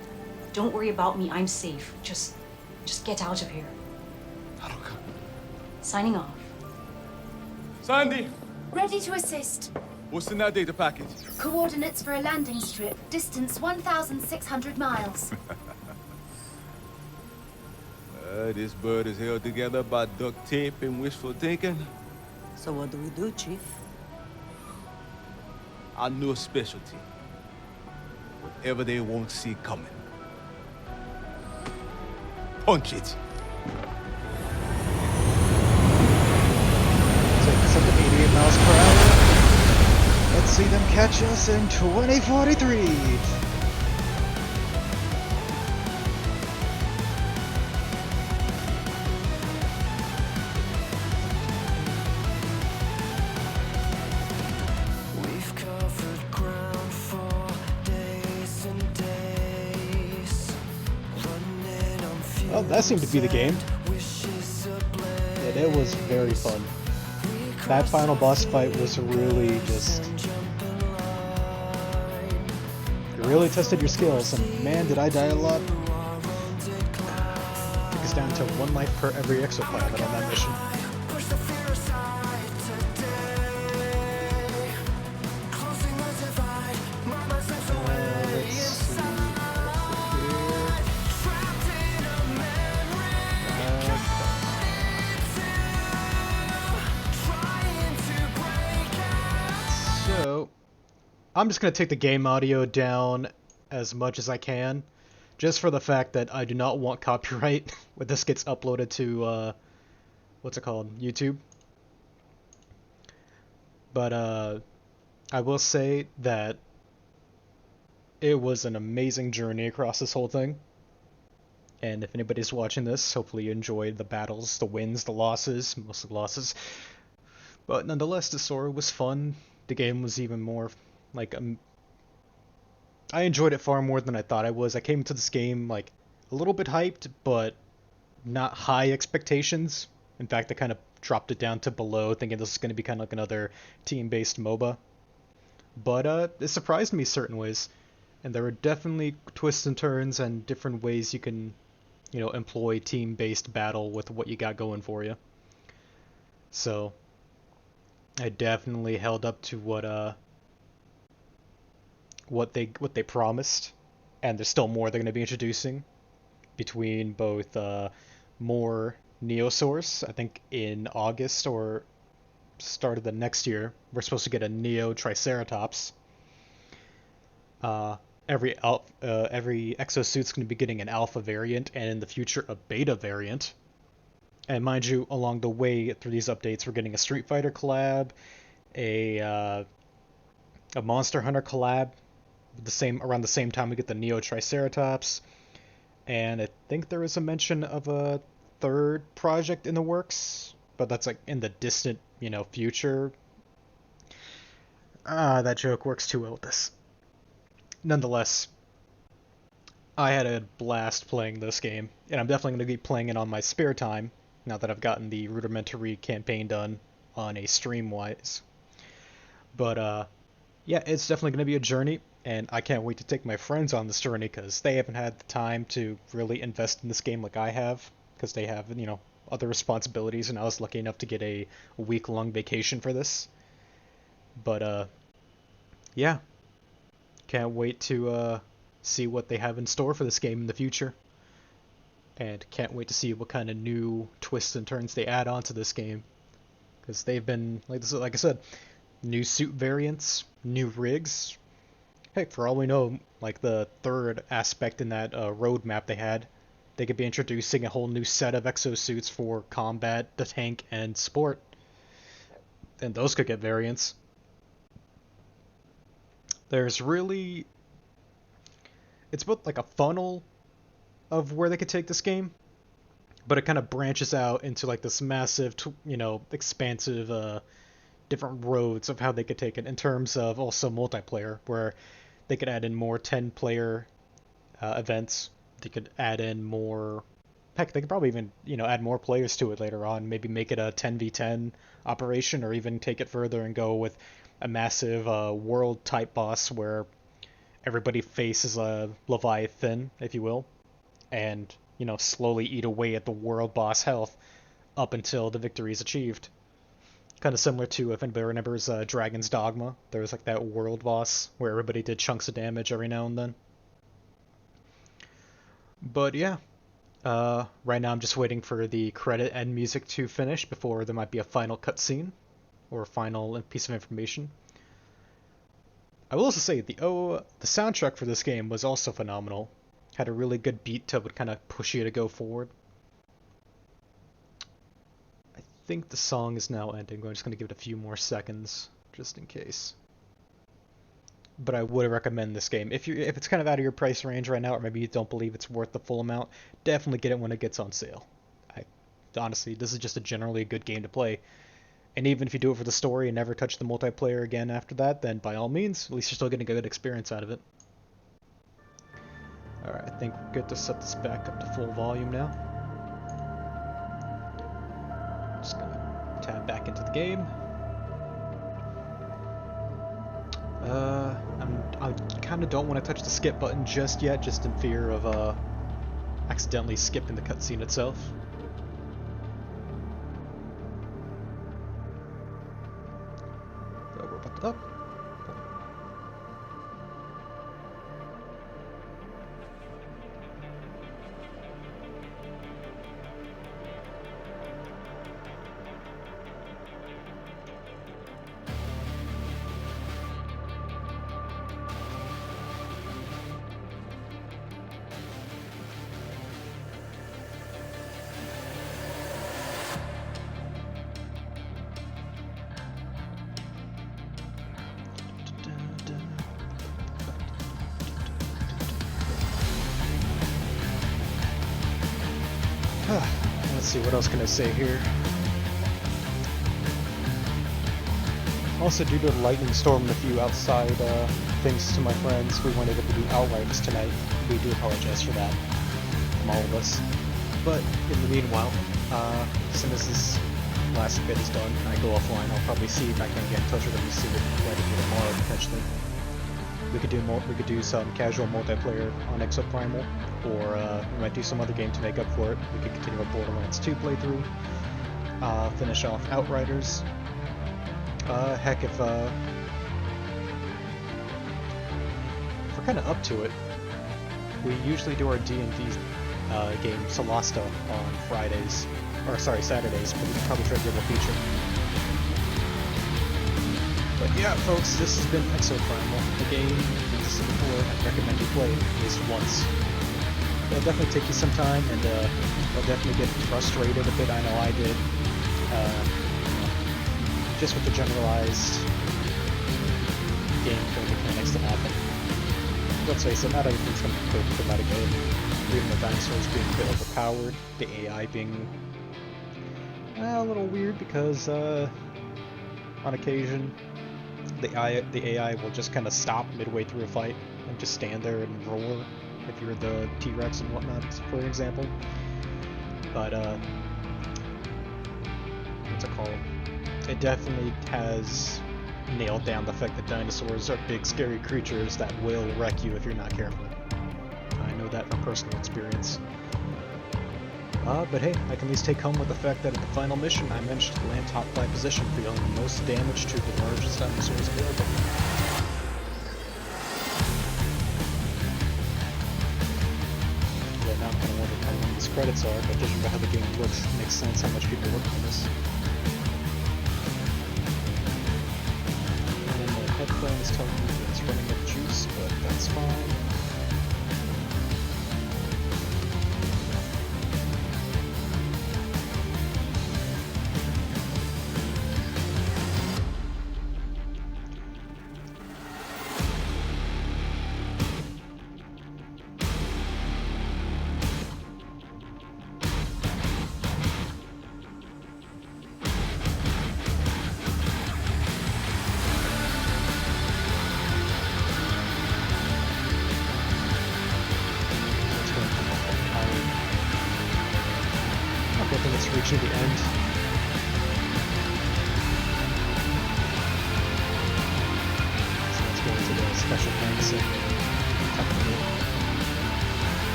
Don't worry about me, I'm safe. Just get out of here. Haruka. Signing off. Sandy, Ready to assist. what's in that data packet? Coordinates for a landing strip. Distance 1,600 miles. This bird is held together by duct tape and wishful thinking. So what do we do, Chief? I know a specialty. Whatever they won't see coming. Punch it. Take us up to 88 miles per hour. Let's see them catch us in 2043. Well, that seemed to be the game. Yeah, that was very fun. That final boss fight was really just... It really tested your skills, and man, did I die a lot. Took us down to 1 life per every exoplanet on that mission. I'm just going to take the game audio down as much as I can, just for the fact that I do not want copyright when this gets uploaded to, what's it called, YouTube. But, I will say that it was an amazing journey across this whole thing. And if anybody's watching this, hopefully you enjoyed the battles, the wins, the losses, mostly losses. But nonetheless, the story was fun. The game was even more... Like, I enjoyed it far more than I thought I was. I came into this game, like, a little bit hyped, but not high expectations. In fact, I kind of dropped it down to below, thinking this is going to be kind of like another team-based MOBA. But, it surprised me certain ways. And there were definitely twists and turns and different ways you can, you know, employ team-based battle with what you got going for you. So, I definitely held up to what they promised, and there's still more they're going to be introducing between both more Neosaurs. I think in August or start of the next year, we're supposed to get a Neo Triceratops. Every exosuit's going to be getting an alpha variant, and in the future a beta variant. And mind you, along the way through these updates, we're getting a Street Fighter collab, a Monster Hunter collab. Around the same time we get the Neo Triceratops, and I think there is a mention of a third project in the works, but that's like in the distant, you know, future. That joke works too well with this. Nonetheless, I had a blast playing this game, and I'm definitely going to be playing it on my spare time, now that I've gotten the rudimentary campaign done on a stream-wise. But, yeah, it's definitely going to be a journey. And I can't wait to take my friends on this journey, because they haven't had the time to really invest in this game like I have, because they have, you know, other responsibilities, and I was lucky enough to get a week-long vacation for this. But, yeah. Can't wait to, see what they have in store for this game in the future. And can't wait to see what kind of new twists and turns they add on to this game. Because they've been, like I said, new suit variants, new rigs. Heck, for all we know, like the third aspect in that roadmap they They could be introducing a whole new set of exosuits for combat, the tank, and sport. And those could get variants. There's really... It's both like a funnel of where they could take this game, but it kind of branches out into like this massive, expansive, different roads of how they could take it in terms of also multiplayer, where they could add in more 10-player events. They could add in more... Heck, they could probably even, add more players to it later on. Maybe make it a 10v10 operation, or even take it further and go with a massive world-type boss where everybody faces a Leviathan, if you will, and, slowly eat away at the world boss health up until the victory is achieved. Kind of similar to, if anybody remembers Dragon's Dogma. There was like that world boss where everybody did chunks of damage every now and then. But yeah, right now I'm just waiting for the credit and music to finish before there might be a final cutscene or a final piece of information. I will also say the soundtrack for this game was also phenomenal. Had a really good beat to kind of push you to go forward. I think the song is now ending. I'm just going to give it a few more seconds, just in case. But I would recommend this game. If it's kind of out of your price range right now, or maybe you don't believe it's worth the full amount, definitely get it when it gets on sale. Honestly, this is just a generally good game to play. And even if you do it for the story and never touch the multiplayer again after that, then by all means, at least you're still getting a good experience out of it. Alright, I think we're good to set this back up to full volume now. Just gonna tab back into the game. I kind of don't want to touch the skip button just yet, just in fear of accidentally skipping the cutscene itself. We're about to... Let's see, what else can I say here? Also, due to the lightning storm and a few outside things to my friends, we weren't able to do Outriders tonight. We do apologize for that, from all of us. But in the meanwhile, as soon as this last bit is done and I go offline, I'll probably see if I can get in touch with them and see what we're going to do tomorrow, potentially. We could do some casual multiplayer on Exoprimal, or we might do some other game to make up for it. We could continue a Borderlands 2 playthrough, finish off Outriders. Heck, if we're kind of up to it, we usually do our D&D game Solasta on Fridays, or sorry, Saturdays, but we can probably try to give a feature. But yeah, folks, this has been Exoprimal, the game, as I said before, I recommend you play at least once. It'll definitely take you some time, and you'll definitely get frustrated a bit, I know I did. Just with the generalized gameplay mechanics that happen. Let's face it, not everything's going to be perfect about a game. Even the dinosaurs being a bit overpowered, the AI being a little weird because on occasion the AI will just kind of stop midway through a fight and just stand there and roar if you're the T-Rex and whatnot, for example. But what's it called? It definitely has nailed down the fact that dinosaurs are big, scary creatures that will wreck you if you're not careful. I know that from personal experience. But hey, I can at least take home with the fact that at the final mission I managed to land top 5 position for dealing the most damage to the largest dinosaurs available. Yeah, now I'm kind of wondering how long these credits are, but judging by how the game looks, it makes sense how much people work on this. And then the headphone is telling me that it's running out of juice, but that's fine.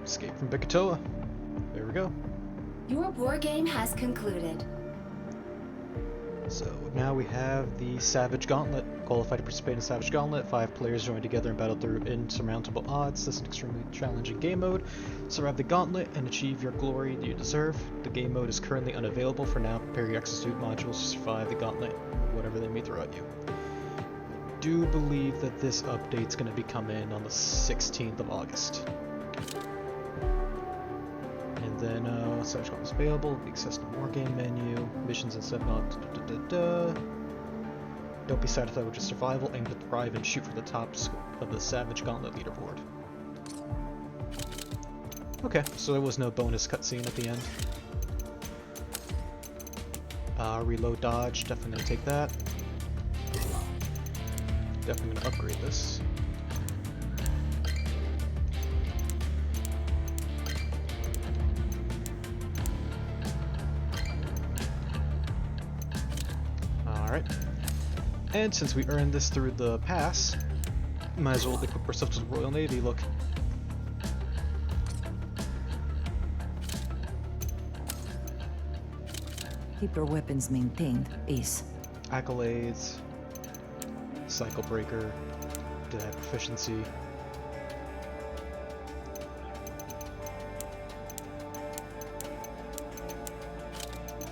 Escape from Bikatoa. There we go. Your war game has concluded. So now we have the Savage Gauntlet. Qualify to participate in Savage Gauntlet. 5 players join together and battle through insurmountable odds. This is an extremely challenging game mode. Survive the gauntlet and achieve your glory you deserve. The game mode is currently unavailable for now. Prepare your exosuit modules to survive the gauntlet, whatever they may throw at you. I do believe that this update's going to be coming on the 16th of August. And then, Savage Gauntlet is available, access to more game menu, missions and stuff. Don't be satisfied with just survival, aim to thrive and shoot for the top of the Savage Gauntlet leaderboard. Okay, so there was no bonus cutscene at the end. Reload dodge, definitely gonna take that. Definitely gonna upgrade this. Alright. And since we earned this through the pass, might as well equip ourselves to the Royal Navy. Look. Keep your weapons maintained, Ace. Accolades, Cycle Breaker, did I have proficiency?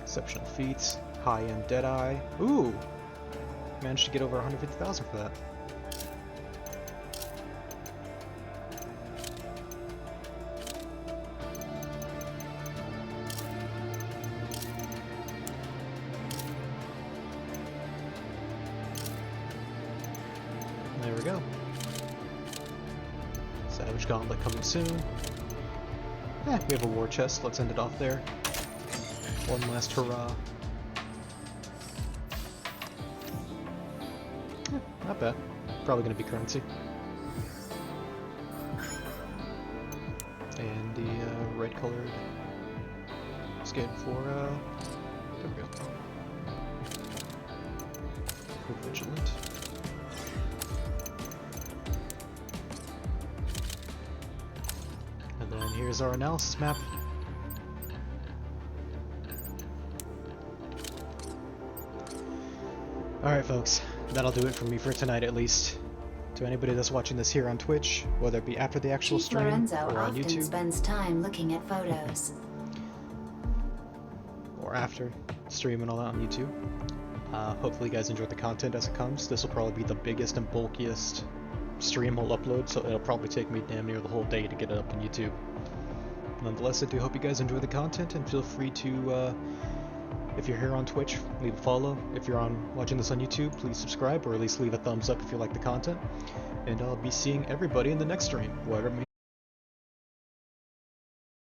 Exceptional feats, high-end Deadeye. Ooh! Managed to get over 150,000 for that. There we go. Savage Gauntlet coming soon. We have a war chest. Let's end it off there. One last hurrah. Not bad. Probably going to be currency. And the red colored skin for, there we go. For Vigilant. And then here's our analysis map. Alright folks, that'll do it for me for tonight at least. To anybody that's watching this here on Twitch, whether it be after the actual Chief stream Lorenzo or on often YouTube, spends time looking at photos. or after stream and all that on YouTube. Hopefully you guys enjoyed the content as it comes. This will probably be the biggest and bulkiest stream I'll upload, so it'll probably take me damn near the whole day to get it up on YouTube. Nonetheless, I do hope you guys enjoy the content, and feel free to, if you're here on Twitch, leave a follow. If you're watching this on YouTube, please subscribe, or at least leave a thumbs up if you like the content. And I'll be seeing everybody in the next stream, whatever it may